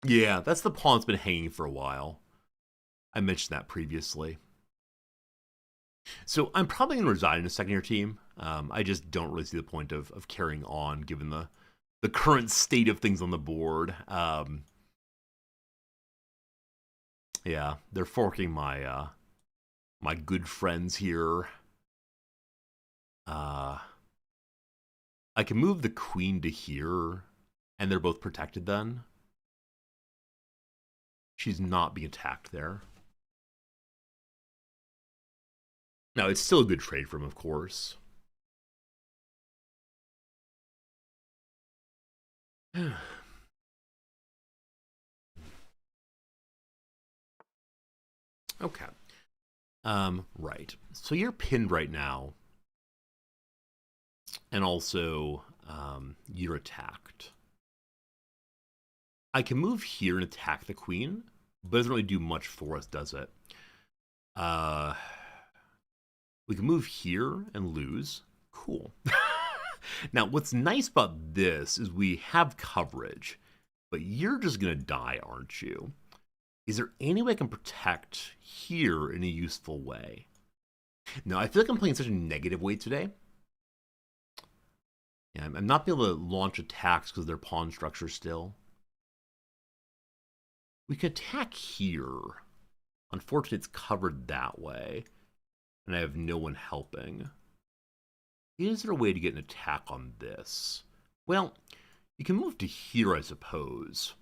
Yeah, that's the pawn that's been hanging for a while. I mentioned that previously. So I'm probably going to resign in a second-year team. I just don't really see the point of carrying on given the current state of things on the board. Yeah, they're forking my my good friends here. I can move the queen to here, and they're both protected then. She's not being attacked there. Now, it's still a good trade for him, of course. Okay. Right. So you're pinned right now. And also, you're attacked. I can move here and attack the queen, but it doesn't really do much for us, does it? We can move here and lose. Cool. Now, what's nice about this is we have coverage, but you're just going to die, aren't you? Is there any way I can protect here in a useful way? No, I feel like I'm playing such a negative way today. Yeah, I'm not being able to launch attacks because they're pawn structure still. We could attack here. Unfortunately, it's covered that way. And I have no one helping. Is there a way to get an attack on this? Well, you can move to here, I suppose.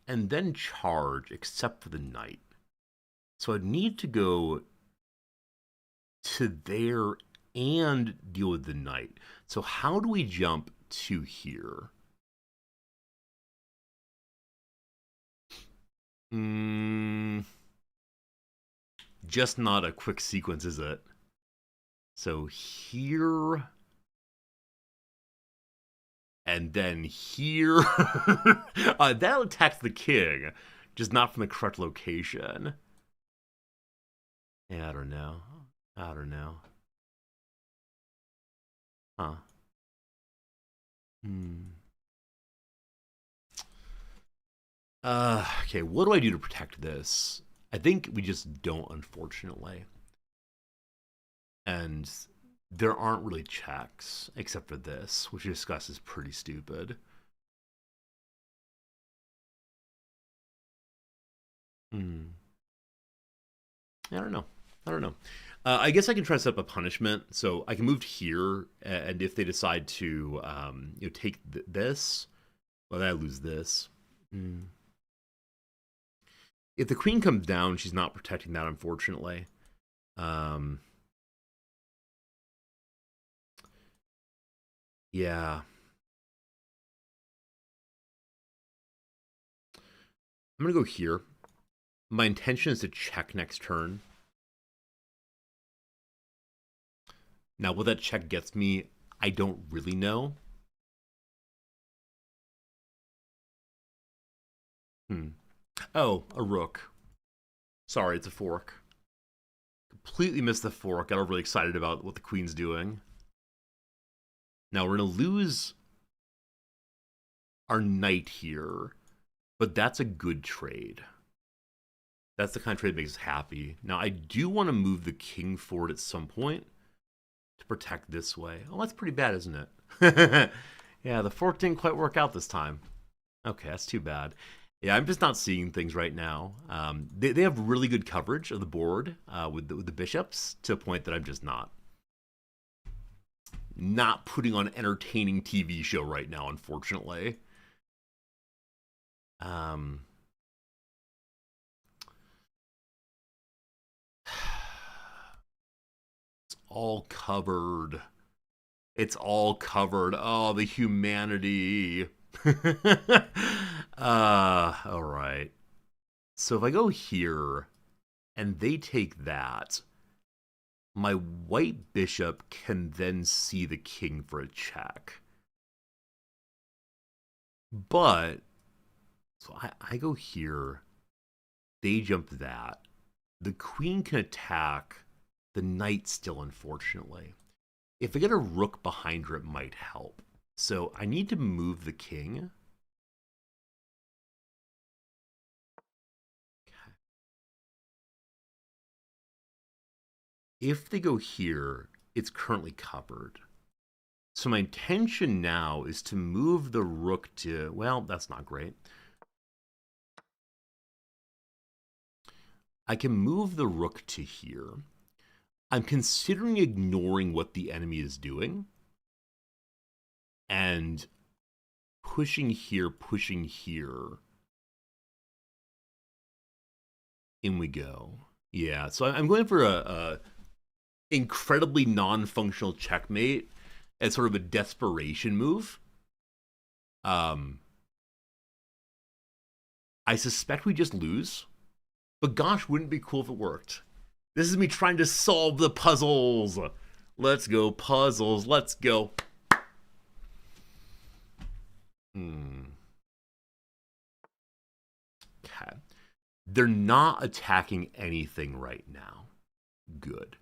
And then charge, except for the knight. So I'd need to go to there and deal with the knight. So how do we jump to here? Just not a quick sequence, is it? So here, and then here. That'll attack the king, just not from the correct location. Yeah, I don't know. I don't know. Huh. Okay, what do I do to protect this? I think we just don't, unfortunately. And there aren't really checks, except for this, which we discussed is pretty stupid. I don't know. I don't know. I guess I can try to set up a punishment. So I can move here, and if they decide to take this, well, then I lose this. If the queen comes down, she's not protecting that, unfortunately. Yeah. I'm going to go here. My intention is to check next turn. Now, what that check gets me, I don't really know. Oh, a rook. Sorry, it's a fork. Completely missed the fork. Got overly excited about what the queen's doing. Now, we're going to lose our knight here, but that's a good trade. That's the kind of trade that makes us happy. Now, I do want to move the king forward at some point to protect this way. Oh, that's pretty bad, isn't it? Yeah, the fork didn't quite work out this time. Okay, that's too bad. Yeah, I'm just not seeing things right now. They have really good coverage of the board with the bishops to a point that I'm just not putting on an entertaining TV show right now, unfortunately. It's all covered. It's all covered. Oh, the humanity. All right. So if I go here and they take that, my white bishop can then see the king for a check. But, so I go here. They jump that. The queen can attack. The knight still, unfortunately. If I get a rook behind her, it might help. So I need to move the king. Okay. If they go here, it's currently covered. So my intention now is to move the rook to, well, that's not great. I can move the rook to here. I'm considering ignoring what the enemy is doing and pushing here, pushing here. In we go. Yeah, so I'm going for a incredibly non-functional checkmate as sort of a desperation move. I suspect we just lose, but gosh, wouldn't it be cool if it worked? This is me trying to solve the puzzles. Let's go, puzzles. Let's go. Okay. They're not attacking anything right now. Good.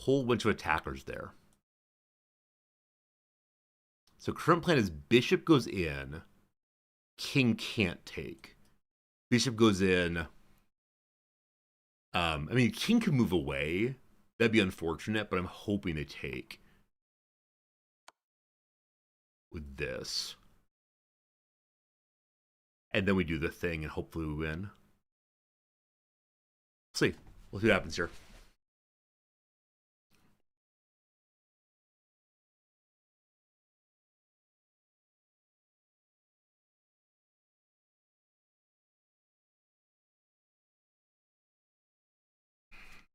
Whole bunch of attackers there. So current plan is bishop goes in, king can't take. Bishop goes in. I mean, king could move away. That'd be unfortunate, but I'm hoping they take with this. And then we do the thing and hopefully we win. Let's see. We'll see what happens here.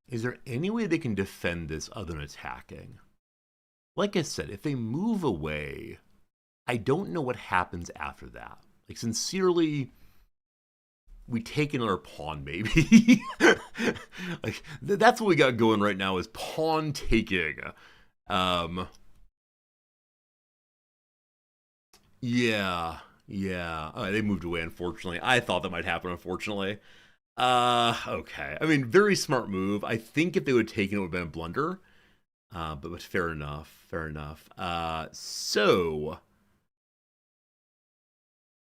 Is there any way they can defend this other than attacking? Like I said, if they move away, I don't know what happens after that. Like, sincerely, we take another pawn, maybe. Like, that's what we got going right now is pawn taking. Yeah. They moved away, unfortunately. I thought that might happen, unfortunately. Okay. I mean, very smart move. I think if they would have taken it, would have been a blunder. But fair enough. Fair enough. So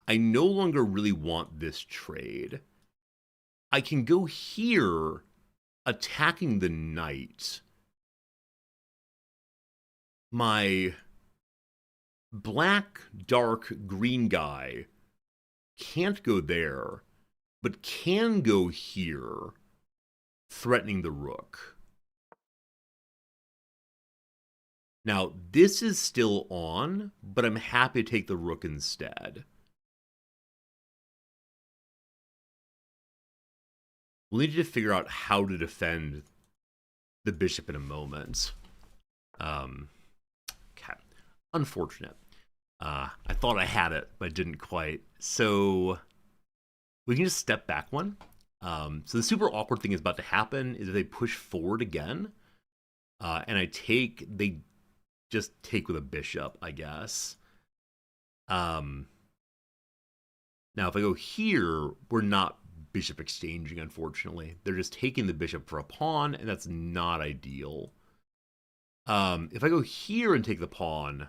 I no longer really want this trade. I can go here, attacking the knight. My black, dark, green guy can't go there, but can go here, threatening the rook. Now, this is still on, but I'm happy to take the rook instead. We'll need to figure out how to defend the bishop in a moment. Okay. Unfortunate. I thought I had it, but I didn't quite. So we can just step back one. So the super awkward thing is about to happen is if they push forward again, and they just take with a bishop, I guess. Now if I go here, we're not bishop exchanging, unfortunately. They're just taking the bishop for a pawn, and that's not ideal. If I go here and take the pawn,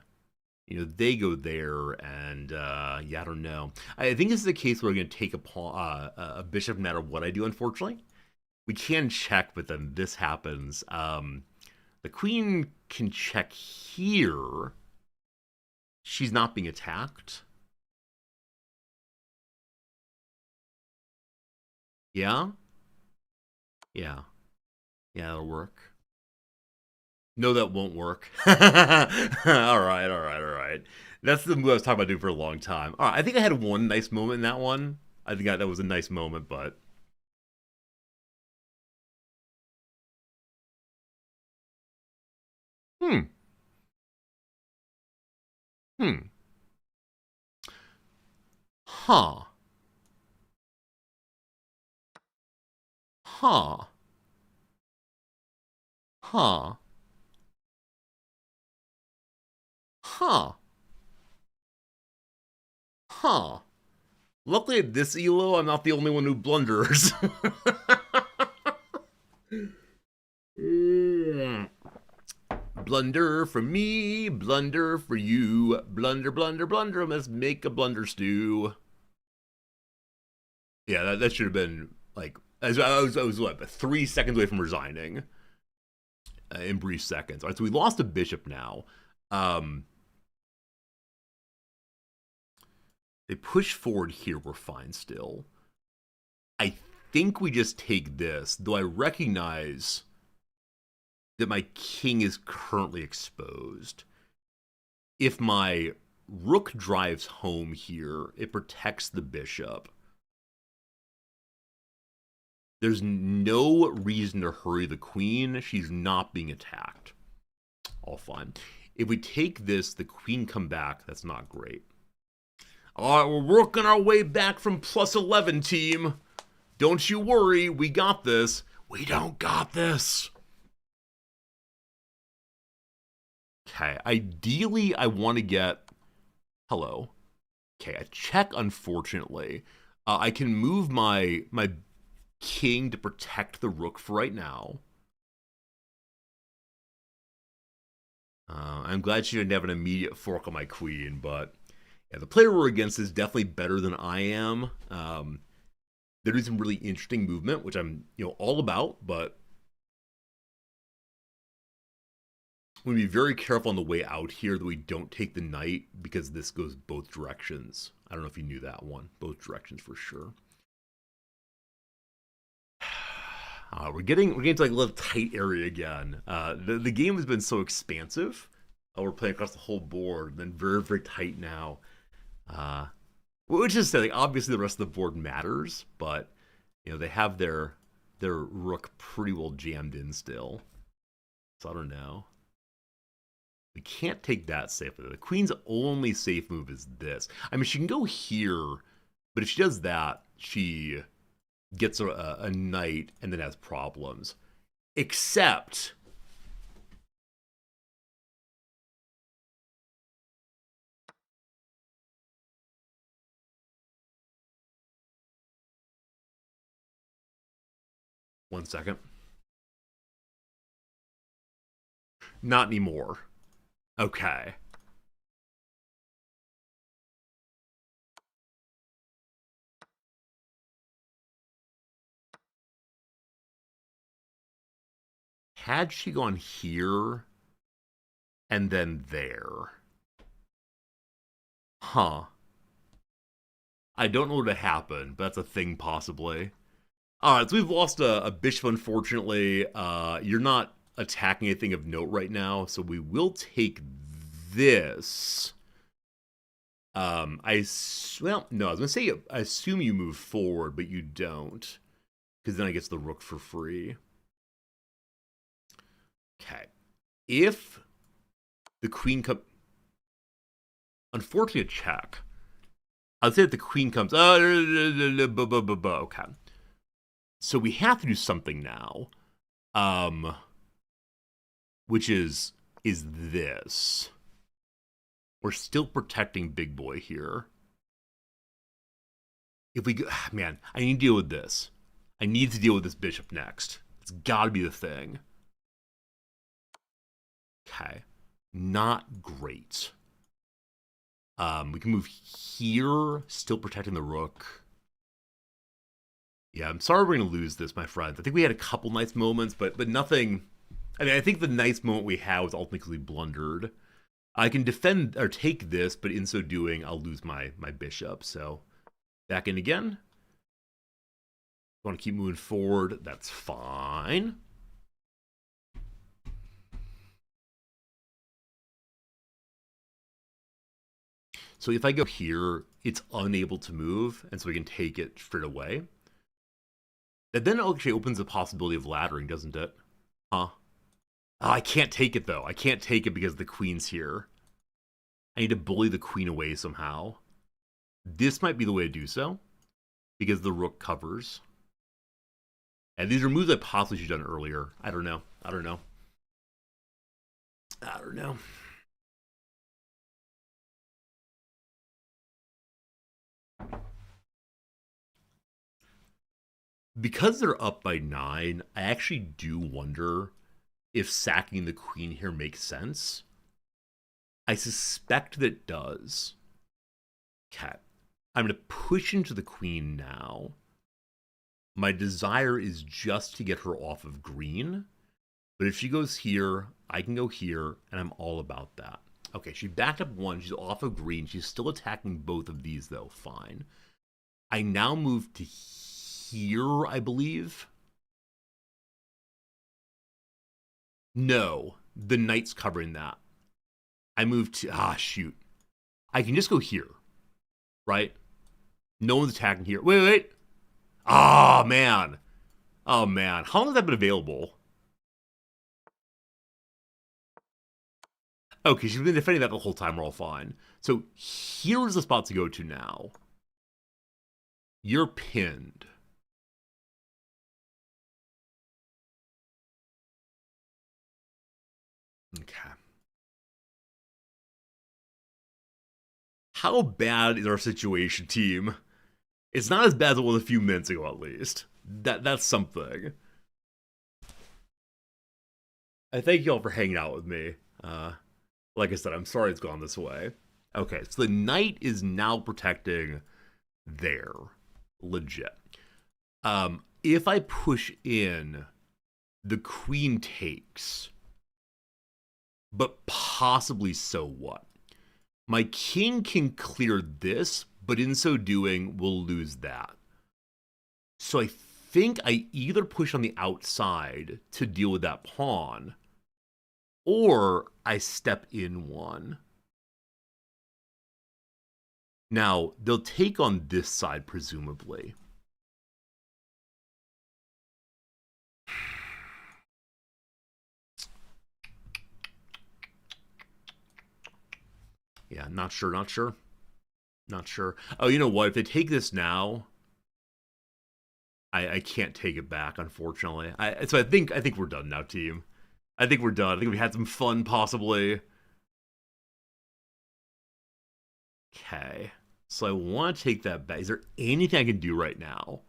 they go there, and yeah, I don't know. I think this is a case where we're going to take a pawn, a bishop, no matter what I do. Unfortunately, we can check, but then this happens. The queen can check here. She's not being attacked. Yeah, that'll work. No, that won't work. All right, all right, all right. That's the move I was talking about doing for a long time. All right, I think I had one nice moment in that one. I think that was a nice moment, but... Hmm. Hmm. Huh. Huh. Huh. Huh. Huh. Luckily at this ELO, I'm not the only one who blunders. Blunder for me, blunder for you. Blunder, blunder, blunder, let's make a blunder stew. Yeah, that should have been, like, I was what, 3 seconds away from resigning in brief seconds. All right, so we lost a bishop now. They push forward here, we're fine still. I think we just take this, though I recognize that my king is currently exposed. If my rook drives home here, it protects the bishop. There's no reason to hurry the queen. She's not being attacked. All fine. If we take this, the queen come back. That's not great. All right, we're working our way back from plus 11, team. Don't you worry. We got this. We don't got this. Okay, ideally, I want to get... Hello. Okay, a check, unfortunately. I can move my king to protect the rook for right now. I'm glad she didn't have an immediate fork on my queen, but yeah, the player we're against is definitely better than I am. They're doing some really interesting movement, which I'm all about, but I'm going to be very careful on the way out here that we don't take the knight, because this goes both directions. I don't know if you knew that one. Both directions for sure. We're getting to like a little tight area again. The game has been so expansive. We're playing across the whole board, and then very, very tight now. Which is like, obviously the rest of the board matters, but they have their rook pretty well jammed in still. So I don't know. We can't take that safely. The queen's only safe move is this. I mean, she can go here, but if she does that, she gets a knight and then has problems. Except... One second. Not anymore. Okay. Had she gone here and then there? Huh. I don't know what would have happened, but that's a thing possibly. Alright, so we've lost a bishop, unfortunately. You're not attacking anything of note right now, so we will take this. Well, no, I was going to say, I assume you move forward, but you don't, because then I get the rook for free. Okay. If the queen comes... Unfortunately, a check. I'd say that the queen comes... Okay. So we have to do something now. Which is this. We're still protecting Big Boy here. If we go... Man, I need to deal with this. I need to deal with this bishop next. It's got to be the thing. Okay. Not great. We can move here, still protecting the rook. Yeah, I'm sorry we're going to lose this, my friends. I think we had a couple nice moments, but nothing... I mean, I think the nice moment we had was ultimately blundered. I can defend or take this, but in so doing, I'll lose my bishop. So, back in again. Want to keep moving forward? That's fine. So if I go here, it's unable to move, and so we can take it straight away. That then actually opens the possibility of laddering, doesn't it? Huh? Oh, I can't take it, though. I can't take it because the queen's here. I need to bully the queen away somehow. This might be the way to do so, because the rook covers. And these are moves I possibly should have done earlier. I don't know. I don't know. I don't know. Because they're up by 9, I actually do wonder if sacking the queen here makes sense. I suspect that it does. Okay. I'm going to push into the queen now. My desire is just to get her off of green. But if she goes here, I can go here, and I'm all about that. Okay, she backed up 1. She's off of green. She's still attacking both of these, though. Fine. I now move to here, I believe. No, the knight's covering that. I move to... shoot. I can just go here, right? No one's attacking here. Wait. Oh, man. Oh, man. How long has that been available? Okay, she's been defending that the whole time. We're all fine. So here's the spot to go to now. You're pinned. Okay. How bad is our situation, team? It's not as bad as it was a few minutes ago, at least. That's something. I thank you all for hanging out with me. Like I said, I'm sorry it's gone this way. Okay, so the knight is now protecting there. Legit. If I push in, the queen takes. But possibly so what? My king can clear this, but in so doing, we'll lose that. So I think I either push on the outside to deal with that pawn, or I step in 1. Now, they'll take on this side, presumably. Yeah, not sure. Oh, you know what? If they take this now, I can't take it back, unfortunately. So I think we're done now, team. I think we're done. I think we had some fun, possibly. Okay. So I want to take that back. Is there anything I can do right now?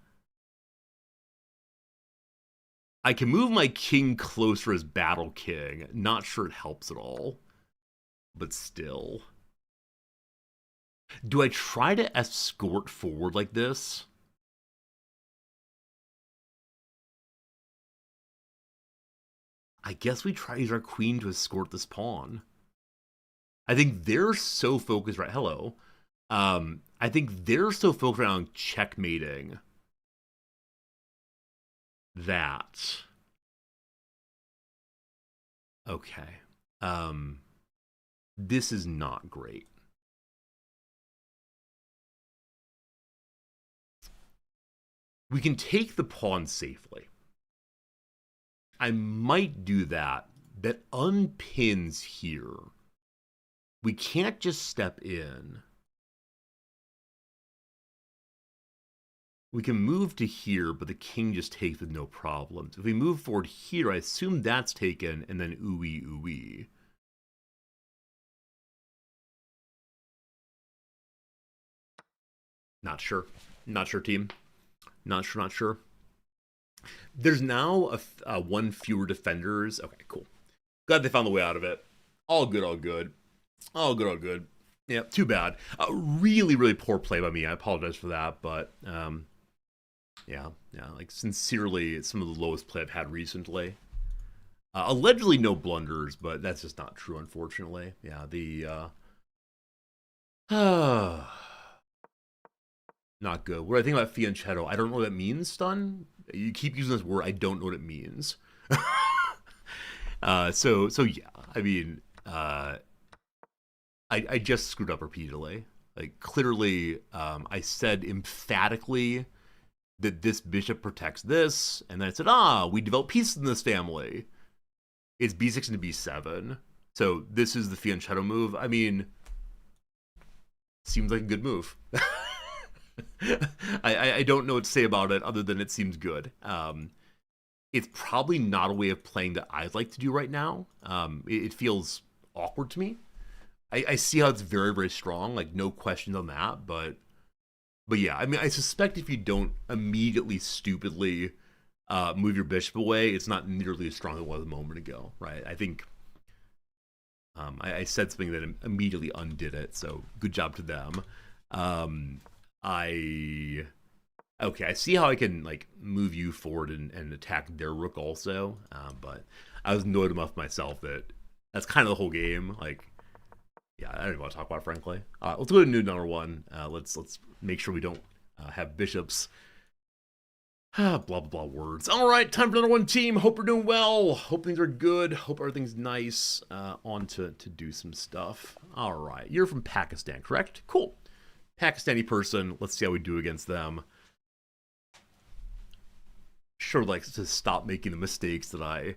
I can move my king closer as battle king. Not sure it helps at all. But still. Do I try to escort forward like this? I guess we try to use our queen to escort this pawn. I think they're so focused, right? Hello. I think they're so focused on checkmating that. Okay. This is not great. We can take the pawn safely. I might do that. That unpins here. We can't just step in. We can move to here, but the king just takes with no problems. If we move forward here, I assume that's taken, and then ooey ooey. Not sure. Not sure, team. Not sure. There's now one fewer defenders. Okay, cool. Glad they found the way out of it. All good. Yeah, too bad. Really poor play by me. I apologize for that, but yeah, like sincerely, it's some of the lowest play I've had recently. Allegedly no blunders, but that's just not true, unfortunately. Yeah, not good. What do I think about fianchetto? I don't know what that means, Stun. You keep using this word. I don't know what it means. So yeah. I mean, I just screwed up repeatedly. Like, clearly, I said emphatically that this bishop protects this, and then I said, we develop peace in this family. It's b6 into b7. So this is the fianchetto move. I mean, seems like a good move. I don't know what to say about it other than it seems good. It's probably not a way of playing that I'd like to do right now. It feels awkward to me. I see how it's very, very strong, like no questions on that, but yeah, I mean, I suspect if you don't immediately stupidly move your bishop away, it's not nearly as strong as it was a moment ago, right? I think I said something that immediately undid it, so good job to them. Okay, I see how I can like move you forward and attack their rook also, but I was annoyed enough myself that that's kind of the whole game. Like, yeah, I don't even want to talk about it, frankly. Let's go to new number one. Let's make sure we don't have bishops. Blah, blah, blah words. All right, time for another one, team. Hope we're doing well. Hope things are good. Hope everything's nice. On to do some stuff. All right, you're from Pakistan, correct? Cool. Pakistani person. Let's see how we do against them. Sure, like to stop making the mistakes that I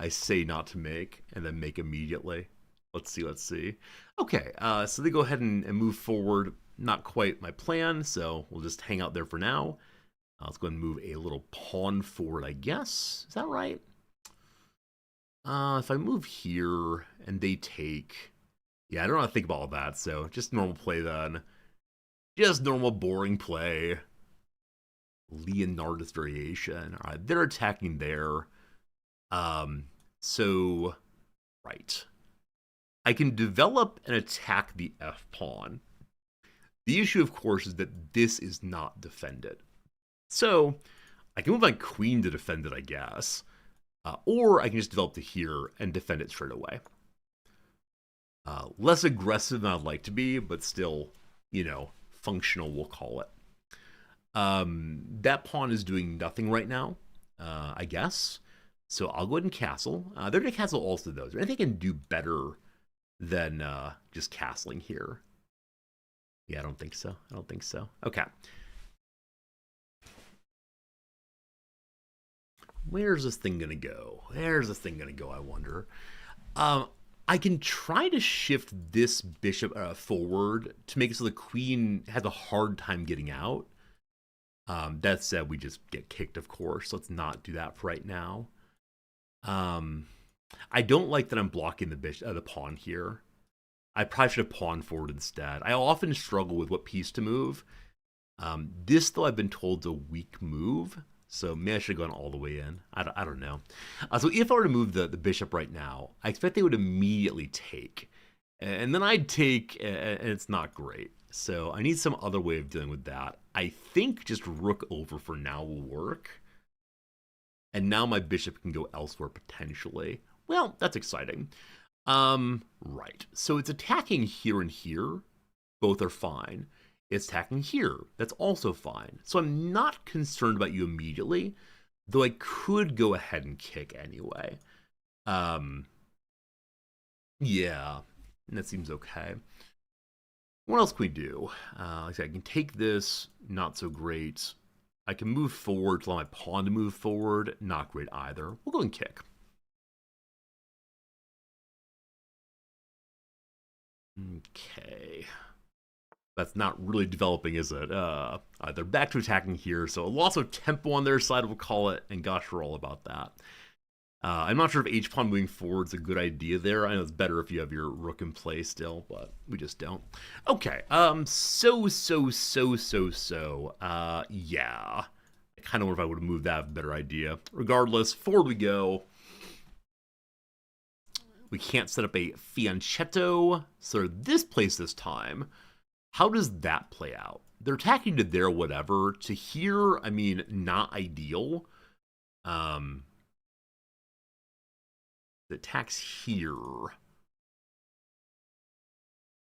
say not to make and then make immediately. Let's see. Okay, so they go ahead and move forward. Not quite my plan, so we'll just hang out there for now. Let's go ahead and move a little pawn forward, I guess. Is that right? If I move here and they take... Yeah, I don't know how to think about all that, so just normal play then. Just normal boring play. Leonardus variation. All right, they're attacking there. So, right. I can develop and attack the F pawn. The issue, of course, is that this is not defended. So, I can move my queen to defend it, I guess. Or I can just develop to here and defend it straight away. Less aggressive than I'd like to be, but still, you know, functional, we'll call it. That pawn is doing nothing right now, I guess. So I'll go ahead and castle. They're going to castle also, though. Is there anything I can do better than just castling here? Yeah, I don't think so. Okay. Where's this thing going to go? I wonder. I can try to shift this bishop forward to make it so the queen has a hard time getting out. That said, we just get kicked, of course. Let's not do that for right now. I don't like that I'm blocking the pawn here. I probably should have pawned forward instead. I often struggle with what piece to move. This, though, I've been told is a weak move, so maybe I should have gone all the way in. I don't know. So if I were to move the bishop right now, I expect they would immediately take. And then I'd take, and it's not great. So I need some other way of dealing with that. I think just rook over for now will work. And now my bishop can go elsewhere potentially. Well, that's exciting. Right. So it's attacking here and here. Both are fine. It's attacking here. That's also fine. So I'm not concerned about you immediately, though I could go ahead and kick anyway. Yeah, that seems okay. What else can we do? Like I said, I can take this, not so great. I can move forward to allow my pawn to move forward, not great either. We'll go and kick. Okay. That's not really developing, is it? They're back to attacking here, so a loss of tempo on their side, we'll call it, and gosh, we're all about that. I'm not sure if H-pawn moving forward is a good idea there. I know it's better if you have your rook in play still, but we just don't. Okay, yeah. I kind of wonder if I would have moved that, a better idea. Regardless, forward we go. We can't set up a fianchetto, so this place this time. How does that play out? They're attacking to there, whatever. To here, I mean, not ideal. The attacks here.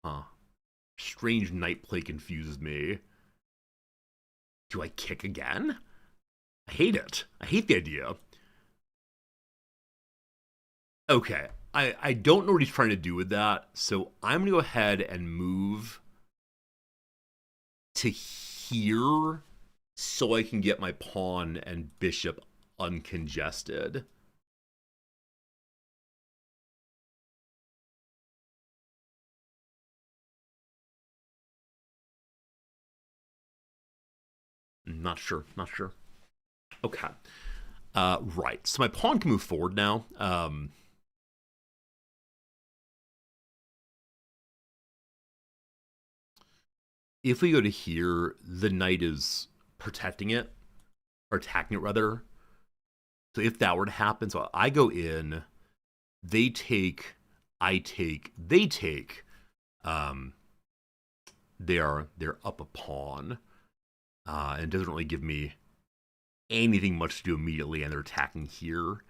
Huh. Strange knight play confuses me. Do I kick again? I hate it. I hate the idea. Okay. I don't know what he's trying to do with that, so I'm going to go ahead and move to here so I can get my pawn and bishop uncongested. Not sure. Okay. Right. So my pawn can move forward now. If we go to here, the knight is protecting it, or attacking it rather. So if that were to happen, so I go in, they take, I take, they take. They're up a pawn, and it doesn't really give me anything much to do immediately, and they're attacking here.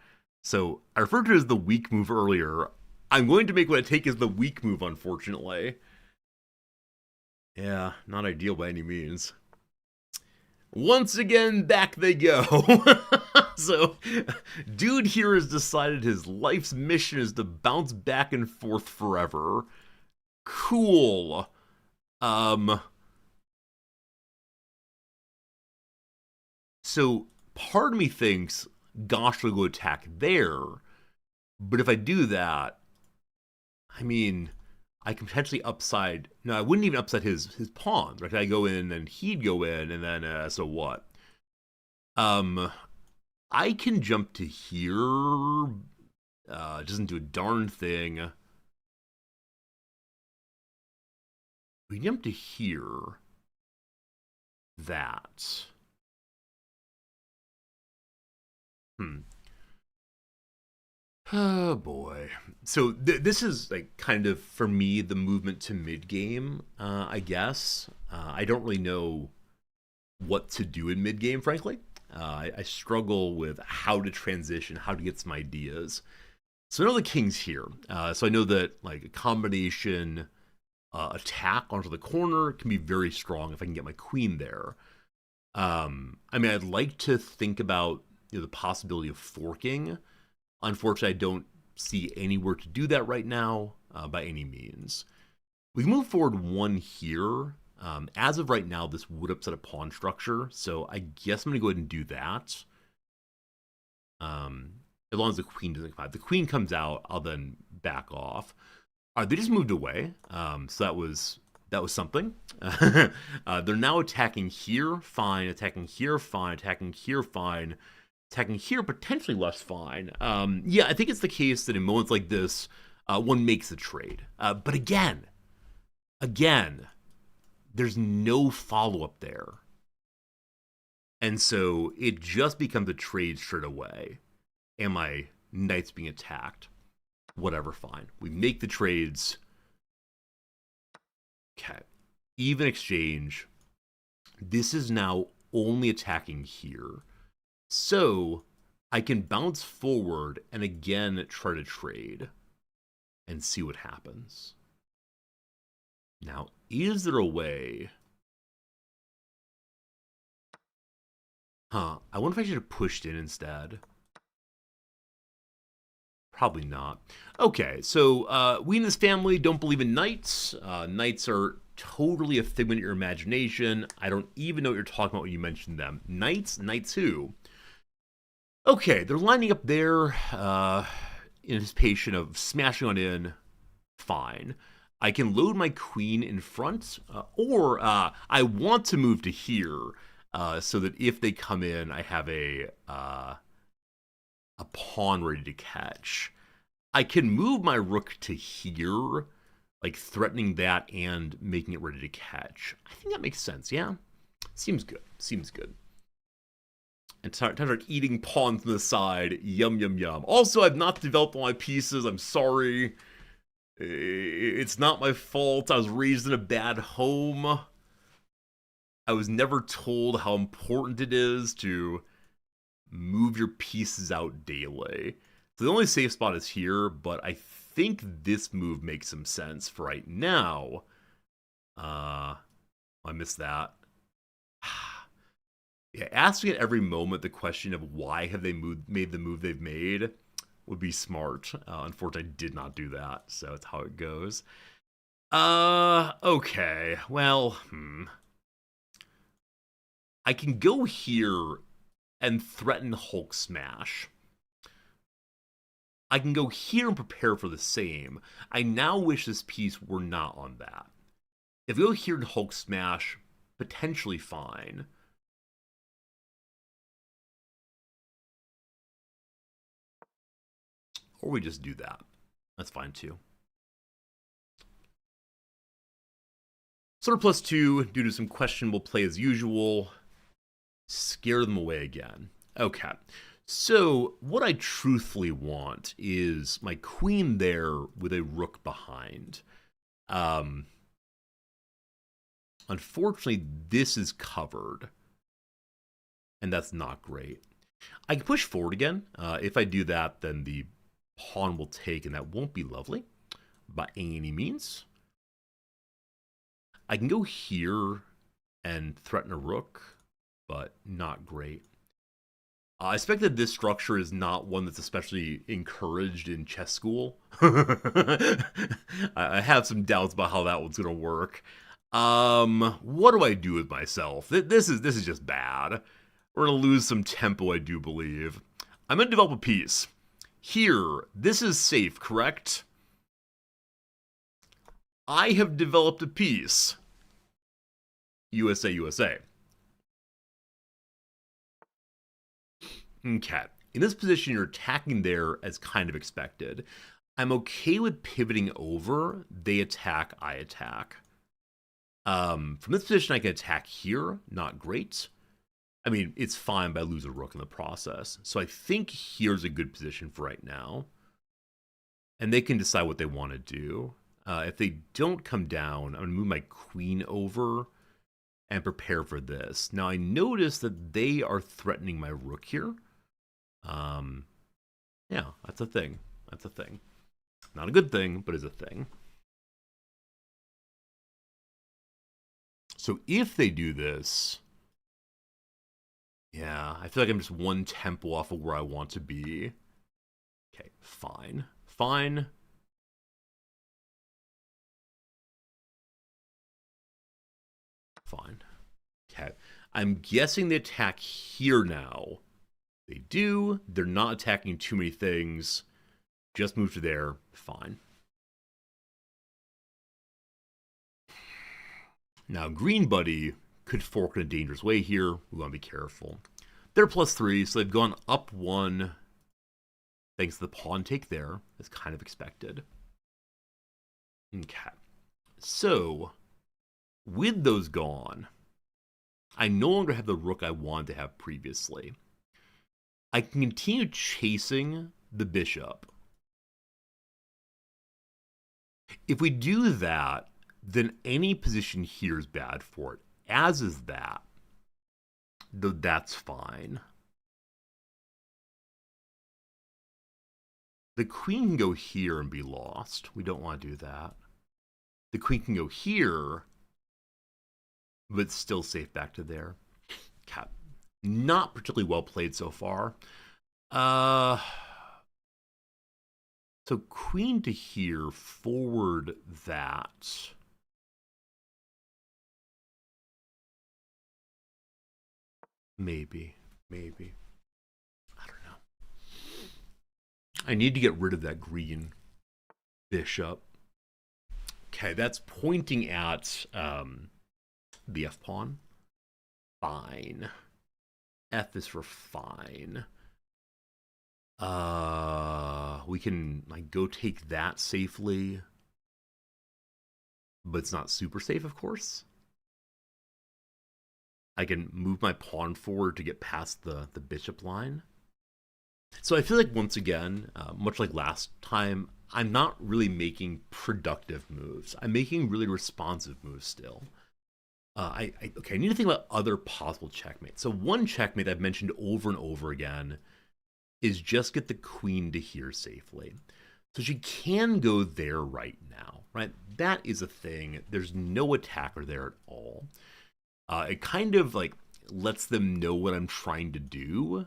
So I referred to it as the weak move earlier. I'm going to make what I take as the weak move, unfortunately. Yeah, not ideal by any means. Once again, back they go. So, dude here has decided his life's mission is to bounce back and forth forever. Cool. So, part of me thinks, gosh, we'll go attack there. But if I do that, I mean, I can potentially upside. No, I wouldn't even upset his pawns, right? I go in and he'd go in, and then so what? I can jump to here. It doesn't do a darn thing. We jump to here. That. Oh boy. So this is like kind of for me the movement to mid game, I guess. I don't really know what to do in mid game, frankly. I struggle with how to transition, how to get some ideas. So I know the king's here. So I know that like a combination attack onto the corner can be very strong if I can get my queen there. I mean, I'd like to think about the possibility of forking. Unfortunately, I don't see anywhere to do that right now by any means. We can move forward one here. As of right now, this would upset a pawn structure, so I guess I'm going to go ahead and do that. As long as the queen doesn't come out. If the queen comes out, I'll then back off. All right, they just moved away, so that was something. They're now attacking here, fine. Attacking here, fine. Attacking here, fine. Attacking here, potentially less fine. Yeah, I think it's the case that in moments like this, one makes a trade. But again, there's no follow-up there. And so it just becomes a trade straight away. And my knight's being attacked. Whatever, fine. We make the trades. Okay. Even exchange. This is now only attacking here. So I can bounce forward and again try to trade and see what happens. Now, is there a way? I wonder if I should have pushed in instead. Probably not. Okay, so we in this family don't believe in knights. Knights are totally a figment of your imagination. I don't even know what you're talking about when you mentioned them. Knights? Knights who? Okay, they're lining up there in anticipation of smashing on in. Fine. I can load my queen in front, or I want to move to here so that if they come in, I have a pawn ready to catch. I can move my rook to here, like threatening that and making it ready to catch. I think that makes sense, yeah? Seems good, seems good. And start eating pawns on the side. Yum, yum, yum. Also, I've not developed all my pieces. I'm sorry. It's not my fault. I was raised in a bad home. I was never told how important it is to move your pieces out daily. So the only safe spot is here, but I think this move makes some sense for right now. I missed that. Yeah, asking at every moment the question of why have they made the move they've made. would be smart. Unfortunately, I did not do that, so that's how it goes. Okay. Well, I can go here and threaten Hulk Smash. I can go here and prepare for the same. I now wish this piece were not on that. If we go here and Hulk Smash, potentially fine. Or we just do that. That's fine too. Sort of +2, due to some questionable play as usual. Scare them away again. Okay. So, what I truthfully want is my queen there with a rook behind. Unfortunately, this is covered. And that's not great. I can push forward again. If I do that, then the pawn will take, and that won't be lovely by any means. I can go here and threaten a rook, but not great. I expect that this structure is not one that's especially encouraged in chess school. I have some doubts about how that one's going to work. What do I do with myself? This is just bad. We're going to lose some tempo, I do believe. I'm going to develop a piece. Here, this is safe, correct? I have developed a piece. USA, USA. Okay. In this position, you're attacking there as kind of expected. I'm okay with pivoting over. They attack, I attack. From this position, I can attack here. Not great. I mean, it's fine, but I lose a rook in the process. So I think here's a good position for right now. And they can decide what they want to do. If they don't come down, I'm going to move my queen over and prepare for this. Now, I notice that they are threatening my rook here. Yeah, that's a thing. That's a thing. Not a good thing, but is a thing. So if they do this, yeah, I feel like I'm just one tempo off of where I want to be. Okay, fine. Fine. Fine. Okay. I'm guessing they attack here now. They do. They're not attacking too many things. Just move to there. Fine. Now, Green Buddy could fork in a dangerous way here. We want to be careful. They're +3, so they've gone up 1. Thanks to the pawn take there. As kind of expected. Okay. So, with those gone, I no longer have the rook I wanted to have previously. I can continue chasing the bishop. If we do that, then any position here is bad for it, as is that. Though that's fine. The queen can go here and be lost. We don't want to do that. The queen can go here, but it's still safe back to there. Okay. Not particularly well played so far. So queen to here, forward that. Maybe. I don't know. I need to get rid of that green bishop. Okay, that's pointing at the F pawn. Fine. F is for fine. We can like go take that safely. But it's not super safe, of course. I can move my pawn forward to get past the bishop line. So I feel like, once again, much like last time, I'm not really making productive moves. I'm making really responsive moves still. Okay, I need to think about other possible checkmates. So one checkmate I've mentioned over and over again is just get the queen to here safely. So she can go there right now, right? That is a thing. There's no attacker there at all. It kind of like lets them know what I'm trying to do.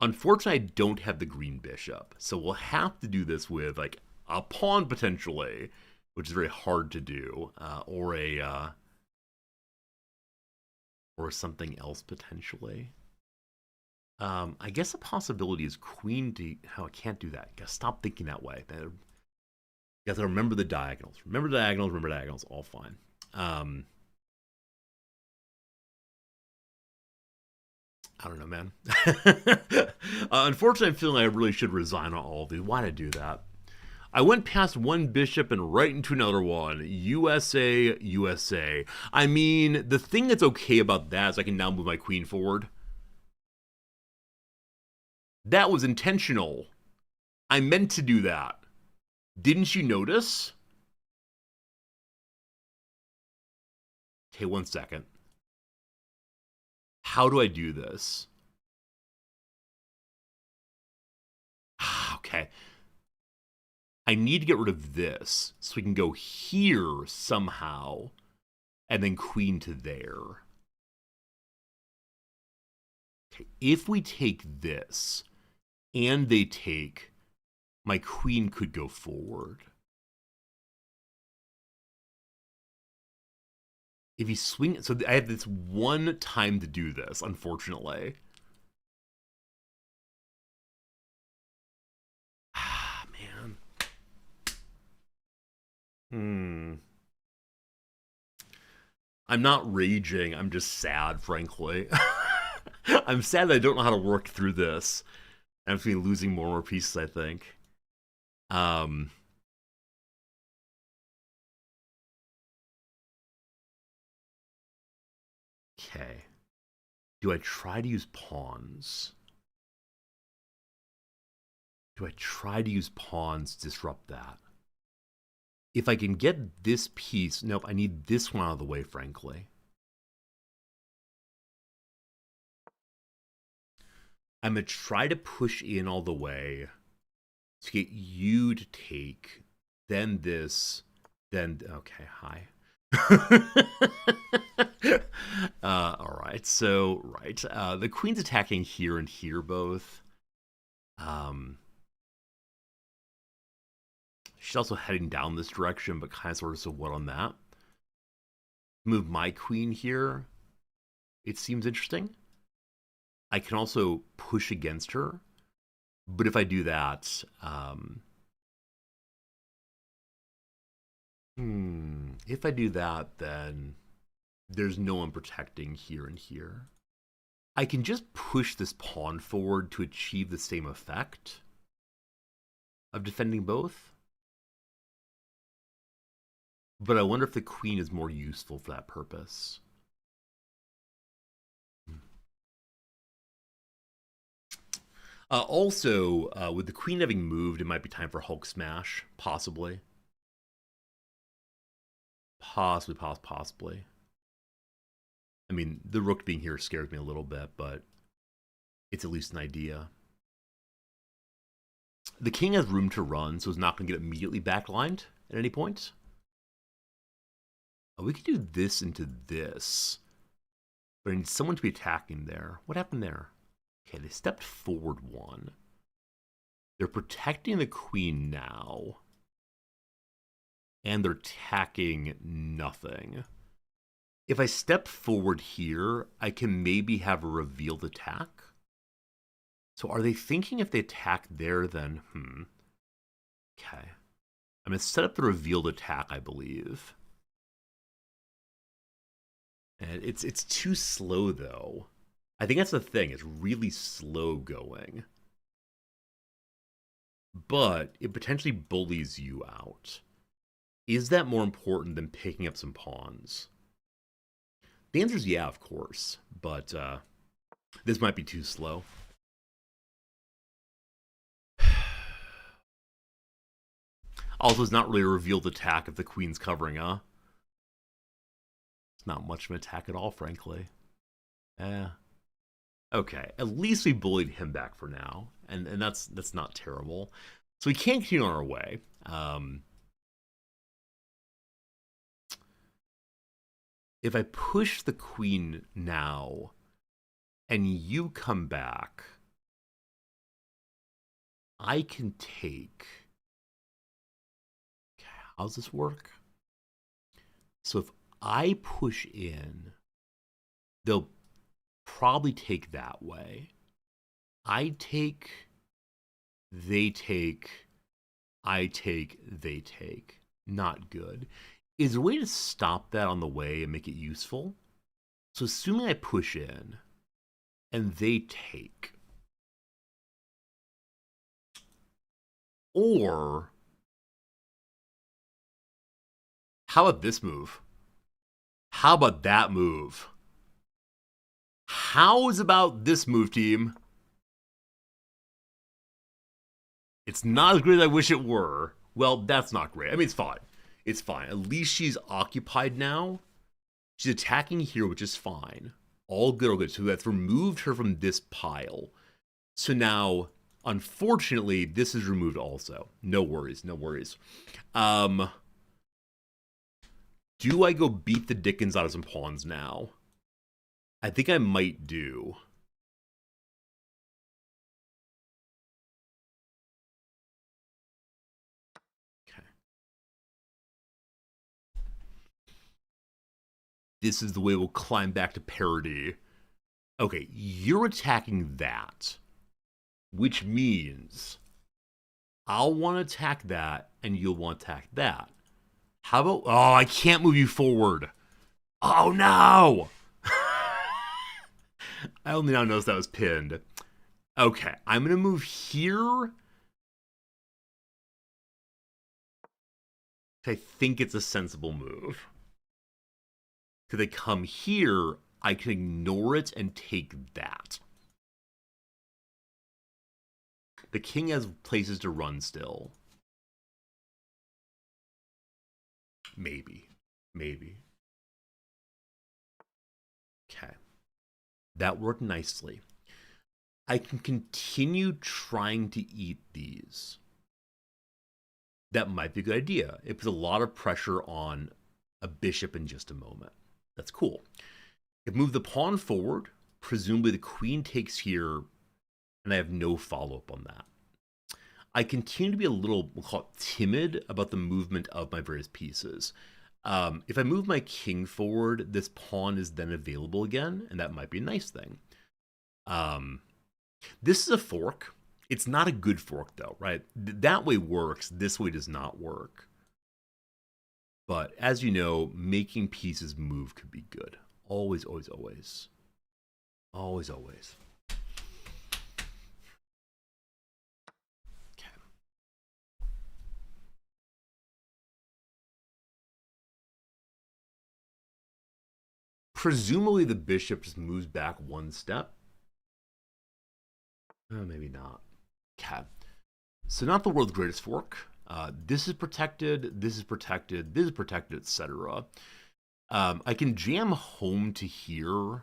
Unfortunately, I don't have the green bishop, so we'll have to do this with like a pawn potentially, which is very hard to do, or something else potentially. I guess a possibility is queen to. How I can't do that. Gotta stop thinking that way. You have to remember the diagonals. Remember diagonals. Remember diagonals. All fine. I don't know, man. Unfortunately, I'm feeling like I really should resign on all of these. Why did I do that? I went past one bishop and right into another one. USA, USA. I mean, the thing that's okay about that is I can now move my queen forward. That was intentional. I meant to do that. Didn't you notice? Okay, 1 second. How do I do this? Okay. I need to get rid of this so we can go here somehow and then queen to there. Okay, if we take this and they take, my queen could go forward. If you swing, so I have this one time to do this, unfortunately. Ah, man. I'm not raging, I'm just sad, frankly. I'm sad that I don't know how to work through this. I'm going to be losing more and more pieces, I think. Okay. Do I try to use pawns? Do I try to use pawns to disrupt that? If I can get this piece... Nope, I need this one out of the way, frankly. I'm going to try to push in all the way to get you to take, then this, then... Okay, hi. All right, so, right. The queen's attacking here and here both. She's also heading down this direction, but kind of sort of so what on that? Move my queen here. It seems interesting. I can also push against her, but if I do that, if I do that, then there's no one protecting here and here. I can just push this pawn forward to achieve the same effect of defending both. But I wonder if the queen is more useful for that purpose. Also, with the queen having moved, it might be time for Hulk smash, possibly. Possibly. I mean, the rook being here scares me a little bit, but it's at least an idea. The king has room to run, so it's not going to get immediately backlined at any point. We could do this into this, but I need someone to be attacking there. What happened there? Okay, they stepped forward one. They're protecting the queen now. And they're attacking nothing. If I step forward here, I can maybe have a revealed attack. So are they thinking if they attack there, then, Okay. I'm going to set up the revealed attack, I believe. And it's too slow, though. I think that's the thing. It's really slow going. But it potentially bullies you out. Is that more important than picking up some pawns? The answer is yeah, of course. But this might be too slow. Also, it's not really a revealed attack if the queen's covering, huh? It's not much of an attack at all, frankly. Okay, at least we bullied him back for now, and that's not terrible. So we can't continue on our way. If I push the queen now, and you come back, I can take... Okay, how's this work? So if I push in, they'll probably take that way. I take, they take, I take, they take. Not good. Is there a way to stop that on the way and make it useful? So assuming I push in and they take. Or how about this move? How about that move? How's about this move, team? It's not as great as I wish it were. Well, that's not great. I mean, it's fine. It's fine. At least she's occupied now. She's attacking here, which is fine. All good, all good. So that's removed her from this pile. So now, unfortunately, this is removed also. No worries, no worries. Do I go beat the dickens out of some pawns now? I think I might do. Okay. This is the way we'll climb back to parity. Okay, you're attacking that, which means I'll want to attack that and you'll want to attack that. How about... Oh, I can't move you forward. Oh, no! I only now noticed that was pinned. Okay, I'm going to move here. I think it's a sensible move. If they come here, I can ignore it and take that. The king has places to run still. Maybe. Maybe. Okay. That worked nicely. I can continue trying to eat these. That might be a good idea. It puts a lot of pressure on a bishop in just a moment. That's cool. If I move the pawn forward, presumably the queen takes here, and I have no follow-up on that. I continue to be a little, we'll call it timid about the movement of my various pieces. If I move my king forward, this pawn is then available again, and that might be a nice thing. This is a fork. It's not a good fork, though, right? That way works. This way does not work. But as you know, making pieces move could be good. Always, always, always. Always, always. Okay. Presumably the bishop just moves back one step. Maybe not. Okay. So not the world's greatest fork. This is protected, this is protected, this is protected, etc. I can jam home to here,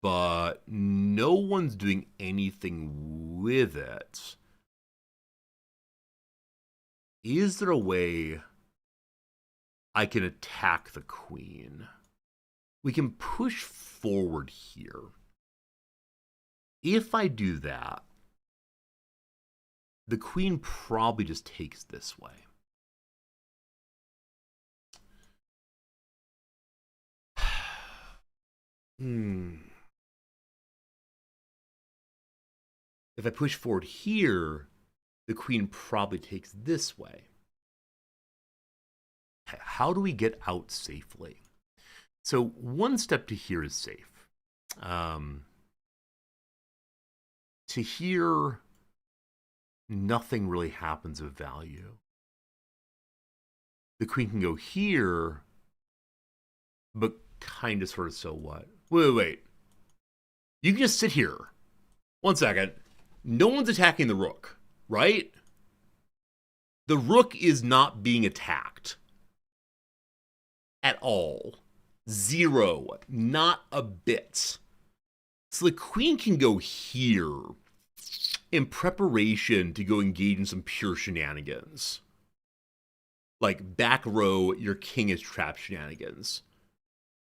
but no one's doing anything with it. Is there a way I can attack the queen? We can push forward here. If I do that, the queen probably just takes this way. If I push forward here, the queen probably takes this way. How do we get out safely? So one step to here is safe. To here, nothing really happens of value. The queen can go here, but kind of sort of so what? Wait. You can just sit here. One second. No one's attacking the rook, right? The rook is not being attacked. At all. Zero. Not a bit. So the queen can go here in preparation to go engage in some pure shenanigans. Like back row, your king is trapped shenanigans.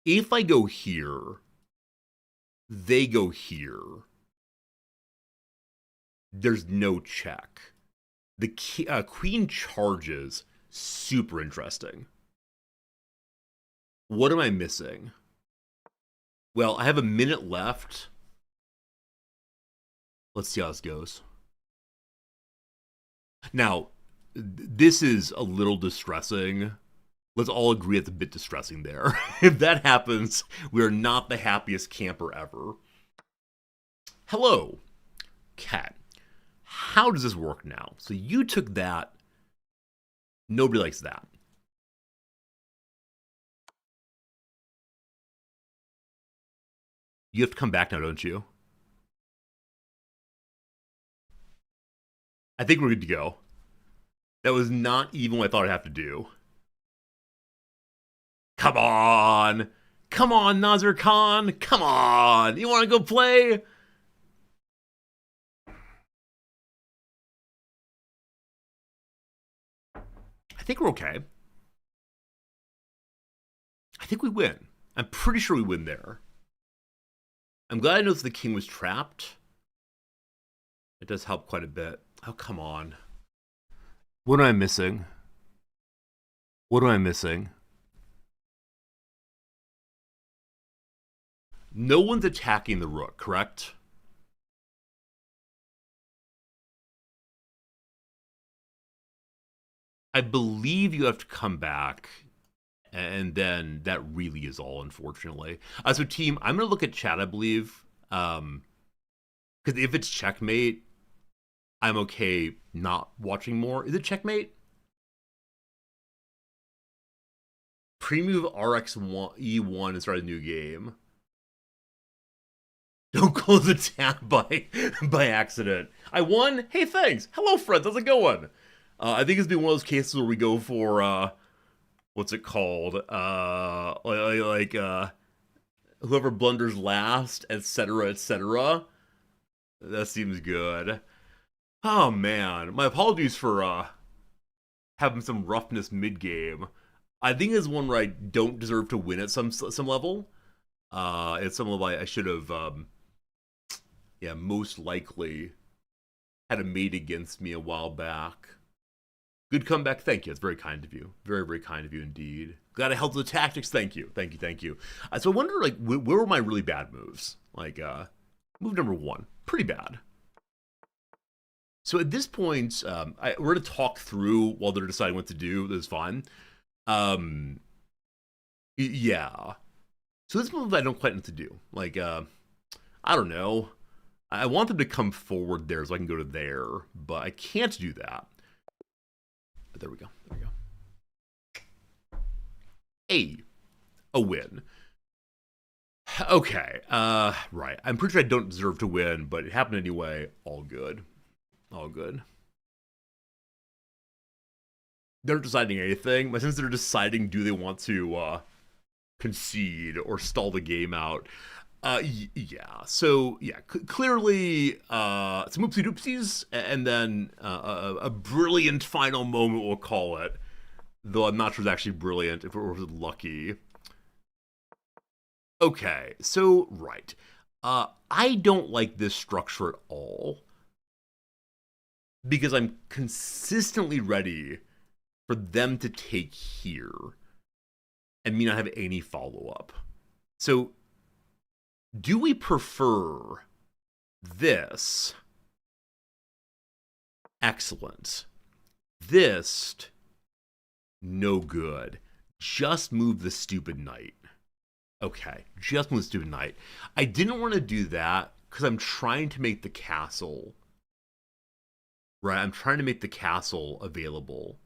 If I go here, they go here. there's no check. The queen charges, super interesting. What am I missing? Well, I have a minute left. Let's see how this goes. Now, this is a little distressing. Let's all agree it's a bit distressing there. If that happens, we are not the happiest camper ever. Hello, Cat. How does this work now? So you took that. Nobody likes that. You have to come back now, don't you? I think we're good to go. That was not even what I thought I'd have to do. Come on! Come on, Nazir Khan! Come on! You want to go play? I think we're okay. I think we win. I'm pretty sure we win there. I'm glad I noticed the king was trapped. It does help quite a bit. Oh, come on. What am I missing? What am I missing? No one's attacking the rook, correct? I believe you have to come back, and then that really is all, unfortunately. So, team, I'm going to look at chat, I believe, because if it's checkmate, I'm okay not watching more. Is it checkmate? Pre-move RX1E1 and start a new game. Don't close the tab by accident. I won? Hey, thanks. Hello, friends. How's it going? I think it's been one of those cases where we go for, what's it called? Whoever blunders last, etc., etc. That seems good. Oh, man. My apologies for having some roughness mid-game. I think it's one where I don't deserve to win at some level. It's some level I should have, most likely had a mate against me a while back. Good comeback. Thank you. It's very kind of you. Very, very kind of you indeed. Glad I helped with the tactics. Thank you. Thank you. Thank you. So I wonder, like, where were my really bad moves? Like, move number 1. Pretty bad. So at this point, we're going to talk through while they're deciding what to do. That's fine. Yeah. So this move I don't quite know what to do. Like, I don't know. I want them to come forward there so I can go to there, but I can't do that. But there we go. There we go. A win. Okay. Right. I'm pretty sure I don't deserve to win, but it happened anyway. All good. All good. They're deciding anything, but since they're deciding do they want to concede or stall the game out, yeah. So yeah, clearly some oopsie doopsies, and then a brilliant final moment, we'll call it. Though I'm not sure it's actually brilliant if it was lucky. Okay, so right. I don't like this structure at all. Because I'm consistently ready for them to take here and me not have any follow-up. So, do we prefer this? Excellent. This, no good. Just move the stupid knight. Okay, just move the stupid knight. I didn't want to do that because I'm trying to make the castle... Right, I'm trying to make the castle available,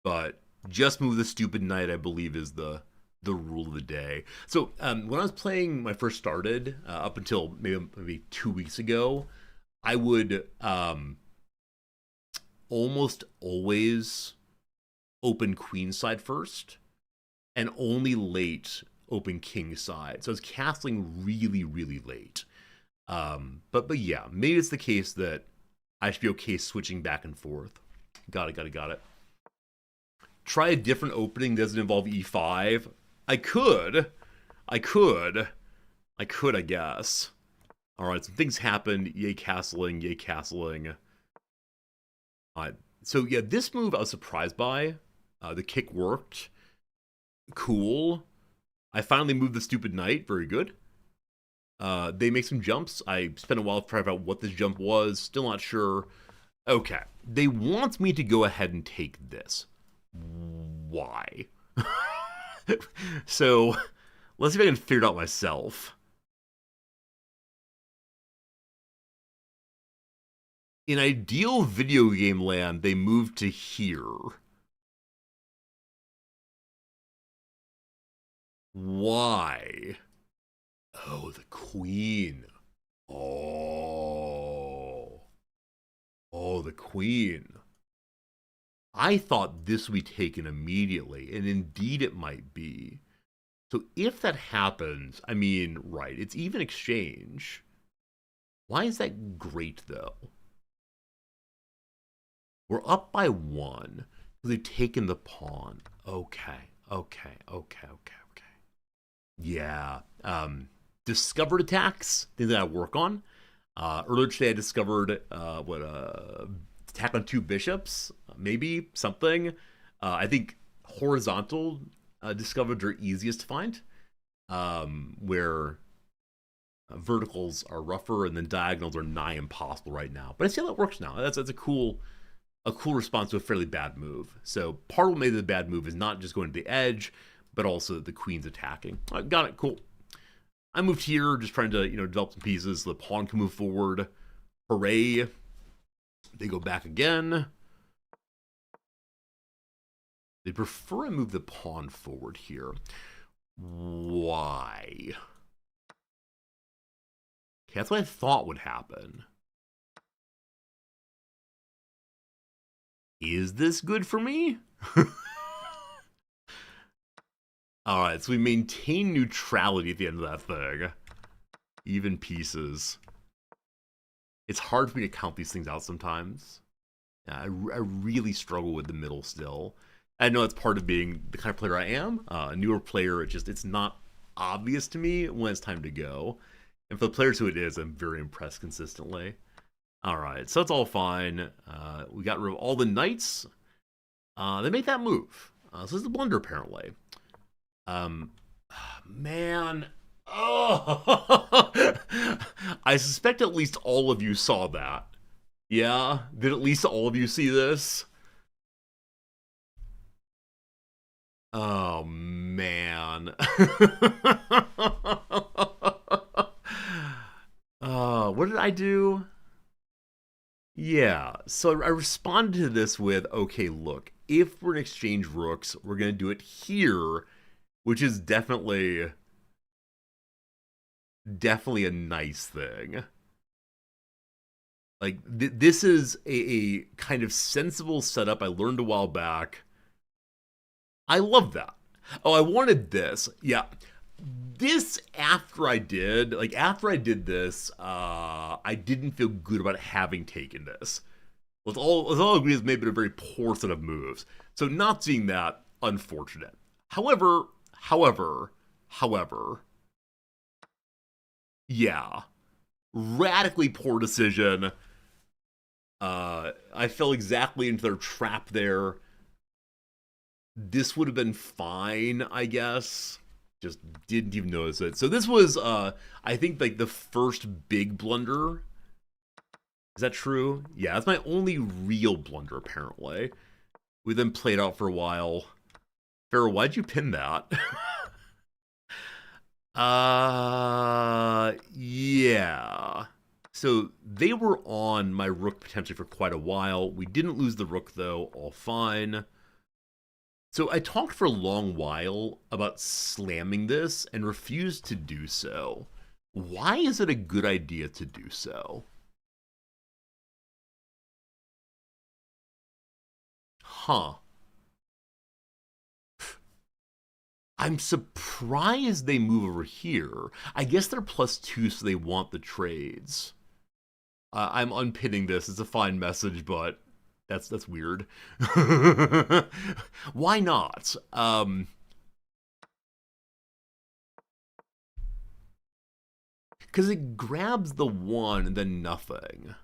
but just move the stupid knight, I believe, is the rule of the day. So when I was playing, when I first started, up until maybe 2 weeks ago, I would almost always open queen side first, and only late open king side. So I was castling really, really late. But yeah, maybe it's the case that I should be okay switching back and forth. Got it. Try a different opening that doesn't involve e5. I could, I guess. Alright, some things happened. Yay castling, yay castling. Alright, so yeah, this move I was surprised by. The kick worked. Cool. I finally moved the stupid knight. Very good. They make some jumps. I spent a while trying to figure out what this jump was. Still not sure. Okay. They want me to go ahead and take this. Why? So, let's see if I can figure it out myself. In ideal video game land, they move to here. Why? Oh, the queen. Oh. Oh, the queen. I thought this would be taken immediately, and indeed it might be. So if that happens, I mean, right, it's even exchange. Why is that great, though? We're up by 1. They've taken the pawn. Okay. Yeah. Discovered attacks, things that I work on. Earlier today I discovered attack on 2 bishops, maybe something. I think horizontal discovered are easiest to find, where verticals are rougher and then diagonals are nigh impossible right now. But I see how that works now. That's a cool response to a fairly bad move. So part of what made the bad move is not just going to the edge, but also the queen's attacking. Got it, cool. I moved here, just trying to, develop some pieces. The pawn can move forward. Hooray. They go back again. They prefer I move the pawn forward here. Why? Okay, that's what I thought would happen. Is this good for me? Alright, so we maintain neutrality at the end of that thing. Even pieces. It's hard for me to count these things out sometimes. I really struggle with the middle still. I know it's part of being the kind of player I am. A newer player, it's not obvious to me when it's time to go. And for the players who it is, I'm very impressed consistently. Alright, so it's all fine. We got rid of all the knights. They make that move. So this is the blunder, apparently. Man. Oh. I suspect at least all of you saw that. Yeah? Did at least all of you see this? Oh, man. What did I do? Yeah, so I responded to this with, okay, look, if we're going to exchange rooks, we're going to do it here, which is definitely a nice thing. Like, this is a kind of sensible setup I learned a while back. I love that. Oh, I wanted this. Yeah. This, after I did this, I didn't feel good about having taken this. Let's all agree it's maybe a very poor set of moves. So not seeing that, unfortunate. However, yeah. Radically poor decision. I fell exactly into their trap there. This would have been fine, I guess. Just didn't even notice it. So this was, I think, like the first big blunder. Is that true? Yeah, that's my only real blunder, apparently. We then played out for a while. Pharaoh, why'd you pin that? Yeah. So they were on my rook potentially for quite a while. We didn't lose the rook, though. All fine. So I talked for a long while about slamming this and refused to do so. Why is it a good idea to do so? Huh. I'm surprised they move over here. I guess they're +2, so they want the trades. I'm unpinning this. It's a fine message, but that's weird. Why not? Because it grabs the 1 and then nothing.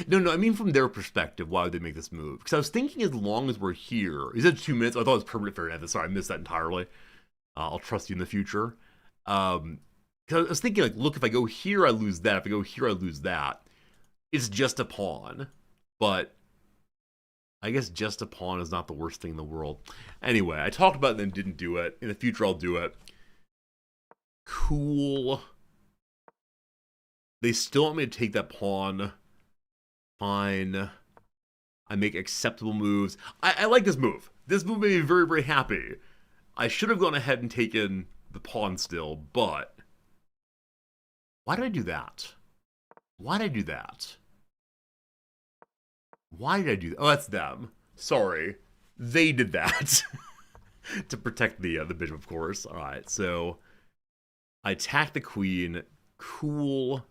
No, I mean from their perspective, why would they make this move? Because I was thinking as long as we're here... He said 2 minutes. I thought it was permanent fair enough. Sorry, I missed that entirely. I'll trust you in the future. Because I was thinking, like, look, if I go here, I lose that. If I go here, I lose that. It's just a pawn. But I guess just a pawn is not the worst thing in the world. Anyway, I talked about it and then didn't do it. In the future, I'll do it. Cool. They still want me to take that pawn. Fine. I make acceptable moves. I like this move. This move made me very, very happy. I should have gone ahead and taken the pawn still, but... Why did I do that? Why did I do that? Why did I do that? Oh, that's them. Sorry. They did that. To protect the bishop, of course. Alright, so... I attack the queen. Cool.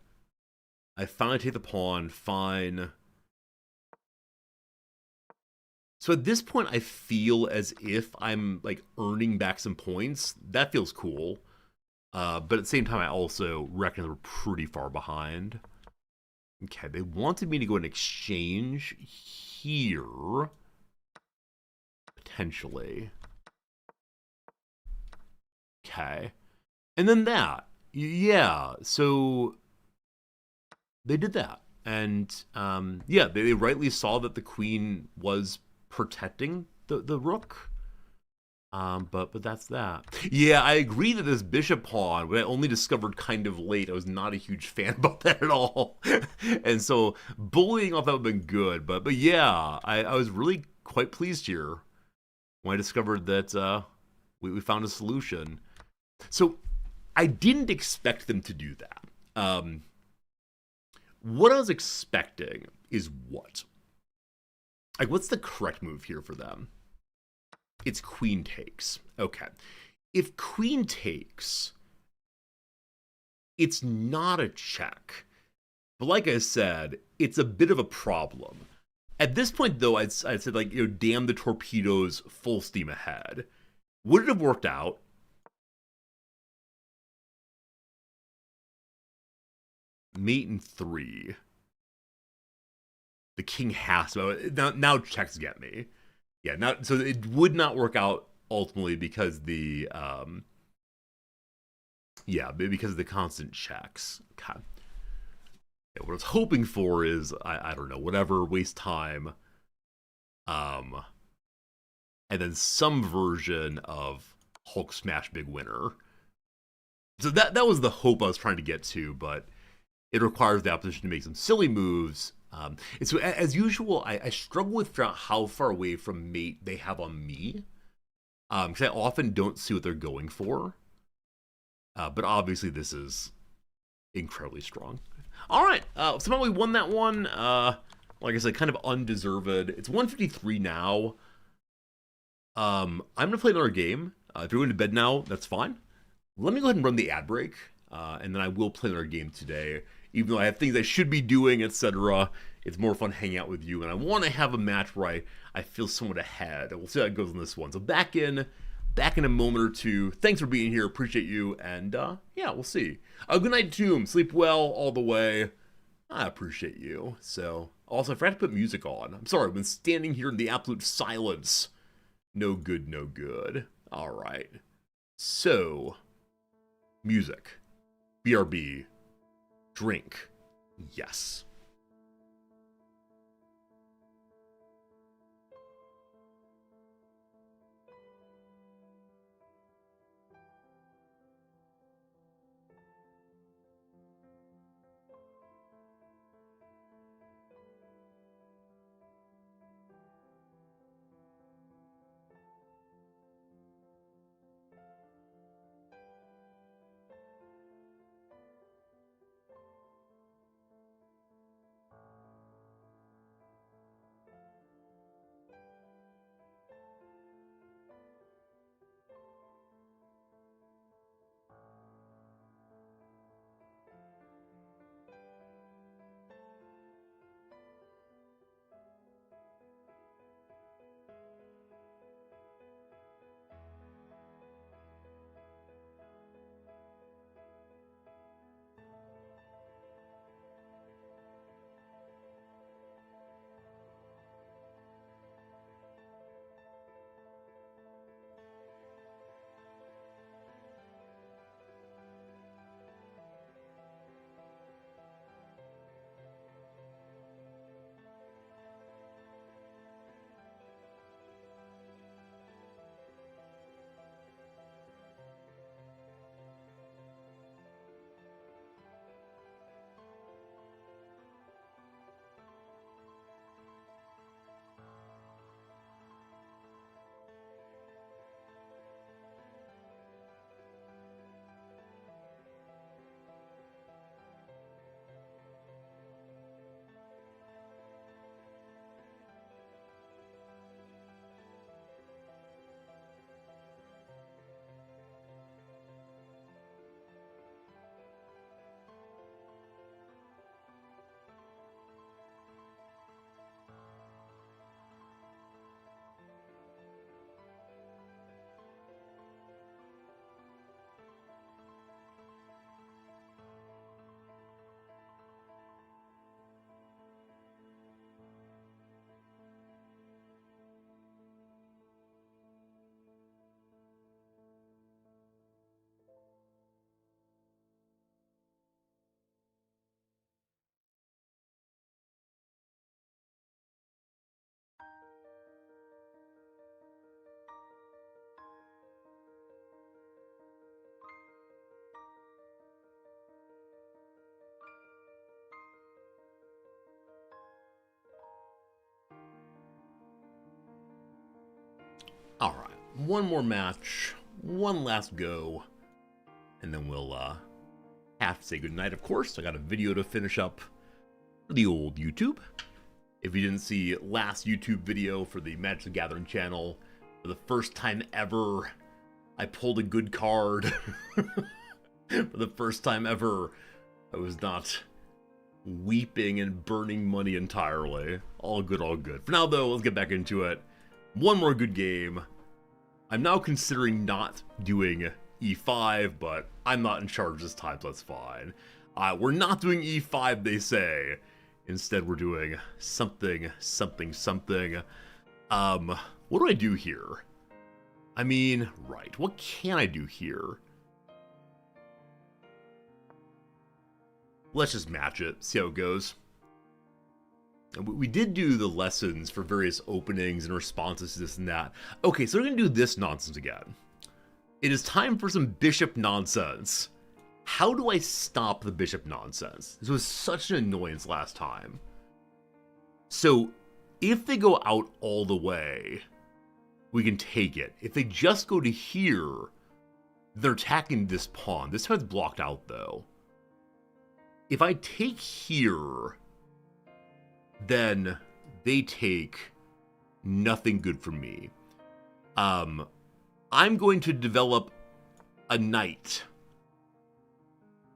I finally take the pawn. Fine. So at this point, I feel as if I'm, like, earning back some points. That feels cool. But at the same time, I also reckon we're pretty far behind. Okay, they wanted me to go and exchange here. Potentially. Okay. And then that. Yeah, so... They did that. And, yeah, they rightly saw that the queen was protecting the rook. But that's that. Yeah, I agree that this bishop pawn, what I only discovered kind of late, I was not a huge fan about that at all. And so bullying off that would have been good. But yeah, I was really quite pleased here when I discovered that we found a solution. So I didn't expect them to do that. What I was expecting is what? Like, what's the correct move here for them? It's queen takes. Okay. If queen takes, it's not a check. But like I said, it's a bit of a problem. At this point, though, I'd said, like, you know, damn the torpedoes, full steam ahead. Would it have worked out? Mate in 3. The king has to. Now checks get me. Yeah, now so it would not work out ultimately because the because of the constant checks. Okay. Yeah, what I was hoping for is I don't know, whatever, waste time. And then some version of Hulk smash big winner. So that was the hope I was trying to get to, but it requires the opposition to make some silly moves. And so, as usual, I struggle with figuring out how far away from mate they have on me. Because I often don't see what they're going for. But obviously, this is incredibly strong. All right, somehow we won that one. Like I said, kind of undeserved. It's 153 now. I'm going to play another game. If you're going to bed now, that's fine. Let me go ahead and run the ad break. And then I will play another game today. Even though I have things I should be doing, etc., it's more fun hanging out with you. And I want to have a match where I feel somewhat ahead. We'll see how it goes on this one. So back in a moment or two. Thanks for being here. Appreciate you. And yeah, we'll see. Good night, Tomb. Sleep well all the way. I appreciate you. So also, I forgot to put music on. I'm sorry. I've been standing here in the absolute silence. No good, no good. All right. So, music. BRB. Drink. Yes. Alright, one more match, one last go, and then we'll have to say goodnight, of course. I got a video to finish up for the old YouTube. If you didn't see last YouTube video for the Magic the Gathering channel, for the first time ever, I pulled a good card. For the first time ever, I was not weeping and burning money entirely. All good, all good. For now, though, let's get back into it. One more good game. I'm now considering not doing E5, but I'm not in charge this time, so that's fine. We're not doing E5, they say. Instead, we're doing something. What do I do here? I mean, right, what can I do here? Let's just match it, see how it goes. We did do the lessons for various openings and responses to this and that. Okay, so we're going to do this nonsense again. It is time for some bishop nonsense. How do I stop the bishop nonsense? This was such an annoyance last time. So, if they go out all the way, we can take it. If they just go to here, they're attacking this pawn. This side's blocked out, though. If I take here, then they take nothing good from me. I'm going to develop a knight.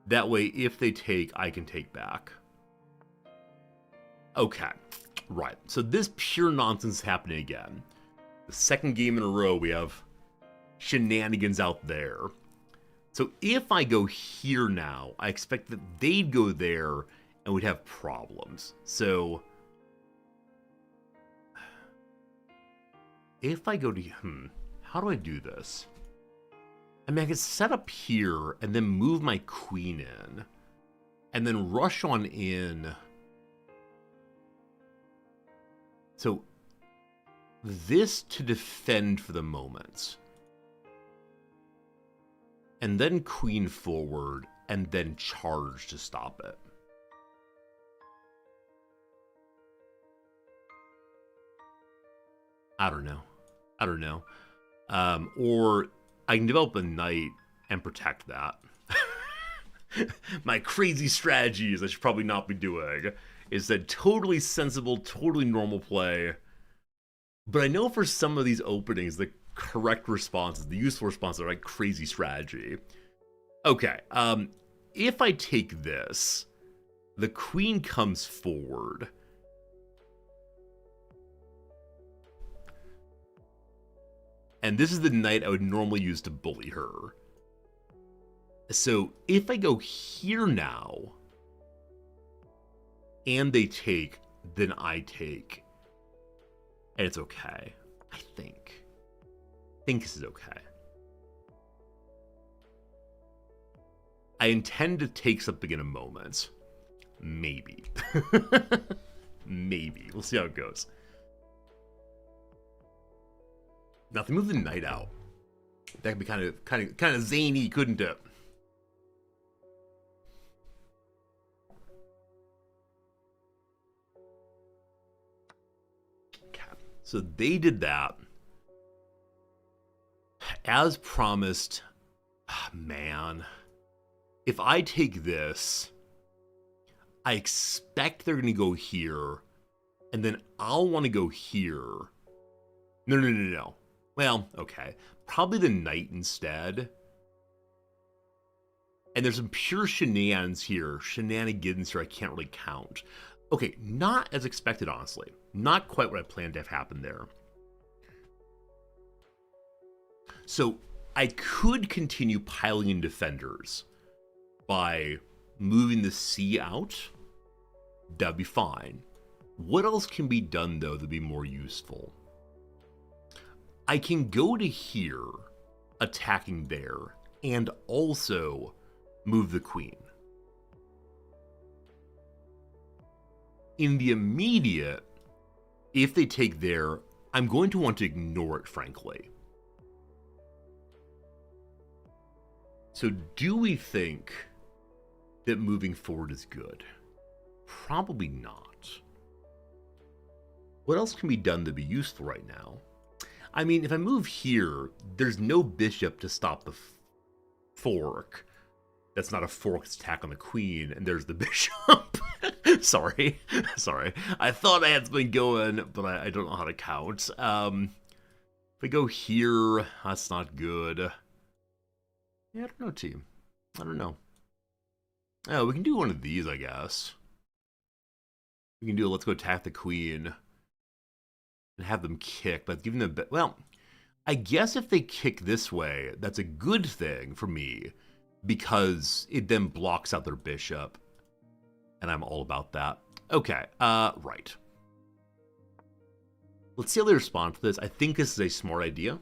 That way, if they take, I can take back. Okay, right. So this pure nonsense is happening again. The second game in a row, we have shenanigans out there. So if I go here now, I expect that they'd go there and we'd have problems. So if I go to, how do I do this? I mean, I could set up here and then move my queen in and then rush on in. So this to defend for the moment. And then queen forward, and then charge to stop it. I don't know. Or I can develop a knight and protect that. My crazy strategies I should probably not be doing is that totally sensible, totally normal play. But I know for some of these openings, the correct responses, the useful responses are like crazy strategy. Okay, if I take this, the queen comes forward. And this is the knight I would normally use to bully her. So if I go here now, and they take, then I take. And it's okay, I think. This is okay. I intend to take something in a moment. Maybe. Maybe. We'll see how it goes. Now, if they move the knight out, that could be kind of zany, couldn't it? Okay. So they did that. As promised, man, if I take this, I expect they're going to go here, and then I'll want to go here. No. Well, okay. Probably the knight instead. And there's some pure shenanigans here I can't really count. Okay, not as expected, honestly. Not quite what I planned to have happen there. So I could continue piling in defenders by moving the C out. That'd be fine. What else can be done, though, that'd be more useful? I can go to here, attacking there, and also move the queen. In the immediate, if they take there, I'm going to want to ignore it, frankly. So do we think that moving forward is good? Probably not. What else can be done to be useful right now? I mean, if I move here, there's no bishop to stop the fork. That's not a forked attack on the queen, and there's the bishop. Sorry. I thought I had something going, but I don't know how to count. If I go here, that's not good. Yeah, I don't know, team. I don't know. Oh, we can do one of these, I guess. We can do let's go attack the queen and have them kick, but giving them... Well, I guess if they kick this way, that's a good thing for me because it then blocks out their bishop, and I'm all about that. Okay, right. Let's see how they respond to this. I think this is a smart idea.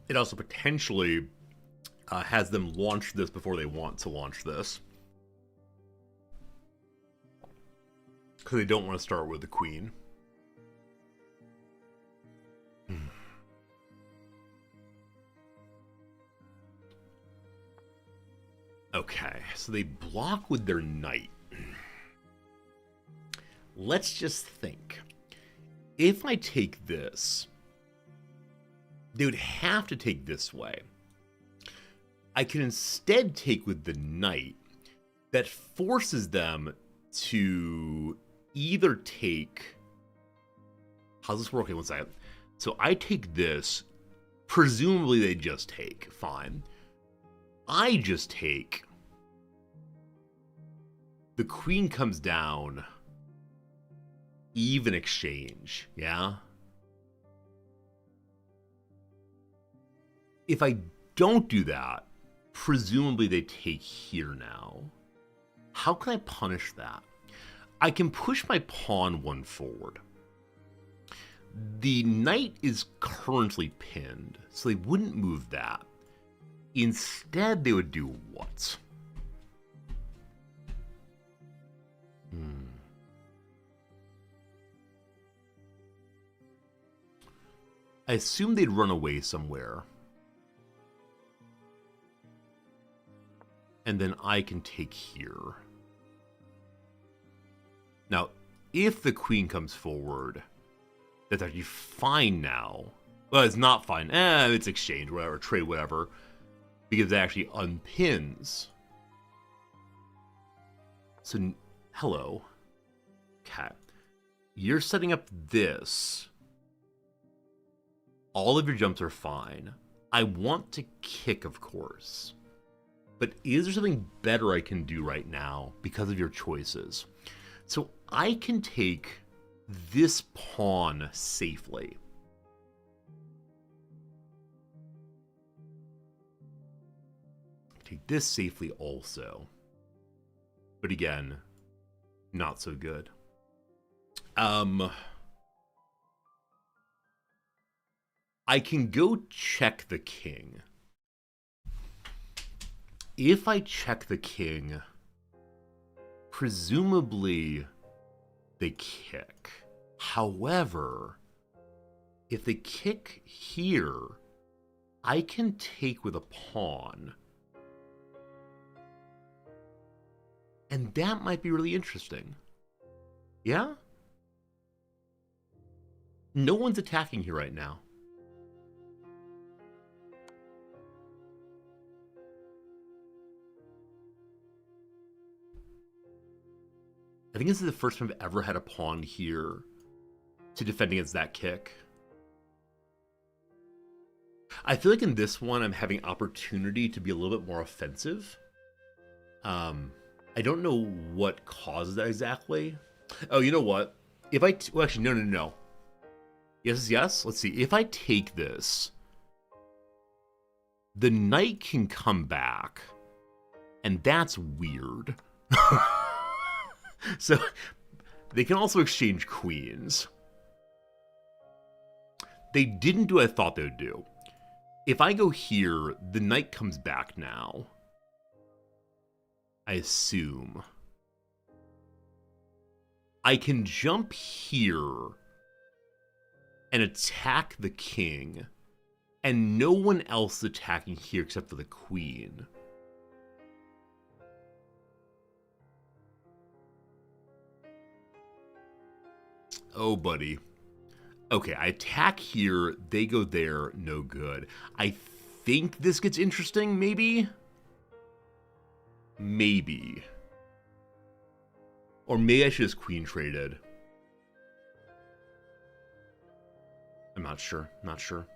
It also potentially has them launch this before they want to launch this. Because they don't want to start with the queen. Okay, so they block with their knight. Let's just think. If I take this, they would have to take this way. I can instead take with the knight. That forces them to either take... How's this working? One second. So I take this. Presumably they just take. Fine. I just take. The queen comes down. Even exchange. Yeah? If I don't do that, presumably they take here now. How can I punish that? I can push my pawn one forward. The knight is currently pinned, so they wouldn't move that. Instead, they would do what? I assume they'd run away somewhere. And then I can take here. Now, if the queen comes forward, that's actually fine now. Well, it's not fine. It's exchange, whatever, trade, whatever. Because it actually unpins. So, hello. Okay. You're setting up this. All of your jumps are fine. I want to kick, of course. But is there something better I can do right now because of your choices? So I can take this pawn safely. Take this safely also. But again, not so good. I can go check the king. If I check the king, presumably they kick. However, if they kick here, I can take with a pawn. And that might be really interesting. Yeah? No one's attacking here right now. I think this is the first time I've ever had a pawn here to defend against that kick. I feel like in this one, I'm having opportunity to be a little bit more offensive. I don't know what causes that exactly. Oh, you know what? If I... well, actually, no. Yes. Let's see. If I take this, the knight can come back, and that's weird. So, they can also exchange queens. They didn't do what I thought they would do. If I go here, the knight comes back now. I assume. I can jump here and attack the king, and no one else is attacking here except for the queen. Oh, buddy. Okay, I attack here, they go there, no good. I think this gets interesting, maybe? Maybe. Or maybe I should just queen traded. I'm not sure, not sure.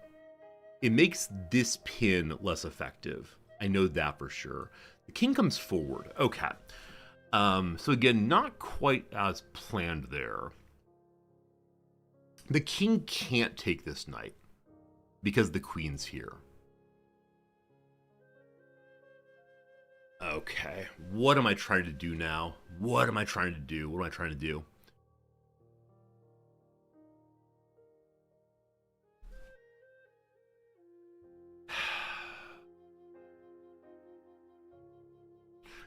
It makes this pin less effective. I know that for sure. The king comes forward. Okay. So again, not quite as planned there. The king can't take this knight because the queen's here. Okay, what am I trying to do now? What am I trying to do? What am I trying to do?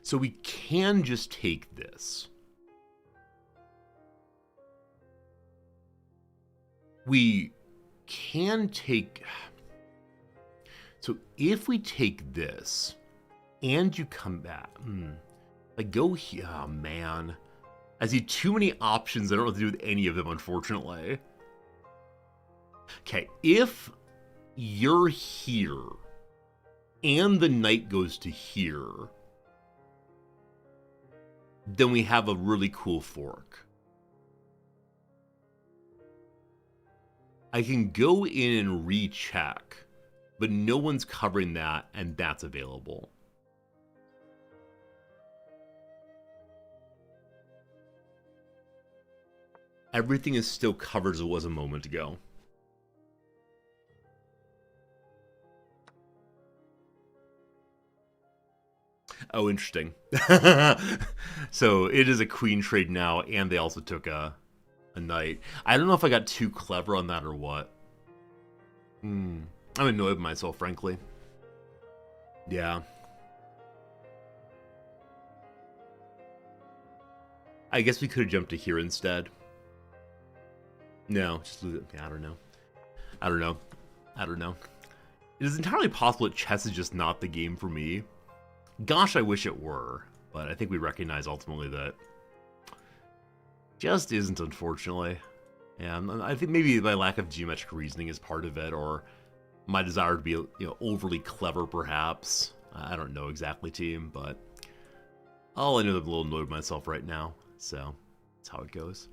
So we can just take this. We can take... So if we take this, and you come back... Like, go here... Oh, man. I see too many options. I don't know what to do with any of them, unfortunately. Okay, if you're here, and the knight goes to here, then we have a really cool fork. I can go in and recheck, but no one's covering that, and that's available. Everything is still covered as it was a moment ago. Oh, interesting. So it is a queen trade now, and they also took a knight. I don't know if I got too clever on that or what. I'm annoyed with myself, frankly. Yeah. I guess we could have jumped to here instead. No, just lose it. Yeah, I don't know. I don't know. I don't know. It is entirely possible that chess is just not the game for me. Gosh, I wish it were. But I think we recognize ultimately that just isn't, unfortunately. And I think maybe my lack of geometric reasoning is part of it, or my desire to be, overly clever, perhaps. I don't know exactly, team, but all I know is I'm a little annoyed with myself right now. So that's how it goes.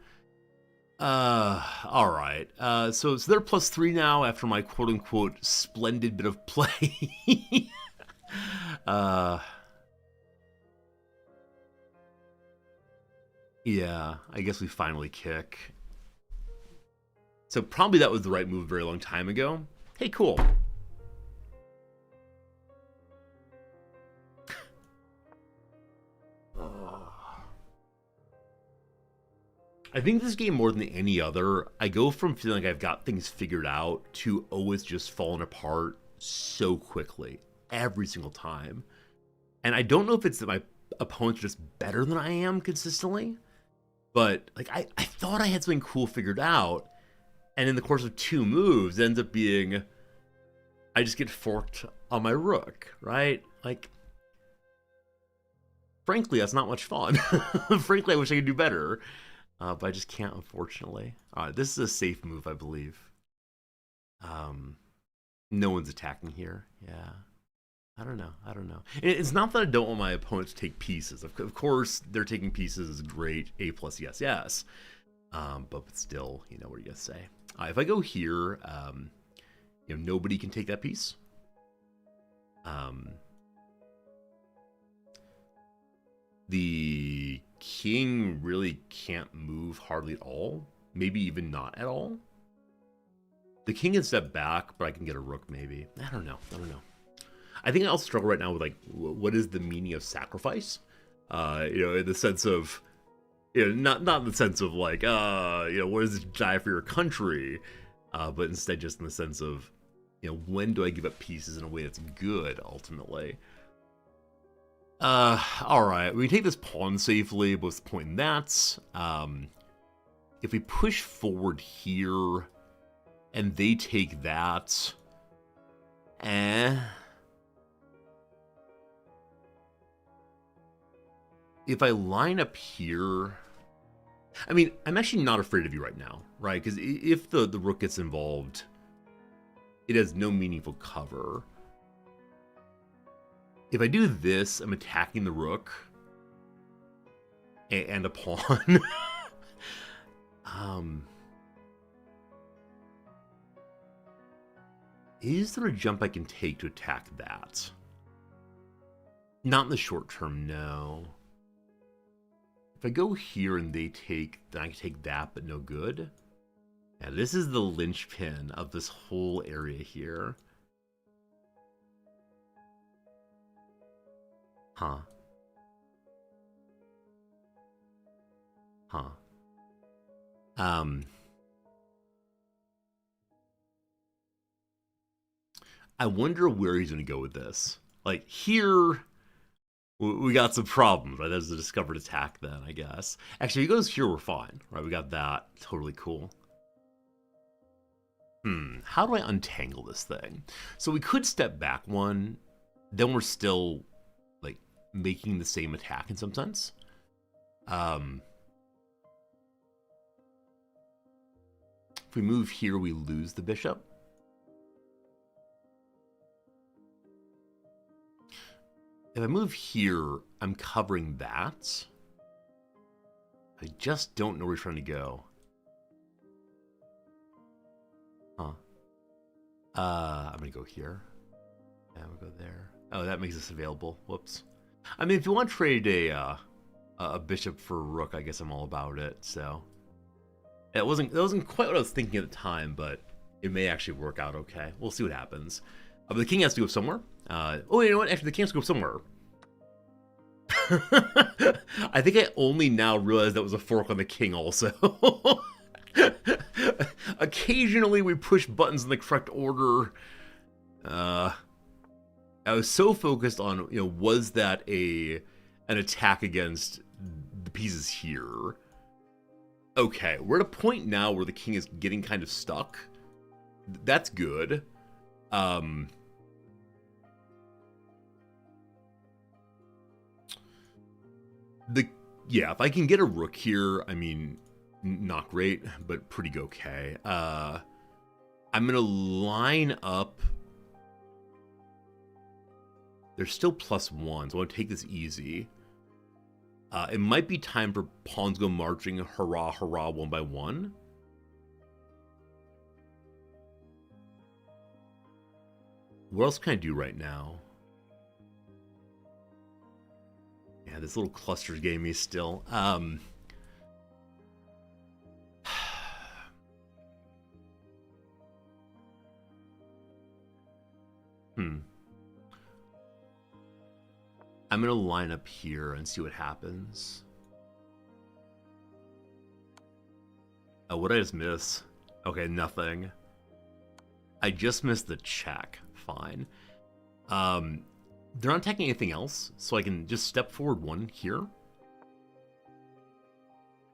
All right. So they're +3 now after my quote-unquote splendid bit of play. Yeah, I guess we finally kick. So probably that was the right move a very long time ago. Hey, cool. I think this game, more than any other, I go from feeling like I've got things figured out to always just falling apart so quickly, every single time. And I don't know if it's that my opponents are just better than I am consistently, but like I thought I had something cool figured out, and in the course of 2 moves, it ends up being I just get forked on my rook, right? Like, frankly, that's not much fun. Frankly, I wish I could do better. But I just can't, unfortunately. This is a safe move, I believe. No one's attacking here. Yeah. I don't know. It's not that I don't want my opponents to take pieces. Of course, they're taking pieces is great. A+, yes. But still, what are you going to say? If I go here, nobody can take that piece. The king really can't move hardly at all. Maybe even not at all. The king can step back, but I can get a rook maybe. I don't know. I think I'll struggle right now with, like, what is the meaning of sacrifice? In the sense of, not in the sense of, like, what does it die for your country? But instead just in the sense of, when do I give up pieces in a way that's good, ultimately? Alright, we can take this pawn safely, but what's the point in that? If we push forward here, and they take that, if I line up here, I mean, I'm actually not afraid of you right now, right? Because if the rook gets involved, it has no meaningful cover. If I do this, I'm attacking the rook and a pawn. Is there a jump I can take to attack that? Not in the short term, no. If I go here and they take, then I can take that, but no good. Yeah, this is the linchpin of this whole area here. Huh. Huh. I wonder where he's going to go with this. Like, here, we got some problems, right? There's a discovered attack then, I guess. Actually, if he goes here, we're fine, right? We got that. Totally cool. How do I untangle this thing? So we could step back one, then we're still, like, making the same attack in some sense. If we move here, we lose the bishop. If I move here, I'm covering that. I just don't know where he's trying to go. Huh. I'm going to go here. And we'll go there. Oh, that makes this available. Whoops. I mean, if you want to trade a bishop for a rook, I guess I'm all about it. So that wasn't quite what I was thinking at the time, but it may actually work out okay. We'll see what happens. But the king has to go somewhere. Oh, you know what? Actually, the king has to go somewhere. I think I only now realized that was a fork on the king also. Occasionally we push buttons in the correct order. I was so focused on, you know, was that an attack against the pieces here? Okay, we're at a point now where the king is getting kind of stuck. That's good. Yeah, if I can get a rook here, I mean, not great, but pretty okay. I'm gonna line up. There's still +1, so I want to take this easy. It might be time for pawns go marching, hurrah, hurrah, one by one. What else can I do right now? Yeah, this little cluster's getting me still. I'm gonna line up here and see what happens. Oh, what did I just miss? Okay, nothing. I just missed the check. Fine. They're not attacking anything else, so I can just step forward one here.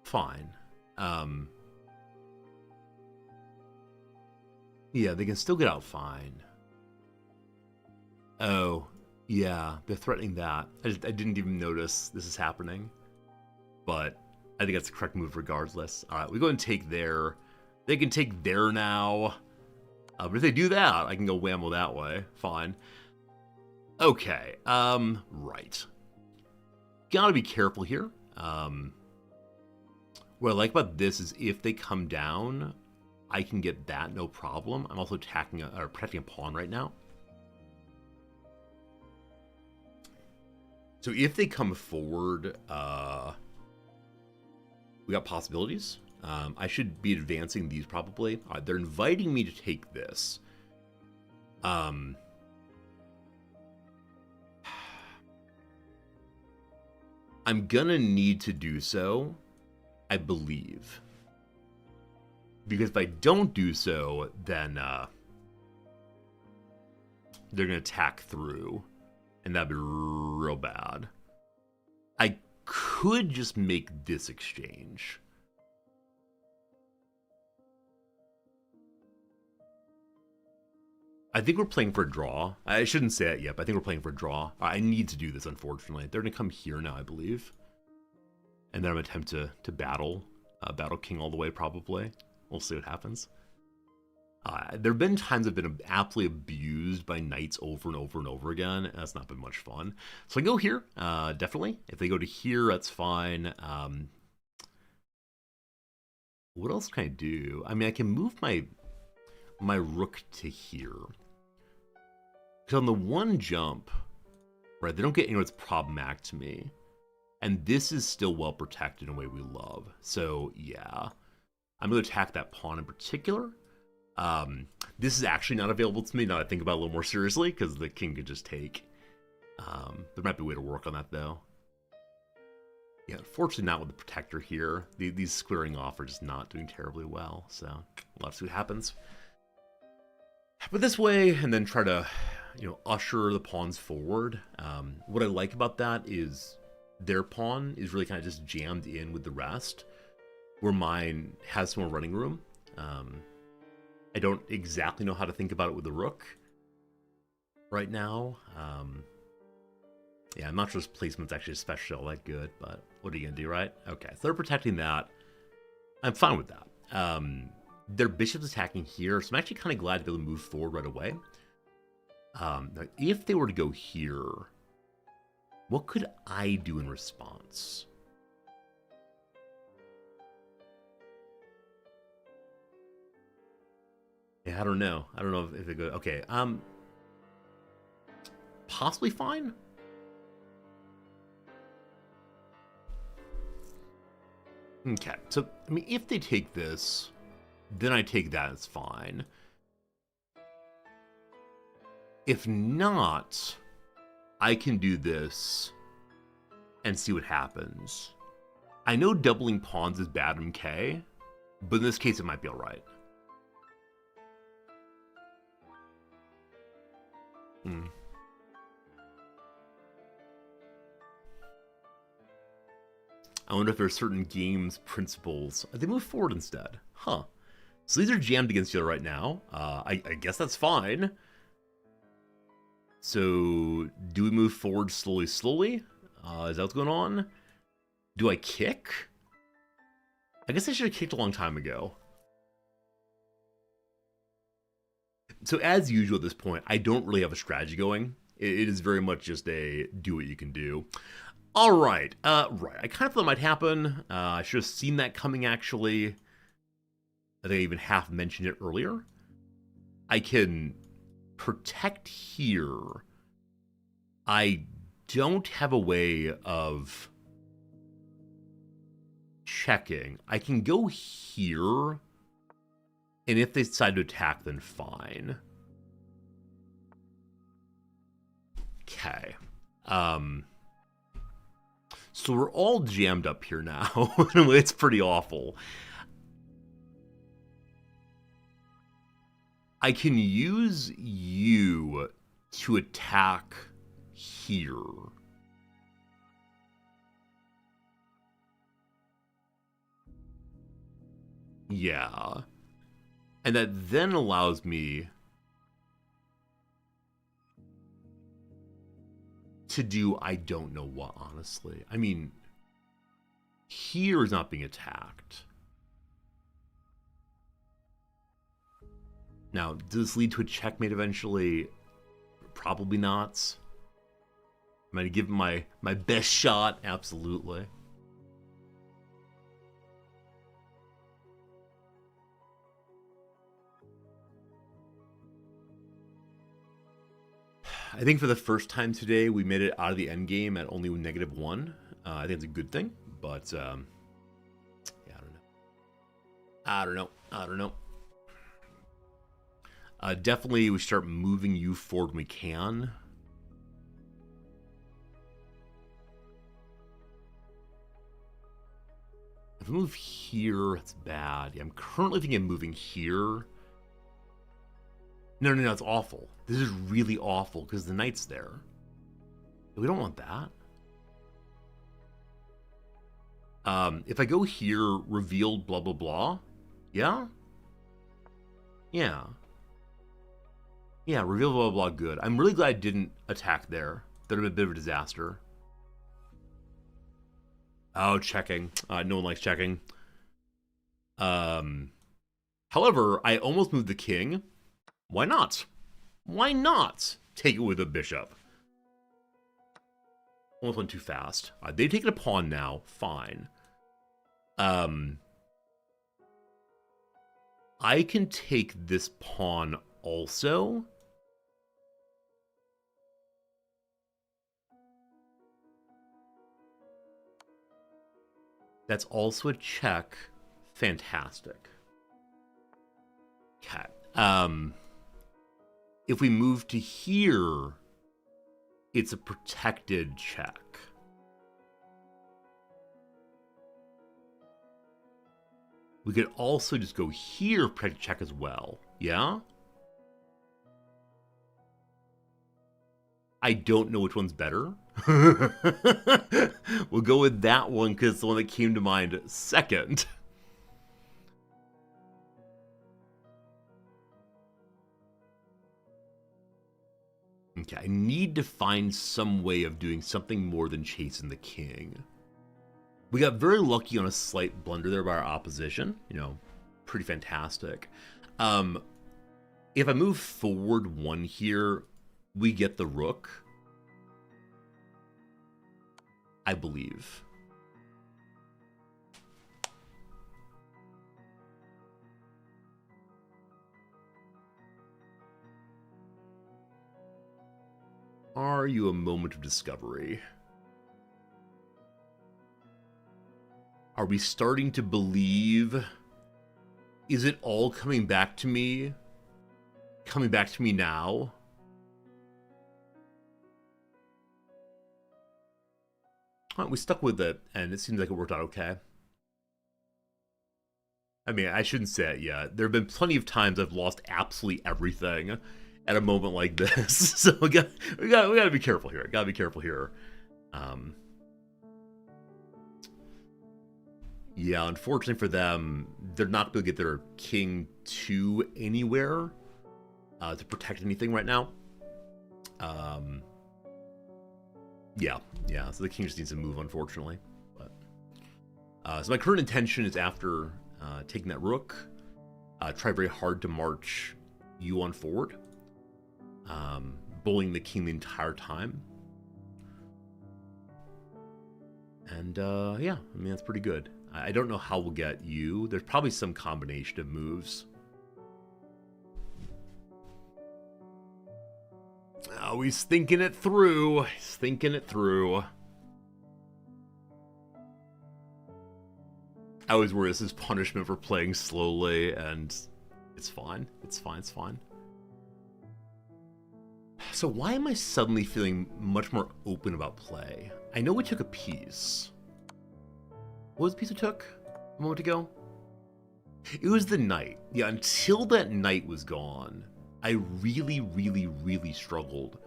Fine. Yeah, they can still get out fine. Oh, yeah, they're threatening that. I didn't even notice this is happening. But I think that's the correct move regardless. Alright, we go and take there. They can take there now. But if they do that, I can go whammo that way. Fine. Okay, right. Gotta be careful here. What I like about this is if they come down, I can get that, no problem. I'm also attacking or protecting a pawn right now. So if they come forward, we got possibilities. I should be advancing these probably. They're inviting me to take this. I'm gonna need to do so, I believe. Because if I don't do so, then they're gonna attack through, and that'd be real bad. I could just make this exchange. I think we're playing for a draw. I shouldn't say it yet, but I think we're playing for a draw. I need to do this, unfortunately. They're going to come here now, I believe. And then I'm going to attempt to battle. Battle King all the way, probably. We'll see what happens. There have been times I've been absolutely abused by knights over and over and over again. That's not been much fun. So I go here, definitely. If they go to here, that's fine. What else can I do? I mean, I can move my rook to here. Because on the one jump, right, they don't get anywhere that's problematic to me. And this is still well protected in a way we love. So, yeah. I'm going to attack that pawn in particular. This is actually not available to me now that I think about it a little more seriously, because the king could just take. There might be a way to work on that, though. Yeah, unfortunately not with the protector here. These squaring off are just not doing terribly well, so we'll have to see what happens. But this way, and then try to, usher the pawns forward. What I like about that is their pawn is really kind of just jammed in with the rest, where mine has some more running room. I don't exactly know how to think about it with the rook right now. Yeah, I'm not sure this placement's actually especially all that good, but what are you going to do, right? Okay, so they're protecting that. I'm fine with that. Their bishop's attacking here, so I'm actually kind of glad to be able to move forward right away. Now, if they were to go here, what could I do in response? Yeah, I don't know. I don't know if they go... Okay, possibly fine? Okay, so, I mean, if they take this, then I take that as fine. If not, I can do this and see what happens. I know doubling pawns is bad in MK, but in this case it might be alright. I wonder if there are certain games principles. They move forward instead. Huh. So these are jammed against each other right now. I guess that's fine. So do we move forward slowly? Is that what's going on? Do I kick? I guess I should have kicked a long time ago. So as usual at this point, I don't really have a strategy going. It is very much just a do what you can do. All right, right. I kind of thought it might happen. I should have seen that coming, actually. I think I even half mentioned it earlier. I can protect here. I don't have a way of checking. I can go here, and if they decide to attack, then fine. Okay. So we're all jammed up here now. It's pretty awful. I can use you to attack here. Yeah. And that then allows me to do I don't know what, honestly. I mean, here is not being attacked. Now, does this lead to a checkmate eventually? Probably not. Am I going to give my best shot? Absolutely. I think for the first time today, we made it out of the end game at only -1. I think it's a good thing, but yeah, I don't know. Definitely, we start moving you forward when we can. If I move here, that's bad. Yeah, I'm currently thinking of moving here. No, it's awful. This is really awful because the knight's there. We don't want that. If I go here, revealed, blah, blah, blah. Yeah? Yeah. Yeah, reveal, blah, blah, blah, good. I'm really glad I didn't attack there. That would have been a bit of a disaster. Oh, checking. No one likes checking. However, I almost moved the king. Why not? Why not take it with a bishop? Almost went too fast. They've taken a pawn now. Fine. I can take this pawn also. That's also a check. Fantastic. Okay. If we move to here, it's a protected check. We could also just go here, protected check as well. Yeah? I don't know which one's better. We'll go with that one because it's the one that came to mind second. Okay, I need to find some way of doing something more than chasing the king. We got very lucky on a slight blunder there by our opposition. You know, pretty fantastic. If I move forward one here, we get the rook. I believe. Are you a moment of discovery? Are we starting to believe? Is it all coming back to me? Coming back to me now? We stuck with it, and it seems like it worked out okay. I mean, I shouldn't say it yet. There have been plenty of times I've lost absolutely everything at a moment like this, so we got to be careful here. Got to be careful here. Yeah, unfortunately for them, they're not going to get their king 2 anywhere to protect anything right now. Yeah, so the king just needs to move, unfortunately. But, so my current intention is after taking that rook, try very hard to march you on forward, bullying the king the entire time. And yeah, I mean, that's pretty good. I don't know how we'll get you. There's probably some combination of moves. Oh, he's thinking it through. He's thinking it through. I always worry this is punishment for playing slowly, and it's fine. It's fine. It's fine. So why am I suddenly feeling much more open about play? I know we took a piece. What was the piece we took a moment ago? It was the knight. Yeah, until that knight was gone, I really, really, really struggled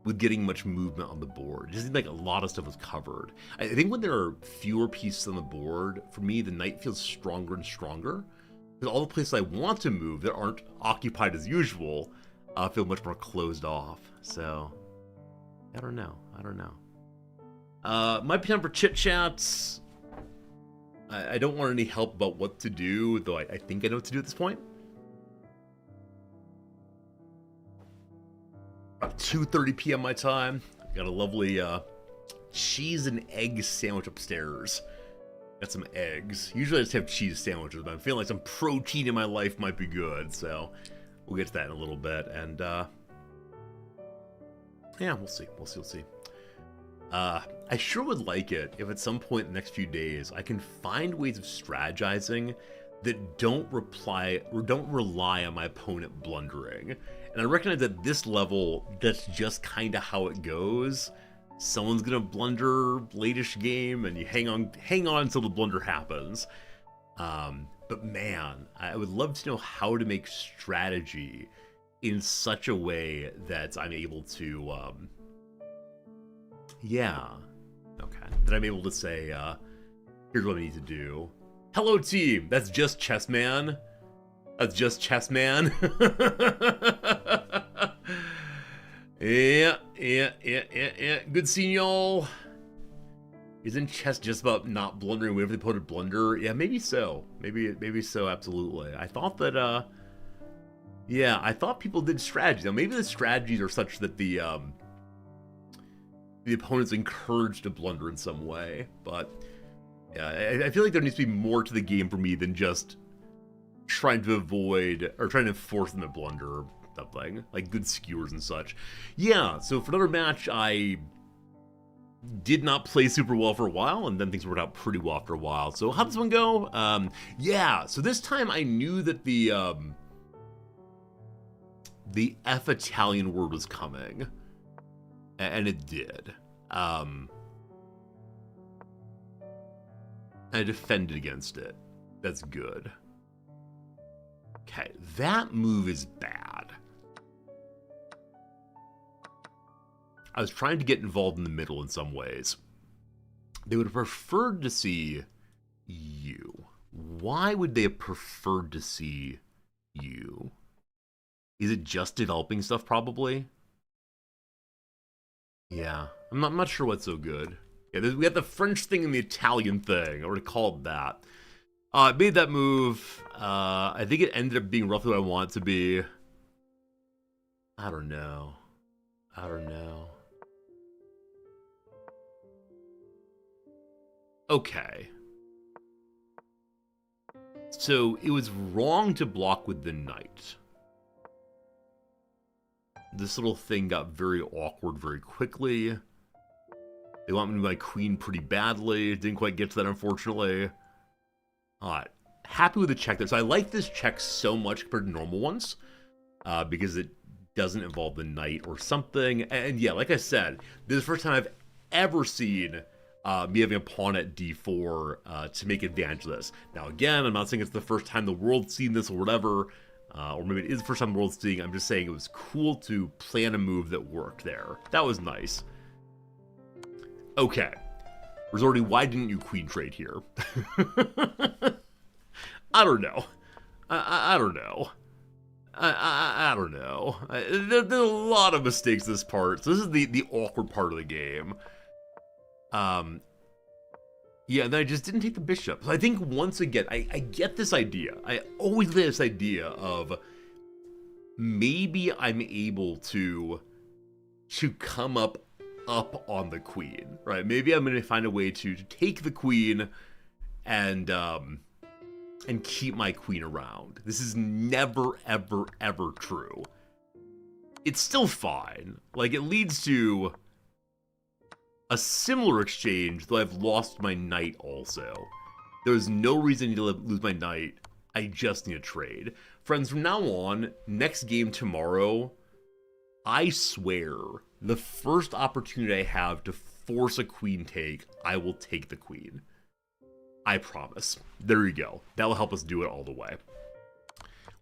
with getting much movement on the board. It just seemed like a lot of stuff was covered. I think when there are fewer pieces on the board, for me, the knight feels stronger and stronger. Because all the places I want to move that aren't occupied as usual feel much more closed off. So, I don't know. Might be time for chit-chats. I don't want any help about what to do, though I think I know what to do at this point. 2:30 p.m. my time. Got a lovely cheese and egg sandwich upstairs. Got some eggs. Usually I just have cheese sandwiches, but I'm feeling like some protein in my life might be good, so we'll get to that in a little bit. And yeah, we'll see. I sure would like it if at some point in the next few days I can find ways of strategizing that don't rely on my opponent blundering. And I recognize at this level, that's just kind of how it goes. Someone's gonna blunder late-ish game, and you hang on until the blunder happens. But man, I would love to know how to make strategy in such a way that I'm able to, yeah, okay, that I'm able to say, here's what I need to do. Hello, team. That's just Chessman. That's just Chessman. Yeah. Good seeing y'all. Isn't chess just about not blundering whenever they put a blunder? Yeah, maybe so. Maybe so, absolutely. I thought that, yeah, I thought people did strategy. Now, maybe the strategies are such that the opponent's encouraged to blunder in some way, but yeah, I feel like there needs to be more to the game for me than just trying to avoid, or trying to force them to blunder or something, like good skewers and such. Yeah, so for another match, I did not play super well for a while, and then things worked out pretty well after a while. So how'd this one go? Yeah, so this time I knew that the F Italian word was coming, and it did. I defended against it. That's good. Okay, that move is bad. I was trying to get involved in the middle in some ways. They would have preferred to see you. Why would they have preferred to see you? Is it just developing stuff, probably? Yeah, I'm not sure what's so good. Yeah, we got the French thing and the Italian thing. I would have called that. I made that move. I think it ended up being roughly what I want it to be. I don't know. Okay. So it was wrong to block with the knight. This little thing got very awkward very quickly. They want me to my queen pretty badly. Didn't quite get to that, unfortunately. Alright. Happy with the check there. So I like this check so much compared to normal ones. Because it doesn't involve the knight or something. And yeah, like I said, this is the first time I've ever seen me having a pawn at d4 to make advantage of this. Now again, I'm not saying it's the first time the world's seen this or whatever. Or maybe it is the first time the world's seeing. I'm just saying it was cool to plan a move that worked there. That was nice. Okay. Resorti, why didn't you queen trade here? I don't know. I don't know. I don't know. There's a lot of mistakes this part. So this is the awkward part of the game. Yeah, and I just didn't take the bishop. So I think once again, I get this idea. I always get this idea of maybe I'm able to come up on the queen, right? Maybe I'm going to find a way to take the queen and keep my queen around. This is never, ever, ever true. It's still fine. Like, it leads to a similar exchange, though I've lost my knight also. There's no reason I need to lose my knight. I just need a trade. Friends, from now on, next game tomorrow, I swear, the first opportunity I have to force a queen take, I will take the queen. I promise. There you go. That will help us do it all the way.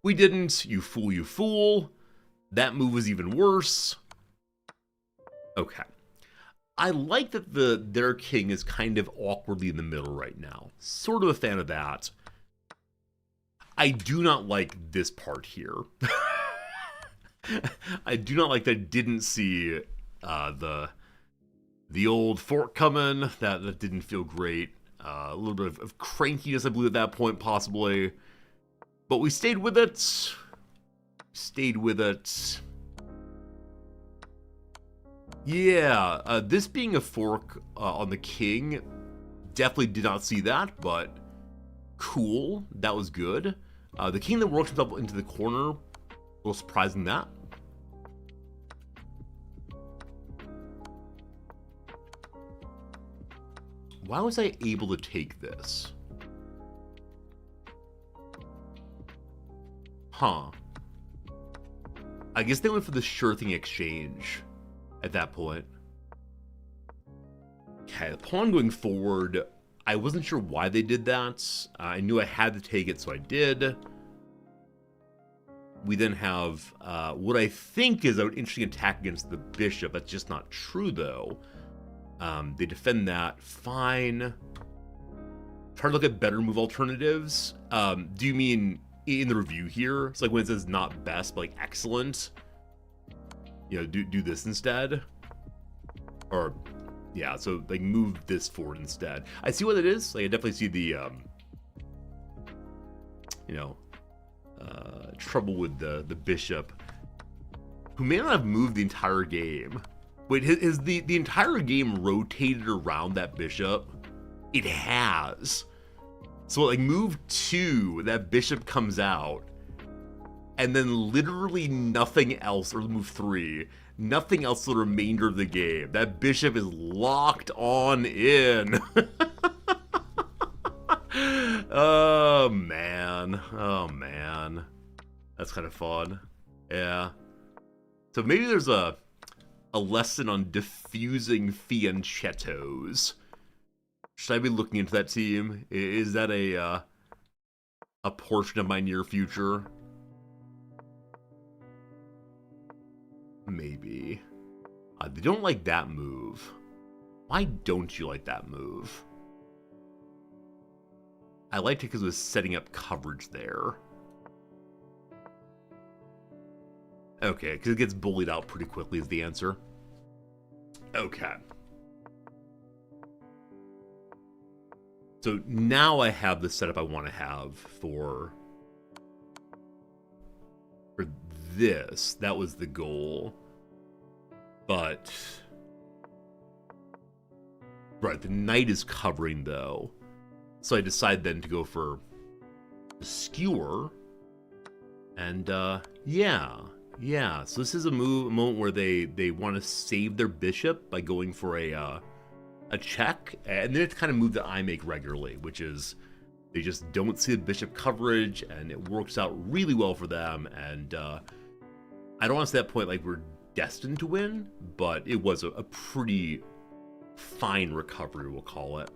We didn't. You fool, you fool. That move was even worse. Okay. I like that their king is kind of awkwardly in the middle right now. Sort of a fan of that. I do not like this part here. I do not like that I didn't see the old fork coming. That didn't feel great. A little bit of crankiness, I believe, at that point, possibly. But we stayed with it. Yeah, this being a fork on the king, definitely did not see that, but cool. That was good. The king that works himself into the corner, a little surprising that. Why was I able to take this? Huh. I guess they went for the sure thing exchange at that point. Okay, the pawn going forward, I wasn't sure why they did that. I knew I had to take it, so I did. We then have what I think is an interesting attack against the bishop. That's just not true, though. They defend that. Fine. Try to look at better move alternatives. Do you mean in the review here? It's like when it says not best, but like excellent. You know, do this instead. Or Yeah, so like move this forward instead. I see what it is. Like I definitely see the you know, trouble with the bishop, who may not have moved the entire game. Wait, has the entire game rotated around that bishop? It has. So like move 2, that bishop comes out, and then literally nothing else, or move 3, nothing else for the remainder of the game. That bishop is locked on in. Oh man. That's kind of fun. Yeah. So maybe there's a lesson on diffusing fianchettos. Should I be looking into that team? Is that a portion of my near future? Maybe. They don't like that move. Why don't you like that move? I liked it because it was setting up coverage there. Okay, because it gets bullied out pretty quickly is the answer. Okay. So now I have the setup I want to have for this. That was the goal. But right, the knight is covering though. So I decide then to go for the skewer. And yeah. So this is a moment where they want to save their bishop by going for a check, and then it's kind of move that I make regularly, which is they just don't see the bishop coverage, and it works out really well for them. And I don't want to say at that point like we're destined to win, but it was a pretty fine recovery, we'll call it.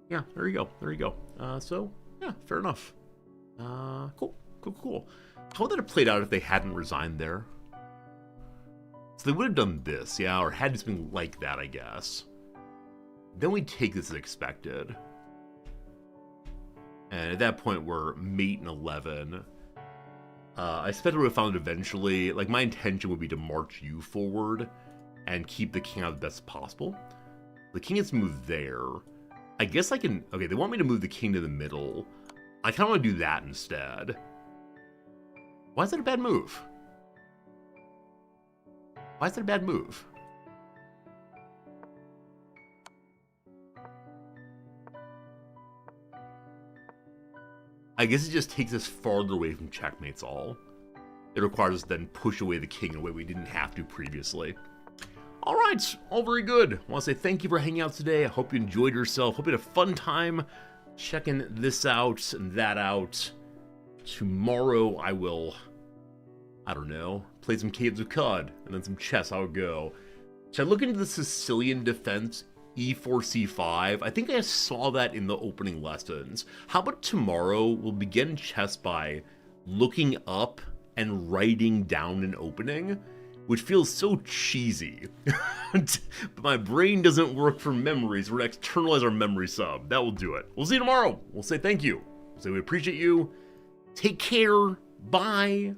Yeah, there you go. So yeah, fair enough. Cool. How would that have played out if they hadn't resigned there? So they would have done this, yeah, or had something like that, I guess. Then we take this as expected. And at that point, we're mate in 11. I expect we would have found it eventually. Like, my intention would be to march you forward and keep the king out the best possible. The king gets moved there. I guess I can... Okay, they want me to move the king to the middle. I kind of want to do that instead. Why is that a bad move? Why is that a bad move? I guess it just takes us farther away from checkmates all. It requires us to then push away the king in a way we didn't have to previously. Alright, all very good. I want to say thank you for hanging out today. I hope you enjoyed yourself. Hope you had a fun time checking this out and that out. Tomorrow I will, I don't know, play some Caves of Qud and then some chess. How it go? Should I look into the Sicilian defense e4 c5? I think I saw that in the opening lessons. How about tomorrow we'll begin chess by looking up and writing down an opening, which feels so cheesy. But my brain doesn't work for memories. We're going to externalize our memory sub. That will do it. We'll see you tomorrow. We'll say thank you. We'll say we appreciate you. Take care. Bye.